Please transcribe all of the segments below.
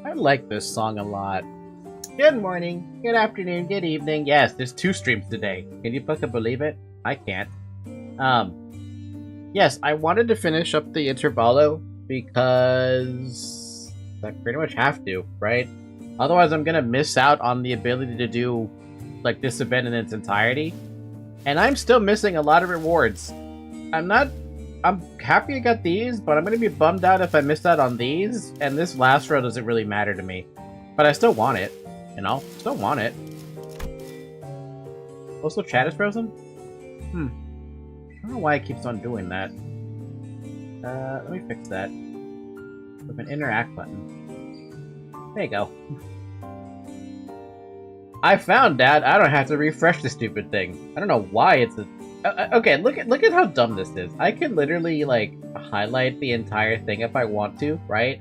I like this song a lot. Good morning, good afternoon, good evening. Yes, there's 2 streams today. Can you fucking believe it? I can't. Yes, I wanted to finish up the Intervallo because I pretty much have to, right? Otherwise, I'm gonna miss out on the ability to do, like, this event in its entirety. And I'm still missing a lot of rewards. I'm happy I got these, but I'm gonna be bummed out if I missed out on these, and this last row doesn't really matter to me. But I still want it, you know? Still want it. Also, chat is frozen? I don't know why it keeps on doing that. Let me fix that. With an interact button. There you go. I found that I don't have to refresh the stupid thing. I don't know why it's a... okay, look at how dumb this is. I can literally, like, highlight the entire thing if I want to, right?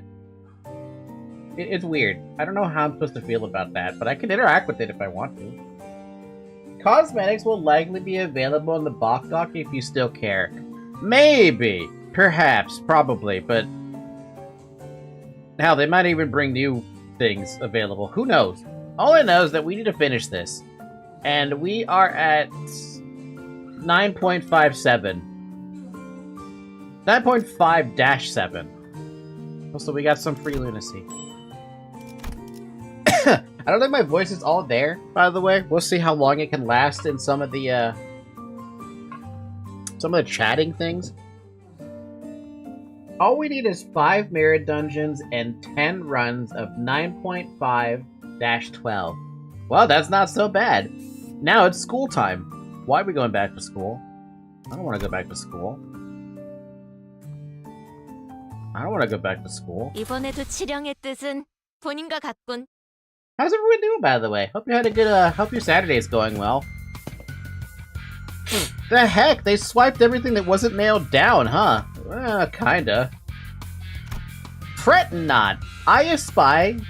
It's weird. I don't know how I'm supposed to feel about that, but I can interact with it if I want to. Cosmetics will likely be available in the box dock if you still care. Maybe. Perhaps. Probably. But... hell, they might even bring new things available. Who knows? All I know is that we need to finish this. And we are at... 9.57. 9.5-7. Also, we got some free lunacy. I don't think my voice is all there, by the way. We'll see how long it can last in some of the chatting things. All we need is 5 mirror dungeons and 10 runs of 9.5-12. Well, that's not so bad. Now it's school time. Why are we going back to school? I don't want to go back to school. I don't want to go back to school. 이번에도 치령의 뜻은 본인과 같군. How's everyone doing, by the way? Hope you had a good, hope your Saturday's going well. The heck? They swiped everything that wasn't nailed down, huh? Kinda. Fret not. I espy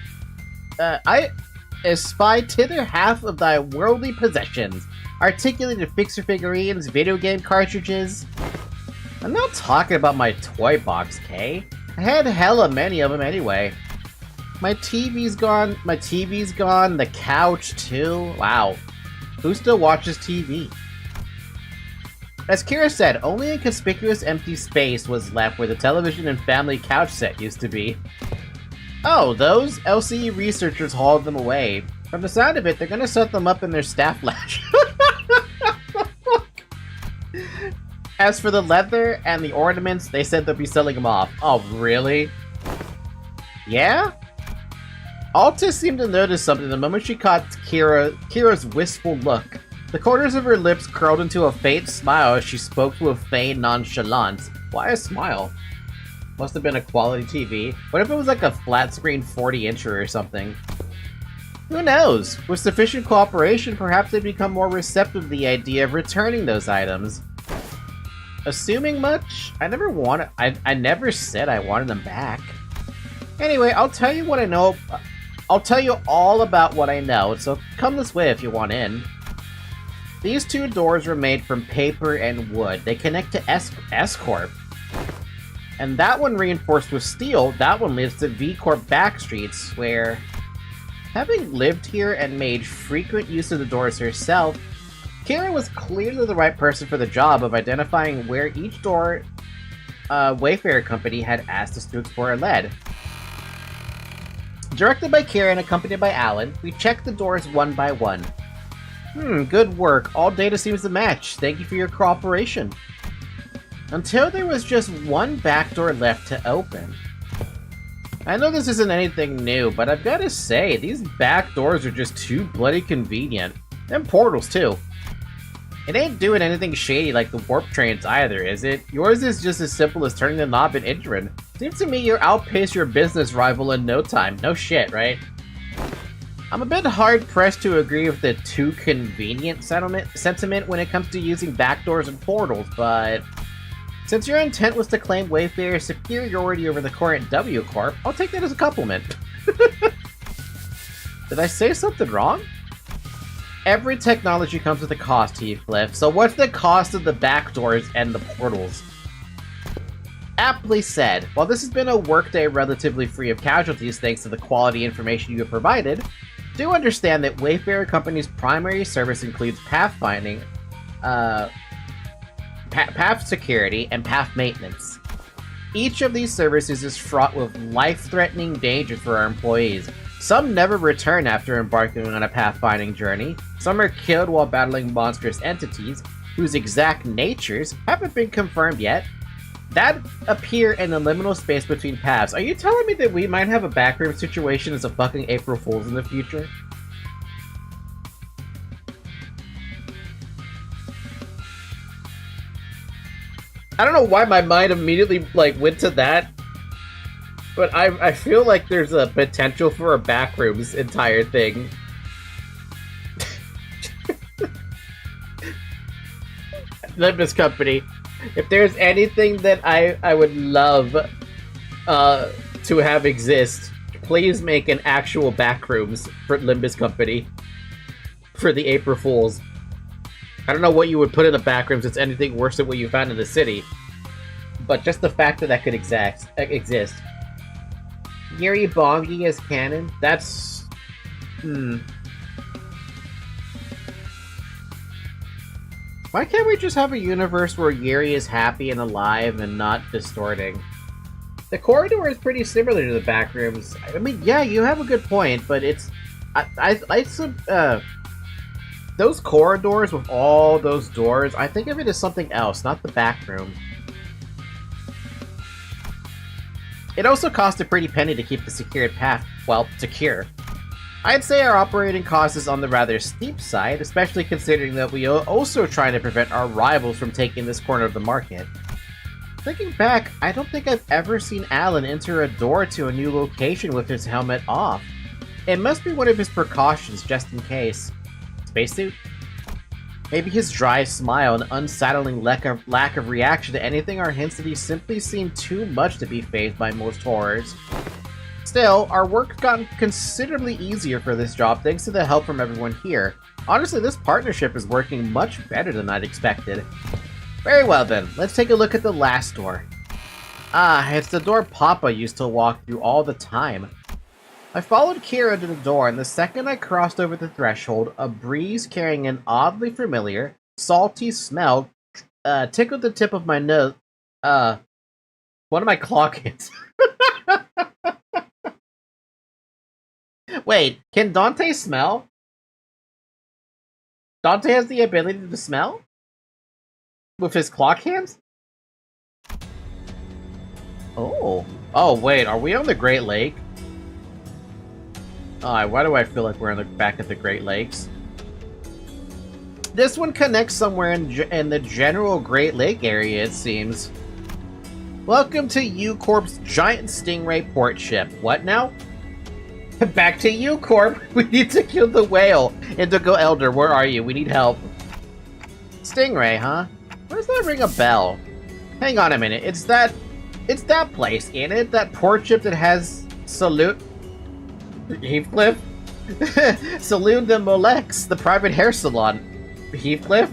tither half of thy worldly possessions. Articulated fixer figurines, video game cartridges. I'm not talking about my toy box, Kay. I had hella many of them anyway. My TV's gone, the couch too. Wow. Who still watches TV? As Kira said, only a conspicuous empty space was left where the television and family couch set used to be. Oh, those LCE researchers hauled them away. From the sound of it, they're gonna set them up in their staff lounge. As for the leather and the ornaments, they said they'll be selling them off. Oh, really? Yeah? Alta seemed to notice something the moment she caught Kira's wistful look. The corners of her lips curled into a faint smile as she spoke with feigned nonchalance. Why a smile? Must have been a quality TV. What if it was like a flat-screen 40-incher or something? Who knows? With sufficient cooperation, perhaps they'd become more receptive to the idea of returning those items. Assuming much? I never said I wanted them back. Anyway, I'll tell you what I know. I'll tell you all about what I know, so come this way if you want in. These 2 doors were made from paper and wood. They connect to S-Corp. And that one reinforced with steel, that one leads to V-Corp backstreets, where... having lived here and made frequent use of the doors herself, Kira was clearly the right person for the job of identifying where each door Wayfarer Company had asked us to explore led. Directed by Kira and accompanied by Alan, we checked the doors one by one. Good work. All data seems to match. Thank you for your cooperation. Until there was just one back door left to open. I know this isn't anything new, but I've gotta say, these back doors are just too bloody convenient. And portals, too. It ain't doing anything shady like the warp trains either, is it? Yours is just as simple as turning the knob and entering. Seems to me you'll outpace your business rival in no time. No shit, right? I'm a bit hard-pressed to agree with the too convenient sentiment when it comes to using backdoors and portals, but... since your intent was to claim Wayfarer's superiority over the current W Corp, I'll take that as a compliment. Did I say something wrong? Every technology comes with a cost, Heathcliff, so what's the cost of the backdoors and the portals? Aptly said. While this has been a workday relatively free of casualties thanks to the quality information you have provided, do understand that Wayfarer Company's primary service includes pathfinding, path security, and path maintenance. Each of these services is fraught with life-threatening danger for our employees. Some never return after embarking on a pathfinding journey. Some are killed while battling monstrous entities, whose exact natures haven't been confirmed yet, that appear in the liminal space between paths. Are you telling me that we might have a backroom situation as a fucking April Fool's in the future? I don't know why my mind immediately, went to that. But I feel like there's a potential for a backrooms entire thing. Limbus Company. If there's anything that I would love to have exist, please make an actual backrooms for Limbus Company for the April Fools. I don't know what you would put in the backrooms. It's anything worse than what you found in the city. But just the fact that could exist. Yuri Bongi as canon? That's... Why can't we just have a universe where Yuri is happy and alive and not distorting? The corridor is pretty similar to the backrooms. I mean, yeah, you have a good point, but it's... those corridors with all those doors, I think of it as something else, not the backroom. It also costs a pretty penny to keep the secured path, well, secure. I'd say our operating cost is on the rather steep side, especially considering that we are also trying to prevent our rivals from taking this corner of the market. Thinking back, I don't think I've ever seen Alan enter a door to a new location with his helmet off. It must be one of his precautions, just in case. Spacesuit? Maybe his dry smile and unsettling lack of reaction to anything are hints that he simply seemed too much to be fazed by most horrors. Still, our work's gotten considerably easier for this job thanks to the help from everyone here. Honestly, this partnership is working much better than I'd expected. Very well then, let's take a look at the last door. Ah, it's the door Papa used to walk through all the time. I followed Kira to the door, and the second I crossed over the threshold, a breeze carrying an oddly familiar, salty smell tickled the tip of my nose. One of my claw hits. Wait, can Dante smell? Dante has the ability to smell? With his clock hands? Oh. Oh, wait, are we on the Great Lake? Why do I feel like we're back at the Great Lakes? This one connects somewhere in the general Great Lake area, it seems. Welcome to U-Corp's giant stingray port ship. What now? Back to U-Corp! We need to kill the whale! Indigo Elder, where are you? We need help. Stingray, huh? Why does that ring a bell? Hang on a minute, it's that place, ain't it? That port ship that has Salute... Heathcliff? Salute de Molex, the private hair salon. Heathcliff?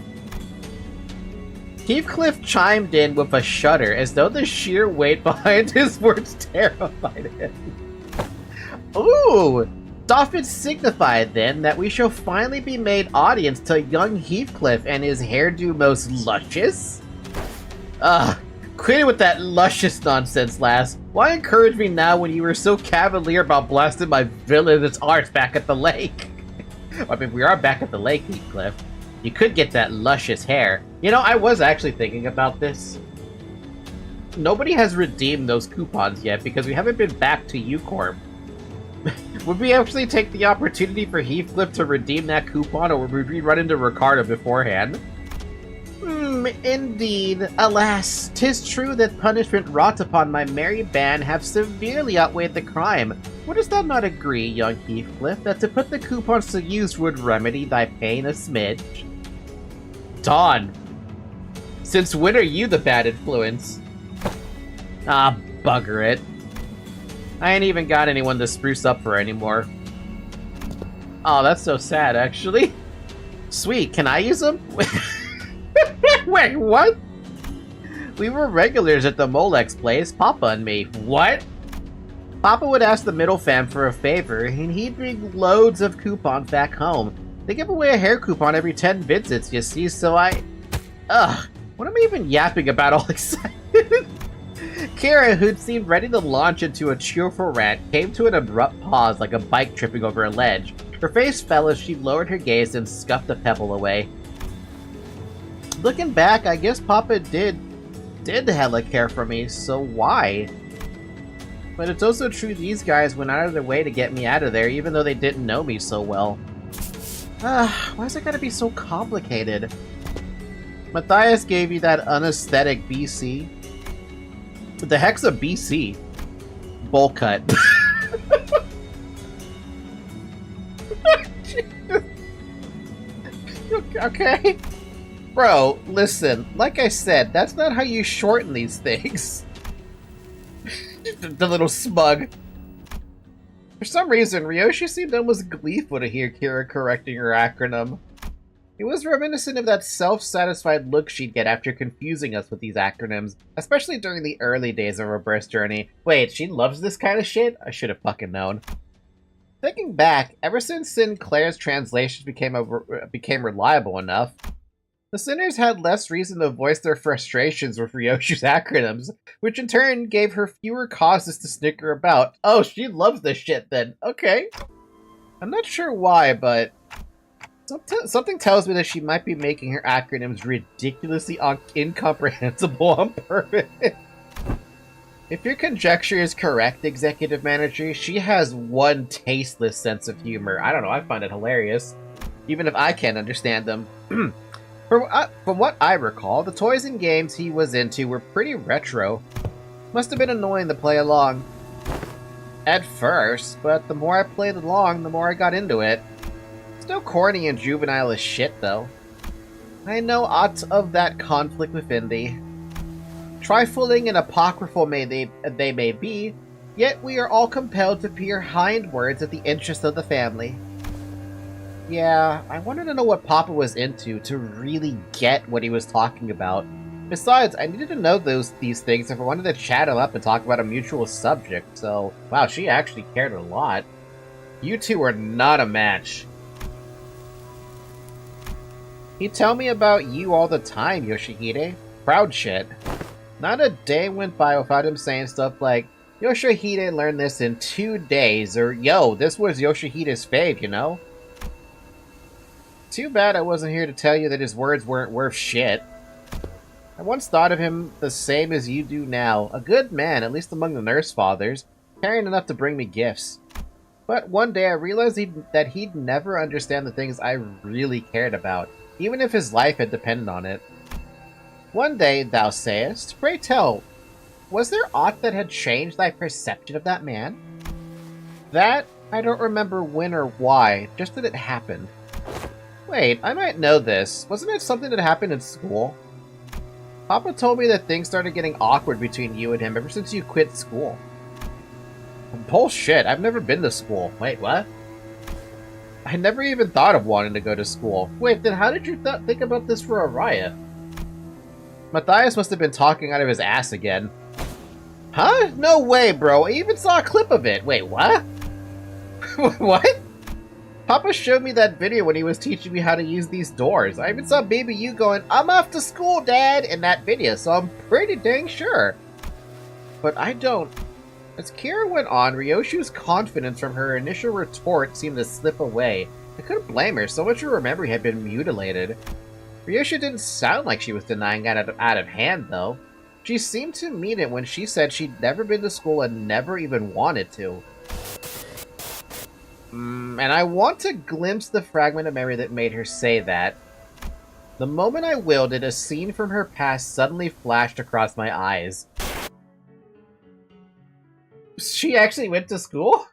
Heathcliff chimed in with a shudder, as though the sheer weight behind his words terrified him. Ooh! Doth it signify, then, that we shall finally be made audience to young Heathcliff and his hairdo most luscious? Quit it with that luscious nonsense, lass. Why encourage me now when you were so cavalier about blasting my villainous arts back at the lake? I mean, we are back at the lake, Heathcliff. You could get that luscious hair. You know, I was actually thinking about this. Nobody has redeemed those coupons yet because we haven't been back to U-Corp. Would we actually take the opportunity for Heathcliff to redeem that coupon, or would we run into Ricardo beforehand? Indeed. Alas, 'tis true that punishment wrought upon my merry band have severely outweighed the crime. Wouldst thou not agree, young Heathcliff, that to put the coupons to use would remedy thy pain a smidge? Dawn! Since when are you the bad influence? Ah, bugger it. I ain't even got anyone to spruce up for anymore. Oh, that's so sad, actually. Sweet, can I use them? Wait, what? We were regulars at the Molex place, Papa and me. What? Papa would ask the middle fam for a favor, and he'd bring loads of coupons back home. They give away a hair coupon every 10 visits, you see, so Ugh, what am I even yapping about all excited? Kira, who'd seemed ready to launch into a cheerful rant, came to an abrupt pause like a bike tripping over a ledge. Her face fell as she lowered her gaze and scuffed a pebble away. Looking back, I guess Papa did hella care for me, so why? But it's also true these guys went out of their way to get me out of there, even though they didn't know me so well. Why is it gotta be so complicated? Matthias gave you that unesthetic BC. What the heck's a BC? Bowl cut. Okay? Bro, listen, like I said, that's not how you shorten these things. The little smug. For some reason, Ryoshi seemed almost gleeful to hear Kira correcting her acronym. It was reminiscent of that self-satisfied look she'd get after confusing us with these acronyms, especially during the early days of her birth journey. Wait, she loves this kind of shit? I should have fucking known. Thinking back, ever since Sinclair's translations became reliable enough, the Sinners had less reason to voice their frustrations with Ryoshi's acronyms, which in turn gave her fewer causes to snicker about. Oh, she loves this shit then. Okay. I'm not sure why, but something tells me that she might be making her acronyms ridiculously incomprehensible on purpose. If your conjecture is correct, Executive Manager, she has one tasteless sense of humor. I don't know, I find it hilarious. Even if I can't understand them. From what I recall, the toys and games he was into were pretty retro. Must have been annoying to play along. At first, but the more I played along, the more I got into it. Still corny and juvenile as shit, though. I know aught of that conflict within thee. Trifling and apocryphal they may be, yet we are all compelled to peer hindwards at the interest of the family. Yeah, I wanted to know what Papa was into to really get what he was talking about. Besides, I needed to know these things if I wanted to chat him up and talk about a mutual subject, so wow, she actually cared a lot. You two are not a match. He'd tell me about you all the time, Yoshihide. Proud shit. Not a day went by without him saying stuff like, Yoshihide learned this in 2 days, or yo, this was Yoshihide's fave, you know? Too bad I wasn't here to tell you that his words weren't worth shit. I once thought of him the same as you do now. A good man, at least among the nurse fathers, caring enough to bring me gifts. But one day I realized that he'd never understand the things I really cared about, even if his life had depended on it. One day, thou sayest, pray tell, was there aught that had changed thy perception of that man? That, I don't remember when or why, just that it happened. Wait, I might know this. Wasn't it something that happened in school? Papa told me that things started getting awkward between you and him ever since you quit school. Bullshit, I've never been to school. Wait, what? I never even thought of wanting to go to school. Wait, then how did you think about this for a riot? Matthias must have been talking out of his ass again. Huh? No way, bro. I even saw a clip of it. Wait, what? What? Papa showed me that video when he was teaching me how to use these doors. I even saw baby you going, I'm off to school, Dad, in that video, so I'm pretty dang sure. But I don't. As Kira went on, Ryoshi's confidence from her initial retort seemed to slip away. I couldn't blame her, so much of her memory had been mutilated. Ryoshi didn't sound like she was denying out of hand, though. She seemed to mean it when she said she'd never been to school and never even wanted to. And I want to glimpse the fragment of memory that made her say that. The moment I willed it, a scene from her past suddenly flashed across my eyes. She actually went to school?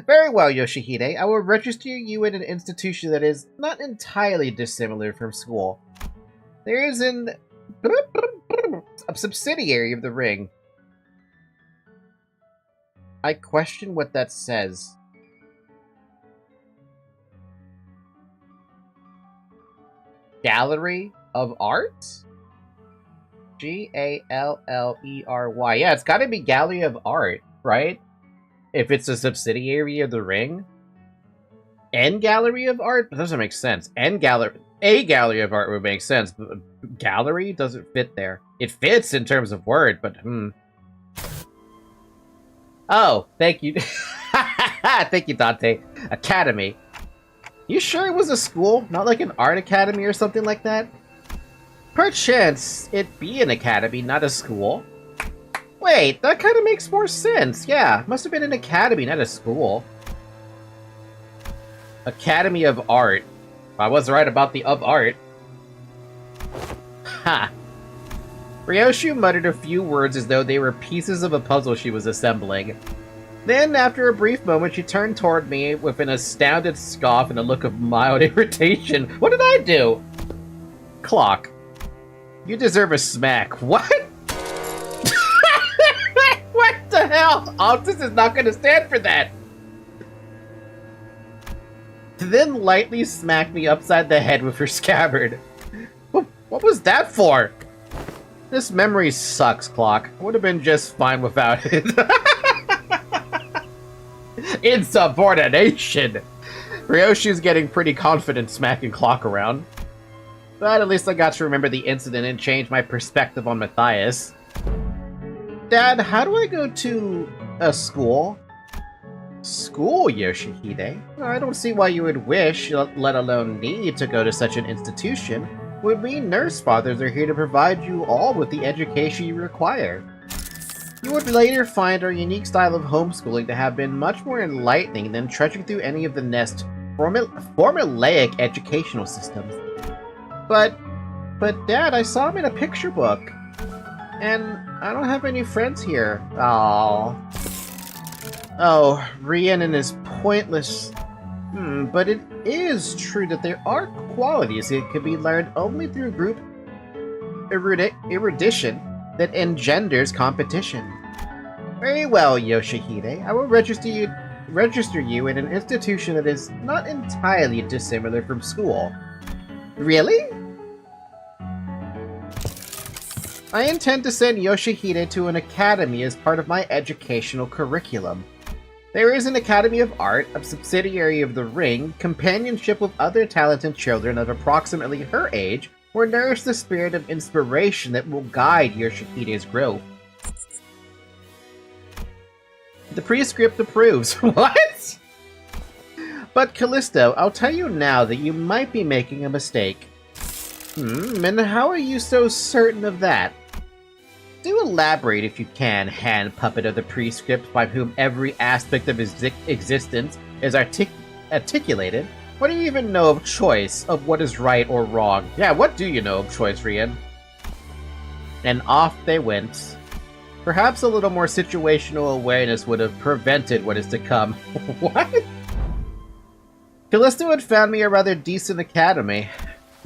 Very well, Yoshihide. I will register you in an institution that is not entirely dissimilar from school. There is a subsidiary of the ring. I question what that says. Gallery of Art? Gallery. Yeah, it's gotta be Gallery of Art, right? If it's a subsidiary of the Ring. N Gallery of Art? That doesn't make sense. A Gallery of Art would make sense, but Gallery doesn't fit there. It fits in terms of word, but Oh, thank you. Thank you, Dante. Academy. You sure it was a school? Not like an art academy or something like that? Perchance it be an academy, not a school. Wait, that kind of makes more sense. Yeah, must have been an academy, not a school. Academy of Art. I was right about the of art. Ha! Ryoshu muttered a few words as though they were pieces of a puzzle she was assembling. Then, after a brief moment, she turned toward me with an astounded scoff and a look of mild irritation. What did I do? Clock. You deserve a smack. What? What the hell? Altus is not going to stand for that. Then lightly smacked me upside the head with her scabbard. What was that for? This memory sucks, Clock. Would have been just fine without it. Insubordination! Ryoshi's getting pretty confident smacking Clock around. But at least I got to remember the incident and change my perspective on Matthias. Dad, how do I go to a school? School, Yoshihide? I don't see why you would wish, let alone need, to go to such an institution. We nurse fathers are here to provide you all with the education you require. You would later find our unique style of homeschooling to have been much more enlightening than trudging through any of the nest formulaic educational systems. But Dad, I saw him in a picture book. And I don't have any friends here. Oh, Rian and his pointless... but it is true that there are qualities that can be learned only through group erudition that engenders competition. Very well, Yoshihide. I will register you in an institution that is not entirely dissimilar from school. Really? I intend to send Yoshihide to an academy as part of my educational curriculum. There is an Academy of Art, a subsidiary of the Ring. Companionship with other talented children of approximately her age will nourish the spirit of inspiration that will guide Yoshihide's growth. The prescript approves. What? But Callisto, I'll tell you now that you might be making a mistake. And how are you so certain of that? Do elaborate if you can, hand puppet of the prescript by whom every aspect of his existence is articulated. What do you even know of choice, of what is right or wrong? Yeah, what do you know of choice, Rian? And off they went. Perhaps a little more situational awareness would have prevented what is to come. What? Callisto had found me a rather decent academy.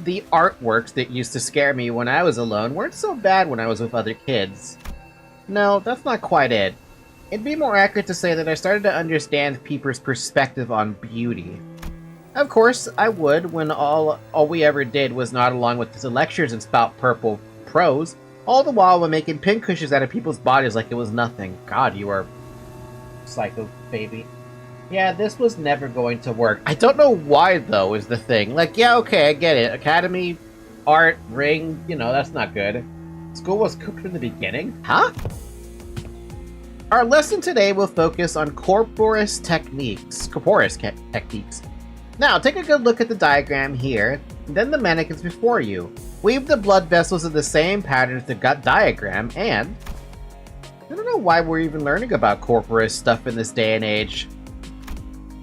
The artworks that used to scare me when I was alone weren't so bad when I was with other kids. No, that's not quite it. It'd be more accurate to say that I started to understand people's perspective on beauty. Of course, I would when all we ever did was nod along with the lectures and spout purple prose, all the while we're making pincushions out of people's bodies like it was nothing. God, you are... psycho baby. Yeah, this was never going to work. I don't know why, though, is the thing. Like, yeah, okay, I get it. Academy, art, ring, you know, that's not good. School was cooked from the beginning? Huh? Our lesson today will focus on corporous techniques. Now, take a good look at the diagram here, and then the mannequins before you. Weave the blood vessels in the same pattern as the gut diagram, and... I don't know why we're even learning about corporous stuff in this day and age.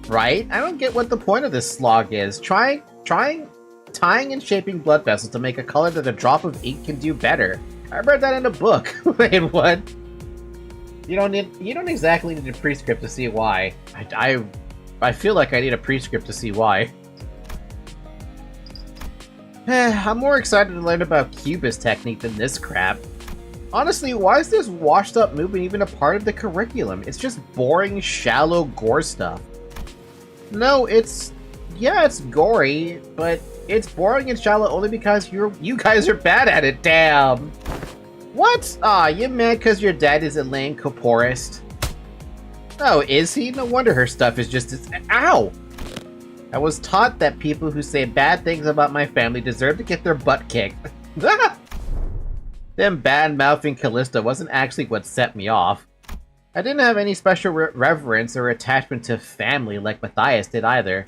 Right? I don't get what the point of this slog is. Tying and shaping blood vessels to make a color that a drop of ink can do better. I read that in a book. Wait, what? You don't exactly need a prescript to see why. I feel like I need a prescript to see why. I'm more excited to learn about Cubist technique than this crap. Honestly, why is this washed up movement even a part of the curriculum? It's just boring, shallow gore stuff. No, it's gory, but it's boring and shallow only because you guys are bad at it, damn! What? Aw, you mad cause your dad is a lame corporist? Oh, is he? No wonder her stuff is just as— Ow! I was taught that people who say bad things about my family deserve to get their butt kicked. Them bad-mouthing Callista wasn't actually what set me off. I didn't have any special reverence or attachment to family like Matthias did either.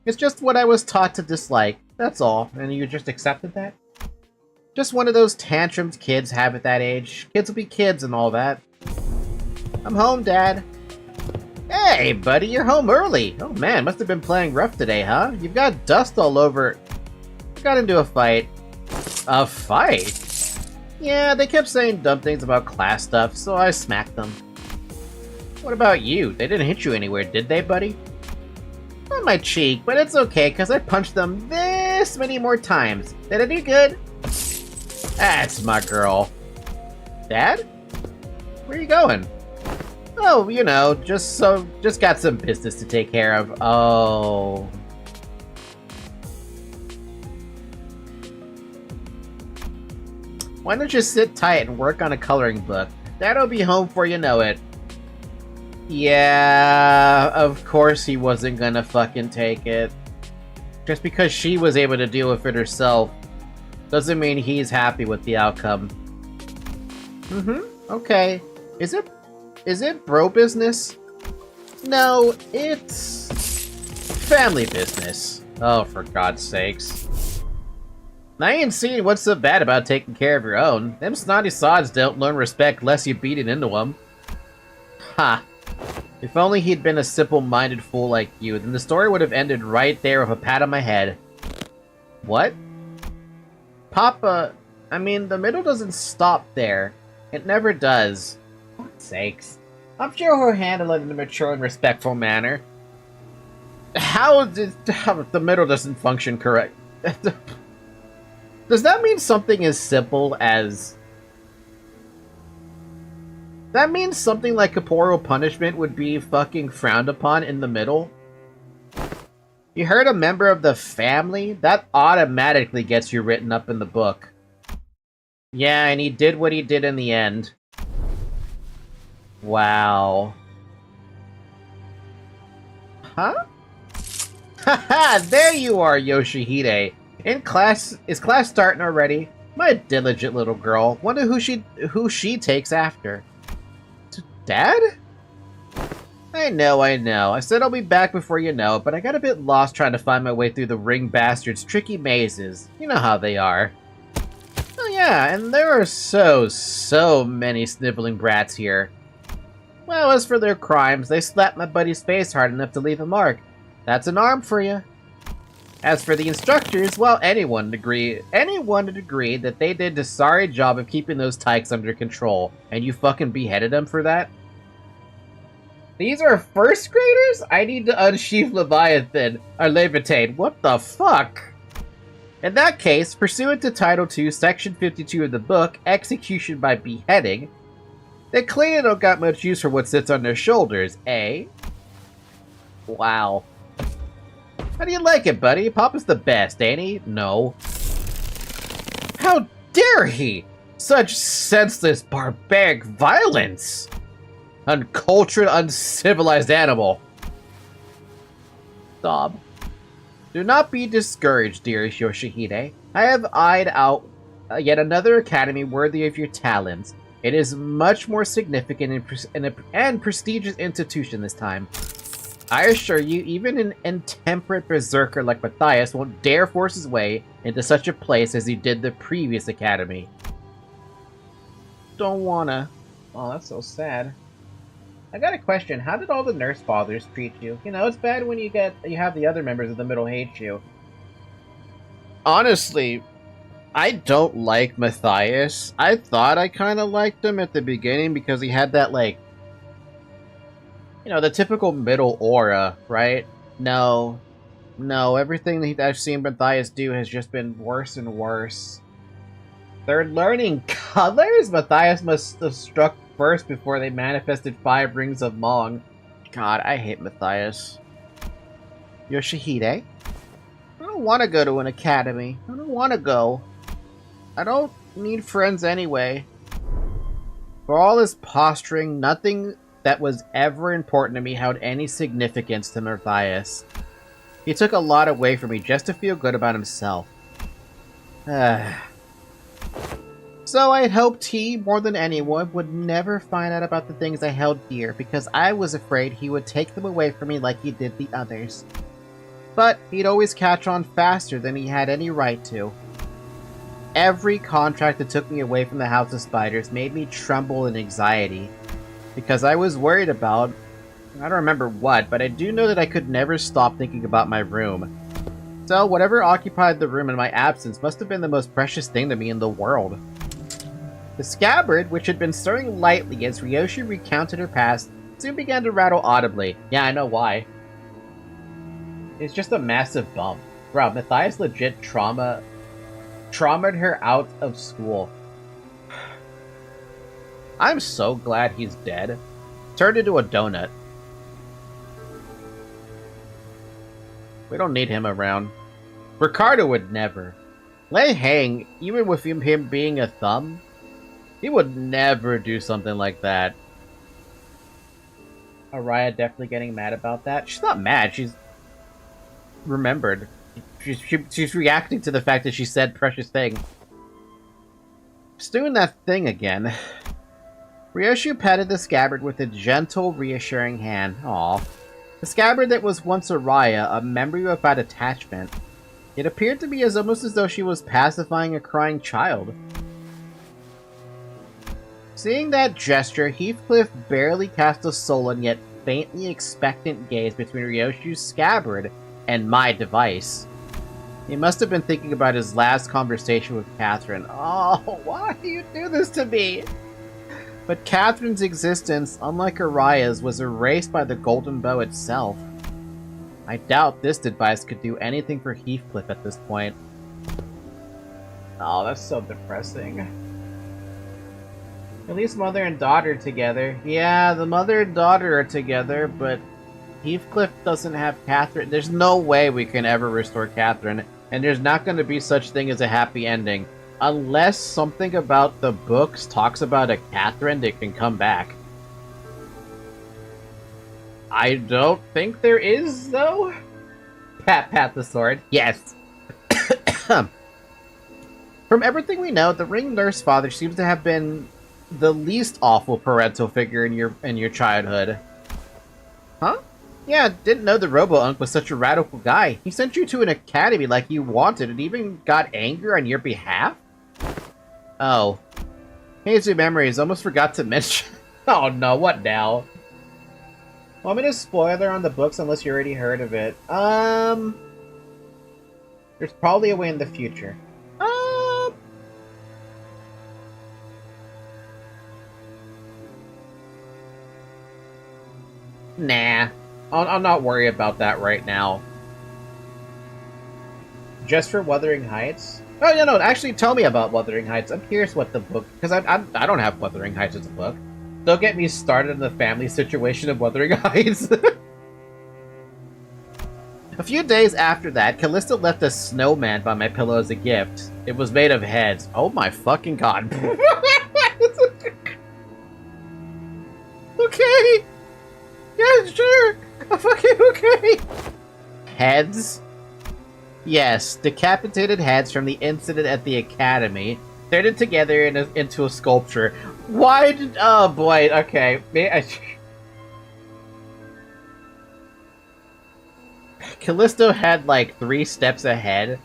It's just what I was taught to dislike, that's all, and you just accepted that? Just one of those tantrums kids have at that age. Kids will be kids and all that. I'm home, Dad. Hey, buddy, you're home early. Oh man, must have been playing rough today, huh? You've got dust all over. Got into a fight. A fight? Yeah, they kept saying dumb things about class stuff, so I smacked them. What about you? They didn't hit you anywhere, did they, buddy? On my cheek, but it's okay, because I punched them this many more times. Did I do good? That's my girl. Dad? Where are you going? Oh, you know, just got some business to take care of. Oh. Why don't you sit tight and work on a coloring book? Dad'll be home before you know it. Yeah, of course he wasn't gonna fucking take it. Just because she was able to deal with it herself doesn't mean he's happy with the outcome. Okay. Is it bro business? No, it's family business. Oh, for God's sakes. I ain't seen what's so bad about taking care of your own. Them snotty sods don't learn respect unless you beat it into them. Ha. If only he'd been a simple-minded fool like you, then the story would have ended right there with a pat on my head. What? Papa, I mean, the middle doesn't stop there. It never does. For God's sakes. I'm sure he'll handle it in a mature and respectful manner. How the middle doesn't function correct? Does that mean something as simple as... That means something like corporeal punishment would be fucking frowned upon in the middle? You hurt a member of the family? That automatically gets you written up in the book. Yeah, and he did what he did in the end. Wow. Huh? Haha, there you are, Yoshihide. In class, is class starting already? My diligent little girl. Wonder who she takes after. Dad? I know. I said I'll be back before you know it, but I got a bit lost trying to find my way through the ring bastards' tricky mazes. You know how they are. Oh yeah, and there are so many sniveling brats here. Well, as for their crimes, they slapped my buddy's face hard enough to leave a mark. That's an arm for you. As for the instructors, well, anyone would agree that they did a sorry job of keeping those tykes under control, and you fucking beheaded them for that? These are first graders? I need to unsheath Leviathan, or Levitate. What the fuck? In that case, pursuant to Title II, Section 52 of the book, Execution by Beheading, they clearly don't got much use for what sits on their shoulders, eh? Wow. How do you like it, buddy? Papa's the best, ain't he? No. How dare he? Such senseless, barbaric violence! Uncultured, uncivilized animal. Stop. Do not be discouraged, dearest Yoshihide. I have eyed out yet another academy worthy of your talents. It is much more significant and prestigious institution this time. I assure you, even an intemperate berserker like Matthias won't dare force his way into such a place as he did the previous academy. Don't wanna. Oh, that's so sad. I got a question. How did all the nurse fathers treat you? You know, it's bad when you have the other members of the middle hate you. Honestly, I don't like Matthias. I thought I kind of liked him at the beginning because he had that, like, you know, the typical middle aura, right? No, everything that I've seen Matthias do has just been worse and worse. They're learning colors? Matthias must have struck first before they manifested 5 rings of Mong. God, I hate Matthias. Yoshihide? I don't want to go to an academy. I don't want to go. I don't need friends anyway. For all his posturing, nothing that was ever important to me held any significance to Matthias. He took a lot away from me just to feel good about himself. So I had hoped he, more than anyone, would never find out about the things I held dear because I was afraid he would take them away from me like he did the others. But he'd always catch on faster than he had any right to. Every contract that took me away from the House of Spiders made me tremble in anxiety because I was worried about, I don't remember what, but I do know that I could never stop thinking about my room. So whatever occupied the room in my absence must have been the most precious thing to me in the world. The scabbard, which had been stirring lightly as Ryoshi recounted her past, soon began to rattle audibly. Yeah, I know why. It's just a massive bump. Bro, Matthias legit traumatized her out of school. I'm so glad he's dead. Turned into a donut. We don't need him around. Ricardo would never. Lei hang, even with him being a thumb. He would never do something like that. Araya definitely getting mad about that. She's not mad, she's remembered. She's reacting to the fact that she said precious thing. Just doing that thing again. Ryoshi patted the scabbard with a gentle, reassuring hand. Aw. The scabbard that was once Araya, a memory without attachment. It appeared to be almost as though she was pacifying a crying child. Seeing that gesture, Heathcliff barely cast a sullen yet faintly expectant gaze between Ryoshi's scabbard and my device. He must have been thinking about his last conversation with Catherine. Oh, why do you do this to me? But Catherine's existence, unlike Araya's, was erased by the golden bow itself. I doubt this device could do anything for Heathcliff at this point. Oh, that's so depressing. At least mother and daughter together. Yeah, the mother and daughter are together, but Heathcliff doesn't have Catherine. There's no way we can ever restore Catherine, and there's not going to be such thing as a happy ending. Unless something about the books talks about a Catherine that can come back. I don't think there is, though. Pat the sword. Yes. From everything we know, the ring nurse father seems to have been the least awful parental figure in your childhood. Huh? Yeah, didn't know the Robo-Unk was such a radical guy. He sent you to an academy like you wanted and even got angry on your behalf? Oh. Hazy memories, almost forgot to mention. Oh no, what now? Want me to spoiler on the books unless you already heard of it? There's probably a way in the future. Nah. I'll not worry about that right now. Just for Wuthering Heights? Oh, no, actually tell me about Wuthering Heights. I'm curious what the book... Because I don't have Wuthering Heights as a book. Don't get me started in the family situation of Wuthering Heights. A few days after that, Callista left a snowman by my pillow as a gift. It was made of heads. Oh my fucking god. Okay! Yeah, sure! Okay. Heads? Yes, decapitated heads from the incident at the academy, threaded together into a sculpture. Why did... Oh boy, okay. Callisto had like 3 steps ahead.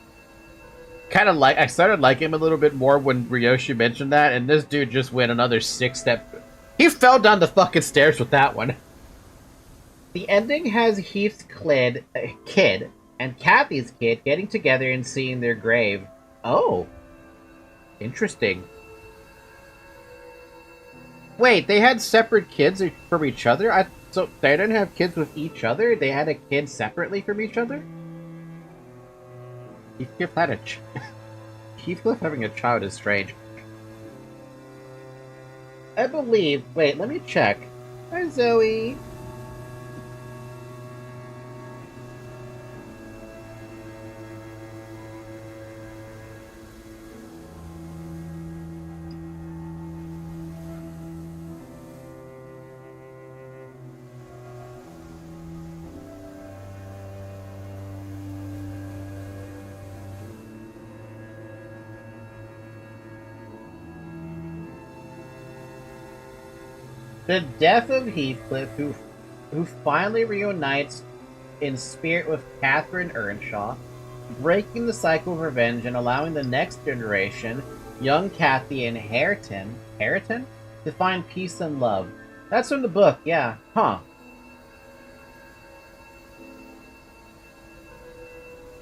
Kind of like... I started liking him a little bit more when Ryoshi mentioned that, and this dude just went another 6 steps. He fell down the fucking stairs with that one. The ending has Heath's kid and Kathy's kid getting together and seeing their grave. Oh. Interesting. Wait, they had separate kids from each other? So they didn't have kids with each other? They had a kid separately from each other? Heathcliff had a Heathcliff having a child is strange. I believe... Wait, let me check. Hi, Zoe. The death of Heathcliff, who finally reunites in spirit with Catherine Earnshaw, breaking the cycle of revenge and allowing the next generation, young Kathy and Hareton, to find peace and love. That's from the book, yeah. Huh.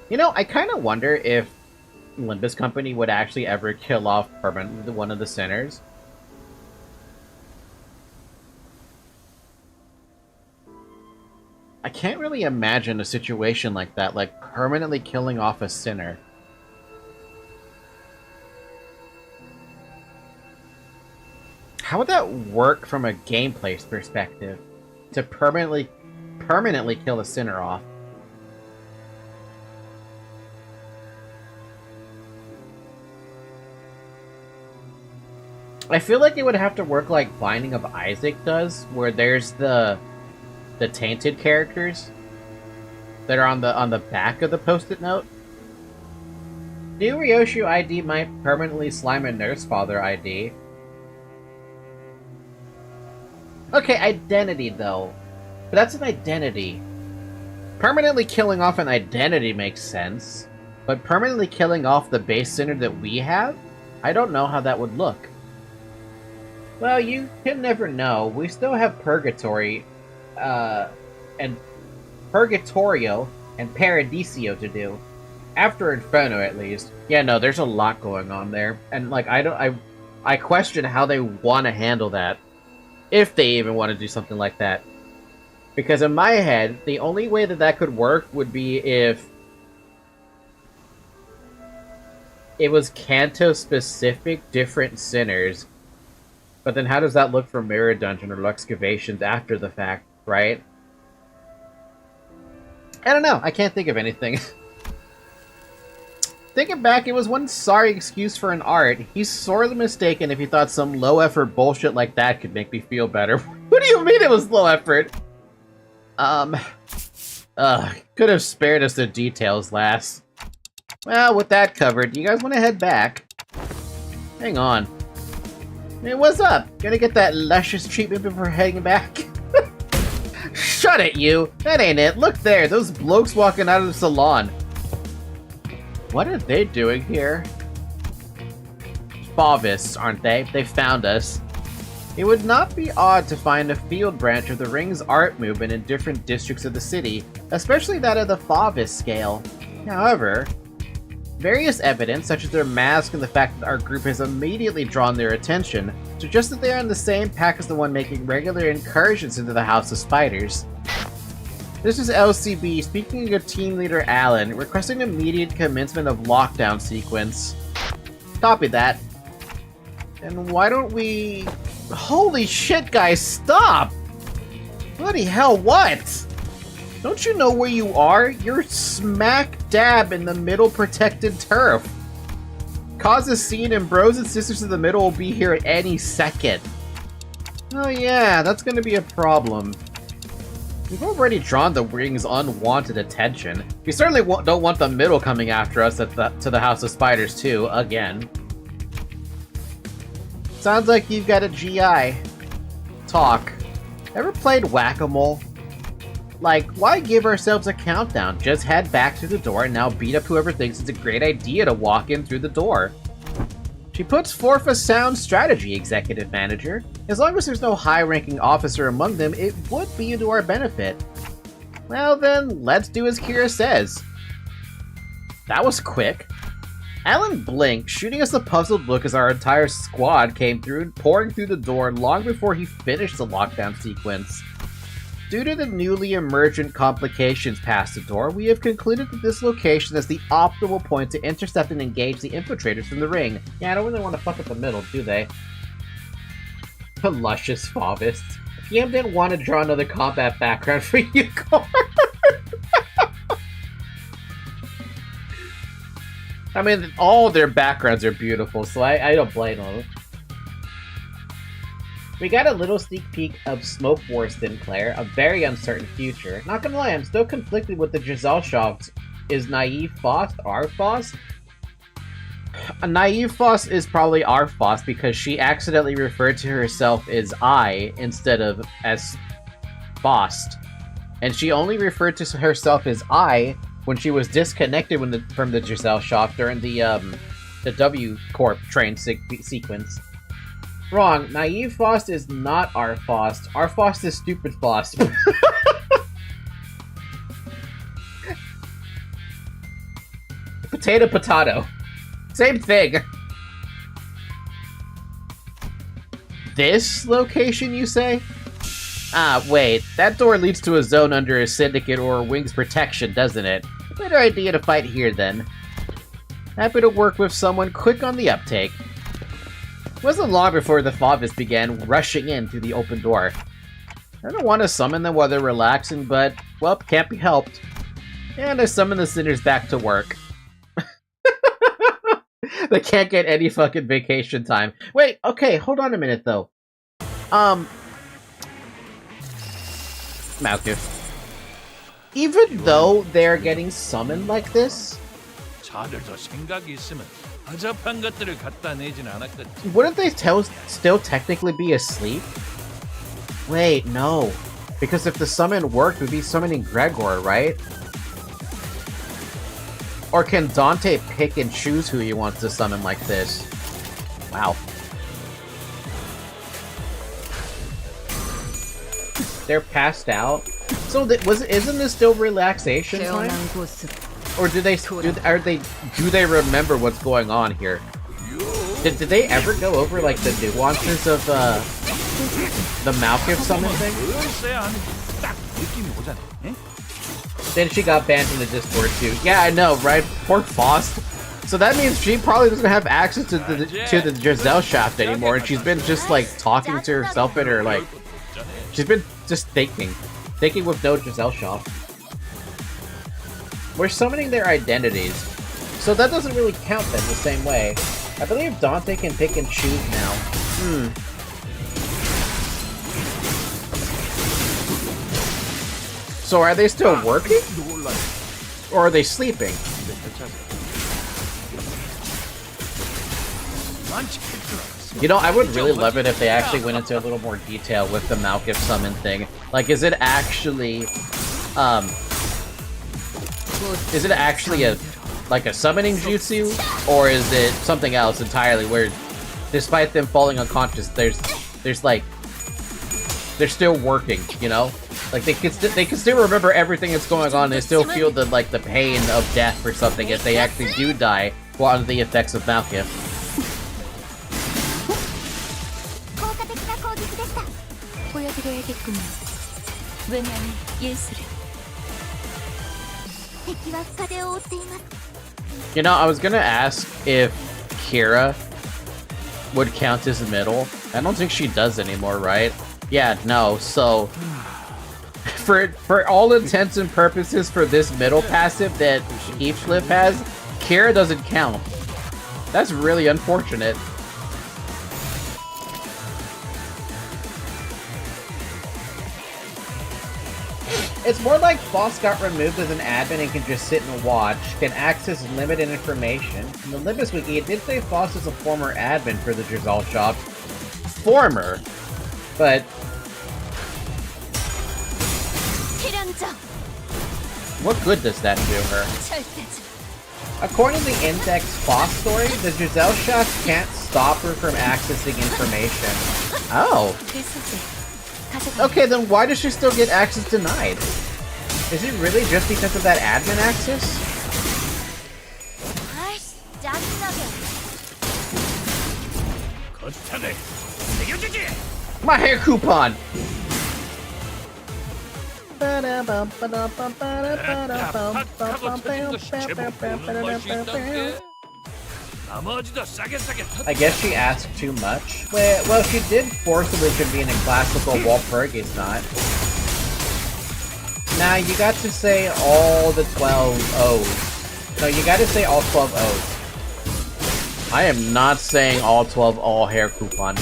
You know, I kind of wonder if Limbus Company would actually ever kill off permanently one of the sinners. I can't really imagine a situation like that, like permanently killing off a sinner. How would that work from a gameplay perspective? To permanently kill a sinner off? I feel like it would have to work like Binding of Isaac does, where there's the tainted characters that are on the back of the post-it note. New Ryoshu ID might permanently slime a Nurse Father ID. Okay, identity though. But that's an identity. Permanently killing off an identity makes sense, but permanently killing off the base sinner that we have? I don't know how that would look. Well, you can never know. We still have Purgatory, and Purgatorio and Paradiso to do. After Inferno, at least. Yeah, no, there's a lot going on there. And, like, I question how they want to handle that. If they even want to do something like that. Because in my head, the only way that could work would be if it was Kanto-specific different sinners. But then how does that look for Mirror Dungeon or Luxcavations after the fact, right? I don't know. I can't think of anything. Thinking back, it was one sorry excuse for an art. He's sorely mistaken if he thought some low-effort bullshit like that could make me feel better. What do you mean it was low effort? Could have spared us the details, lass. Well, with that covered, do you guys want to head back? Hang on. Hey, what's up? Gonna get that luscious treatment before heading back? Shut it, you! That ain't it. Look there, those blokes walking out of the salon. What are they doing here? Favists, aren't they? They found us. It would not be odd to find a field branch of the Ring's art movement in different districts of the city, especially that of the Favist scale. However, various evidence, such as their mask and the fact that our group has immediately drawn their attention, suggests that they are in the same pack as the one making regular incursions into the House of Spiders. This is LCB speaking of Team Leader Alan, requesting immediate commencement of lockdown sequence. Copy that. And why don't we... Holy shit, guys, stop! Bloody hell, what? Don't you know where you are? You're smack dab in the middle protected turf. Cause a scene and bros and sisters in the middle will be here at any second. Oh yeah, that's gonna be a problem. We've already drawn the Ring's unwanted attention. We certainly don't want the middle coming after us to the House of Spiders too, again. Sounds like you've got a GI. Talk. Ever played Whack-A-Mole? Like, why give ourselves a countdown? Just head back to the door and now beat up whoever thinks it's a great idea to walk in through the door. She puts forth a sound strategy, Executive Manager. As long as there's no high-ranking officer among them, it would be to our benefit. Well then, let's do as Kira says. That was quick. Alan blinked, shooting us a puzzled look as our entire squad came through, pouring through the door long before he finished the lockdown sequence. Due to the newly emergent complications past the door, we have concluded that this location is the optimal point to intercept and engage the infiltrators from the Ring. Yeah, I don't really want to fuck up the middle, do they? The luscious Favists. PM didn't want to draw another combat background for you, Car. I mean, all their backgrounds are beautiful, so I don't blame them. We got a little sneak peek of Smoke Wars Sinclair, a very uncertain future. Not gonna lie, I'm still conflicted with the Giselle Shops. Is naive Faust our Faust? Naive Foss is probably our Foss because she accidentally referred to herself as I instead of as Fost. And she only referred to herself as I when she was disconnected from the Giselle shop during the W Corp train sequence. Wrong. Naive Fost is not our Fost. Our Fost is stupid Fost. Potato. Same thing. This location, you say? Ah, wait. That door leads to a zone under a syndicate or a wing's protection, doesn't it? Better idea to fight here, then. Happy to work with someone quick on the uptake. It wasn't long before the Favis began rushing in through the open door. I don't want to summon them while they're relaxing, but, well, can't be helped. And I summon the sinners back to work. They can't get any fucking vacation time. Wait, okay, hold on a minute, though. Malkuth. Even though they're getting summoned like this, wouldn't they still technically be asleep? Wait, no. Because if the summon worked, we'd be summoning Gregor, right? Or can Dante pick and choose who he wants to summon like this? Wow. They're passed out. So isn't this still relaxation time? Or do they remember what's going on here? Did they ever go over like the nuances of the Malkuth summon thing? Then she got banned from the Discord too. Yeah, I know, right? Poor Faust. So that means she probably doesn't have access to the Giselle shaft anymore, and she's been just like talking to herself in her like. She's been just thinking with no Giselle shaft. We're summoning their identities, so that doesn't really count them the same way. I believe Dante can pick and choose now. So are they still working? Or are they sleeping? You know, I would really love it if they actually went into a little more detail with the Malkuth summon thing. Like, is it actually a summoning jutsu, or is it something else entirely? Where, despite them falling unconscious, there's like they're still working. You know, like they can still remember everything that's going on. They still feel the pain of death or something if they actually do die while under the effects of Malkuth. You know, I was gonna ask if Kira would count as middle. I don't think she does anymore, right? Yeah, no, so for all intents and purposes for this middle passive that Eeflip has, Kira doesn't count. That's really unfortunate. It's more like Foss got removed as an admin and can just sit and watch, can access limited information. In the Limbus Wiki, it did say Foss is a former admin for the Giselle shop. Former. But... what good does that do her? According to the Index Foss story, the Giselle shop can't stop her from accessing information. Oh. Okay, then why does she still get access denied? Is it really just because of that admin access? My hair coupon! I guess she asked too much. Well, she did forcibly convene in classical Walpurgis not. Nah, you got to say all the 12 O's. No, you got to say all 12 O's. I am not saying all 12 all hair coupon.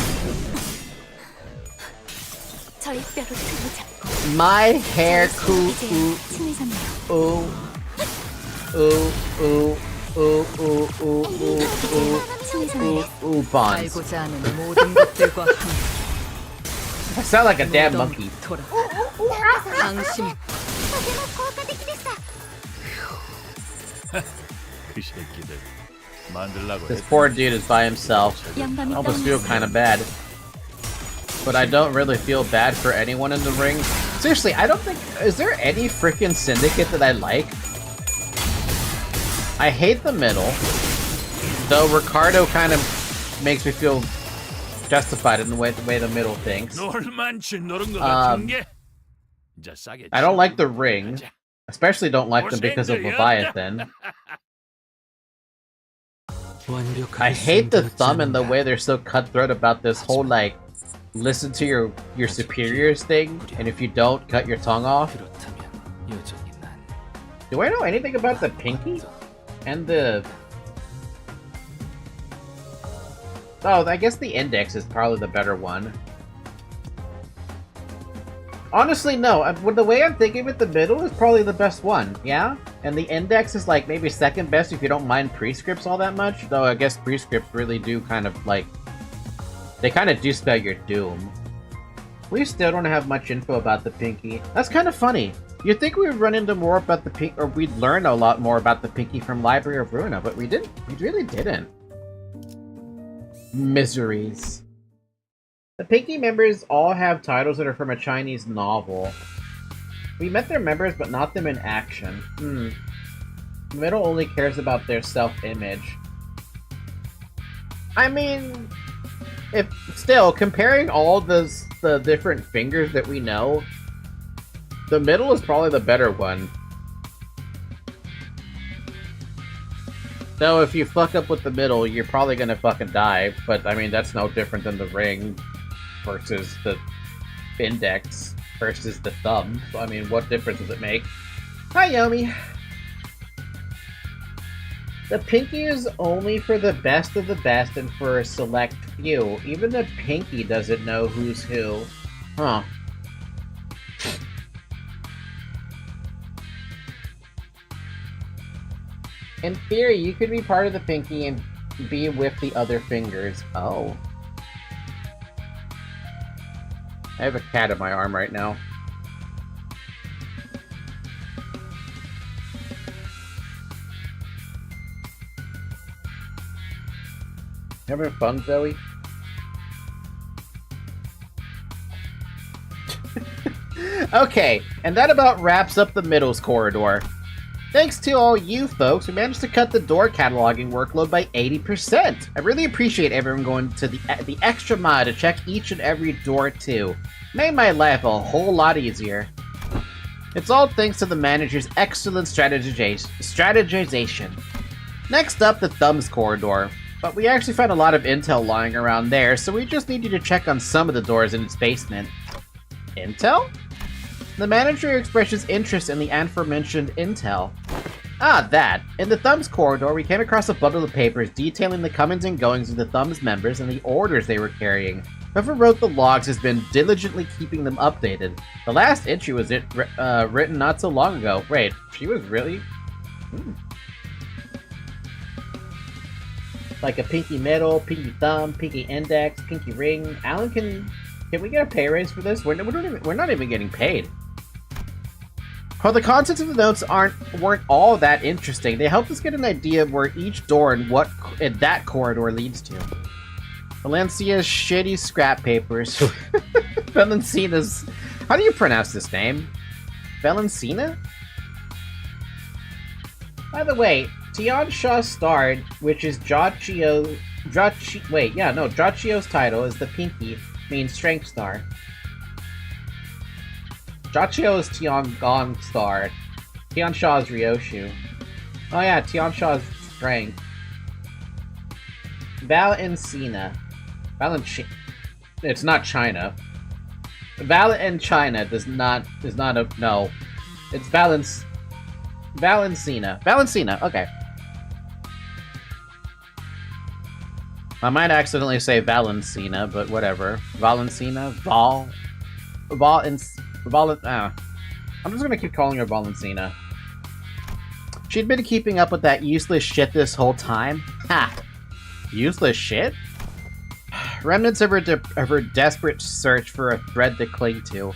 My hair coupon. Ooh. Ooh. Ooh. bonds. I sound like a damn monkey. This poor dude is by himself. I almost feel kind of bad. But I don't really feel bad for anyone in the ring. Seriously, I don't think... Is there any freaking syndicate that I like? I hate the middle. Though Ricardo kind of makes me feel justified in the way the middle thinks. I don't like the ring. Especially don't like them because of Leviathan. I hate the thumb and the way they're so cutthroat about this whole, like, listen to your superiors thing, and if you don't, cut your tongue off. Do I know anything about the pinky? And the... Oh, I guess the index is probably the better one. Honestly, no. With the way I'm thinking of it, the middle is probably the best one, yeah? And the index is, like, maybe second best if you don't mind prescripts all that much. Though I guess prescripts really do kind of, like... They kind of do spell your doom. We still don't have much info about the pinky. That's kind of funny. You'd think we would run into more about the pinky, or we'd learn a lot more about the pinky from Library of Ruina, but we didn't. We really didn't. Miseries. The Pinky members all have titles that are from a Chinese novel. We met their members, but not them in action. The middle only cares about their self-image. I mean, if still, comparing all the different fingers that we know, the middle is probably the better one. Though if you fuck up with the middle, you're probably gonna fucking die, but I mean, that's no different than the ring versus the index versus the thumb. So, I mean, what difference does it make? Hi, Yomi! The pinky is only for the best of the best and for a select few. Even the pinky doesn't know who's who. Huh. In theory, you could be part of the pinky and be with the other fingers. Oh. I have a cat in my arm right now. Having fun, Zoe? Okay, and that about wraps up the middles corridor. Thanks to all you folks, we managed to cut the door cataloging workload by 80%. I really appreciate everyone going to the extra mile to check each and every door too. Made my life a whole lot easier. It's all thanks to the manager's excellent strategization. Next up, the thumbs corridor. But we actually found a lot of intel lying around there, so we just need you to check on some of the doors in its basement. Intel? The manager expresses interest in the aforementioned intel. Ah, that. In the Thumbs corridor, we came across a bundle of papers detailing the comings and goings of the Thumbs members and the orders they were carrying. Whoever wrote the logs has been diligently keeping them updated. The last entry was written not so long ago. Wait, she was really... Like a pinky middle, pinky thumb, pinky index, pinky ring. Alan, can we get a pay raise for this? We're not even getting paid. While the contents of the notes weren't all that interesting, they helped us get an idea of where each door and what that corridor leads to. Valencia's shitty scrap papers. Valencina's... How do you pronounce this name? Valencina? By the way, Tian Shaw starred, which is Jachio's title is the Pinky, means Strength Star. Jachio is Tian Gong star. Tian Shaw is Ryoshu. Oh yeah, Tian Shaw is Strength. Valencina. It's not China. China is not a... No. It's Valencina. Valencina, okay. I might accidentally say Valencina, but whatever. Valencina? I'm just gonna keep calling her Valencina. She'd been keeping up with that useless shit this whole time. Ha! Useless shit? Remnants of her desperate search for a thread to cling to.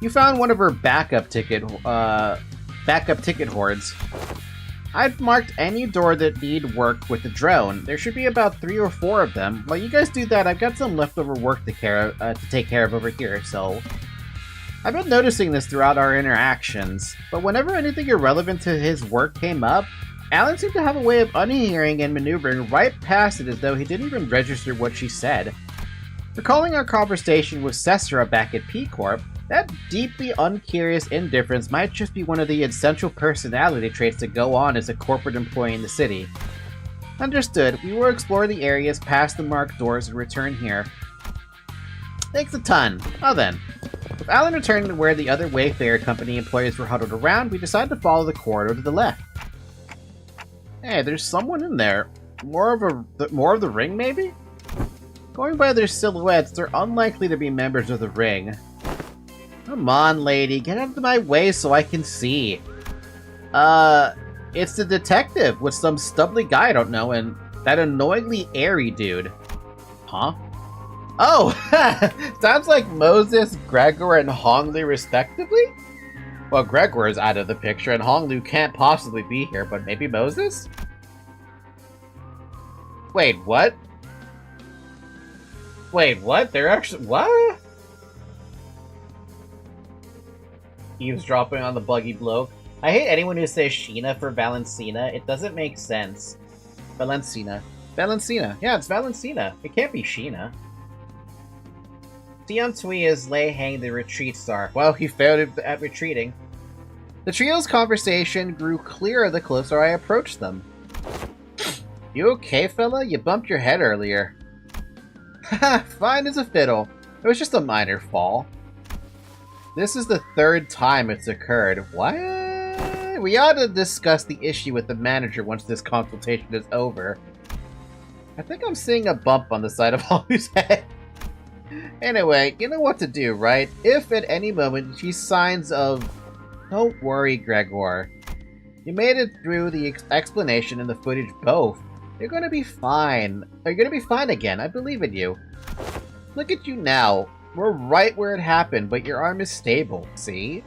You found one of her backup ticket hoards. I've marked any door that need work with the drone. There should be about 3 or 4 of them. While you guys do that, I've got some leftover work to take care of over here, so... I've been noticing this throughout our interactions, but whenever anything irrelevant to his work came up, Alan seemed to have a way of unhearing and maneuvering right past it as though he didn't even register what she said. Recalling our conversation with Cesara back at P-Corp, that deeply uncurious indifference might just be one of the essential personality traits to go on as a corporate employee in the city. Understood, we will explore the areas past the marked doors and return here. Thanks a ton. Well then. With Alan returning to where the other Wayfarer Company employees were huddled around, we decided to follow the corridor to the left. Hey, there's someone in there. More of the ring, maybe? Going by their silhouettes, they're unlikely to be members of the ring. Come on, lady, get out of my way so I can see. It's the detective with some stubbly guy I don't know and that annoyingly airy dude. Huh? Oh! Sounds like Moses, Gregor, and Honglu respectively? Well, Gregor is out of the picture and Honglu can't possibly be here, but maybe Moses? Wait, what? Wait, what? They're actually... what? Eavesdropping on the buggy bloke. I hate anyone who says Sheena for Valencina. It doesn't make sense. Valencina. Valencina. Yeah, it's Valencina. It can't be Sheena. Tion Tui is Lei Hang the retreat star. Well, he failed at retreating. The trio's conversation grew clearer the closer I approached them. You okay, fella? You bumped your head earlier. Haha, fine as a fiddle. It was just a minor fall. This is the 3rd time it's occurred. What? We ought to discuss the issue with the manager once this consultation is over. I think I'm seeing a bump on the side of Honglu's head. Anyway, you know what to do, right? If at any moment she signs of... Don't worry, Gregor. You made it through the explanation and the footage both. You're gonna be fine. You're gonna be fine again. I believe in you. Look at you now. We're right where it happened, but your arm is stable, see?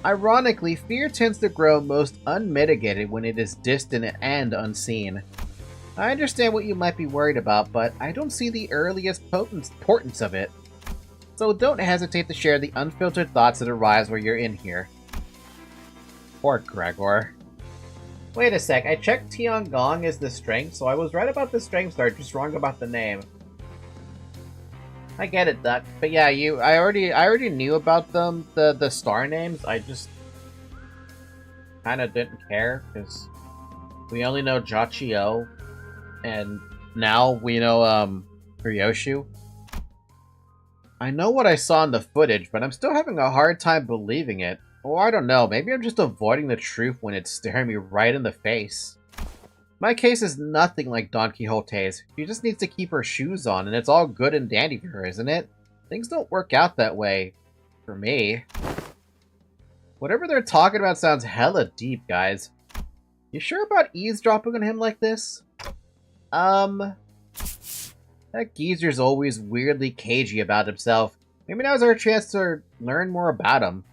Ironically, fear tends to grow most unmitigated when it is distant and unseen. I understand what you might be worried about, but I don't see the earliest importance of it. So don't hesitate to share the unfiltered thoughts that arise while you're in here. Poor Gregor. Wait a sec, I checked Tiangong as the strength, so I was right about the strength star, just wrong about the name. I get it, Duck. But yeah, I already knew about them, the star names. I just kind of didn't care because we only know Jachio, and now we know Ryoshu. I know what I saw in the footage, but I'm still having a hard time believing it. Or I don't know, maybe I'm just avoiding the truth when it's staring me right in the face. My case is nothing like Don Quixote's. She just needs to keep her shoes on, and it's all good and dandy for her, isn't it? Things don't work out that way. For me. Whatever they're talking about sounds hella deep, guys. You sure about eavesdropping on him like this? That geezer's always weirdly cagey about himself. Maybe now's our chance to learn more about him.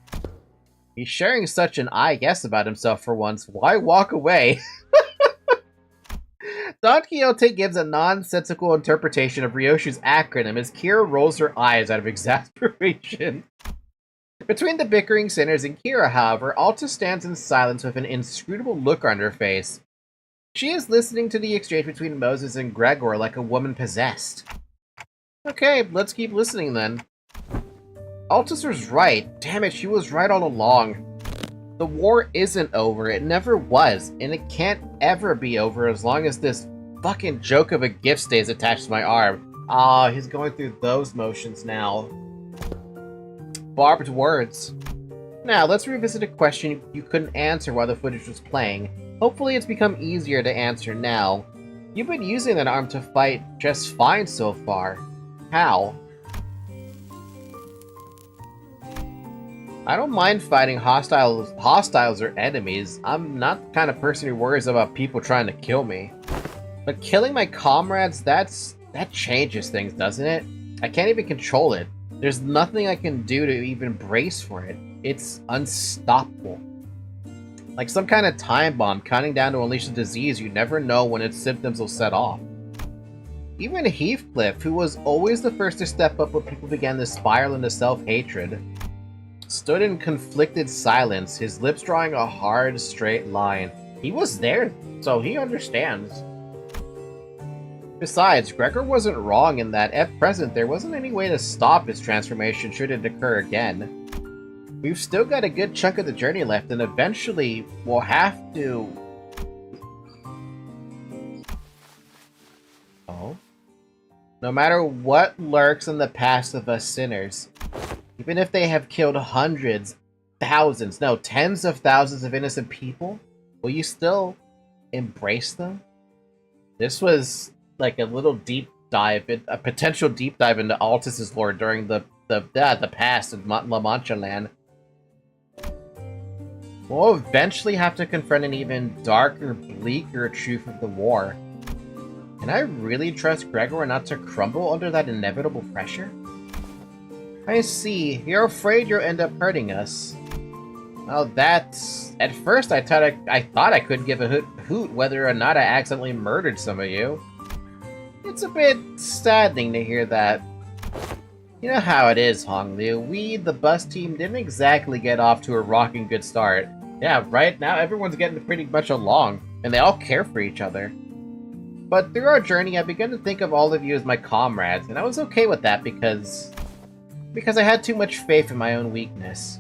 He's sharing such an I guess about himself for once. Why walk away? Don Quixote gives a nonsensical interpretation of Ryoshu's acronym as Kira rolls her eyes out of exasperation. Between the bickering sinners and Kira, however, Alta stands in silence with an inscrutable look on her face. She is listening to the exchange between Moses and Gregor like a woman possessed. Okay, let's keep listening then. Altus was right. Damn it, she was right all along. The war isn't over, it never was, and it can't ever be over as long as this fucking joke of a gift stays attached to my arm. Ah, he's going through those motions now. Barbed words. Now, let's revisit a question you couldn't answer while the footage was playing. Hopefully it's become easier to answer now. You've been using that arm to fight just fine so far. How? I don't mind fighting hostiles or enemies. I'm not the kind of person who worries about people trying to kill me. But killing my comrades, that changes things, doesn't it? I can't even control it. There's nothing I can do to even brace for it. It's unstoppable. Like some kind of time bomb counting down to unleash a disease you never know when its symptoms will set off. Even Heathcliff, who was always the first to step up when people began to spiral into self-hatred, stood in conflicted silence, his lips drawing a hard, straight line. He was there, so he understands. Besides, Gregor wasn't wrong in that, at present, there wasn't any way to stop his transformation should it occur again. We've still got a good chunk of the journey left, and eventually we'll have to... Oh? No matter what lurks in the past of us sinners, even if they have killed hundreds, thousands, no, tens of thousands of innocent people, will you still embrace them? This was like a little deep dive, a potential deep dive into Altus's lore during the past in La Mancha land. We'll eventually have to confront an even darker, bleaker truth of the war. Can I really trust Gregor not to crumble under that inevitable pressure? I see. You're afraid you'll end up hurting us. Well, that's... At first I thought I couldn't give a hoot whether or not I accidentally murdered some of you. It's a bit saddening to hear that. You know how it is, Honglu. We, the bus team, didn't exactly get off to a rocking good start. Yeah, right now everyone's getting pretty much along, and they all care for each other. But through our journey, I began to think of all of you as my comrades, and I was okay with that because I had too much faith in my own weakness.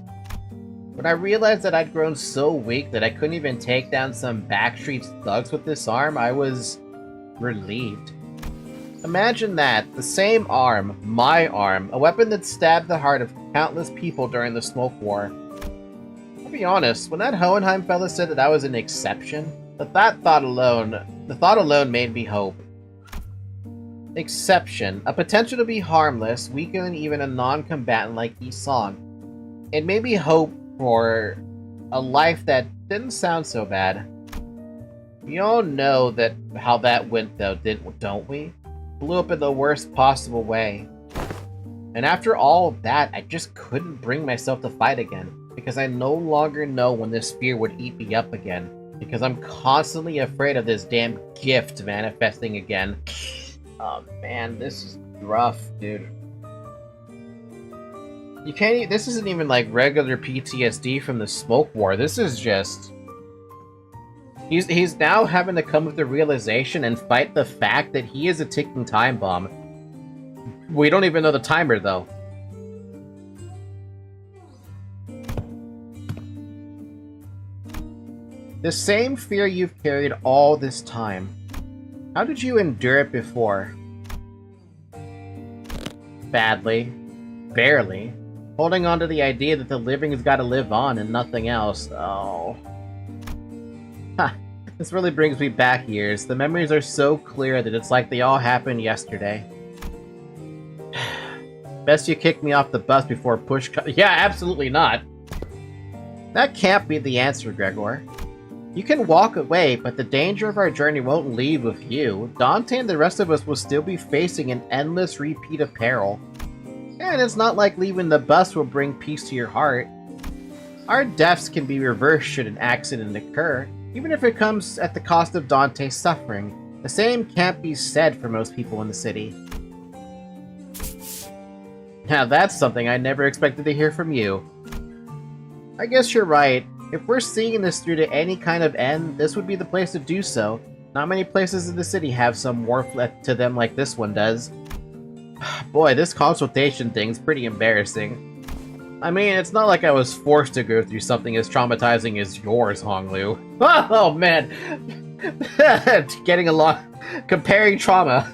When I realized that I'd grown so weak that I couldn't even take down some backstreet thugs with this arm, I was relieved. Imagine that, the same arm, my arm, a weapon that stabbed the heart of countless people during the Smoke War. I'll be honest, when that Hohenheim fella said that I was an exception, the thought alone made me hope. Exception, a potential to be harmless, weaker than even a non-combatant like Yi-Song. It made me hope for a life that didn't sound so bad. We all know how that went though, don't we? Blew up in the worst possible way. And after all of that, I just couldn't bring myself to fight again, because I no longer know when this fear would eat me up again, because I'm constantly afraid of this damn gift manifesting again. Oh man, this is rough, dude. You can't. This isn't even like regular PTSD from the Smoke War. This is just. He's now having to come with the realization and fight the fact that he is a ticking time bomb. We don't even know the timer though. The same fear you've carried all this time. How did you endure it before? Badly. Barely. Holding on to the idea that the living has got to live on and nothing else. Oh. Ha. This really brings me back years. The memories are so clear that it's like they all happened yesterday. Best you kick me off the bus before push comes. Yeah, absolutely not. That can't be the answer, Gregor. You can walk away, but the danger of our journey won't leave with you. Dante and the rest of us will still be facing an endless repeat of peril. And it's not like leaving the bus will bring peace to your heart. Our deaths can be reversed should an accident occur, even if it comes at the cost of Dante's suffering. The same can't be said for most people in the city. Now that's something I never expected to hear from you. I guess you're right. If we're seeing this through to any kind of end, this would be the place to do so. Not many places in the city have some warmth left to them like this one does. Boy, this consultation thing's pretty embarrassing. I mean, it's not like I was forced to go through something as traumatizing as yours, Honglu. Oh man! Getting along... comparing trauma.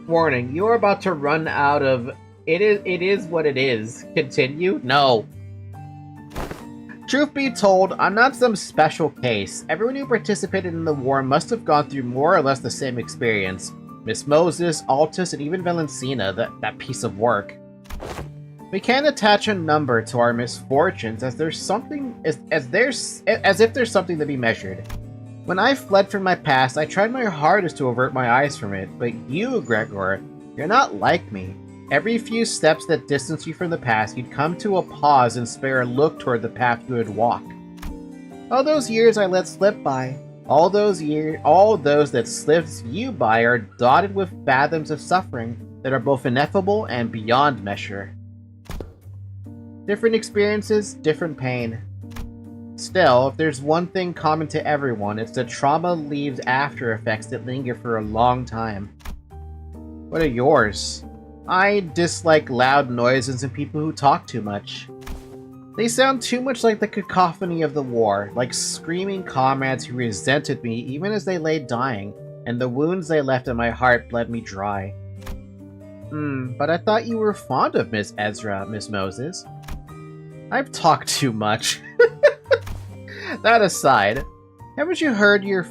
Warning, you are about to run out of... It is what it is. Continue? No. Truth be told, I'm not some special case. Everyone who participated in the war must have gone through more or less the same experience. Miss Moses, Altus, and even Valencina, that piece of work. We can't attach a number to our misfortunes as if there's something to be measured. When I fled from my past, I tried my hardest to avert my eyes from it, but you, Gregor, you're not like me. Every few steps that distance you from the past, you'd come to a pause and spare a look toward the path you would walk. All those years I let slip by, all those that slipped you by are dotted with fathoms of suffering that are both ineffable and beyond measure. Different experiences, different pain. Still, if there's one thing common to everyone, it's that trauma leaves after effects that linger for a long time. What are yours? I dislike loud noises and people who talk too much. They sound too much like the cacophony of the war, like screaming comrades who resented me even as they lay dying, and the wounds they left in my heart bled me dry. But I thought you were fond of Miss Ezra, Miss Moses. I've talked too much. That aside, haven't you heard your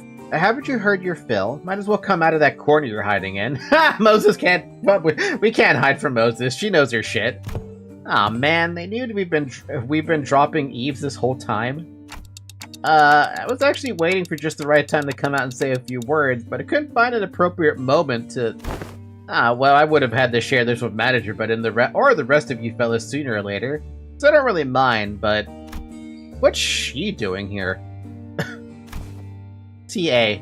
fill? Might as well come out of that corner you're hiding in. Ha! Moses can't. We can't hide from Moses. She knows her shit. Aw, man, they knew we've been dropping Eves this whole time. I was actually waiting for just the right time to come out and say a few words, but I couldn't find an appropriate moment to. Well, I would have had to share this with manager, but the rest of you fellas sooner or later. So I don't really mind, but what's she doing here? TA.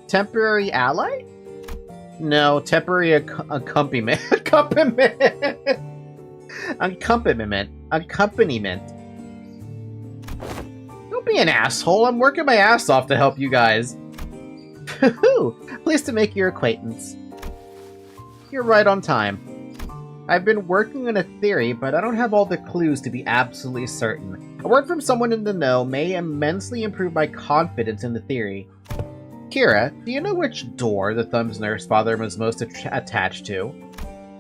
Temporary ally? No, temporary accompaniment. Accompaniment. Don't be an asshole. I'm working my ass off to help you guys. Pleased to make your acquaintance. You're right on time. I've been working on a theory, but I don't have all the clues to be absolutely certain. A word from someone in the know may immensely improve my confidence in the theory. Kira, do you know which door the Thumb's nurse father was most attached to?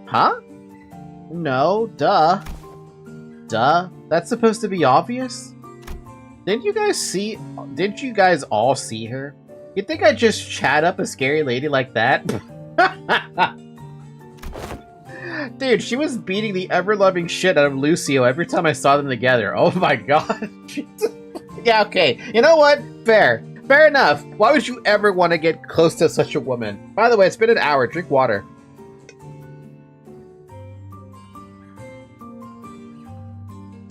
Huh? No, duh. Duh? That's supposed to be obvious? Didn't you guys all see her? You think I'd just chat up a scary lady like that? Dude, she was beating the ever-loving shit out of Lucio every time I saw them together. Oh my god. Yeah, okay. You know what? Fair. Fair enough. Why would you ever want to get close to such a woman? By the way, it's been an hour. Drink water.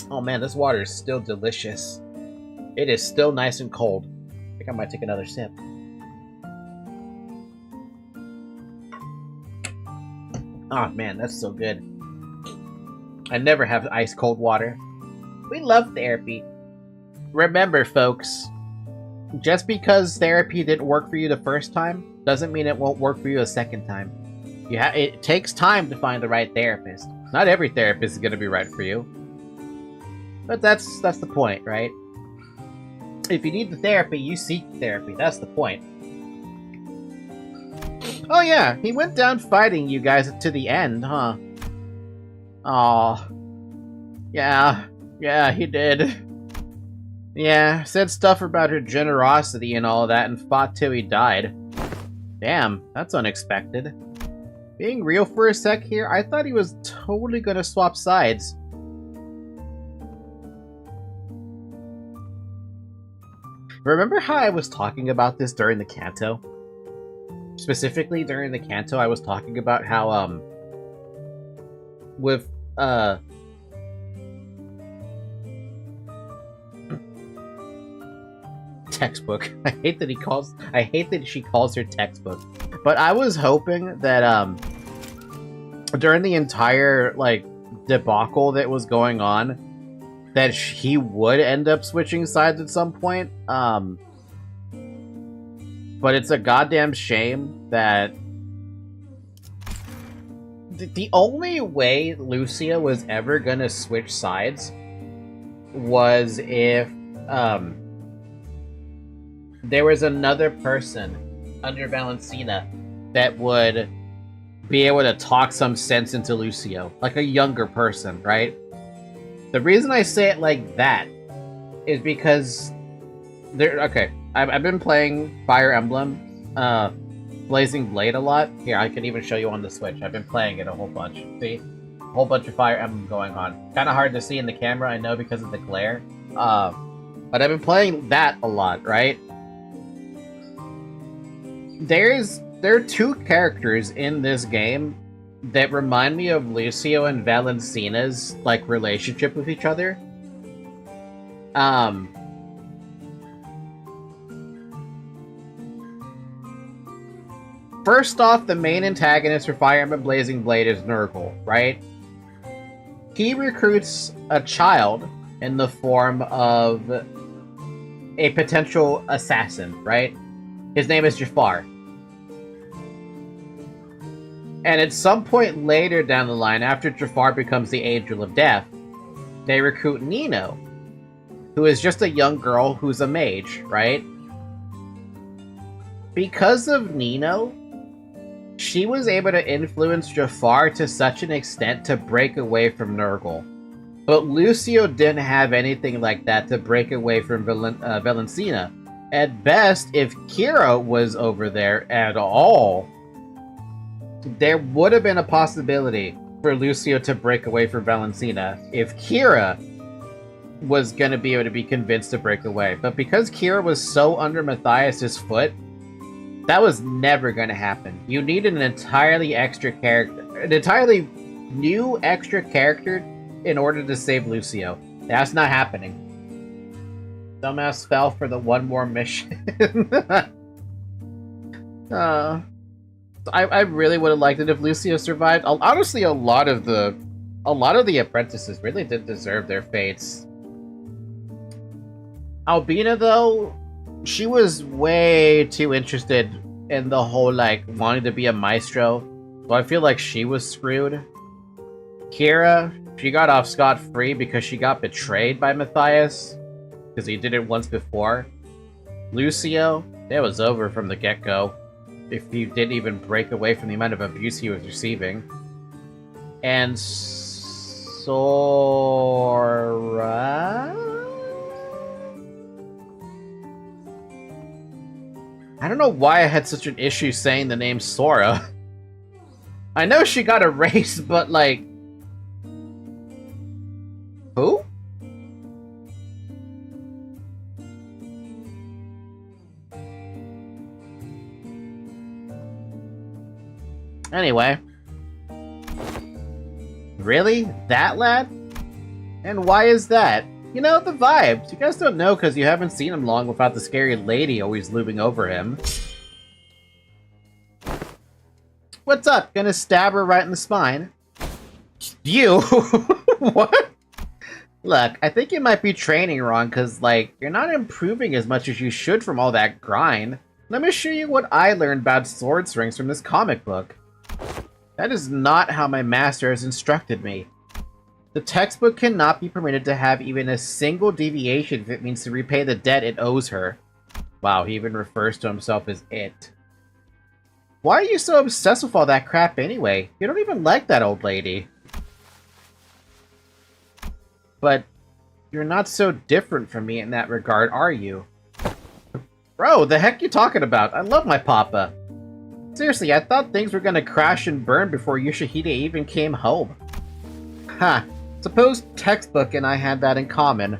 Oh man, this water is still delicious. It is still nice and cold. I think I might take another sip. Oh man, that's so good. I never have ice cold water. We love therapy. Remember, folks, just because therapy didn't work for you the first time doesn't mean it won't work for you a second time. It takes time to find the right therapist. Not every therapist is going to be right for you. But that's the point, right? If you need the therapy, you seek therapy. That's the point. Oh yeah, he went down fighting you guys to the end, huh? Aw. Yeah, he did. Yeah, said stuff about her generosity and all that and fought till he died. Damn, that's unexpected. Being real for a sec here, I thought he was totally gonna swap sides. Remember how I was talking about this during the canto? Specifically, during the canto, I was talking about how, with, textbook. I hate that she calls her textbook. But I was hoping that, during the entire, like, debacle that was going on, that he would end up switching sides at some point, but it's a goddamn shame that the only way Lucia was ever gonna switch sides was if there was another person under Valencina that would be able to talk some sense into Lucio, like a younger person, right? The reason I say it like that is because okay, I've been playing Fire Emblem Blazing Blade a lot. Here, I can even show you on the Switch. I've been playing it a whole bunch. See? A whole bunch of Fire Emblem going on. Kind of hard to see in the camera, I know, because of the glare. But I've been playing that a lot, right? There are two characters in this game that remind me of Lucio and Valencina's, like, relationship with each other. First off, the main antagonist for Fire Emblem Blazing Blade is Nurgle, right? He recruits a child in the form of a potential assassin, right? His name is Jafar. And at some point later down the line, after Jafar becomes the Angel of Death, they recruit Nino, who is just a young girl who's a mage, right? Because of Nino, she was able to influence Jafar to such an extent to break away from Nurgle. But Lucio didn't have anything like that to break away from Valencina. At best, if Kira was over there at all, there would have been a possibility for Lucio to break away from Valencina if Kira was going to be able to be convinced to break away. But because Kira was so under Matthias' foot, that was never going to happen. You needed an entirely extra character, an entirely new extra character in order to save Lucio. That's not happening. Dumbass fell for the one more mission. I really would have liked it if Lucio survived. Honestly, a lot of the apprentices really did deserve their fates. Albina, though, she was way too interested in the whole, like, wanting to be a maestro, so I feel like she was screwed. Kira, she got off scot-free because she got betrayed by Matthias, because he did it once before. Lucio, it was over from the get-go, if he didn't even break away from the amount of abuse he was receiving. And Sora... I don't know why I had such an issue saying the name Sora. I know she got erased, but like... Who? Anyway. Really? That lad? And why is that? You know, the vibes. You guys don't know because you haven't seen him long without the scary lady always looming over him. What's up? Gonna stab her right in the spine? You? What? Look, I think you might be training wrong because, like, you're not improving as much as you should from all that grind. Let me show you what I learned about sword strings from this comic book. That is not how my master has instructed me. The textbook cannot be permitted to have even a single deviation if it means to repay the debt it owes her. Wow, he even refers to himself as it. Why are you so obsessed with all that crap anyway? You don't even like that old lady. But you're not so different from me in that regard, are you? Bro, the heck you talking about? I love my papa. Seriously, I thought things were gonna crash and burn before Yoshihide even came home. Ha. Suppose textbook and I had that in common.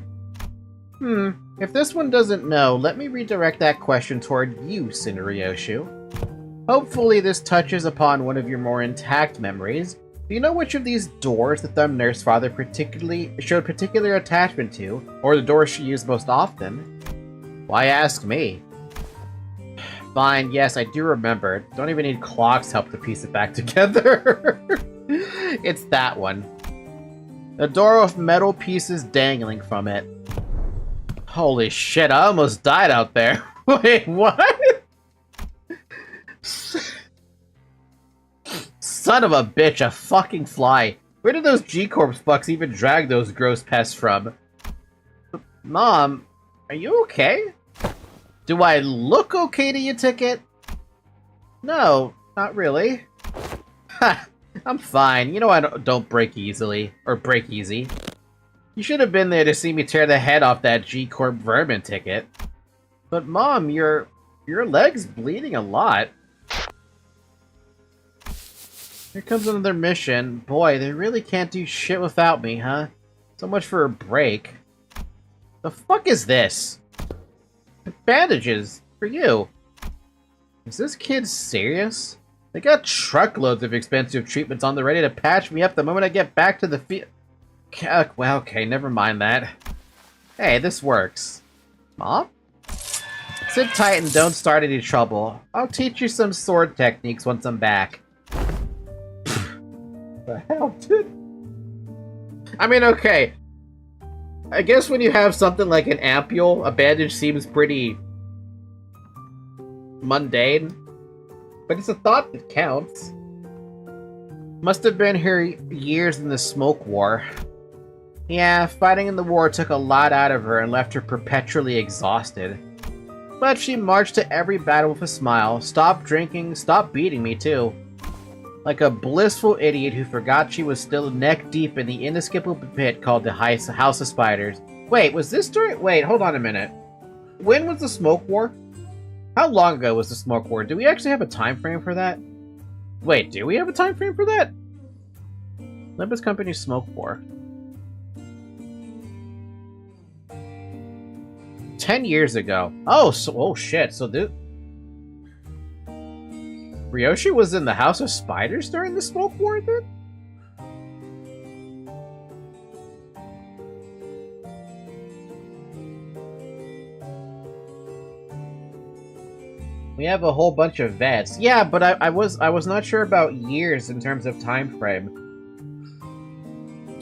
If this one doesn't know, let me redirect that question toward you, Cinderyoshu. Hopefully this touches upon one of your more intact memories. Do you know which of these doors the Thumb Nurse Father showed particular attachment to, or the doors she used most often? Why ask me? Fine, yes, I do remember. Don't even need Clock's help to piece it back together. It's that one. A door with metal pieces dangling from it. Holy shit, I almost died out there. Wait, what? Son of a bitch, a fucking fly. Where did those G-Corps fucks even drag those gross pests from? Mom, are you okay? Do I look okay to you, Ticket? No, not really. Ha! I'm fine. You know I don't break easily. Or break easy. You should have been there to see me tear the head off that G-Corp vermin, Ticket. But Mom, your leg's bleeding a lot. Here comes another mission. Boy, they really can't do shit without me, huh? So much for a break. The fuck is this? Bandages for you. Is this kid serious? They got truckloads of expensive treatments on the ready to patch me up the moment I get back to the field. Well, okay, never mind that. Hey, this works. Mom? Sit tight and don't start any trouble. I'll teach you some sword techniques once I'm back. The hell, dude? I mean, okay. I guess when you have something like an ampule, a bandage seems pretty mundane. But it's a thought that counts. Must have been her years in the smoke war. Yeah, fighting in the war took a lot out of her and left her perpetually exhausted. But she marched to every battle with a smile, stopped drinking, stopped beating me too. Like a blissful idiot who forgot she was still neck deep in the inescapable pit called the House of Spiders. Wait, was this during- wait, hold on a minute. When was the smoke war? How long ago was the smoke war? Do we actually have a time frame for that? Wait, do we have a time frame for that? Limbus Company smoke war. 10 years ago. Oh, shit. So Ryoshi was in the House of Spiders during the smoke war then? We have a whole bunch of vets. Yeah, but I was not sure about years in terms of time frame.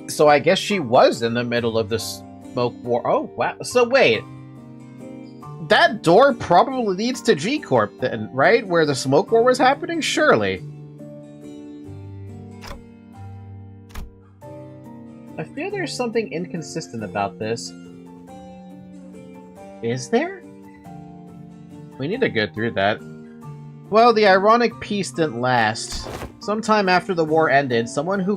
So I guess she was in the middle of the smoke war. Oh, wow. So wait. That door probably leads to G-Corp then, right? Where the smoke war was happening? Surely. I feel there's something inconsistent about this. Is there? We need to go through that. Well, the ironic peace didn't last. Sometime after the war ended, someone she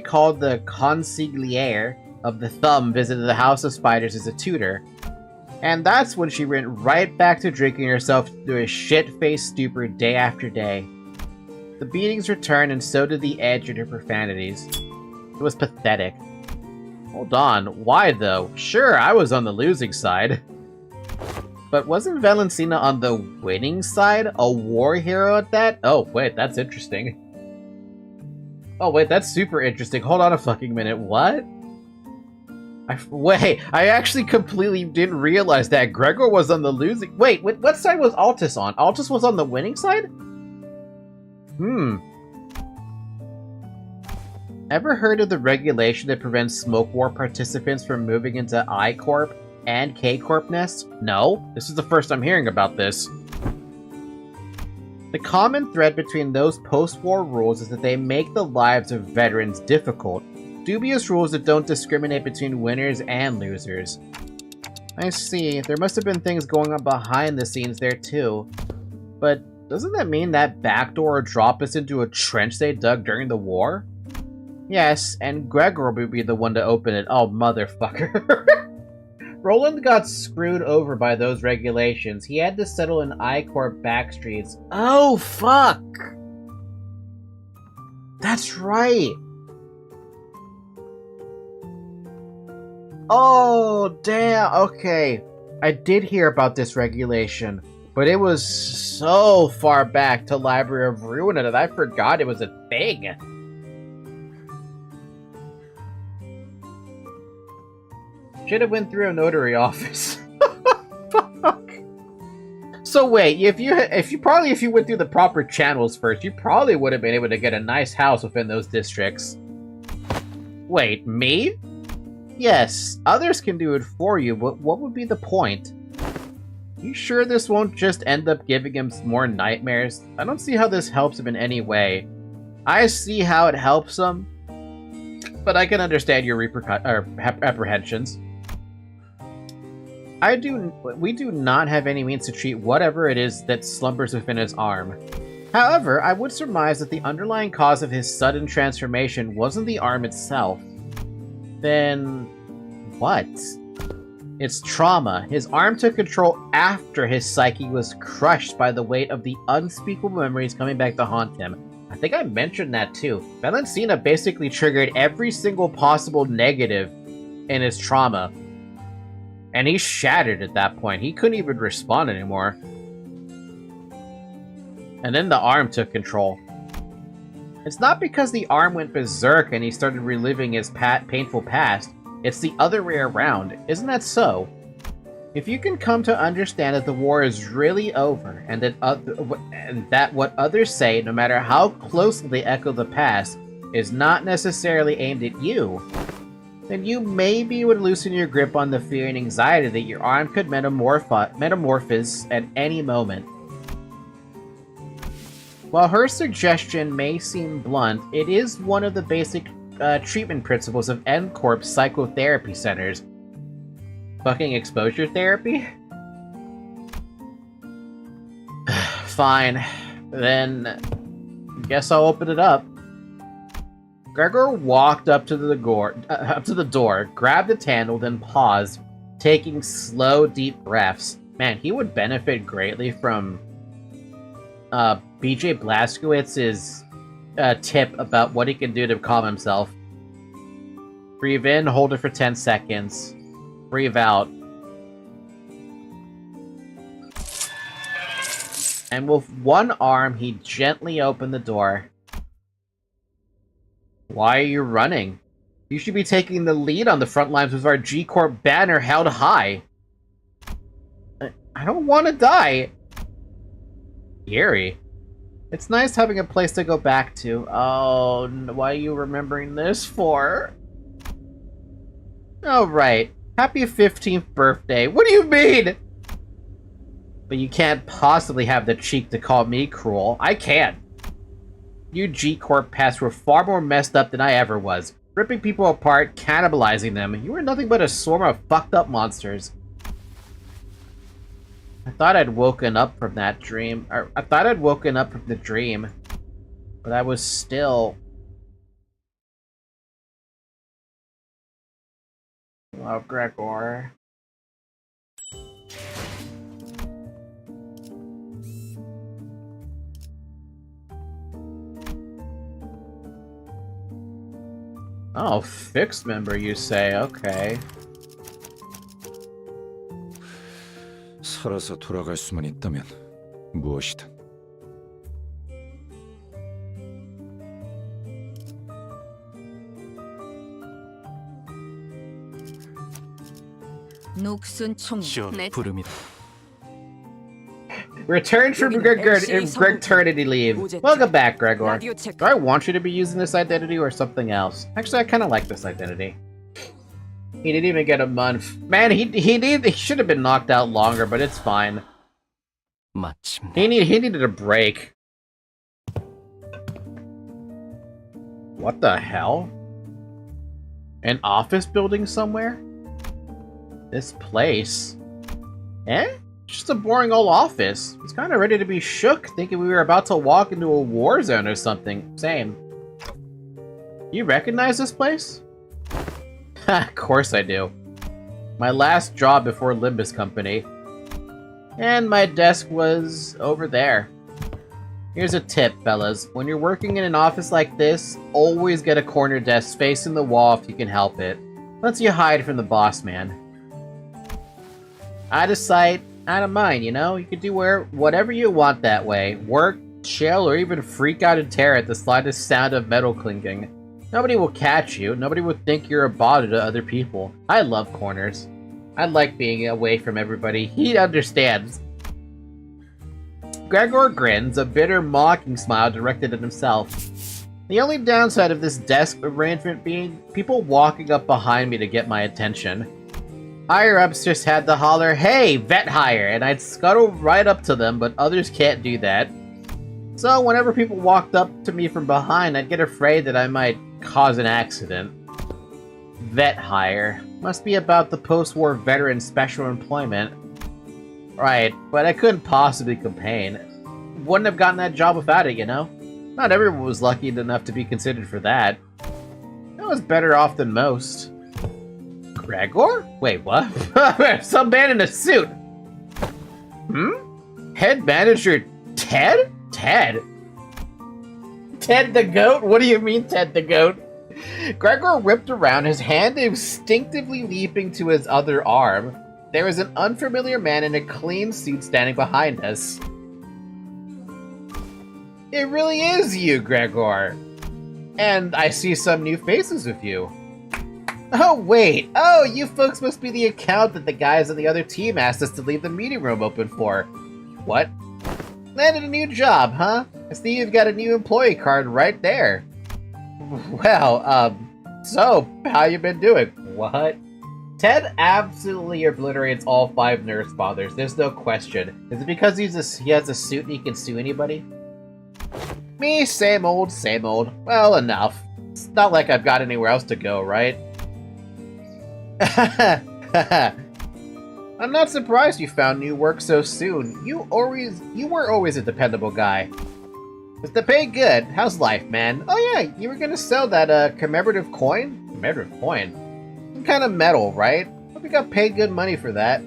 called the consigliere of the Thumb visited the House of Spiders as a tutor. And that's when she went right back to drinking herself to a shit-faced stupor day after day. The beatings returned, and so did the edge in her profanities. It was pathetic. Hold on, why though? Sure, I was on the losing side. But wasn't Valencina on the winning side? A war hero at that? Oh, wait, that's interesting. Oh, wait, that's super interesting. Hold on a fucking minute, what? Wait, I actually completely didn't realize that Gregor was on the losing... Wait, what side was Altus on? Altus was on the winning side? Ever heard of the regulation that prevents Smoke War participants from moving into I-Corp and K-Corp nests? No, this is the first I'm hearing about this. The common thread between those post-war rules is that they make the lives of veterans difficult. Dubious rules that don't discriminate between winners and losers. I see. There must have been things going on behind the scenes there too. But doesn't that mean that backdoor dropped us into a trench they dug during the war? Yes, and Gregor would be the one to open it. Oh, motherfucker. Roland got screwed over by those regulations. He had to settle in I-Corp backstreets. Oh, fuck! That's right! Oh, damn, okay. I did hear about this regulation, but it was so far back to Library of Ruin that I forgot it was a thing. Should have went through a notary office. Fuck. So wait, if you went through the proper channels first, you probably would have been able to get a nice house within those districts. Wait, me? Yes, others can do it for you, but what would be the point? You sure this won't just end up giving him more nightmares? I don't see how this helps him in any way. I see how it helps him, but I can understand your apprehensions. We do not have any means to treat whatever it is that slumbers within his arm. However, I would surmise that the underlying cause of his sudden transformation wasn't the arm itself. Then... what? It's trauma. His arm took control after his psyche was crushed by the weight of the unspeakable memories coming back to haunt him. I think I mentioned that too. Valentina basically triggered every single possible negative in his trauma. And he shattered at that point. He couldn't even respond anymore. And then the arm took control. It's not because the arm went berserk and he started reliving his painful past. It's the other way around. Isn't that so? If you can come to understand that the war is really over, and that what others say, no matter how closely they echo the past, is not necessarily aimed at you, then you maybe would loosen your grip on the fear and anxiety that your arm could metamorphose at any moment. While her suggestion may seem blunt, it is one of the basic treatment principles of N-Corp psychotherapy centers. Fucking exposure therapy? Fine. Then, guess I'll open it up. Gregor walked up to the door, grabbed its handle, then paused, taking slow, deep breaths. Man, he would benefit greatly from BJ Blazkowicz's tip about what he can do to calm himself. Breathe in, hold it for 10 seconds. Breathe out. And with one arm, he gently opened the door. Why are you running? You should be taking the lead on the front lines with our G-Corp banner held high. I don't want to die. Eerie. It's nice having a place to go back to. Oh, why are you remembering this for? Oh, right. Happy 15th birthday. What do you mean? But you can't possibly have the cheek to call me cruel. I can. You G-Corp pests were far more messed up than I ever was. Ripping people apart, cannibalizing them. You were nothing but a swarm of fucked up monsters. I thought I'd woken up from that dream. I thought I'd woken up from the dream. But I was still... Oh, Gregor. Oh, fixed member, you say? Okay. 살아서 돌아갈 수만 있다면 무엇이든. 녹슨 총 부름이다. Returned from Gregternity leave. Welcome back, Gregor. Do I want you to be using this identity or something else? Actually, I kind of like this identity. He didn't even get a month. Man, he should have been knocked out longer, but it's fine. He needed a break. What the hell? An office building somewhere? This place? Eh? Just a boring old office. He's kind of ready to be shook, thinking we were about to walk into a war zone or something. Same. You recognize this place? Of course I do. My last job before Limbus Company. And my desk was over there. Here's a tip, fellas. When you're working in an office like this, always get a corner desk facing the wall if you can help it. Lets you hide from the boss man. Out of sight, out of mind, you know? You can do whatever you want that way. Work, chill, or even freak out and tear at the slightest sound of metal clinking. Nobody will catch you. Nobody will think you're a bother to other people. I love corners. I like being away from everybody. He understands. Gregor grins, a bitter, mocking smile directed at himself. The only downside of this desk arrangement being people walking up behind me to get my attention. Higher-ups just had to holler, "Hey, vet hire!" and I'd scuttle right up to them, but others can't do that. So whenever people walked up to me from behind, I'd get afraid that I might cause an accident. Vet hire. Must be about the post-war veteran special employment. Right, but I couldn't possibly complain. Wouldn't have gotten that job without it, you know? Not everyone was lucky enough to be considered for that. I was better off than most. Gregor? Wait, what? Some man in a suit! Head manager Ted? Ted? Ted the Goat? What do you mean, Ted the Goat? Gregor whipped around, his hand instinctively leaping to his other arm. There was an unfamiliar man in a clean suit standing behind us. It really is you, Gregor. And I see some new faces with you. Oh, wait. Oh, you folks must be the account that the guys on the other team asked us to leave the meeting room open for. What? Landed a new job, huh? I see you've got a new employee card right there. Well, so, how you been doing? What? Ted absolutely obliterates all 5 nurse fathers, there's no question. Is it because he has a suit and he can sue anybody? Me, same old, same old. Well, enough. It's not like I've got anywhere else to go, right? I'm not surprised you found new work so soon. You were always a dependable guy. Is the pay good? How's life, man? Oh yeah, you were gonna sell that commemorative coin? Commemorative coin? Some kind of metal, right? Hope you got paid good money for that.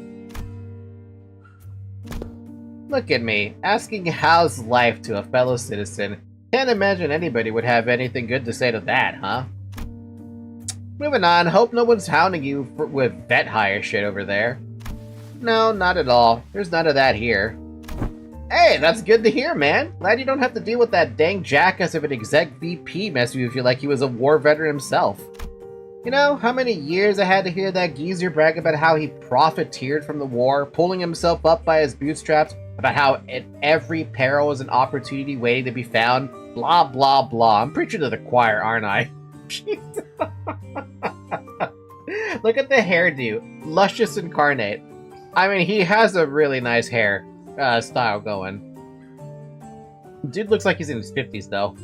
Look at me, asking how's life to a fellow citizen. Can't imagine anybody would have anything good to say to that, huh? Moving on, hope no one's hounding you with vet hire shit over there. No, not at all. There's none of that here. Hey, that's good to hear, man. Glad you don't have to deal with that dang jackass of an exec VP messing with you like he was a war veteran himself. You know, how many years I had to hear that geezer brag about how he profiteered from the war, pulling himself up by his bootstraps, about how at every peril is an opportunity waiting to be found, blah, blah, blah. I'm preaching to the choir, aren't I? Look at the hairdo. Luscious incarnate. I mean, he has a really nice hair style going. Dude looks like he's in his 50s, though.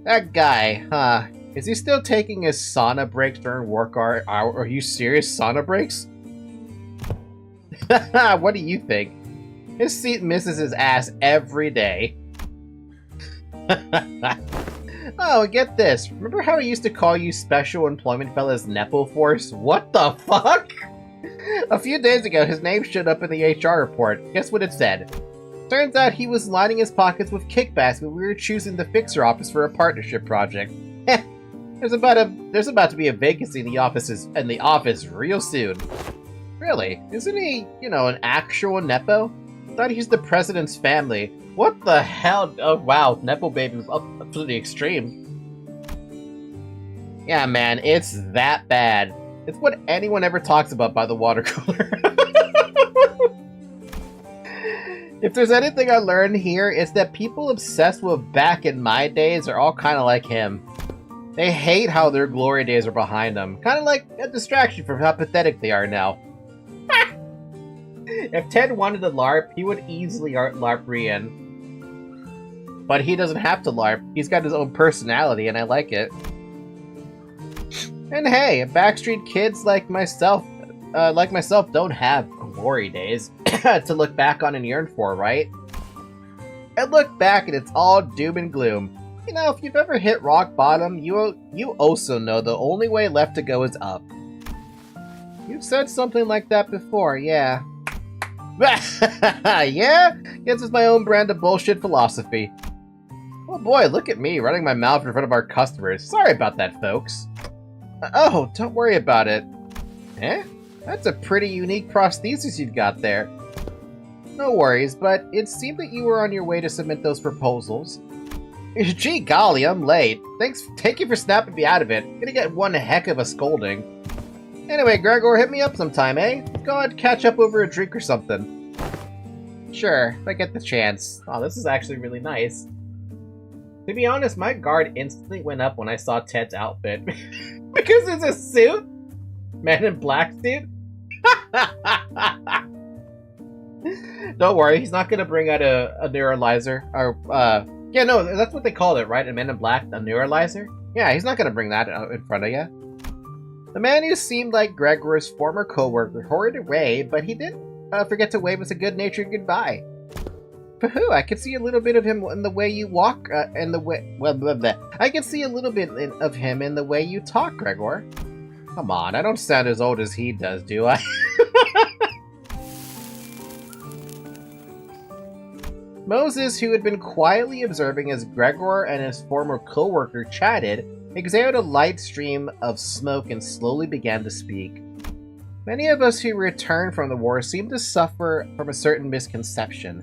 That guy, huh? Is he still taking his sauna breaks during work hour? Are you serious? Sauna breaks? What do you think? His seat misses his ass every day. Oh, get this. Remember how he used to call you Special Employment Fellas Nepo Force? What the fuck? A few days ago, his name showed up in the HR report. Guess what it said? Turns out he was lining his pockets with kickbacks when we were choosing the fixer office for a partnership project. Heh. There's about to be a vacancy in the office real soon. Really? Isn't he, an actual Nepo? Thought he's the president's family. What the hell? Oh wow, Nepo baby up to the extreme. Yeah, man, it's that bad. It's what anyone ever talks about by the water cooler. If there's anything I learned here, it's that people obsessed with back in my days are all kind of like him. They hate how their glory days are behind them. Kind of like a distraction from how pathetic they are now. If Ted wanted to LARP, he would easily LARP Rian. But he doesn't have to LARP. He's got his own personality, and I like it. And hey, backstreet kids like myself don't have glory days to look back on and yearn for, right? I look back and it's all doom and gloom. You know, if you've ever hit rock bottom, you also know the only way left to go is up. You've said something like that before, yeah. Yeah? Guess it's my own brand of bullshit philosophy. Oh boy, look at me running my mouth in front of our customers. Sorry about that, folks. Oh, don't worry about it. Eh? That's a pretty unique prosthesis you've got there. No worries, but it seemed that you were on your way to submit those proposals. Gee golly, I'm late. Thank you for snapping me out of it. Gonna get one heck of a scolding. Anyway, Gregor, hit me up sometime, eh? Go ahead, catch up over a drink or something. Sure, if I get the chance. Oh, this is actually really nice. To be honest, my guard instantly went up when I saw Ted's outfit. Because it's a suit? Man in black suit? Don't worry, he's not gonna bring out a neuralizer. Or, yeah, no, that's what they called it, right? A Man in Black, a neuralizer? Yeah, he's not gonna bring that out in front of you. The man who seemed like Gregor's former co-worker hurried away, but he didn't forget to wave us a good-natured goodbye. Pooh, I can see a little bit of him in the way you walk, and the way... Well, blah, blah. I can see a little bit of him in the way you talk, Gregor. Come on, I don't sound as old as he does, do I? Moses, who had been quietly observing as Gregor and his former co-worker chatted, exhaled a light stream of smoke and slowly began to speak. Many of us who returned from the war seem to suffer from a certain misconception.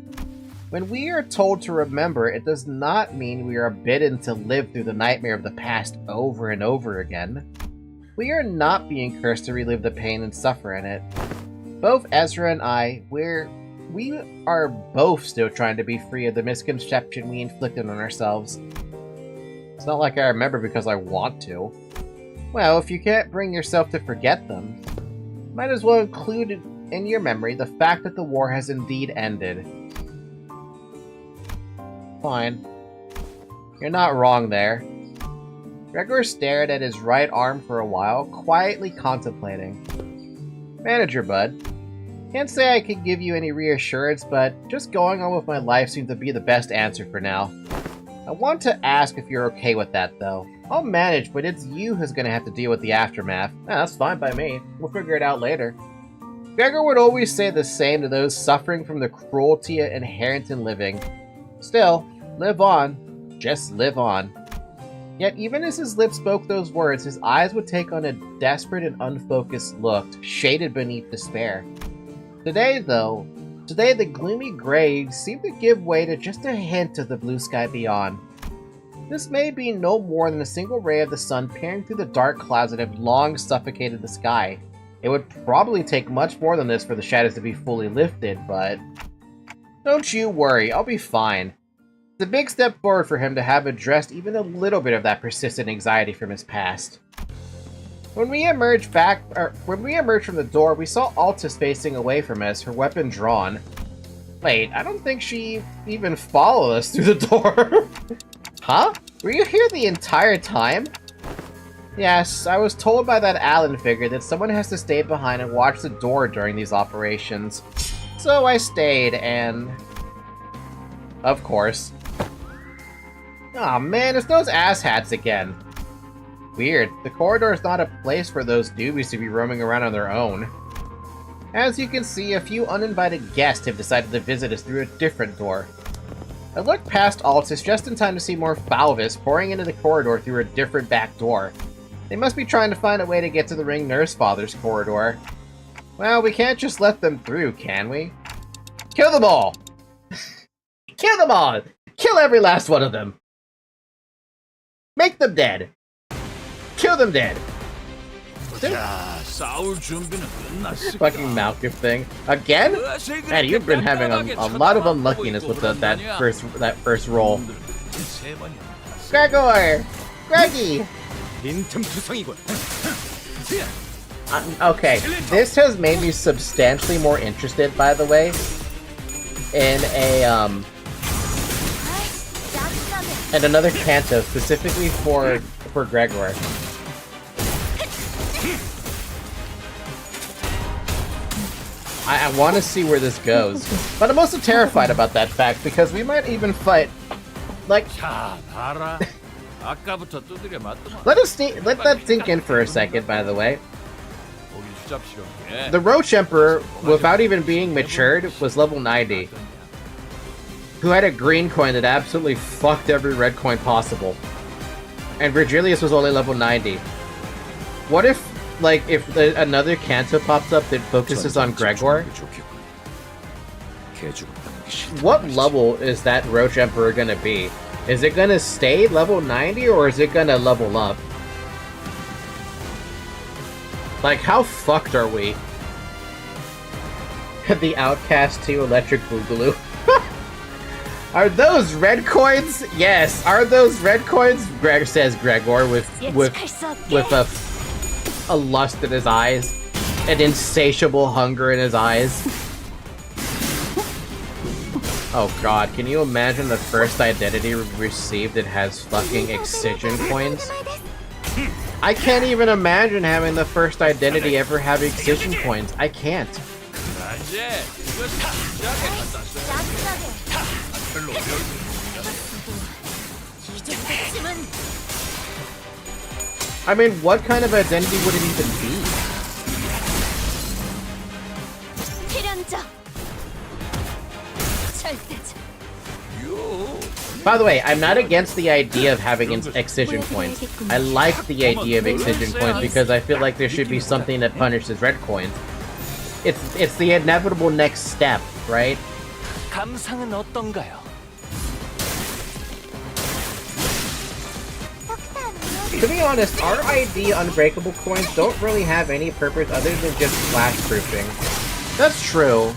When we are told to remember, it does not mean we are bidden to live through the nightmare of the past over and over again. We are not being cursed to relive the pain and suffer in it. Both Ezra and I, we are both still trying to be free of the misconception we inflicted on ourselves. It's not like I remember because I want to. Well, if you can't bring yourself to forget them, might as well include in your memory the fact that the war has indeed ended. Fine. You're not wrong there. Gregor stared at his right arm for a while, quietly contemplating. Manager, bud. Can't say I could give you any reassurance, but just going on with my life seems to be the best answer for now. I want to ask if you're okay with that, though. I'll manage, but it's you who's gonna have to deal with the aftermath. That's fine by me. We'll figure it out later. Gregor would always say the same to those suffering from the cruelty inherent in living. Still, live on. Just live on. Yet even as his lips spoke those words, his eyes would take on a desperate and unfocused look, shaded beneath despair. Today, the gloomy gray seemed to give way to just a hint of the blue sky beyond. This may be no more than a single ray of the sun peering through the dark clouds that have long suffocated the sky. It would probably take much more than this for the shadows to be fully lifted, but... Don't you worry, I'll be fine. It's a big step forward for him to have addressed even a little bit of that persistent anxiety from his past. When we emerged from the door, we saw Altis facing away from us, her weapon drawn. Wait, I don't think she even followed us through the door. Huh? Were you here the entire time? Yes, I was told by that Allen figure that someone has to stay behind and watch the door during these operations. So I stayed, and... Of course. Aw, man, it's those asshats again. Weird. The corridor is not a place for those newbies to be roaming around on their own. As you can see, a few uninvited guests have decided to visit us through a different door. I looked past Altis just in time to see more Falvis pouring into the corridor through a different back door. They must be trying to find a way to get to the Ring Nurse Father's corridor. Well, we can't just let them through, can we? Kill them all! Kill them all! Kill every last one of them! Make them dead! Kill them dead! Fucking Malkif thing. Again? Man, you've been having a lot of unluckiness with that first roll. Gregor! Greggy! Okay, this has made me substantially more interested, by the way, in and another canto specifically for Gregor. I want to see where this goes, but I'm also terrified about that fact because we might even fight. Like, let that sink in for a second. By the way, the Roach Emperor, without even being matured, was level 90. Who had a green coin that absolutely fucked every red coin possible. And Virgilius was only level 90. What if, like, another canto pops up that focuses on Gregor? What level is that Roach Emperor gonna be? Is it gonna stay level 90 or is it gonna level up? Like, how fucked are we? The Outcast 2 Electric Boogaloo. Are those red coins? Yes. Are those red coins? Greg says Gregor with a lust in his eyes, an insatiable hunger in his eyes. Oh god, can you imagine the first identity we received that has fucking excision coins? I can't even imagine having the first identity ever have excision coins. I can't. I mean, what kind of identity would it even be? By the way, I'm not against the idea of having excision coins. I like the idea of excision coins because I feel like there should be something that punishes red coins. It's the inevitable next step, right? 감상은 어떤가요? To be honest, our ID unbreakable coins don't really have any purpose other than just flash proofing. That's true.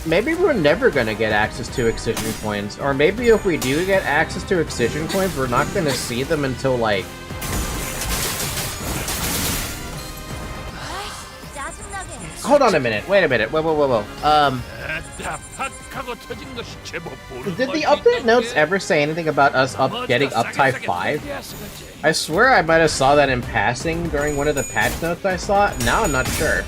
Maybe we're never gonna get access to excision coins, or maybe if we do get access to excision coins, we're not gonna see them until like... Hold on a minute, wait a minute, whoa. Did the update notes ever say anything about us getting uptie 5? I swear I might have saw that in passing during one of the patch notes I saw. Now I'm not sure.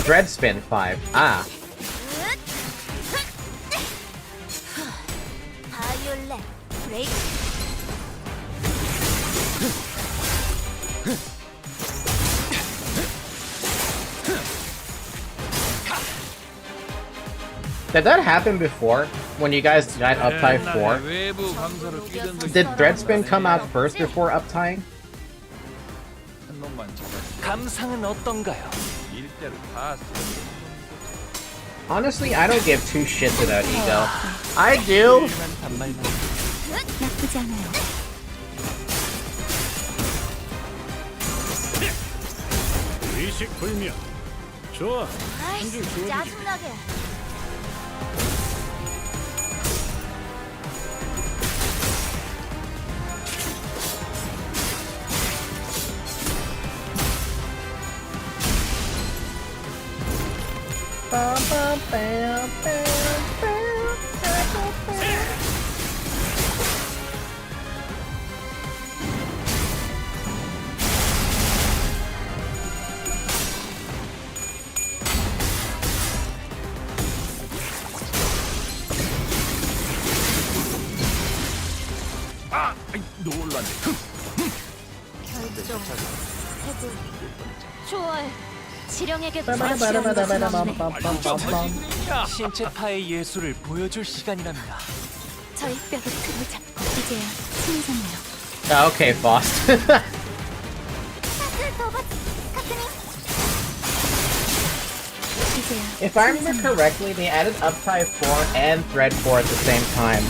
Dreadspin 5. Ah. Did that happen before? When you guys got uptie 4? Did Dreadspin come out first before uptying? 감상은 어떤가요? Honestly, I don't give two shits about ego. I do! 나쁘지 않아요. 의식불명. 좋아. 아이씨, 짜증나게. 아, 놀랐네. 결정. 해볼. 좋아해. 지령에게 신체파의 예술을 보여줄 시간이랍니다. 저희 뼈를 틀을 잡고 이제야 신선해요. Okay, Faust. If I remember correctly, they added uptie 4 and thread 4 at the same time.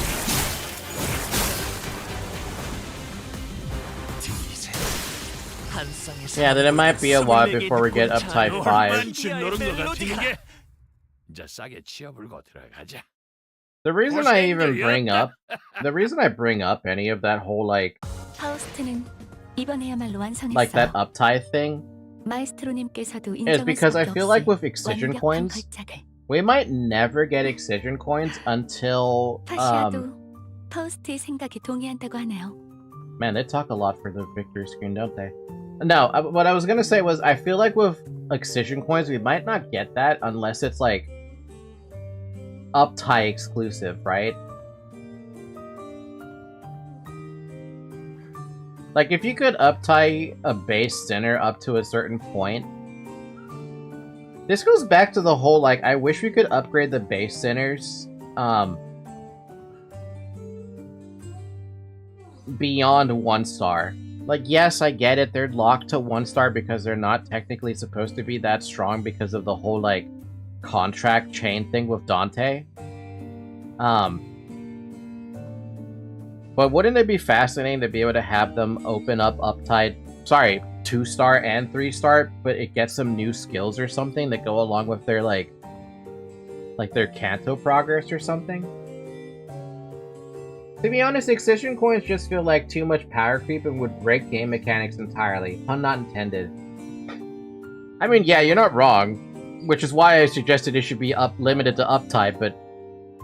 Yeah, then it might be a while before we get uptie 5. The reason I even bring up, any of that whole like that uptie thing is because I feel like with excision coins, we might never get excision coins until man, they talk a lot for the victory screen, don't they? No, what I was gonna say was I feel like with excision coins we might not get that unless it's like uptie exclusive, right? Like if you could uptie a base center up to a certain point. This goes back to the whole like I wish we could upgrade the base centers beyond 1 star. Like, yes, I get it, they're locked to 1 star because they're not technically supposed to be that strong because of the whole, like, contract chain thing with Dante. But wouldn't it be fascinating to be able to have them open up uptie, 2 star and 3 star, but it gets some new skills or something that go along with their, like their Kanto progress or something? To be honest, excision coins just feel like too much power creep and would break game mechanics entirely. Pun not intended. I mean, yeah, you're not wrong. Which is why I suggested it should be limited to uptie, but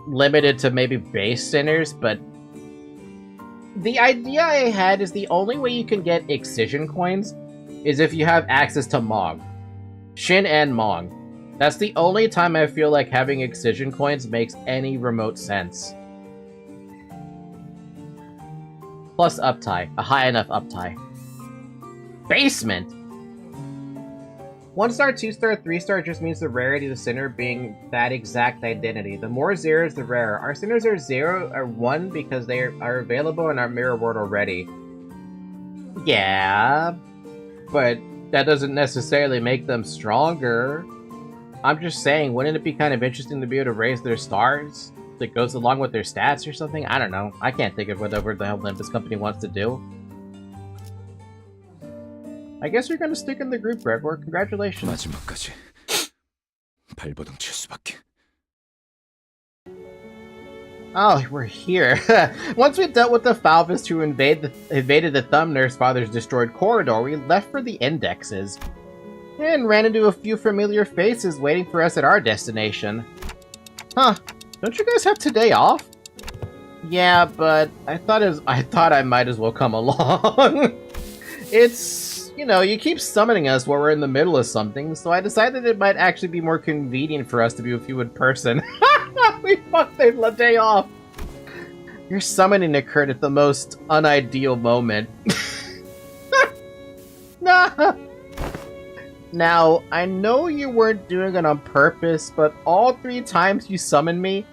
limited to maybe base centers, but the idea I had is the only way you can get excision coins is if you have access to Mog. Shin and Mog. That's the only time I feel like having excision coins makes any remote sense. Plus uptie. A high enough uptie. Basement! 1-star, 2-star, 3-star just means the rarity of the center being that exact identity. The more zeros, the rarer. Our centers are 0 or 1 because they are available in our mirror world already. Yeah, but that doesn't necessarily make them stronger. I'm just saying, wouldn't it be kind of interesting to be able to raise their stars that goes along with their stats or something? I don't know. I can't think of whatever the hell Limbus Company wants to do. I guess you're gonna stick in the group, Redward. Congratulations. 마지막까지 발버둥 칠 수밖에. Oh, we're here. Once we dealt with the Falvis who invaded the Thumb Nurse Father's destroyed corridor, we left for the Indexes. And ran into a few familiar faces waiting for us at our destination. Huh. Don't you guys have today off? Yeah, but I thought I might as well come along. It's, you know, you keep summoning us while we're in the middle of something, so I decided it might actually be more convenient for us to be with you in person. We fucked the day off. Your summoning occurred at the most unideal moment. Nah. Now, I know you weren't doing it on purpose, but all 3 times you summoned me,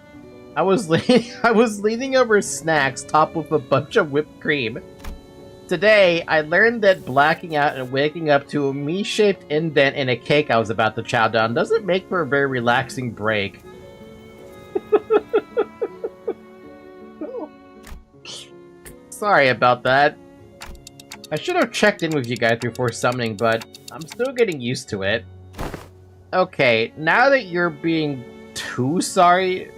I was leaning over snacks topped with a bunch of whipped cream. Today, I learned that blacking out and waking up to a me-shaped indent in a cake I was about to chow down doesn't make for a very relaxing break. Sorry about that. I should have checked in with you guys before summoning, but I'm still getting used to it. Okay, now that you're being too sorry...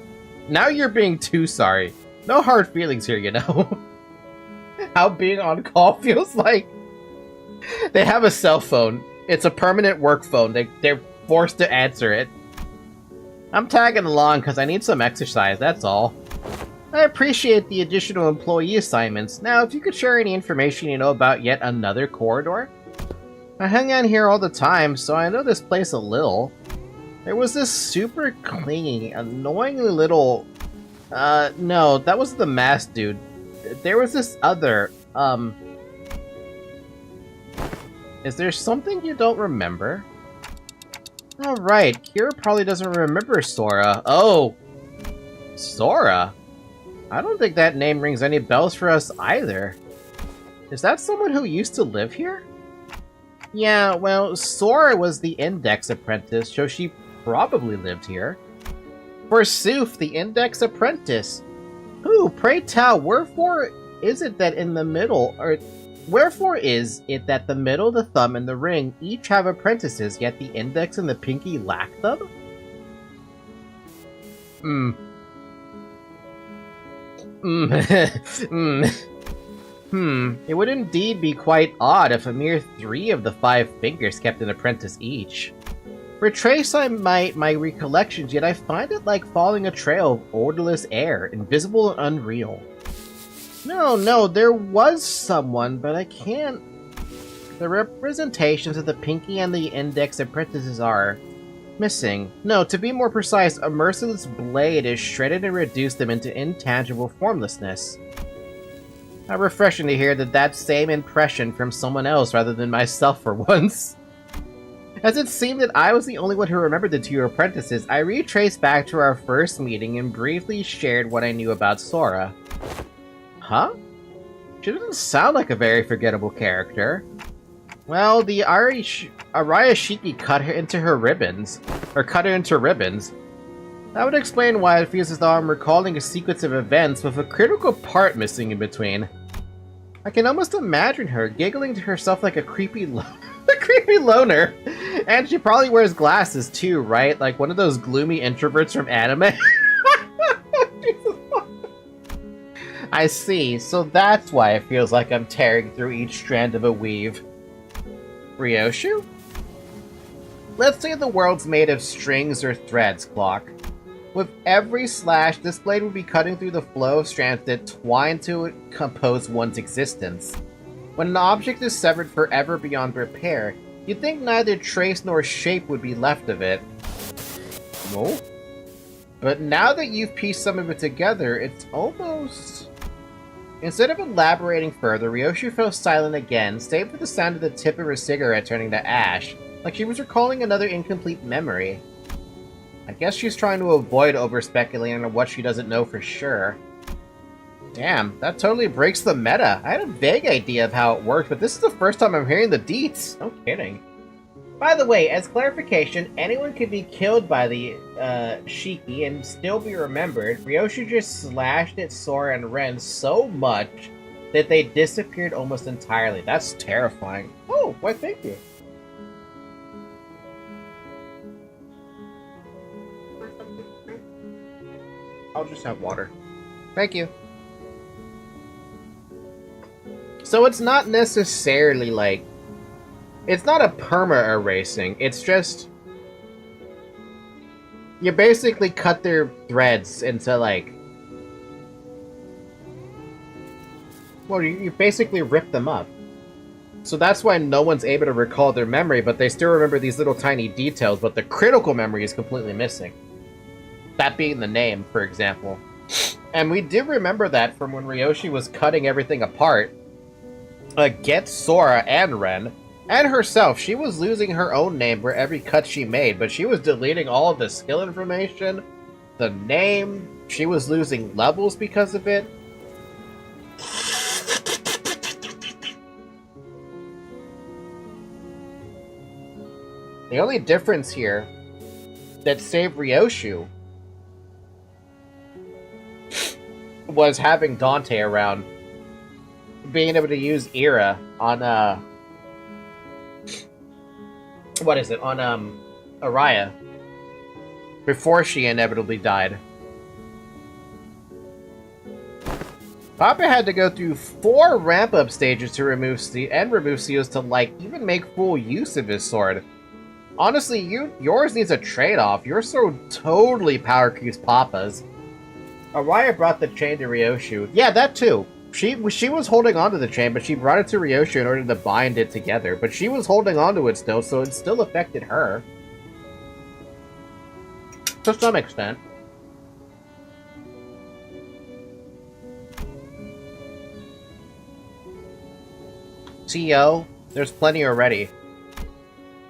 Now you're being too sorry. No hard feelings here, you know? How being on call feels like. They have a cell phone. It's a permanent work phone. They're forced to answer it. I'm tagging along because I need some exercise, that's all. I appreciate the additional employee assignments. Now, if you could share any information you know about yet another corridor? I hang out here all the time, so I know this place a little. There was this super clingy, annoyingly little... no, that was the masked dude. There was this other, Is there something you don't remember? Oh, right. Kira probably doesn't remember Sora. Oh! Sora? I don't think that name rings any bells for us either. Is that someone who used to live here? Yeah, well, Sora was the Index Apprentice, so she probably lived here. Forsooth, the Index Apprentice. Who, pray tell, wherefore is it that in the middle, wherefore is it that the middle, the thumb, and the ring each have apprentices, yet the index and the pinky lack them? It would indeed be quite odd if a mere 3 of the 5 fingers kept an apprentice each. Retrace my recollections, yet I find it like following a trail of odorless air, invisible and unreal. No, there was someone, but I can't... The representations of the pinky and the index apprentices are... missing. No, to be more precise, a merciless blade has shredded and reduced them into intangible formlessness. How refreshing to hear that same impression from someone else rather than myself for once. As it seemed that I was the only one who remembered the 2 apprentices, I retraced back to our first meeting and briefly shared what I knew about Sora. Huh? She doesn't sound like a very forgettable character. Well, the Arayashiki cut her into ribbons. That would explain why it feels as though I'm recalling a sequence of events with a critical part missing in between. I can almost imagine her giggling to herself like a creepy loner. And she probably wears glasses too, right? Like one of those gloomy introverts from anime. I see, so that's why it feels like I'm tearing through each strand of a weave. Ryoshu? Let's say the world's made of strings or threads, Clock. With every slash, this blade would be cutting through the flow of strands that twine to compose one's existence. When an object is severed forever beyond repair, you'd think neither trace nor shape would be left of it. No? But now that you've pieced some of it together, it's almost... Instead of elaborating further, Ryoshi fell silent again, save for the sound of the tip of her cigarette turning to ash, like she was recalling another incomplete memory. I guess she's trying to avoid over-speculating on what she doesn't know for sure. Damn, that totally breaks the meta. I had a vague idea of how it worked, but this is the first time I'm hearing the deets. No kidding. By the way, as clarification, anyone could be killed by the Shiki and still be remembered. Ryoshi just slashed at Sora and Ren so much that they disappeared almost entirely. That's terrifying. Oh, why thank you. I'll just have water. Thank you. So it's not necessarily like... It's not a perma-erasing, it's just... You basically cut their threads into, like... Well, you basically rip them up. So that's why no one's able to recall their memory, but they still remember these little tiny details, but the critical memory is completely missing. That being the name, for example. And we did remember that from when Ryoshi was cutting everything apart. Against Sora and Ren. And herself, she was losing her own name for every cut she made, but she was deleting all of the skill information, the name, she was losing levels because of it. The only difference here that saved Ryoshu was having Dante around, being able to use Ira on, what is it? On, Araya. Before she inevitably died. Papa had to go through 4 ramp-up stages to remove Seals to, like, even make full use of his sword. Honestly, yours needs a trade-off. Your sword totally power creeps Papa's. Araya brought the chain to Ryoshu. Yeah, that too. She was holding onto the chain, but she brought it to Ryoshu in order to bind it together. But she was holding onto it still, so it still affected her. To some extent. T.O., there's plenty already.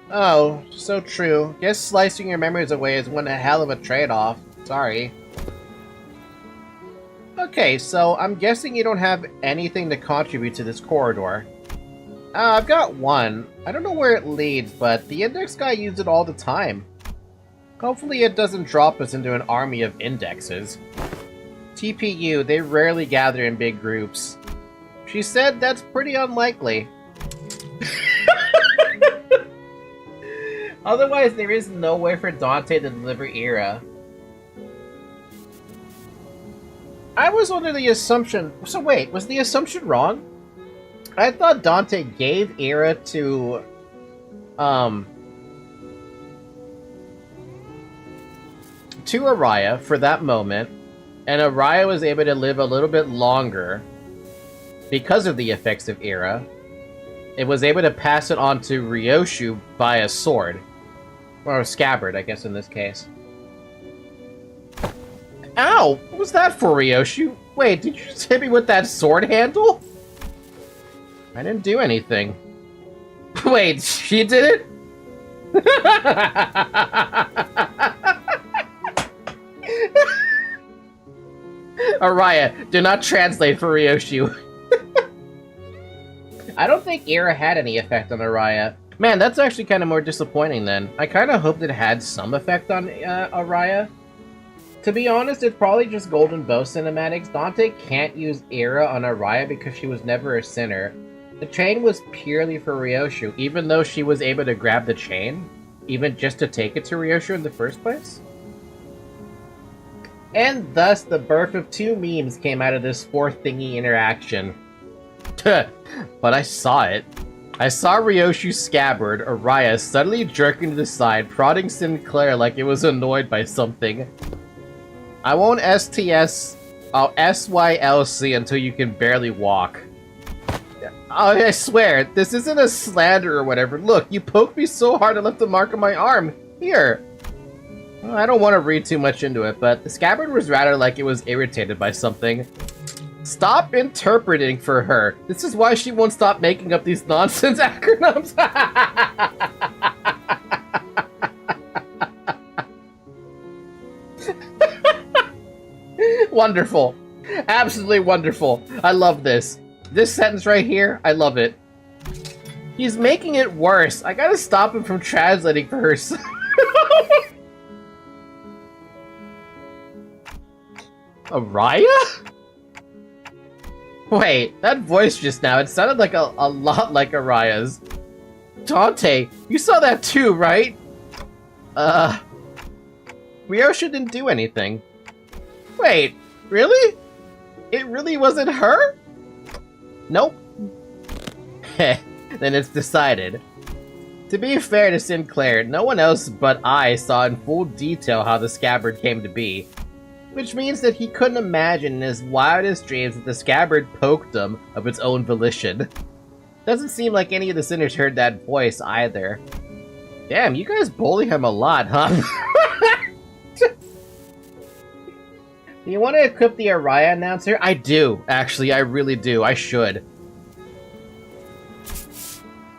Oh, so true. Guess slicing your memories away is one hell of a trade-off. Sorry. Okay, so I'm guessing you don't have anything to contribute to this corridor. I've got one. I don't know where it leads, but the index guy used it all the time. Hopefully it doesn't drop us into an army of indexes. TPU, they rarely gather in big groups. She said that's pretty unlikely. Otherwise, there is no way for Dante to deliver Ira. I was under the assumption... So wait, was the assumption wrong? I thought Dante gave Ira to... to Araya for that moment, and Araya was able to live a little bit longer because of the effects of Ira. It was able to pass it on to Ryoshu by a sword. Or a scabbard, I guess, in this case. Ow! What was that for, Ryoshu? Wait, did you just hit me with that sword handle? I didn't do anything. Wait, she did it? Araya, do not translate for Ryoshu. I don't think Ira had any effect on Araya. Man, that's actually kind of more disappointing then. I kind of hoped it had some effect on Araya. To be honest, it's probably just Golden Bow cinematics. Dante can't use Ira on Araya because she was never a sinner. The chain was purely for Ryoshu, even though she was able to grab the chain, even just to take it to Ryoshu in the first place. And thus, the birth of 2 memes came out of this 4th thingy interaction. But I saw it. I saw Ryoshu's scabbard, Araya, suddenly jerking to the side, prodding Sinclair like it was annoyed by something. I won't STS... I'll SYLC until you can barely walk. Oh, I swear, this isn't a slander or whatever. Look, you poked me so hard I left a mark on my arm. Here. Well, I don't want to read too much into it, but the scabbard was rather like it was irritated by something. Stop interpreting for her. This is why she won't stop making up these nonsense acronyms. Wonderful. Absolutely wonderful. I love this. This sentence right here, I love it. He's making it worse. I gotta stop him from translating for her. Araya? Wait, that voice just now, it sounded like a lot like Araya's. Dante, you saw that too, right? Ryosha didn't do anything. Wait, really? It really wasn't her? Nope. Heh, then it's decided. To be fair to Sinclair, no one else but I saw in full detail how the scabbard came to be. Which means that he couldn't imagine in his wildest dreams that the scabbard poked him of its own volition. Doesn't seem like any of the sinners heard that voice either. Damn, you guys bully him a lot, huh? Do you want to equip the Araya announcer? I do, actually, I really do. I should.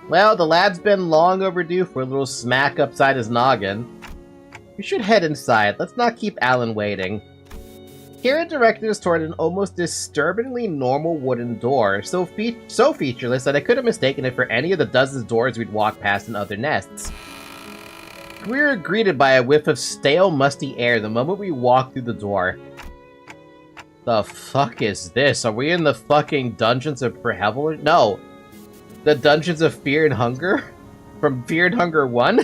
Well, the lad's been long overdue for a little smack upside his noggin. We should head inside. Let's not keep Alan waiting. Kira directed us toward an almost disturbingly normal wooden door, so featureless that I could have mistaken it for any of the dozens of doors we'd walked past in other nests. We were greeted by a whiff of stale, musty air the moment we walked through the door. The fuck is this? Are we in the fucking Dungeons of Prehevel? No. The Dungeons of Fear and Hunger? From Fear and Hunger 1?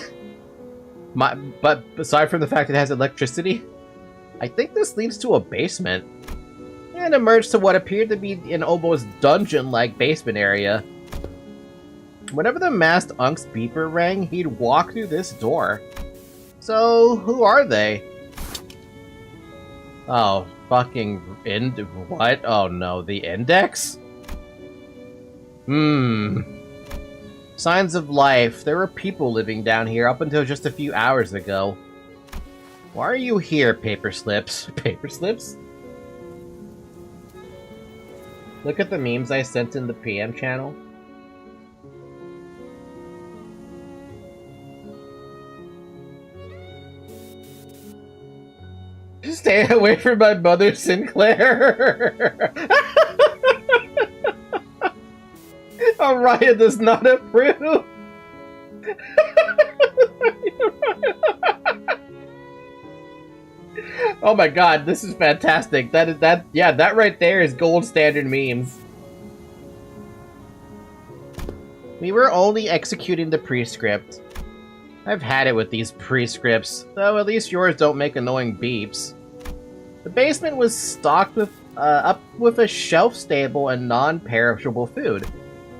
But aside from the fact it has electricity, I think this leads to a basement. And emerged to what appeared to be an almost dungeon-like basement area. Whenever the masked Unk's beeper rang, he'd walk through this door. So, who are they? Oh, fucking what? Oh no, the Index? Signs of life. There were people living down here up until just a few hours ago. Why are you here, paper slips? Paper slips? Look at the memes I sent in the PM channel. Stay away from my mother, Sinclair! Araya does not approve! Oh my god, this is fantastic. That right there is gold standard memes. We were only executing the prescript. I've had it with these prescripts, though at least yours don't make annoying beeps. The basement was stocked with up with a shelf-stable and non-perishable food,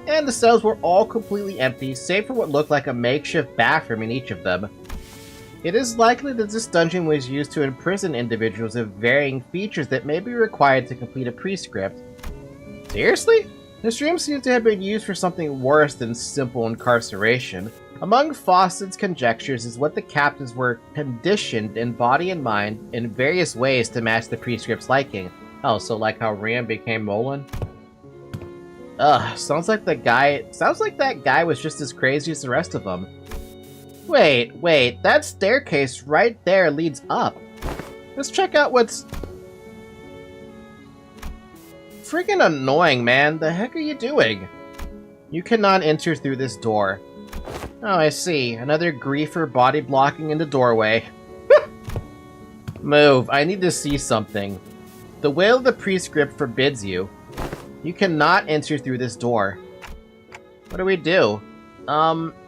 and the cells were all completely empty, save for what looked like a makeshift bathroom in each of them. It is likely that this dungeon was used to imprison individuals of varying features that may be required to complete a prescript. Seriously? This room seems to have been used for something worse than simple incarceration. Among Fawcett's conjectures is what the captains were conditioned in body and mind in various ways to match the prescript's liking. Oh, so like how Ram became Molan? Ugh, sounds like that guy was just as crazy as the rest of them. Wait, that staircase right there leads up. Let's check out what's... Freaking annoying, man. The heck are you doing? You cannot enter through this door. Oh, I see. Another griefer body blocking in the doorway. Move. I need to see something. The will of the prescript forbids you. You cannot enter through this door. What do we do?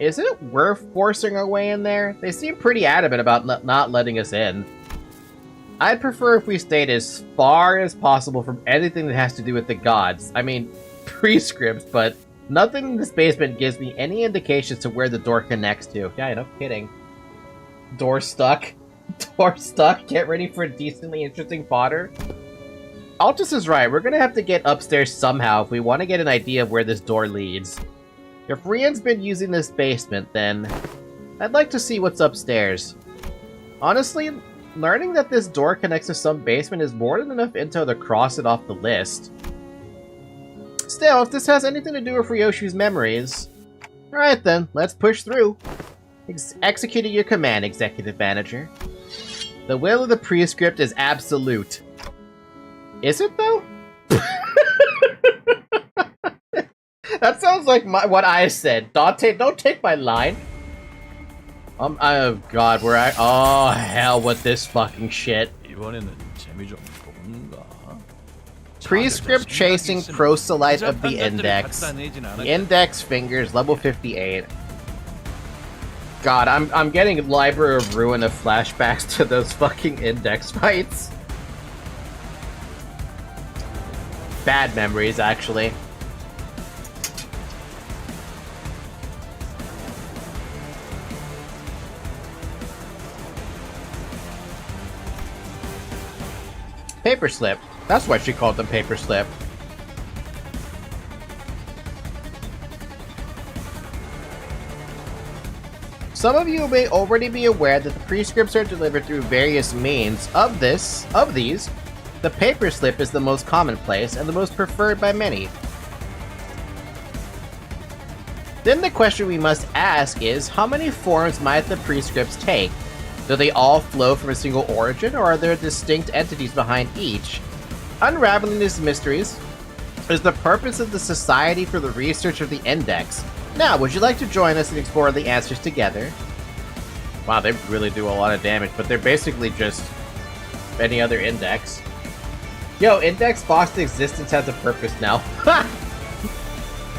Is it worth forcing our way in there? They seem pretty adamant about not letting us in. I'd prefer if we stayed as far as possible from anything that has to do with the gods. I mean, prescripts, but nothing in this basement gives me any indications to where the door connects to. Yeah, no kidding. Door stuck. Door stuck. Get ready for decently interesting fodder. Altus is right. We're gonna have to get upstairs somehow if we want to get an idea of where this door leads. If Rian's been using this basement, then I'd like to see what's upstairs. Honestly, learning that this door connects to some basement is more than enough info to cross it off the list. Still, if this has anything to do with Ryoshi's memories... Alright then, let's push through. Executing your command, Executive Manager. The will of the prescript is absolute. Is it, though? That sounds like what I said. Dante, don't take my line. Oh god, oh hell with this fucking shit. 이번에는 재미 좀 볼까? Prescript chasing proselyte of the index. The index fingers, level 58. God, I'm getting Library of Ruin of flashbacks to those fucking index fights. Bad memories, actually. Paper slip. That's why she called them paper slip. Some of you may already be aware that the prescripts are delivered through various means. Of these, the paper slip is the most commonplace and the most preferred by many. Then the question we must ask is, how many forms might the prescripts take? Do they all flow from a single origin, or are there distinct entities behind each? Unraveling these mysteries is the purpose of the Society for the Research of the Index. Now, would you like to join us and explore the answers together? Wow, they really do a lot of damage, but they're basically just any other index. Yo, Index Box's existence has a purpose now.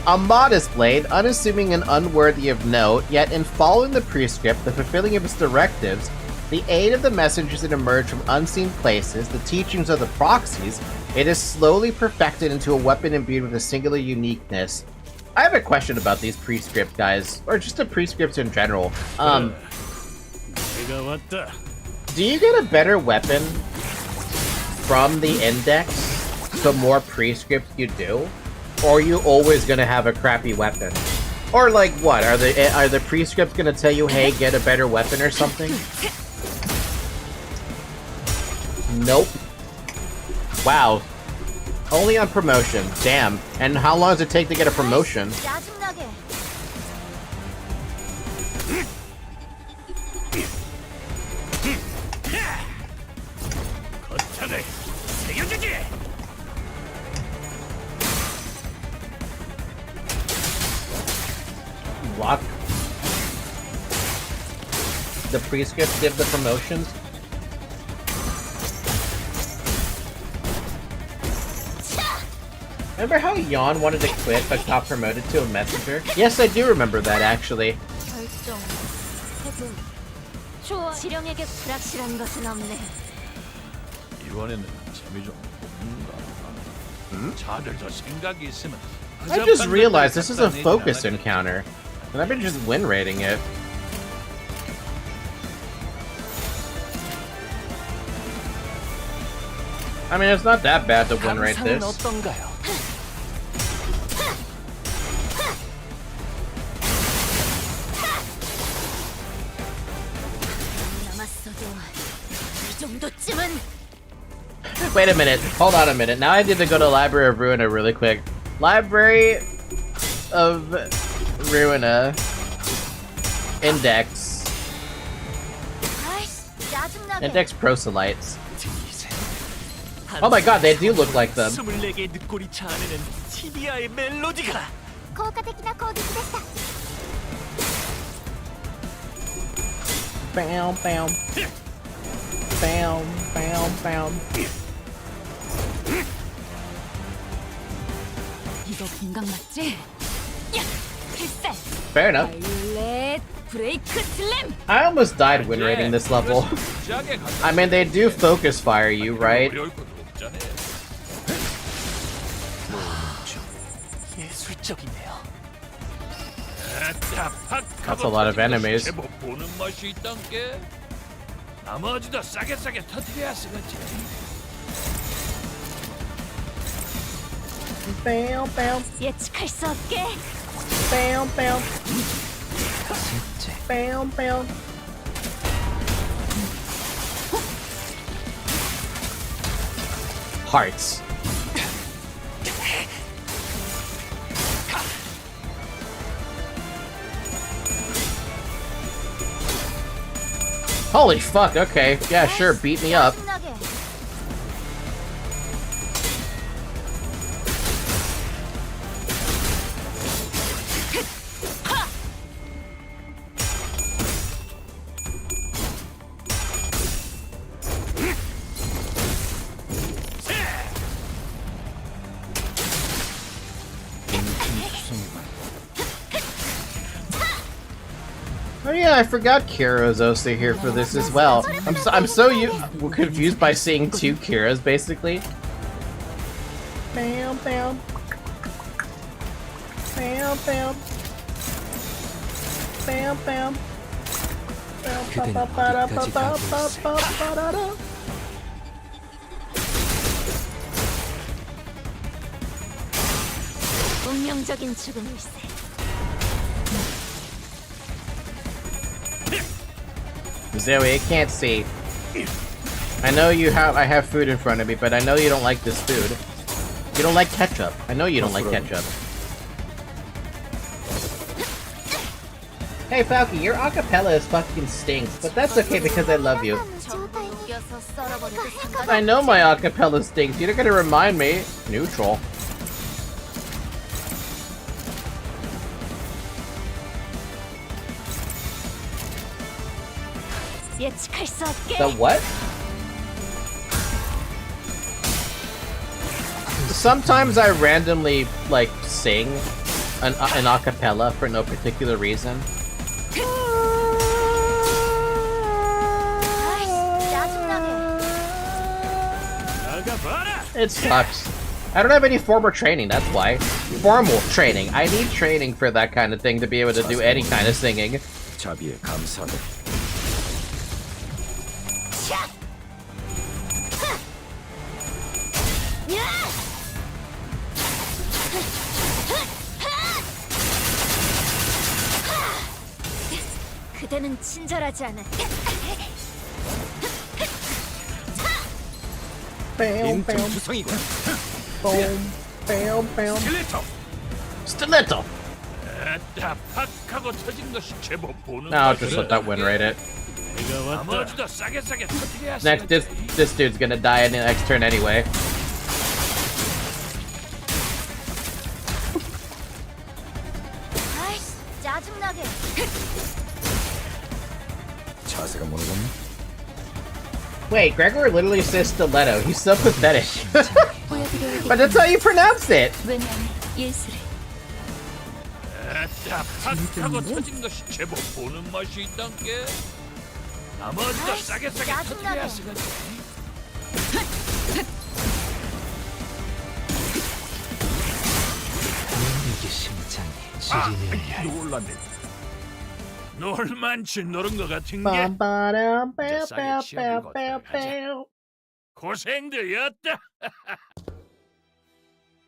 A modest blade, unassuming and unworthy of note, yet in following the prescript, the fulfilling of its directives, the aid of the messengers that emerge from unseen places, the teachings of the proxies, it is slowly perfected into a weapon imbued with a singular uniqueness. I have a question about these prescript guys, or just the prescripts in general. 내가 왔다. Do you get a better weapon from the index the more prescripts you do? Or are you always gonna have a crappy weapon? Or like what? Are the prescripts gonna tell you, hey, get a better weapon or something? Nope. Wow. Only on promotion. Damn. And how long does it take to get a promotion? 거창을 새겨주지. Block. The prescripts give the promotions. Remember how Yon wanted to quit but got promoted to a messenger? Yes, I do remember that, actually. 결정. 해분. 좋아. 지령에게 불확실한 것은 없네. 이번에는 재미 좀 볼까? 자들 저 생각이 있으면. I just realized this is a focus encounter, and I've been just win rating it. I mean, it's not that bad to win rate 감상은 this. 어떤가요? 남았어도 이 정도쯤은. Wait a minute, hold on a minute. Now I need to go to Library of Ruina really quick. Library of Ruina Index. 아이씨, 짜증나게. Index proselytes. Oh my god, they do look like them. 24개의 늑골이 자아내는 티비아의 멜로디가 効果的な攻撃でした。 Bam, bam. Bam, bam, bam. 이거 공각 맞지? 야, 필살. Fair enough. 바이올렛 브레이크 슬램. I almost died win rating this level. I mean, they do focus fire you, right? 어려울 것도 없잖아. 예술적이네요. That's a lot of enemies. 제법 보는 맛이 있단 게. 나머지 더 싸게 터뜨려야 쓰겠지. Bam, bam, 예측할 수 없게. bam, bam. Bam, bam. Hearts. Holy fuck, okay. Yeah, sure, beat me up. Oh yeah, I forgot Kira's also here for this as well. I'm so confused by seeing two Kiras, basically. Bam, bam. Bam, bam. Bam, bam. 그대는 어디까지 가고 있을까? 운명적인 죽음일세. Zoe, I can't see. I know I have food in front of me, but I know you don't like this food. You don't like ketchup. I know you don't like ketchup. Hey Falky, your acapella is fucking stinks, but that's okay because I love you. I know my acapella stinks, you're gonna remind me. Neutral. The what? Sometimes I randomly, like, sing an acapella for no particular reason. It sucks. I don't have any formal training, that's why. Formal training. I need training for that kind of thing to be able to do any kind of singing. 자비에 감사하다. 그대는 친절하지 않아. 인투성이군. 스켈레토. Stiletto! 아따 팍하고 터진 것이 제법 보는 No, just let that win rate it. 나머지도 싸게 터뜨려야 Next, this dude's gonna die in the next turn anyway. 아이씨, 짜증나게. 자세가 모르겠네. Wait, Gregor literally says stiletto. He's so pathetic. But that's how you pronounce it! 왜냐면 예술이. 아따 팍하고 터진 것이 제법 보는 맛이 있단게. 나머지도 싸게 터뜨려야 이게 심장이 지리네. 놀랐네. 놀만치 노른 것 같은 게 고생들이었다.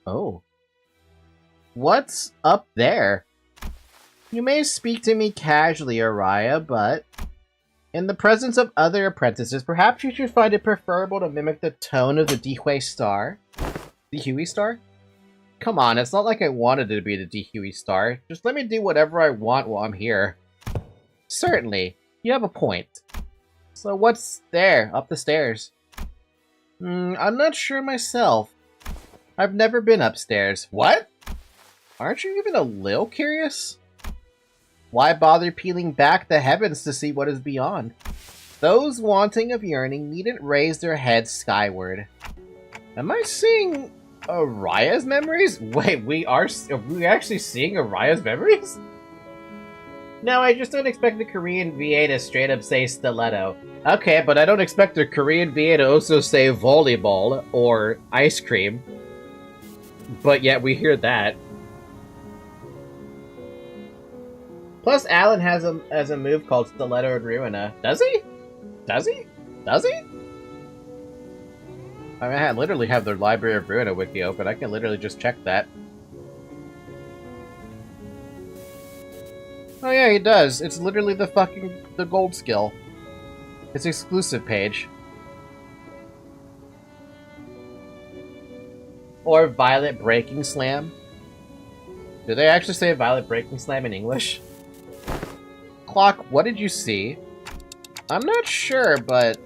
Oh. What's up there? You may speak to me casually, Araya, but in the presence of other apprentices, perhaps you should find it preferable to mimic the tone of the Dehuey star. Dehuey star? Come on, it's not like I wanted it to be the Dehuey star. Just let me do whatever I want while I'm here. Certainly. You have a point. So what's there, up the stairs? I'm not sure myself. I've never been upstairs. What? Aren't you even a little curious? Why bother peeling back the heavens to see what is beyond? Those wanting of yearning needn't raise their heads skyward. Am I seeing Araya's memories? Wait, are we actually seeing Araya's memories? No, I just don't expect the Korean VA to straight up say stiletto. Okay, but I don't expect the Korean VA to also say volleyball or ice cream. But yet we hear that. Plus, Alan has a move called Stiletto and Ruina. Does he? Does he? Does he? I mean, I literally have the Library of Ruina wiki open. I can literally just check that. Oh yeah, he does. It's literally the gold skill. It's exclusive page. Or Violet Breaking Slam. Do they actually say Violet Breaking Slam in English? Clock, what did you see? I'm not sure, but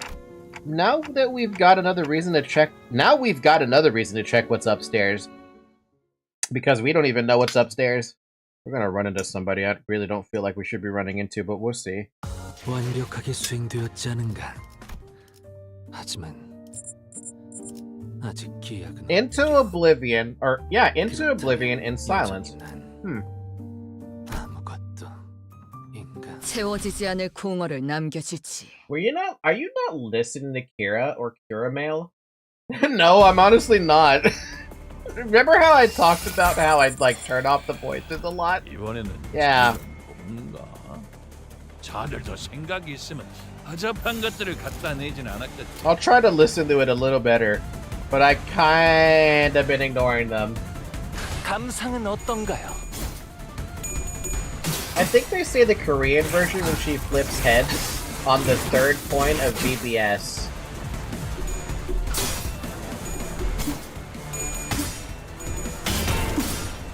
now that we've got another reason to check... Now we've got another reason to check what's upstairs. Because we don't even know what's upstairs. We're gonna run into somebody I really don't feel like we should be running into, but we'll see. 완벽하게 수행되었지 않은가. 하지만 아직 기약은 Into Oblivion, or yeah, Into Oblivion in silence. 아무것도 인간. 채워지지 않을 공허를 남겨주지. Are you not listening to Kira or Kira Mail? No, I'm honestly not. Remember how I talked about how I'd like turn off the voices a lot? 이번에는 Yeah. 뭔가 자들 더 생각이 있으면 허접한 것들을 갖다 내진 않았겠지. I'll try to listen to it a little better, but I kinda been ignoring them. 감상은 어떤가요? I think they say the Korean version when she flips heads on the third point of BBS.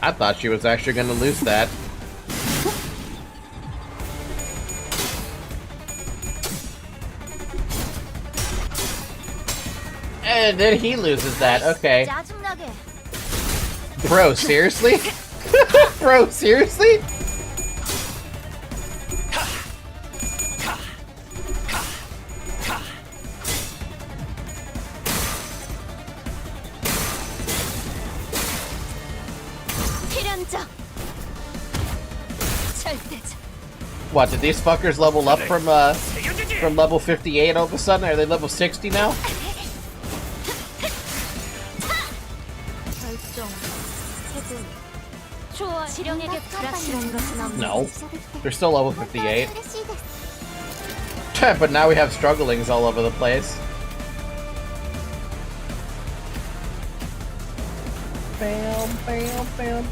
I thought she was actually gonna lose that. And then he loses that, okay. 짜증나게. Bro, seriously? Bro, seriously? 필연적. 절대적. What, did these fuckers level up from level 58 all of a sudden? Are they level 60 now? 결정. 해도. 좋아. 실용에게 불확실한 것은 없는. No. They're still level 58. But now we have strugglings all over the place. Bam, bam, bam.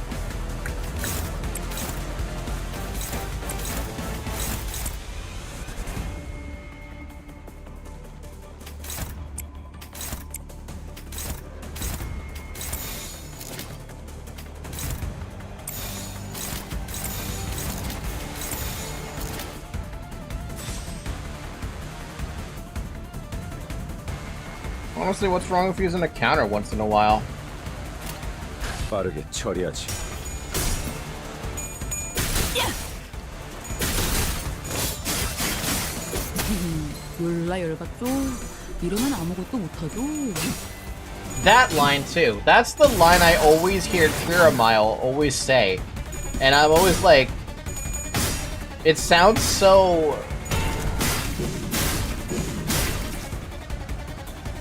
Honestly, what's wrong with using a counter once in a while? 빠르게 처리하지. 몰라 열받죠. 이러면 아무것도 못하죠. That line too. That's the line I always hear Kiramile always say. And I'm always like, it sounds so...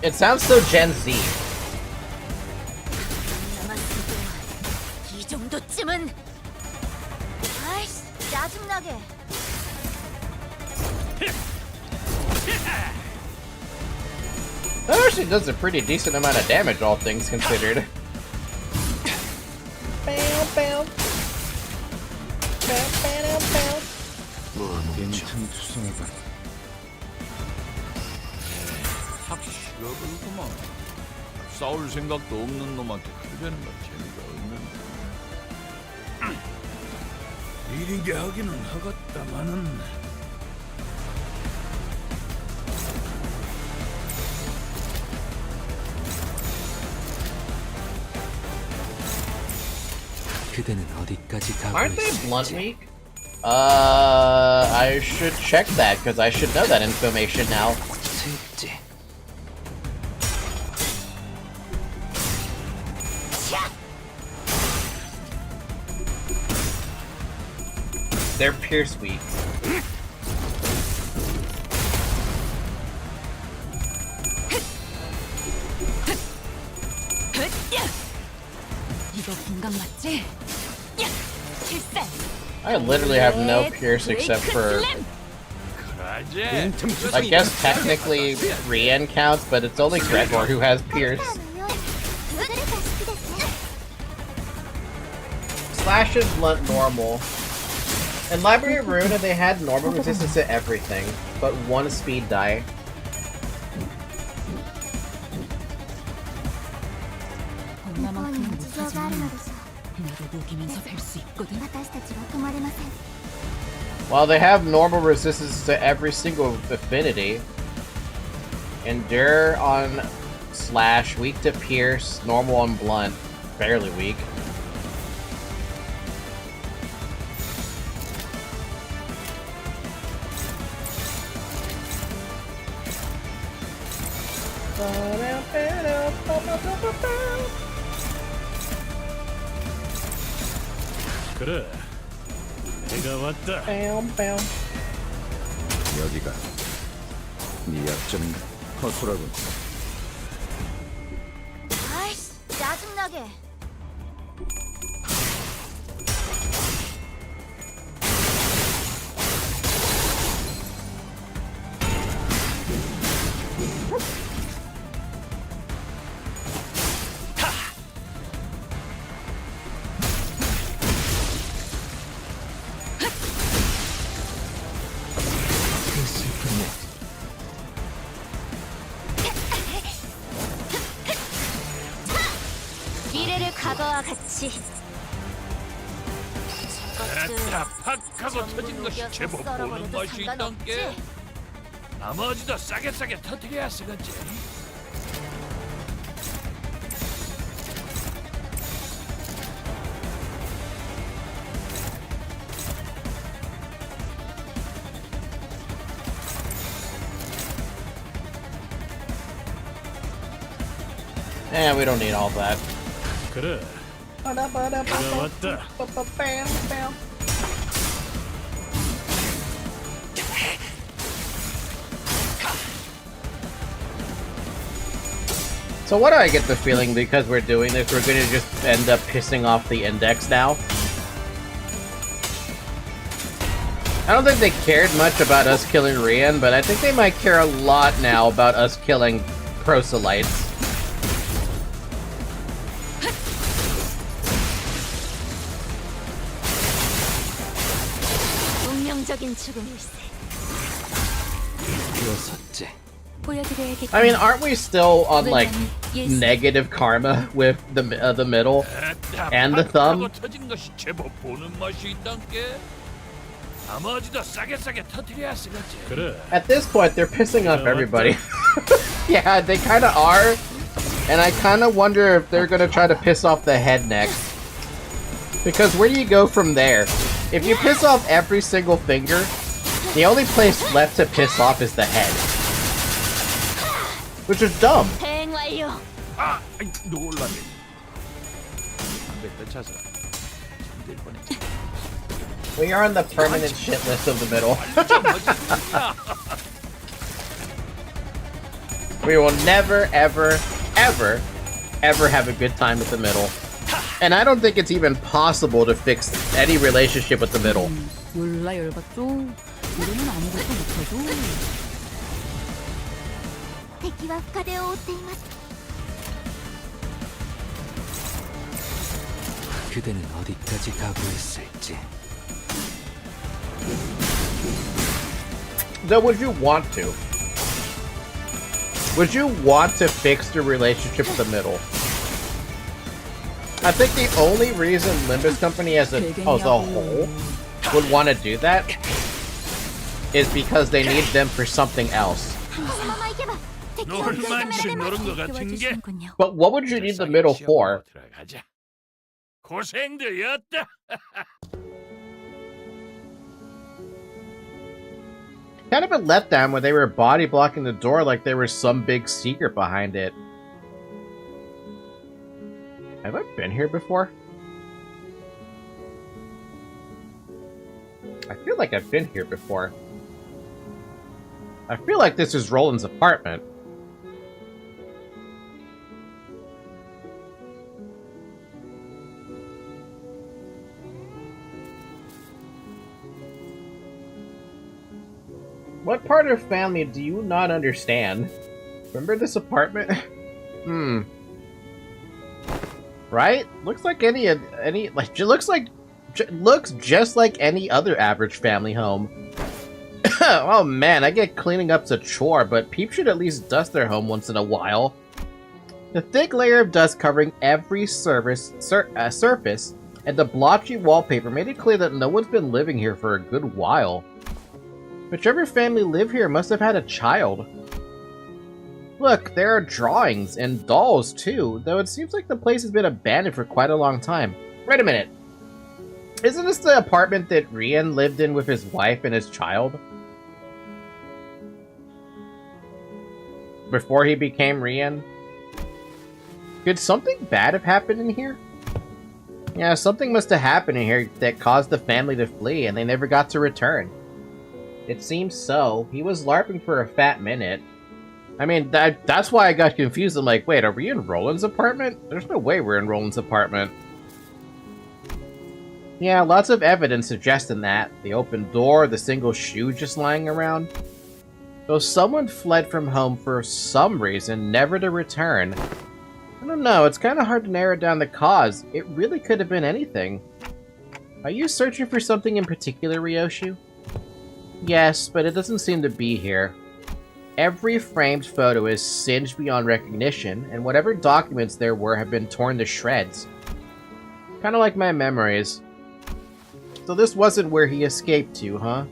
It sounds so Gen Z. 이 정도쯤은. 아이씨, 짜증나게. That actually does a pretty decent amount of damage, all things considered. Bam, bam. Bam, bam, bam. 빈틈투성이군. 확 식어버리구만. 싸울 생각도 없는 놈한테 그러는 건 재미가 없는데. 이리게 하기는 하겠다마는 그대는 어디까지 가고 Aren't they 있을지. blunt weak? I should check that, because I should know that information now. 슬지. They're Pierce weak. 이거 공감 맞지? 실패. I literally have no Pierce except for... 그러지. I guess technically Rian counts, but it's only Gregor who has Pierce. Slash is blunt normal. In Library of Ruina they had normal resistance to everything, but one speed die. 얼마만큼은 못하지만 나도 녹이면서 뵐 수 있거든. 私たちは止まれません。Well, they have normal resistance to every single affinity. Endure on slash, weak to pierce, normal on blunt, fairly weak. 그래, 내가 왔다. 여기가 네 약점 허수라군. 아이씨, 짜증나게. 미래를 과거와 같이. 됐다, 팍 하고 터진 것이 제법 보는 맛이 있단게. 나머지도 싸게 터뜨려야 쓰겠지. Eh, we don't need all that. 그래, 내가 왔다. So what do I get the feeling because we're doing this, we're gonna just end up pissing off the index now? I don't think they cared much about us killing Rian, but I think they might care a lot now about us killing proselytes. 운명적인 죽음일세. 여섯째. 보여드려야겠. I mean, aren't we still on like negative karma with the middle 됐다, and the 팍 thumb? 하고 터진 것이 제법 보는 맛이 있단게. 나머지도 싸게 터뜨려야 쓰겠지. 그래. At this point, they're pissing off everybody. Yeah, they kind of are, and I kind of wonder if they're gonna try to piss off the head next. Because where do you go from there? If you piss off every single finger, the only place left to piss off is the head. Which is dumb. 대행 완료. 아, 아이, 놀라네. 담배 떼쳐서 힘들 뻔했지. We are on the permanent shit list of the middle. We will never, ever, ever, ever have a good time with the middle. And I don't think it's even possible to fix any relationship with the middle. 몰라 열받죠. 이러면 아무것도 못하죠. 敵は深手を負っています. 그대는 어디까지 가고 있을지. So would you want to? Would you want to fix the relationship with the middle? I think the only reason Limbus Company as a whole would want to do that is because they need them for something else. 놀만큼 노는 것 같은 게. But what would you need the middle for? 들어가자. 고생되었다. Kind of a letdown when they were body blocking the door like there was some big secret behind it. Have I been here before? I feel like I've been here before. I feel like this is Roland's apartment. What part of family do you not understand? Remember this apartment? Right? Looks like any like looks just like any other average family home. Oh man, I get cleaning up's a chore, but peeps should at least dust their home once in a while. The thick layer of dust covering every surface and the blotchy wallpaper made it clear that no one's been living here for a good while. Whichever family lived here must have had a child. Look, there are drawings and dolls too, though it seems like the place has been abandoned for quite a long time. Wait a minute. Isn't this the apartment that Rian lived in with his wife and his child? Before he became Rian? Could something bad have happened in here? Yeah, something must have happened in here that caused the family to flee and they never got to return. It seems so. He was LARPing for a fat minute. I mean, that's why I got confused. I'm like, wait, are we in Roland's apartment? There's no way we're in Roland's apartment. Yeah, lots of evidence suggesting that. The open door, the single shoe just lying around. So someone fled from home for some reason, never to return. I don't know, it's kind of hard to narrow down the cause. It really could have been anything. Are you searching for something in particular, Ryoshu? Yes, but it doesn't seem to be here. Every framed photo is singed beyond recognition, and whatever documents there were have been torn to shreds. Kind of like my memories. So this wasn't where he escaped to, huh?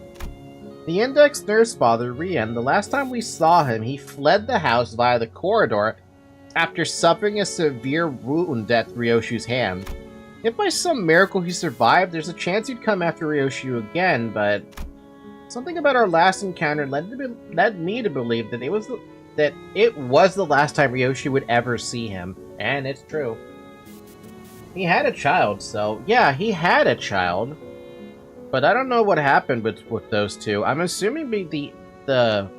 The Index nurse father, Rian, the last time we saw him, he fled the house via the corridor after suffering a severe wound at Ryoshu's hand. If by some miracle he survived, there's a chance he'd come after Ryoshu again, but something about our last encounter led me to believe that it was the last time Ryoshu would ever see him. And it's true. He had a child, so yeah, he had a child. But I don't know what happened with those two. I'm assuming the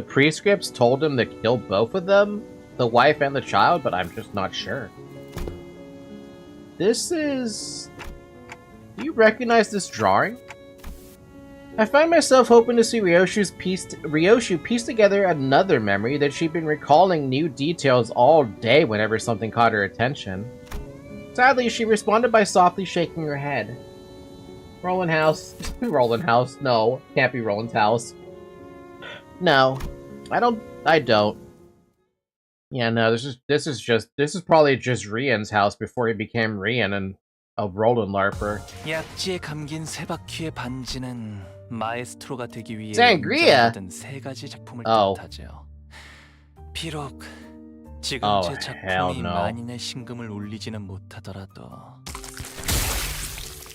prescripts told him to kill both of them, the wife and the child, but I'm just not sure. This is... Do you recognize this drawing? I find myself hoping to see Ryoshu piece together another memory that she'd been recalling new details all day whenever something caught her attention. Sadly, she responded by softly shaking her head. Roland House. Roland House. No, can't be Roland's house. No, I don't. Yeah, no, this is probably just Rian's house before he became Rian and a Roland LARPer. 약지에 감긴 세 바퀴의 반지는 마에스트로가 되기 위해 Sangria. 만든 세 가지 작품을 Oh. 뜻하죠. 비록 지금 Oh, 제 hell 작품이 no. 만인의 심금을 울리지는 못하더라도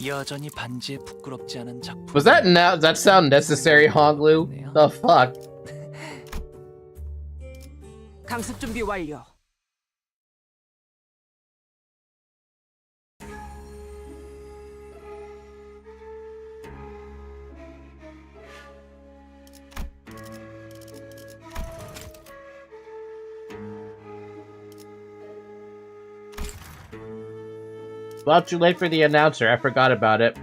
여전히 반지에 부끄럽지 않은 작품. Was that now? Does that sound necessary, Honglu? The fuck? 강습 준비 완료. Well, too late for the announcer. I forgot about it.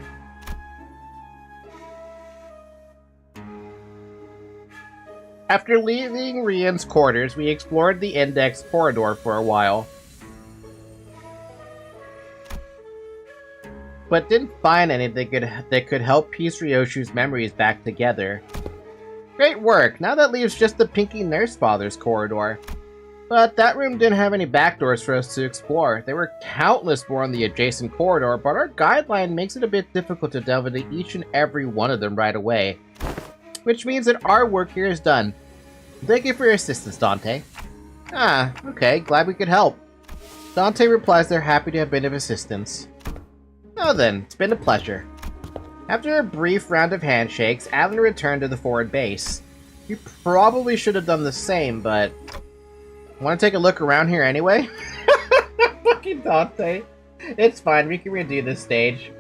After leaving Rian's quarters, we explored the Index corridor for a while. But didn't find anything that could help piece Ryoshu's memories back together. Great work! Now that leaves just the Pinky Nurse Father's corridor. But that room didn't have any back doors for us to explore. There were countless more in the adjacent corridor, but our guideline makes it a bit difficult to delve into each and every one of them right away. Which means that our work here is done. Thank you for your assistance, Dante. Ah, okay, glad we could help. Dante replies they're happy to have been of assistance. Oh then, it's been a pleasure. After a brief round of handshakes, Alan returned to the forward base. You probably should have done the same, but... Want to take a look around here anyway? Fucking Dante. It's fine, we can redo this stage.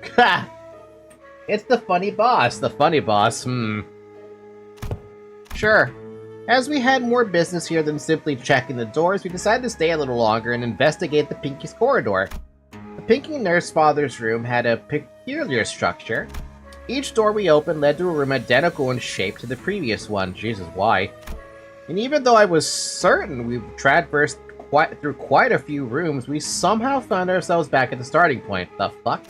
It's the funny boss. The funny boss, Sure. As we had more business here than simply checking the doors, we decided to stay a little longer and investigate the Pinky's corridor. The Pinky Nurse Father's room had a peculiar structure. Each door we opened led to a room identical in shape to the previous one. Jesus, why? And even though I was certain we've traversed through quite a few rooms, we somehow found ourselves back at the starting point. The fuck?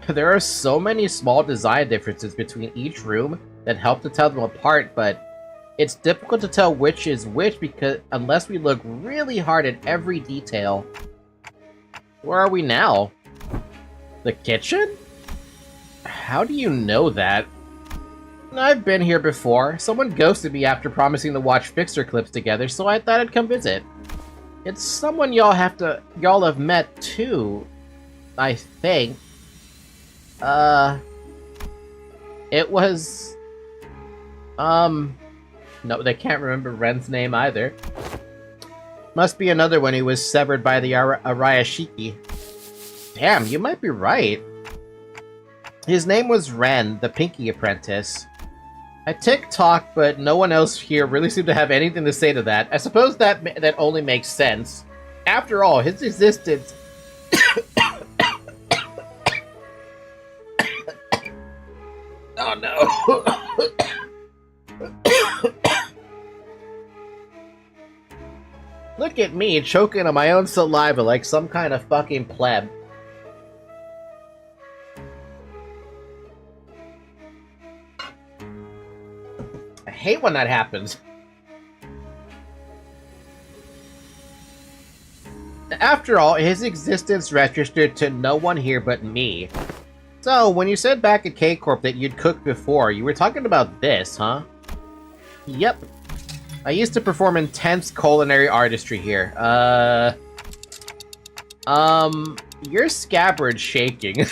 There are so many small design differences between each room that help to tell them apart, but it's difficult to tell which is which because unless we look really hard at every detail. Where are we now? The kitchen? How do you know that? I've been here before. Someone ghosted me after promising to watch Fixer clips together, so I thought I'd come visit. It's someone y'all have met too, I think. It was... No, they can't remember Ren's name either. Must be another one who was severed by the Arayashiki. Damn, you might be right. His name was Ren, the Pinky Apprentice. I tick-tock, but no one else here really seemed to have anything to say to that. I suppose that only makes sense. After all, his existence... Oh no. Look at me, choking on my own saliva like some kind of fucking pleb. I hate when that happens. After all, his existence registered to no one here but me. So, when you said back at K-Corp that you'd cooked before, you were talking about this, huh? Yep. I used to perform intense culinary artistry here. Your scabbard's shaking.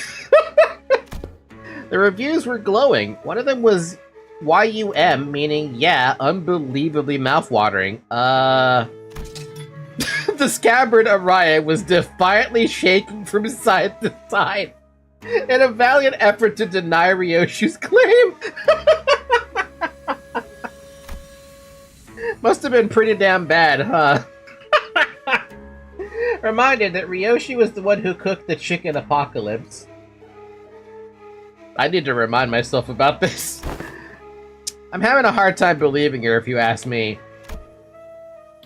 The reviews were glowing. One of them was YUM, meaning, yeah, unbelievably mouthwatering. The scabbard Araya was defiantly shaking from side to side in a valiant effort to deny Ryoshu's claim. Must have been pretty damn bad, huh? Reminded that Ryoshi was the one who cooked the chicken apocalypse. I need to remind myself about this. I'm having a hard time believing her, if you ask me.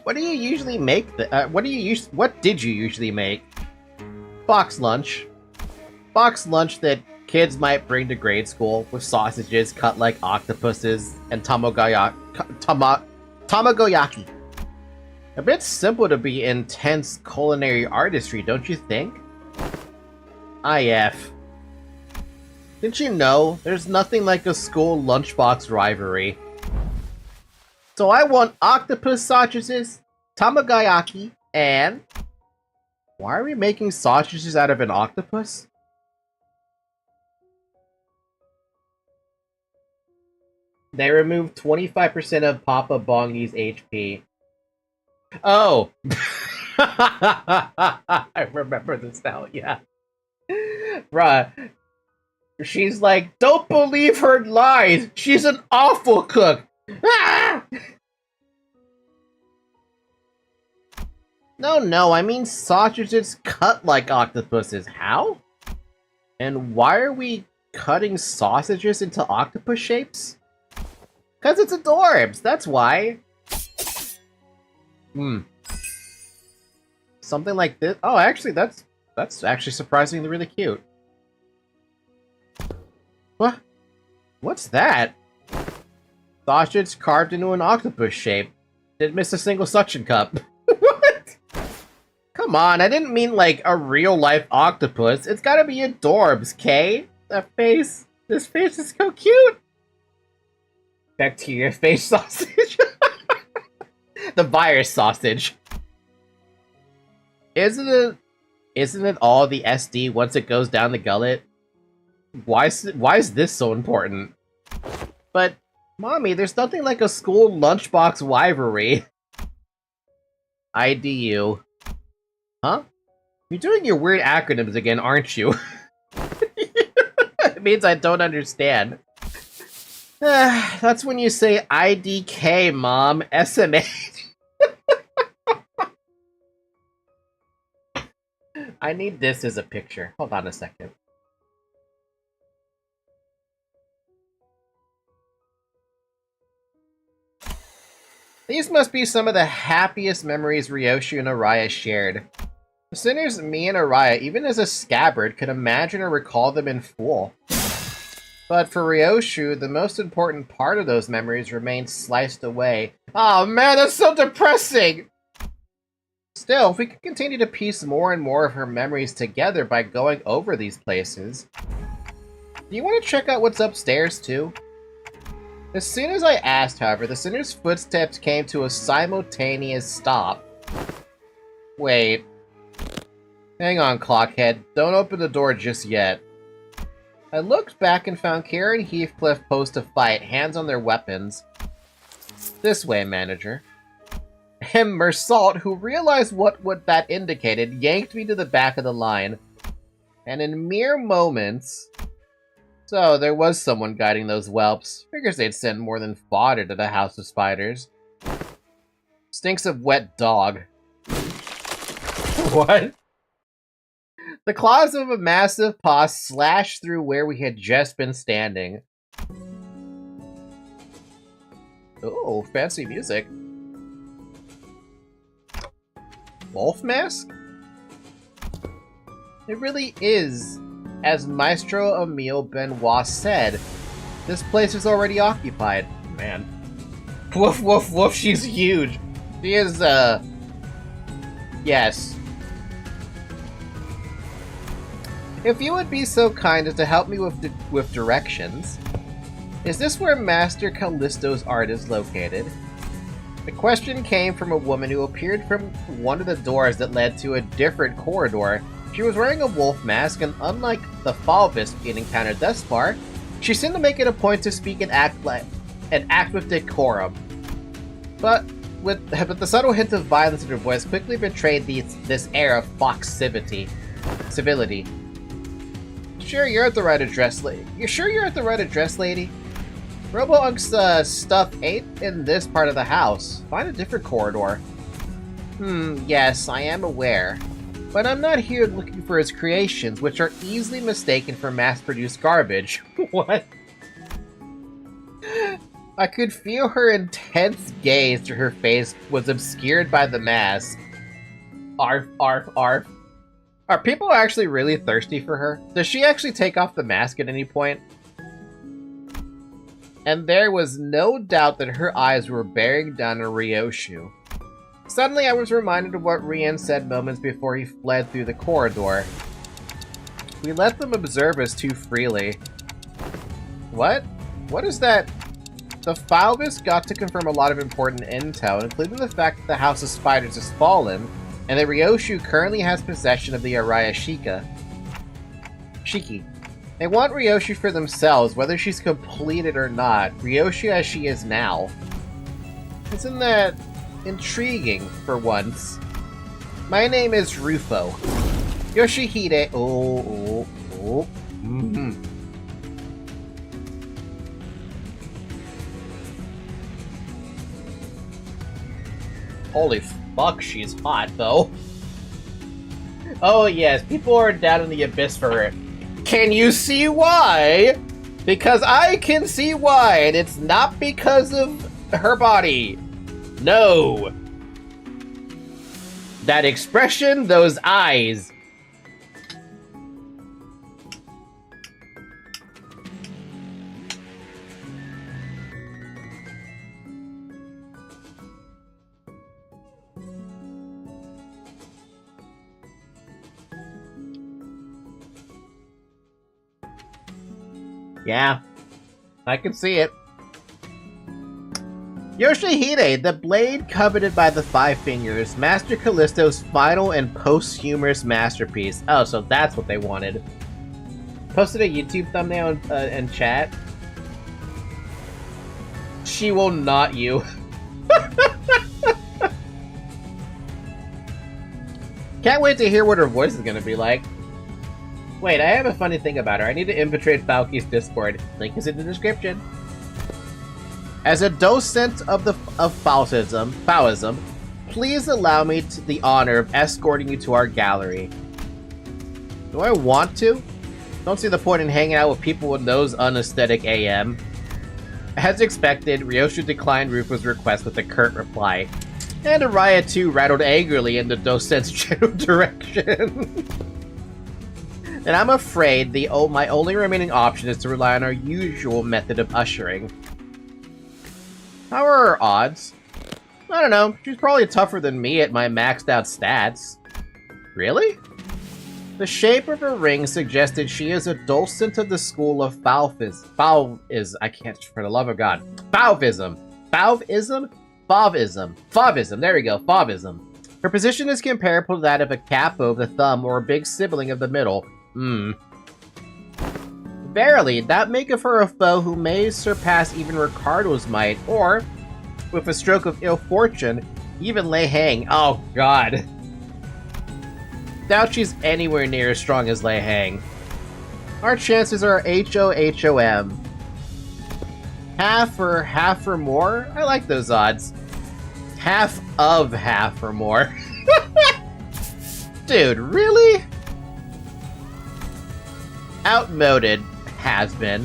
What do you usually make? What did you usually make? Box lunch. Box lunch that kids might bring to grade school with sausages cut like octopuses and tamagoyaki. A bit simple to be intense culinary artistry, don't you think? IF. Didn't you know there's nothing like a school lunchbox rivalry? So I want octopus sausages, tamagoyaki, and... Why are we making sausages out of an octopus? They removed 25% of Papa Bongi's HP. Oh! I remember this now, yeah. Bruh. She's like, don't believe her lies! She's an awful cook! Ah! No, I mean sausages cut like octopuses. How? And why are we cutting sausages into octopus shapes? Cause it's adorbs, that's why. Something like this. Oh, actually, that's actually surprisingly really cute. What? What's that? Sausage carved into an octopus shape. Didn't miss a single suction cup. What? Come on, I didn't mean like a real life octopus. It's gotta be adorbs, Kay. That face. This face is so cute. Bacteria face sausage. The virus sausage. Isn't it all the SD once it goes down the gullet? Why is this so important? But, Mommy, there's nothing like a school lunchbox rivalry. IDU. Huh? You're doing your weird acronyms again, aren't you? It means I don't understand. That's when you say IDK, Mom. SMH. I need this as a picture. Hold on a second. These must be some of the happiest memories Ryoshi and Araya shared. As soon as me and Araya, even as a scabbard, could imagine or recall them in full. But for Ryoshu, the most important part of those memories remains sliced away. Oh man, that's so depressing! Still, if we could continue to piece more and more of her memories together by going over these places. Do you want to check out what's upstairs, too? As soon as I asked, however, the sinner's footsteps came to a simultaneous stop. Wait. Hang on, Clockhead. Don't open the door just yet. I looked back and found Kara and Heathcliff posed to fight, hands on their weapons. This way, manager. And Mersault, who realized what that indicated, yanked me to the back of the line. And in mere moments... So, there was someone guiding those whelps. Figures they'd send more than fodder to the House of Spiders. Stinks of wet dog. What? The claws of a massive paw slashed through where we had just been standing. Oh, fancy music. Wolf mask? It really is, as Maestro Emile Benoit said. This place is already occupied. Man. Woof, woof, woof, she's huge. She is, yes. If you would be so kind as to help me with directions. Is this where Master Callisto's art is located? The question came from a woman who appeared from one of the doors that led to a different corridor. She was wearing a wolf mask, and unlike the Falvis being encountered thus far, she seemed to make it a point to speak and act with decorum. But the subtle hint of violence in her voice quickly betrayed this air of civility. Sure, you're at the right address, lady. You sure you're at the right address, lady? Robo-Unk's stuff ain't in this part of the house. Find a different corridor. Yes, I am aware. But I'm not here looking for his creations, which are easily mistaken for mass-produced garbage. What? I could feel her intense gaze through her face was obscured by the mask. Arf, arf, arf. Are people actually really thirsty for her? Does she actually take off the mask at any point? And there was no doubt that her eyes were bearing down on Ryoshu. Suddenly I was reminded of what Rian said moments before he fled through the corridor. We let them observe us too freely. What? What is that? The Falvis got to confirm a lot of important intel, including the fact that the House of Spiders has fallen, and that Ryoshu currently has possession of the Araya Shiki. They want Ryoshu for themselves, whether she's completed or not. Ryoshu as she is now. Isn't that intriguing for once? My name is Rufo. Yoshihide. Oh. Holy fuck, she's hot, though. Oh yes, people are down in the abyss for her. Can you see why? Because I can see why, and it's not because of her body. No. That expression, those eyes. Yeah, I can see it. Yoshihide, the blade coveted by the Five Fingers, Master Callisto's final and posthumous masterpiece. Oh, so that's what they wanted. Posted a YouTube thumbnail in chat. She will not you. Can't wait to hear what her voice is gonna be like. Wait, I have a funny thing about her. I need to infiltrate Falky's Discord. Link is in the description. As a docent of Faoism, please allow me the honor of escorting you to our gallery. Do I want to? Don't see the point in hanging out with people with those unaesthetic AM. As expected, Ryoshu declined Rufa's request with a curt reply. And Araya too rattled angrily in the docent's general direction. And I'm afraid my only remaining option is to rely on our usual method of ushering. How are our odds? I don't know, she's probably tougher than me at my maxed out stats. Really? The shape of her ring suggested she is a docent of the school of I can't, for the love of God. Fauvism. Fauvism. There we go. Fauvism. Her position is comparable to that of a capo of the thumb or a big sibling of the middle. Verily, that maketh her a foe who may surpass even Ricardo's might, or, with a stroke of ill fortune, even lay hang. Oh, God. Doubt she's anywhere near as strong as Lei Hang. Our chances are HOHOM. Half or more? I like those odds. Half or more. Dude, really? Outmoded has-been.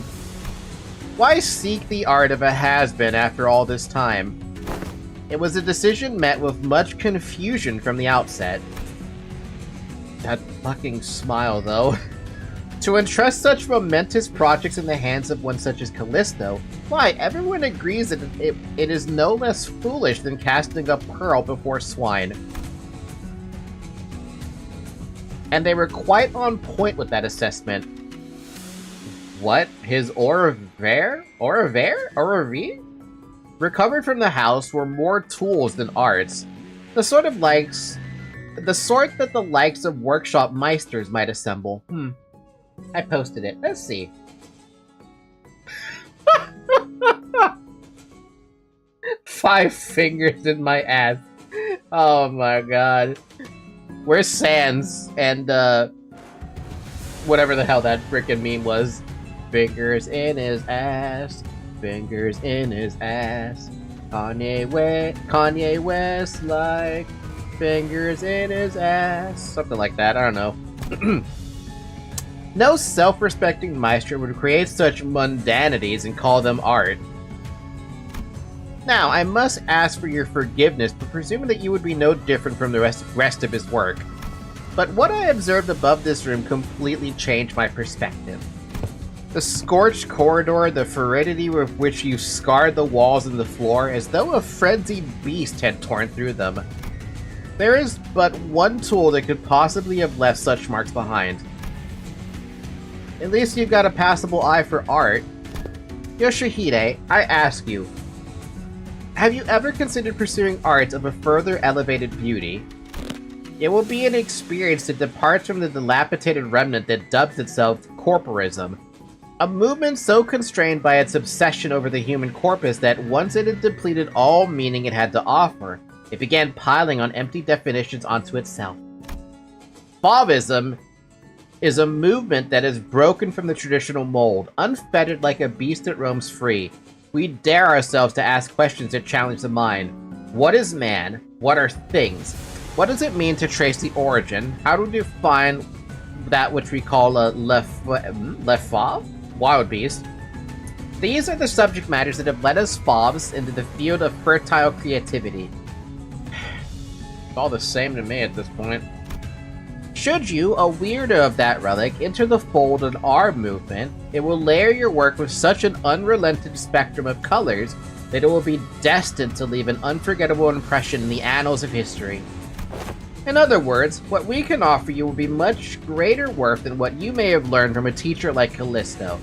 Why seek the art of a has-been after all this time? It was a decision met with much confusion from the outset. That fucking smile, though. To entrust such momentous projects in the hands of one such as Callisto, why, everyone agrees that it is no less foolish than casting a pearl before swine. And they were quite on point with that assessment. What? His Aura V? Recovered from the house were more tools than arts. The sort that the likes of workshop meisters might assemble. I posted it. Let's see. 5 fingers in my ass. Oh my god. Where's Sans and whatever the hell that frickin' meme was. Fingers in his ass. Fingers in his ass. Kanye West like fingers in his ass. Something like that, I don't know. No self-respecting maestro would create such mundanities and call them art. Now, I must ask for your forgiveness for presuming that you would be no different from the rest of his work. But what I observed above this room completely changed my perspective. The scorched corridor, the ferocity with which you scarred the walls and the floor, as though a frenzied beast had torn through them. There is but one tool that could possibly have left such marks behind. At least you've got a passable eye for art. Yoshihide, I ask you, have you ever considered pursuing art of a further elevated beauty? It will be an experience that departs from the dilapidated remnant that dubs itself corporism. A movement so constrained by its obsession over the human corpus that once it had depleted all meaning it had to offer, it began piling on empty definitions onto itself. Fauvism is a movement that is broken from the traditional mold, unfettered like a beast that roams free. We dare ourselves to ask questions that challenge the mind. What is man? What are things? What does it mean to trace the origin? How do we define that which we call a lefauve? Wild beast. These are the subject matters that have led us fauves into the field of fertile creativity. It's all the same to me at this point. Should you, a weirdo of that relic, enter the fold in our movement, it will layer your work with such an unrelenting spectrum of colors that it will be destined to leave an unforgettable impression in the annals of history. In other words, what we can offer you will be much greater worth than what you may have learned from a teacher like Callisto.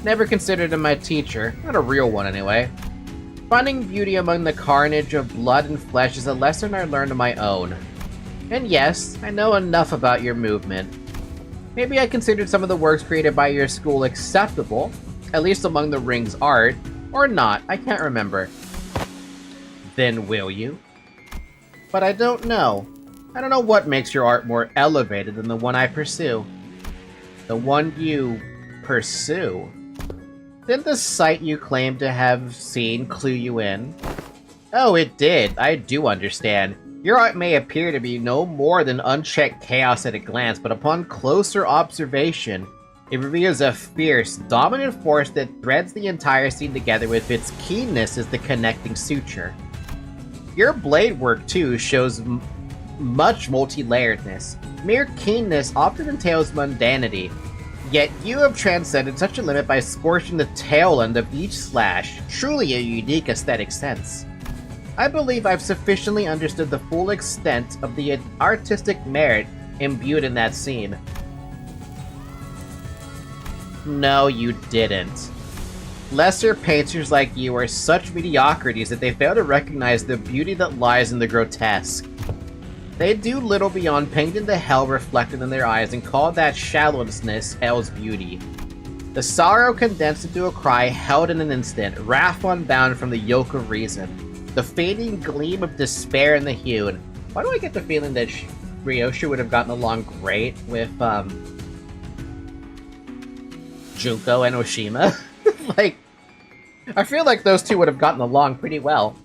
Never considered him my teacher, not a real one anyway. Finding beauty among the carnage of blood and flesh is a lesson I learned on my own. And yes, I know enough about your movement. Maybe I considered some of the works created by your school acceptable, at least among the ring's art, or not, I can't remember. Then will you? But I don't know. I don't know what makes your art more elevated than the one I pursue. The one you pursue? Didn't the sight you claim to have seen clue you in? Oh, it did. I do understand. Your art may appear to be no more than unchecked chaos at a glance, but upon closer observation, it reveals a fierce, dominant force that threads the entire scene together with its keenness as the connecting suture. Your blade work, too, shows much multi-layeredness. Mere keenness often entails mundanity, yet you have transcended such a limit by scorching the tail end of each slash, truly a unique aesthetic sense. I believe I've sufficiently understood the full extent of the artistic merit imbued in that scene. No, you didn't. Lesser painters like you are such mediocrities that they fail to recognize the beauty that lies in the grotesque. They do little beyond painting the hell reflected in their eyes and call that shallowness hell's beauty. The sorrow condensed into a cry held in an instant, wrath unbound from the yoke of reason. The fading gleam of despair in the hue. And why do I get the feeling that Ryoshi would have gotten along great with, Junko and Oshima? Like, I feel like those two would have gotten along pretty well.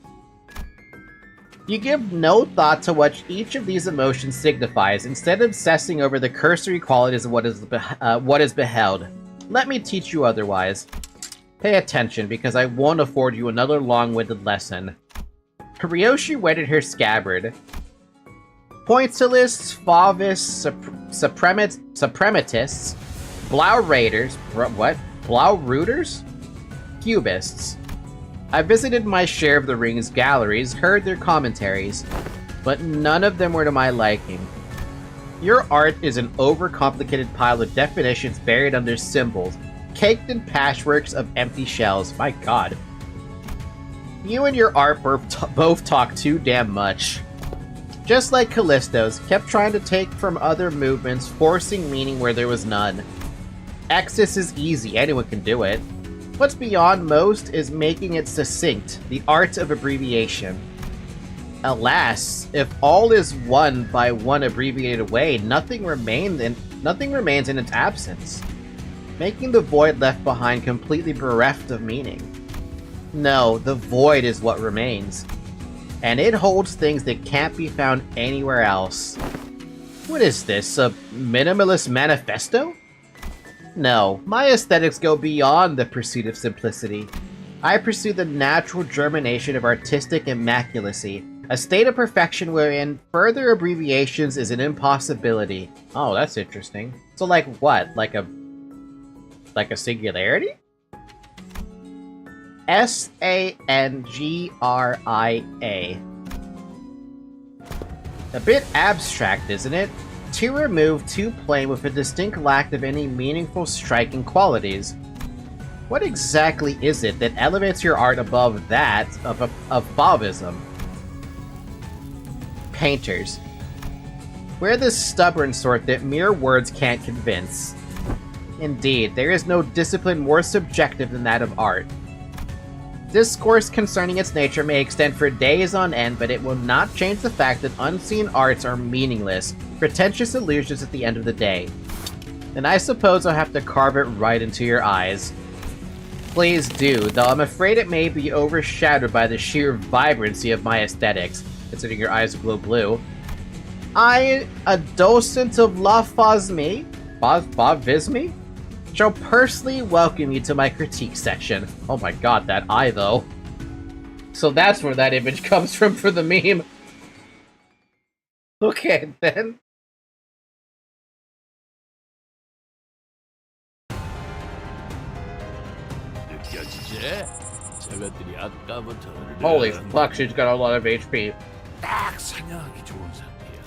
You give no thought to what each of these emotions signifies, instead obsessing over the cursory qualities of what is beheld. Let me teach you otherwise. Pay attention, because I won't afford you another long-winded lesson. Ryoshi wetted her scabbard. Pointillists, Fauvists, Suprematists, Blau Raiders, what? Blau Rooters? Cubists. I visited my share of the Ring's galleries, heard their commentaries, but none of them were to my liking. Your art is an overcomplicated pile of definitions buried under symbols, caked in patchworks of empty shells. My god. You and your art both talk too damn much. Just like Callisto's, kept trying to take from other movements, forcing meaning where there was none. Exis is easy, anyone can do it. What's beyond most is making it succinct, the art of abbreviation. Alas, if all is won by one abbreviated way, nothing remains in its absence, making the void left behind completely bereft of meaning. No, the void is what remains, and it holds things that can't be found anywhere else. What is this, a minimalist manifesto? No, my aesthetics go beyond the pursuit of simplicity. I pursue the natural germination of artistic immaculacy, a state of perfection wherein further abbreviations is an impossibility. Oh, that's interesting. So like what? Like a singularity? S-A-N-G-R-I-A. A bit abstract, isn't it? Too removed, too plain, with a distinct lack of any meaningful, striking qualities. What exactly is it that elevates your art above that of Fauvism? Painters. We're the stubborn sort that mere words can't convince. Indeed, there is no discipline more subjective than that of art. Discourse concerning its nature may extend for days on end, but it will not change the fact that unseen arts are meaningless, pretentious illusions at the end of the day. And I suppose I'll have to carve it right into your eyes. Please do, though I'm afraid it may be overshadowed by the sheer vibrancy of my aesthetics, considering your eyes glow blue. I, a docent of La Fauvisme, shall personally welcome you to my critique section. Oh my god, that eye though. So that's where that image comes from for the meme. Okay, then. 느껴지지? 저것들이 아까부터 Holy fuck, she's got a lot of HP. 딱 사냥하기 좋은 상태야.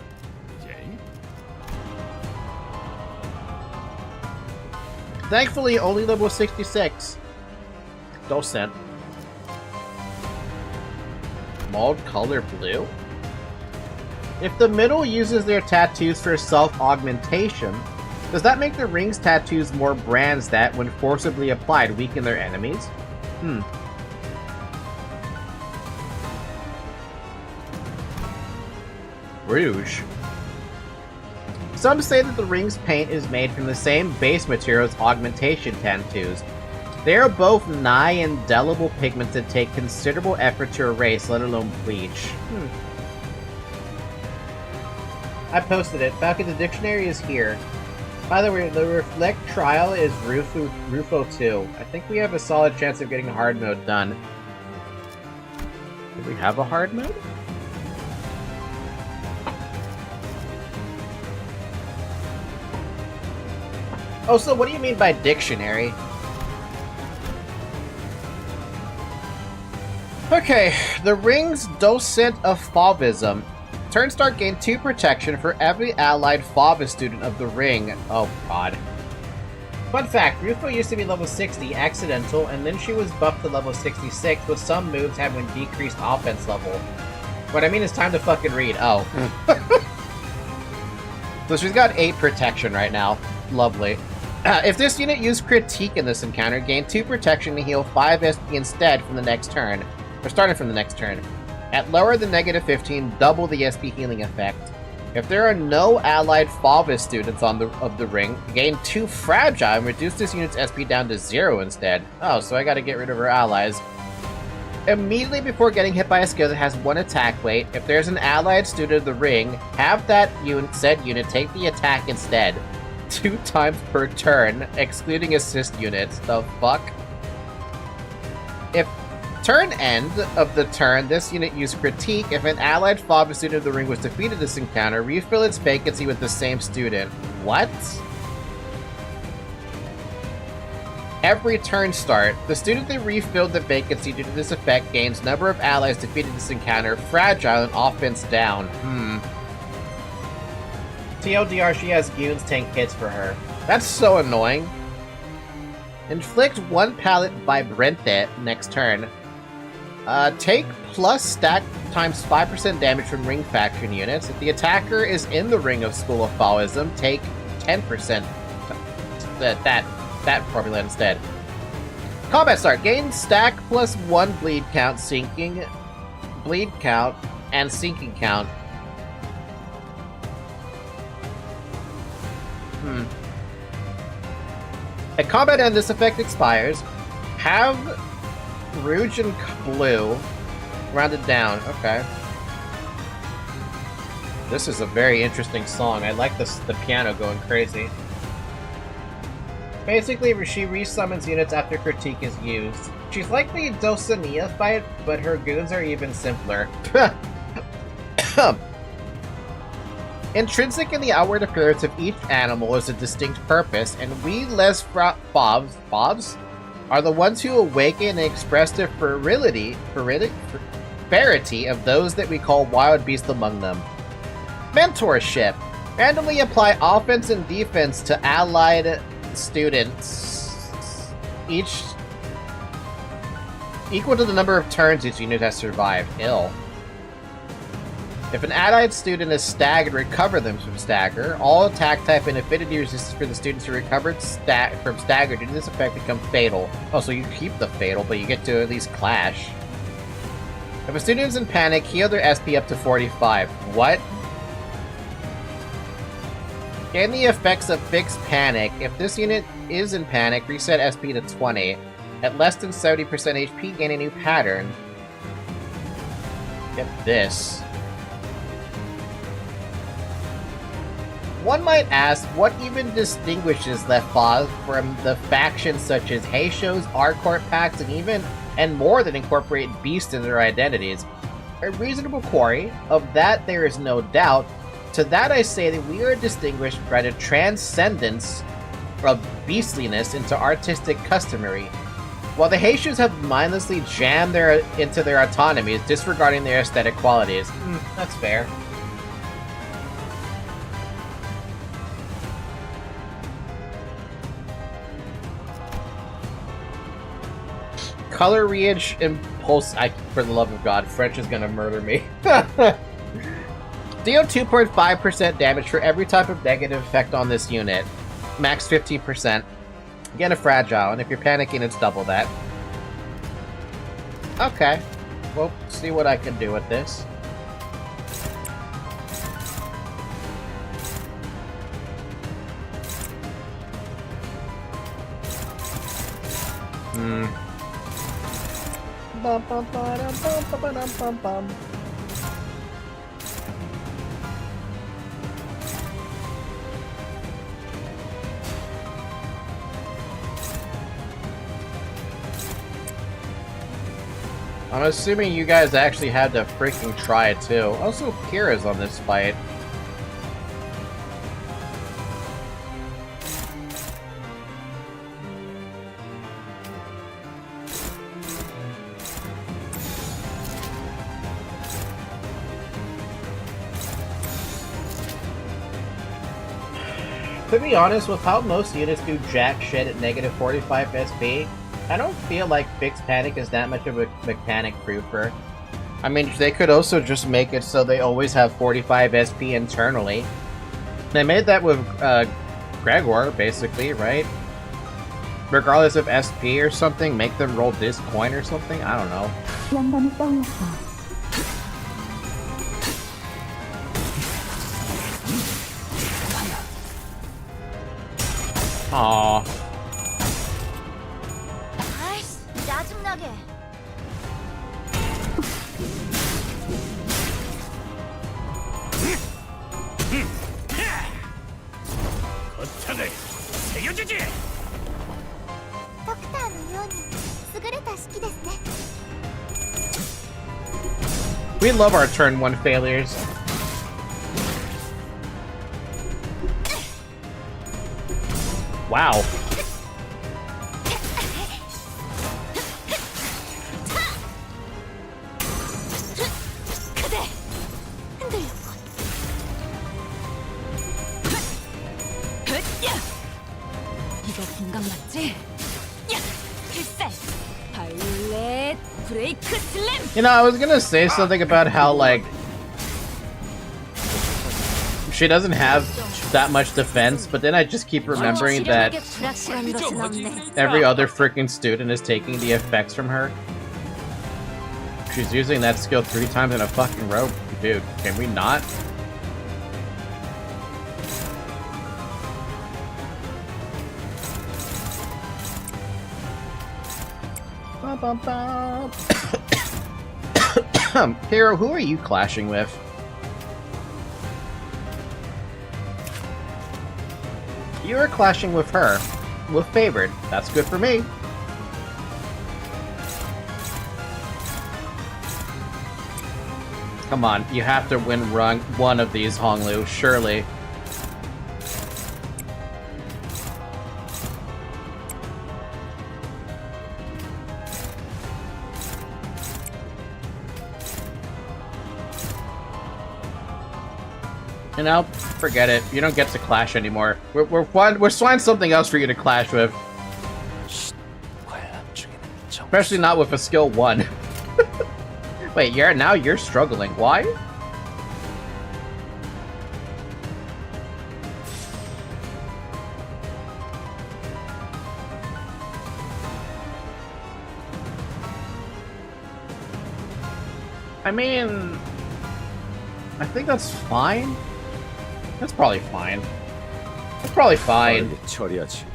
이제 Thankfully, only level 66. Docent. Mauled color blue? If the middle uses their tattoos for self-augmentation, does that make the Ring's tattoos more brands that, when forcibly applied, weaken their enemies? Rouge. Some say that the Ring's paint is made from the same base material as augmentation tattoos. They are both nigh indelible pigments that take considerable effort to erase, let alone bleach. I posted it. Falcon, the dictionary is here. By the way, the Reflectrial is Rufo 2. I think we have a solid chance of getting hard mode done. Do we have a hard mode? Oh, so what do you mean by dictionary? Okay, the Ring's Docent of Fauvism. Turn start gain 2 protection for every allied Fauvis student of the Ring. Oh god. Fun fact, Rufo used to be level 60 accidental, and then she was buffed to level 66 with some moves having decreased offense level. What I mean is time to fucking read. Oh. So she's got 8 protection right now. Lovely. If this unit used Critique in this encounter, gain 2 protection to heal 5 SP instead from the next turn. Or starting from the next turn. At lower than -15, double the SP healing effect. If there are no allied Fauvis students of the Ring, gain 2 Fragile and reduce this unit's SP down to 0 instead. Oh, so I gotta get rid of her allies. Immediately before getting hit by a skill that has 1 attack weight, if there's an allied student of the Ring, have that said unit take the attack instead. 2 times per turn, excluding assist units. The fuck? If turn end of the turn, this unit used Critique. If an allied Fauvis student of the Ring was defeated this encounter, refill its vacancy with the same student. What? Every turn start, the student that refilled the vacancy due to this effect gains number of allies defeated this encounter, Fragile, and offense down. TLDR, she has goons tank hits for her. That's so annoying. Inflict 1 pallet Vibrante next turn. Take plus stack times 5% damage from Ring faction units. If the attacker is in the Ring of School of Fauvism, take 10%. That formula instead. Combat start. Gain stack plus 1 bleed count, bleed count, and sinking count. At combat end, this effect expires. Have Rouge and Blue rounded down. Okay. This is a very interesting song. I like the piano going crazy. Basically, she resummons units after Critique is used. She's like the Dulcinea fight, but her goons are even simpler. Intrinsic in the outward appearance of each animal is a distinct purpose, and we les fobs are the ones who awaken and express the fertility of those that we call wild beasts among them. Mentorship. Randomly apply offense and defense to allied students, each equal to the number of turns each unit has survived. Ill. If an allied student is staggered, recover them from stagger. All attack type and affinity resistance for the students who recovered from stagger due to this effect become fatal. Oh, so you keep the fatal, but you get to at least clash. If a student is in panic, heal their SP up to 45. What? Gain the effects of fixed panic. If this unit is in panic, reset SP to 20. At less than 70% HP, gain a new pattern. Get this. One might ask, what even distinguishes Les Fauves from the factions such as Heishos, Arcourt packs, and more that incorporate beasts in their identities? A reasonable query. Of that there is no doubt. To that I say that we are distinguished by the transcendence of beastliness into artistic customary. While the Heishos have mindlessly jammed into their autonomies, disregarding their aesthetic qualities. That's fair. Color Reage Impulse. For the love of God, French is gonna murder me. Deal 2.5% damage for every type of negative effect on this unit. Max 15%. Get a Fragile, and if you're panicking, it's double that. Okay. We'll see what I can do with this. Bum, bum, ba-dum, bum, ba-ba-dum, bum, bum. I'm assuming you guys actually had to freaking try it too. Also, Kira's on this fight. To be honest, with how most units do jack shit at negative 45 SP, I don't feel like Fixed Panic is that much of a mechanic proofer. I mean, they could also just make it so they always have 45 SP internally. They made that with Gregor, basically, right? Regardless of SP or something, make them roll this coin or something? I don't know. Aww. 아이씨, 짜증나게. 거창을 새겨주지. ドクターのように優れた式ですね。 We love our turn 1 failures. Wow. 그대 흔들렸군. 이거 공감 맞지? 야, 필살. 바이올렛 브레이크 슬램. You know, I was gonna say something about how, like, she doesn't have that much defense, but then I just keep remembering that 불확실한 것은 없네. every other freaking student is taking the effects from her. She's using that skill 3 times in a fucking row. Dude, can we not? Hero, who are you clashing with? You are clashing with her. With Favored. That's good for me. Come on, you have to win run one of these, Honglu, surely. You know, forget it. You don't get to clash anymore. We're finding something else for you to clash with. Especially not with a skill 1. Wait, now you're struggling. Why? I mean, I think that's fine. That's probably fine. That's probably fine. 빨리 처리하지.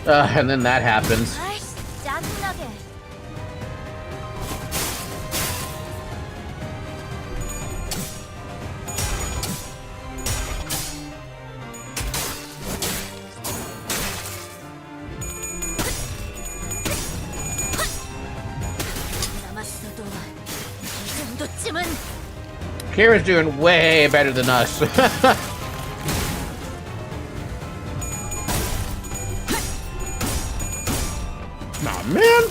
And then that happens. 아이씨, 짜증나게. 남았어도 이 정도쯤은. Kira's doing way better than us. Aw, man.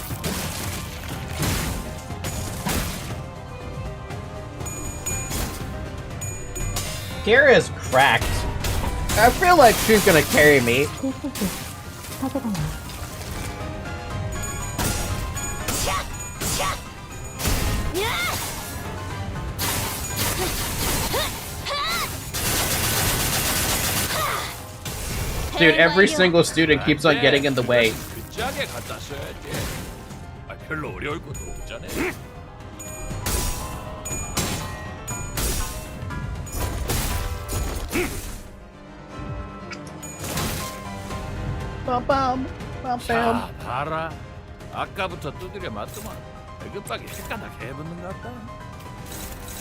Kira is cracked. I feel like she's gonna carry me. Dude, every single student keeps on getting in the way. 그 짝에 갖다 써야지. 아, 별로 어려울 것도 없잖아. 자, 봐라. 아까부터 두드려 맞더만. 급하게 헷가닥 해붙는 것 같다.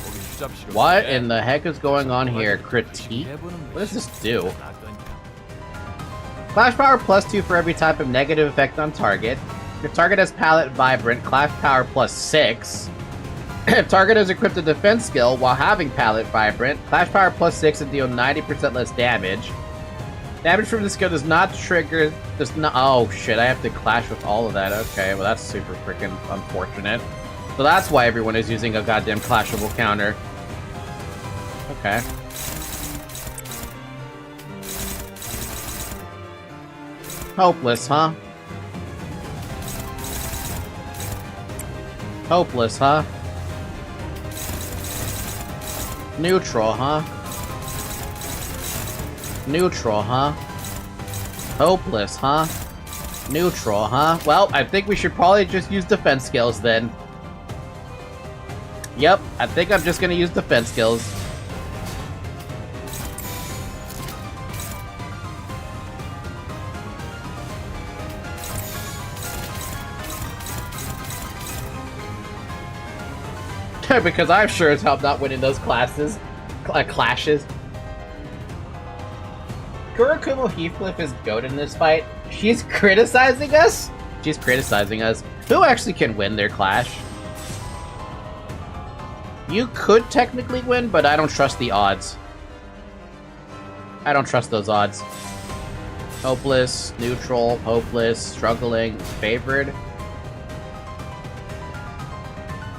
거기 휴잡시로 What in the heck is going on here? Critique? What does this do? Clash power +2 for every type of negative effect on target. If target has palette vibrant, clash power +6. If target has equipped a defense skill while having palette vibrant, clash power +6 and deal 90% less damage. Damage from the skill does not trigger. Oh shit! I have to clash with all of that. Okay, well that's super freaking unfortunate. So that's why everyone is using a goddamn clashable counter. Okay. Hopeless, huh? Hopeless, huh? Neutral, huh? Neutral, huh? Hopeless, huh? Neutral, huh? Well, I think we should probably just use defense skills then. Yep, I think I'm just gonna use defense skills. Because I'm sure as hell not winning those classes. Clashes. Kurakumo Heathcliff is GOAT in this fight. She's criticizing us? She's criticizing us. Who actually can win their clash? You could technically win, but I don't trust the odds. I don't trust those odds. Hopeless, neutral, hopeless, struggling, favored.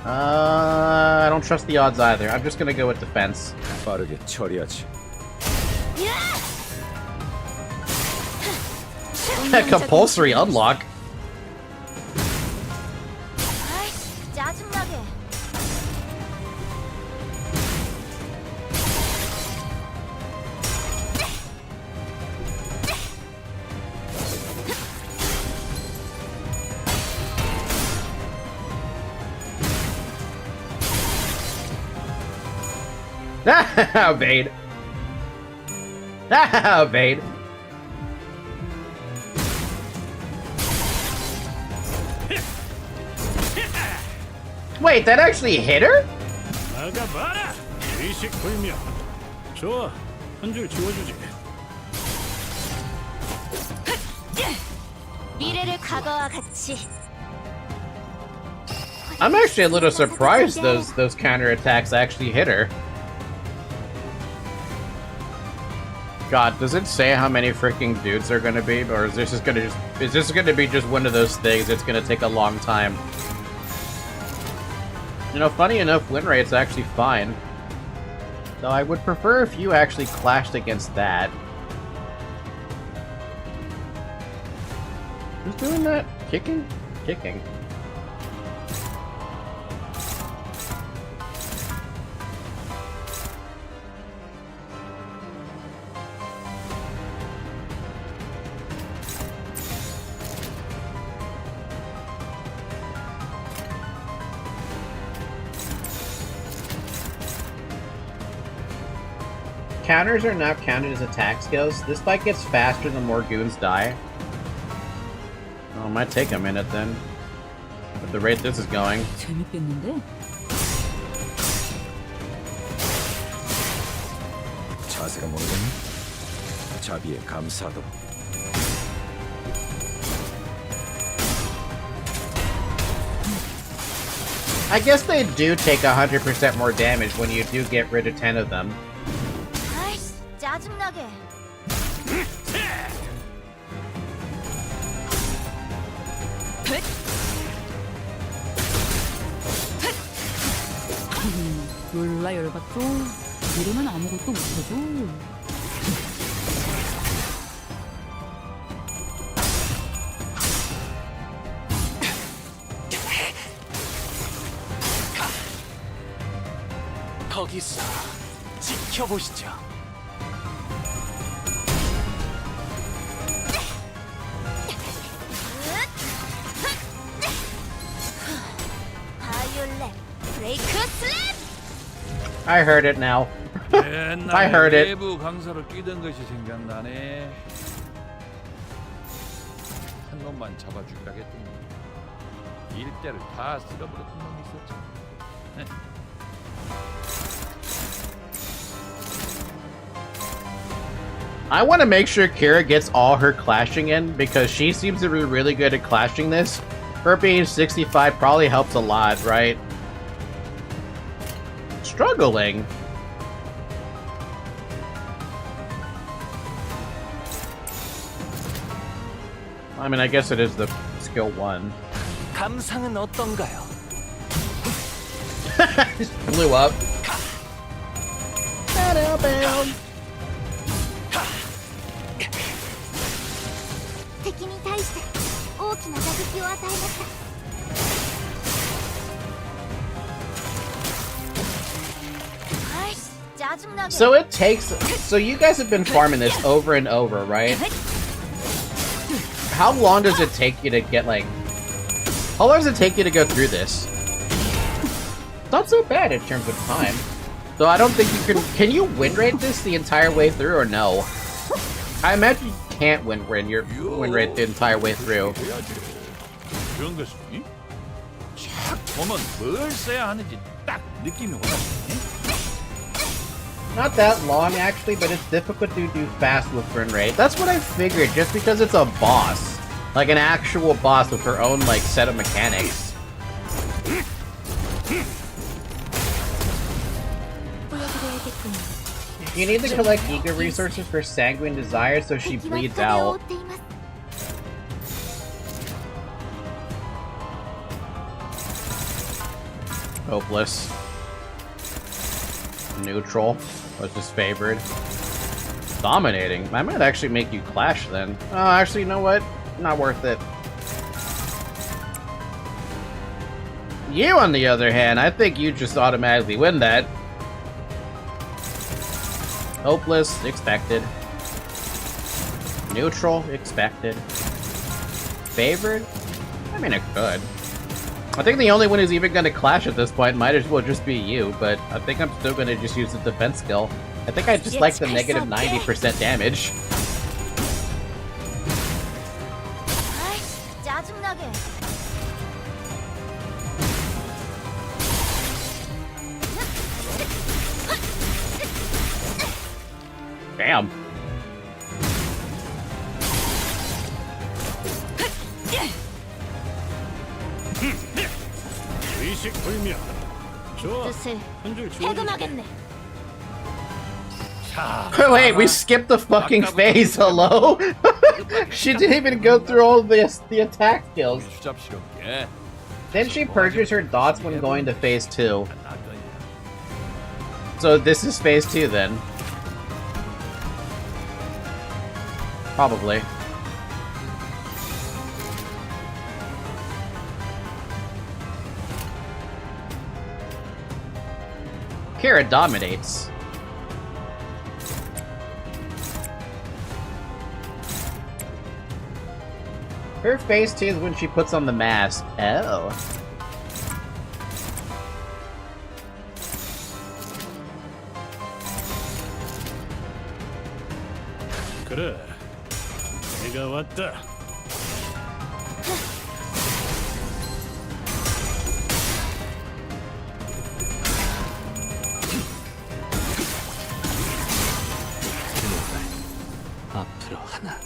I don't trust the odds either. I'm just gonna go with defense. 빠르게 처리하지. Compulsory unlock. 아이씨, 짜증나게. Bait. Bait. Wait, that actually hit her? 나가봐라. 의식 불명. 좋아, 한 줄 지워주지. 미래를 과거와 같이. I'm actually a little surprised those counterattacks actually hit her. God, does it say how many freaking dudes are gonna be, or is this just gonna be just one of those things? It's gonna take a long time. You know, funny enough, win rate's actually fine. Though I would prefer if you actually clashed against that. Who's doing that? Kicking? Kicking. Counters are not counted as attack skills. This fight gets faster the more goons die. Oh, it might take a minute then. At the rate this is going. 재밌겠는데? 자세가 모르겠니? 자비에 감사하도록. I guess they do take 100% more damage when you do get rid of 10 of them. 아이씨, 짜증나게. 몰라 열받죠? 이러면 아무것도 못해줘. 거기서 지켜보시죠. 바이올렛 브레이크 슬랩. I heard it now. I heard it. 내부 강사로 뛰던 것이 생각나네. 한 놈만 잡아주기라 했더니 일대를 다 쓸어버렸던 놈이 있었지. I want to make sure Kira gets all her clashing in because she seems to be really good at clashing this. Her being 65 probably helps a lot, right? Struggling. I mean, I guess it is the skill 1. 감상은 어떤가요? Just blew up. 敵に対して大きな打撃を与えました。 So it takes. So you guys have been farming this over and over, right? How long does it take you to get like? How long does it take you to go through this? Not so bad in terms of time. So I don't think you can. Can you win rate this the entire way through or no? I imagine you can't win rate the entire way through. 그런 것이 쫙 보면 뭘 써야 하는지 딱 느낌이 오네. Not that long, actually, but it's difficult to do fast with burn rate. That's what I figured, just because it's a boss. Like an actual boss with her own, like, set of mechanics. You need to collect ego resources for Sanguine Desire so she bleeds out. Hopeless. Neutral was disfavored. Dominating. I might actually make you clash then. Oh, actually, you know what? Not worth it. You, on the other hand, I think you just automatically win that. Hopeless, expected. Neutral, expected. Favored? I mean, it could. I think the only one who's even going to clash at this point might as well just be you, but I think I'm still going to just use the defense skill. I think I just like the negative 90% damage. Damn. Wait, we skipped the fucking phase, hello? She didn't even go through all the attack skills. Then she purges her dots when going to phase 2. So this is phase 2 then. Probably. Kira dominates. Her phase 2 is when she puts on the mask. Oh. 그래, 내가 왔다. 앞으로 하나.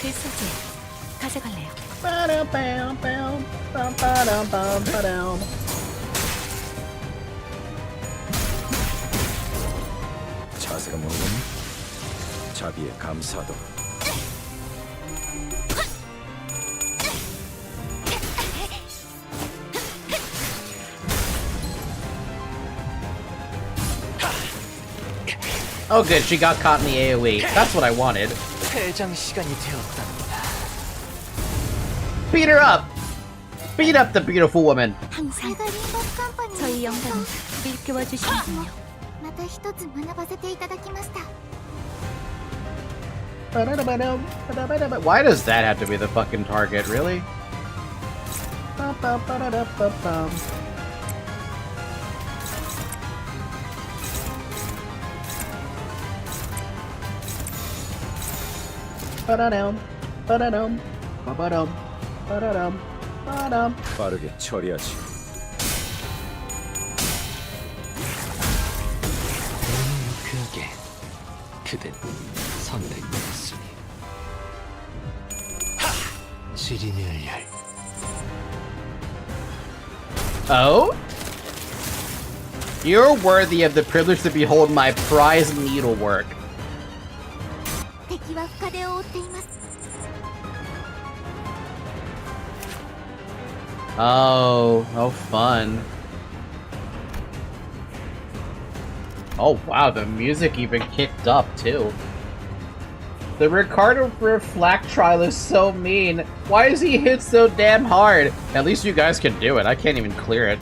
필수지 가져갈래요. 자세가 모르겠니? 자비에 감사하도록. Oh good, she got caught in the AoE. That's what I wanted. 퇴장 시간이 되었답니다. Beat her up! Beat up the beautiful woman! 항상 저희 영광 일깨워 주시는군요. また一つ学ばせていただきました。 Why does that have to be the fucking target, really? 빠르게 처리하지. 그에게 그댄 선택되었으니 지리멸렬. Oh? You're worthy of the privilege to behold my prize needlework. 敵は深手を負っています。 Oh, oh fun. Oh wow, the music even kicked up too. The Ricardo Reflectrial is so mean. Why is he hit so damn hard? At least you guys can do it. I can't even clear it.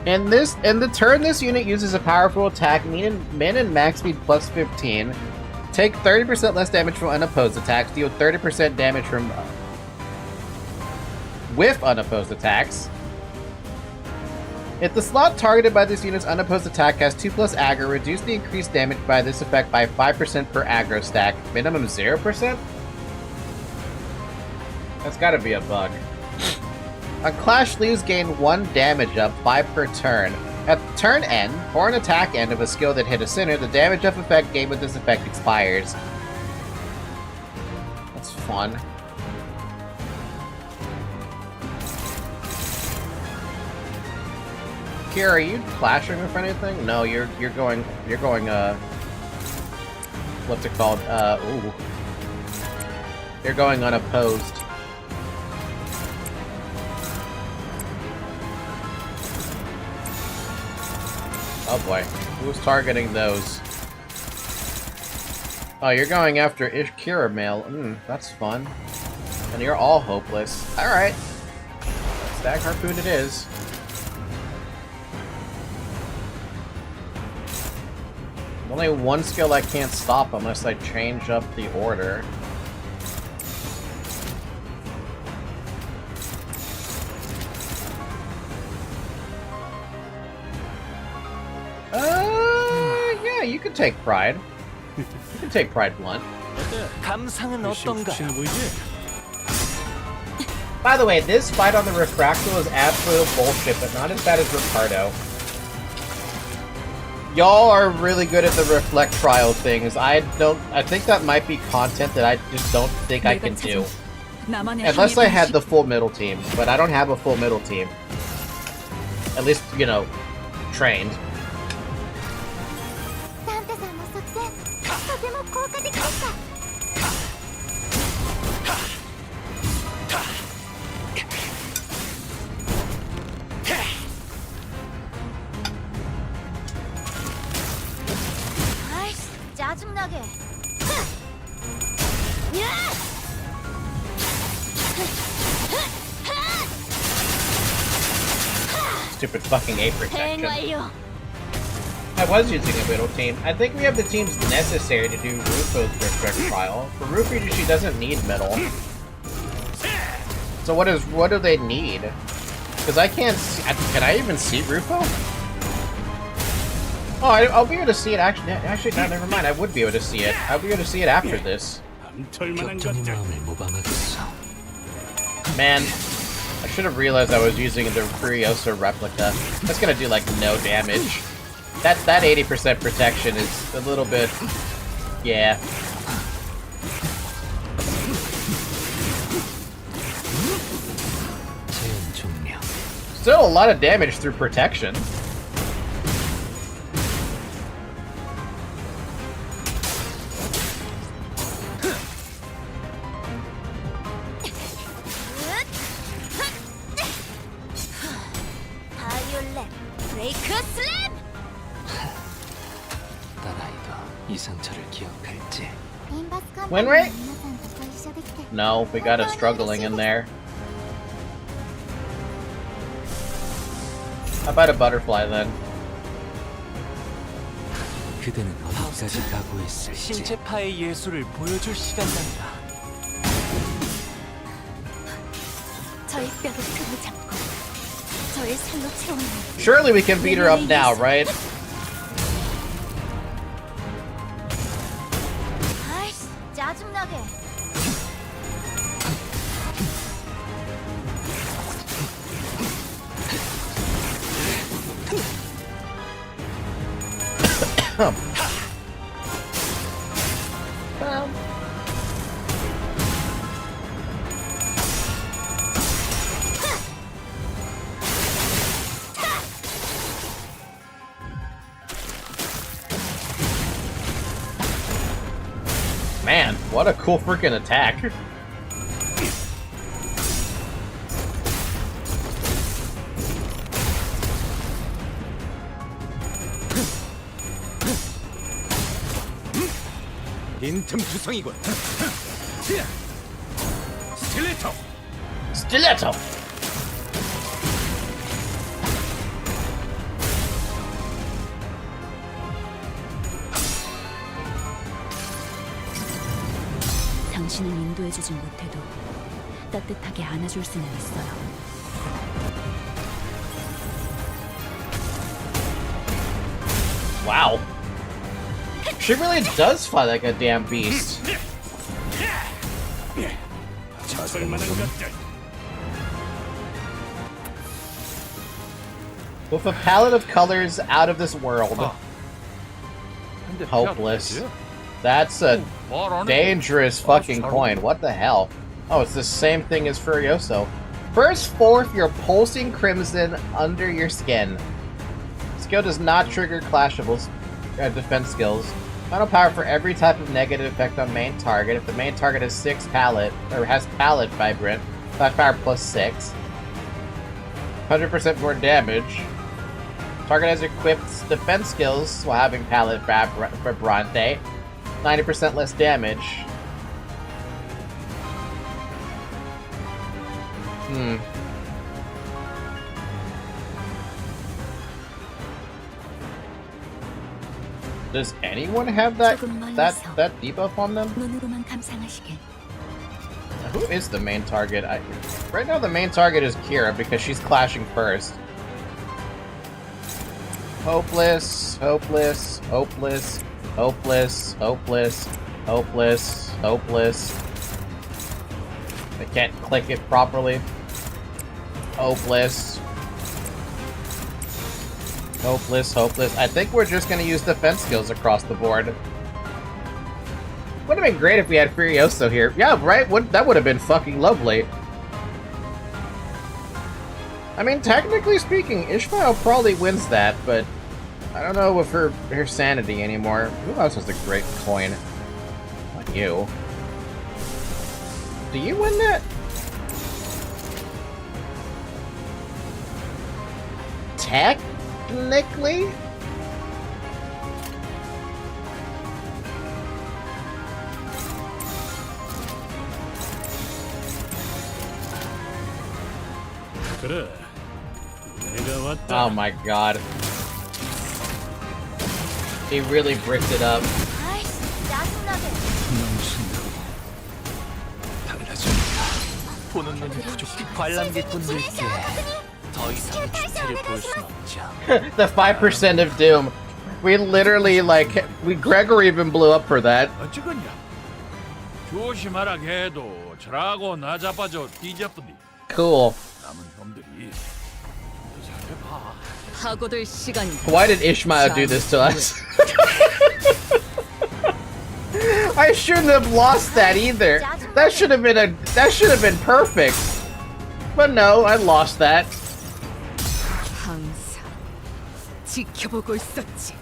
In the turn this unit uses a powerful attack, min and max speed plus 15. Take 30% less damage from unopposed attacks. Deal 30% damage from with unopposed attacks. If the slot targeted by this unit's unopposed attack has 2+ aggro, reduce the increased damage by this effect by 5% per aggro stack. Minimum 0%? That's gotta be a bug. On Clash, Leaves gain 1 damage up, 5 per turn. At turn end, or an attack end of a skill that hit a center, the damage up effect gained with this effect expires. That's fun. Kira, are you clashing with anything? No, you're going, what's it called? Ooh. You're going unopposed. Oh boy, who's targeting those? Oh, you're going after Kira Mail. That's fun. And you're all hopeless. Alright. Stag Harpoon it is. Only one skill I can't stop unless I change up the order. Yeah, you can take Pride. You can take Pride Blunt. 감상은 어떤가요? By the way, this fight on the Reflectrial is absolute bullshit, but not as bad as Ricardo. Y'all are really good at the Reflectrial things. I think that might be content that I just don't think I can do. Unless I had the full middle team, but I don't have a full middle team. At least, you know, trained. 짜증나게. Stupid fucking Apegrixs action. I was using a middle team. I think we have the teams necessary to do Rufo's Reflectrial. For Rufo, she doesn't need middle. So what do they need? Because I can't see, can I even see Rufo? Oh, I'll be able to see it actually, no, never mind. I would be able to see it. I'll be able to see it after this. Man, I should have realized I was using the Furiosa replica. That's gonna do, like, no damage. That 80% protection is a little bit... yeah. Still a lot of damage through protection. Win rate? No, we got a struggling in there. How about a butterfly then? 신체파의 예술을 보여줄 시간단다. 저의 뼈를 끈을 잡고 저의 살로 채우는. Surely we can beat her up now, right? 아이씨, 짜증나게. Man, what a cool freaking attack. 빈틈 투성이군. 스틸레이터. Stiletto! 당신을 인도해주진 못해도 따뜻하게 안아줄 수는 있어요. Wow. She really does fight like a damn beast. 자세가 쓸만한 모르겠네. 것들. With a palette of colors out of this world. 근데 Hopeless. 피하겠지? That's a 말안 해도 dangerous fucking coin. What the hell? Oh, it's the same thing as Furioso. Burst forth your pulsing crimson under your skin. Skill does not trigger clashable defense skills. Final power for every type of negative effect on main target. If the main target has 6 palette, or has palette vibrant, flash power plus 6. 100% more damage. Target has equipped defense skills while having palette vibrante. 90% less damage. Does anyone have that debuff on them? 눈으로만 감상하시길. Who is the main target? Right now the main target is Kira because she's clashing first. Hopeless, hopeless, hopeless, hopeless, hopeless, hopeless, hopeless. I can't click it properly. Hopeless. Hopeless, hopeless. I think we're just gonna use defense skills across the board. Would have been great if we had Furioso here. Yeah, right? That would have been fucking lovely. I mean, technically speaking, Ishmael probably wins that, but I don't know with her sanity anymore. Who else has a great coin? Not you. Do you win that? Technically? 그래. 내가 왔다. Oh my god. He really bricked it up. 아이씨, 짜증나게. 달라져. 보는 눈이 부족해. 관람객분들께 더 이상의 주체를 볼 순 없죠. The 5% of doom. We literally, like, Gregor even blew up for that. 어쩌겠냐? 조심하라게 해도 저라고 나 잡아줘 뒤져보니 Cool. 남은 놈들이 잘해봐. 파고들 시간이. Why did Ishmael do this to us? I shouldn't have lost that either. That should have been perfect. But no, I lost that. 항상 지켜보고 있었지.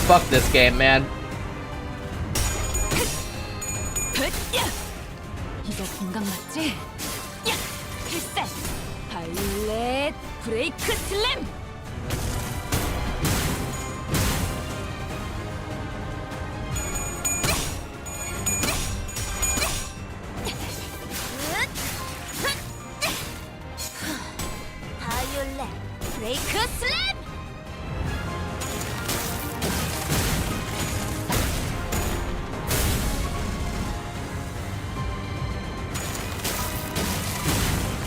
Fuck this game, man. 이거 공감 맞지? 야! 필살! 발렛 브레이크 슬램! 바이올렛 브레이크 슬램!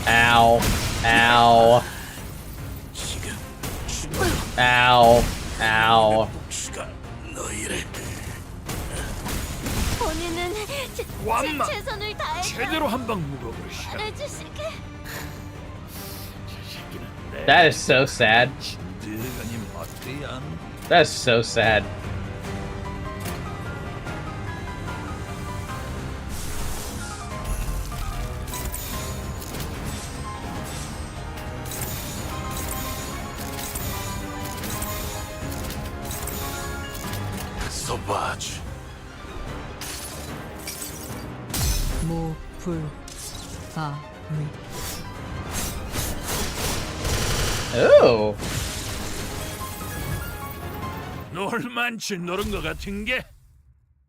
Ow. Ow. Ow. Ow. 본인은 완마. 최선을 다해서 제대로 한 방 물어보시오. 잘해주시게. 저 새끼는 내 That is so sad. 진드가니 멋대야. That's so sad. 써봐주. 모풀 바위. Ooh. 놀만치 노른 것 같은 게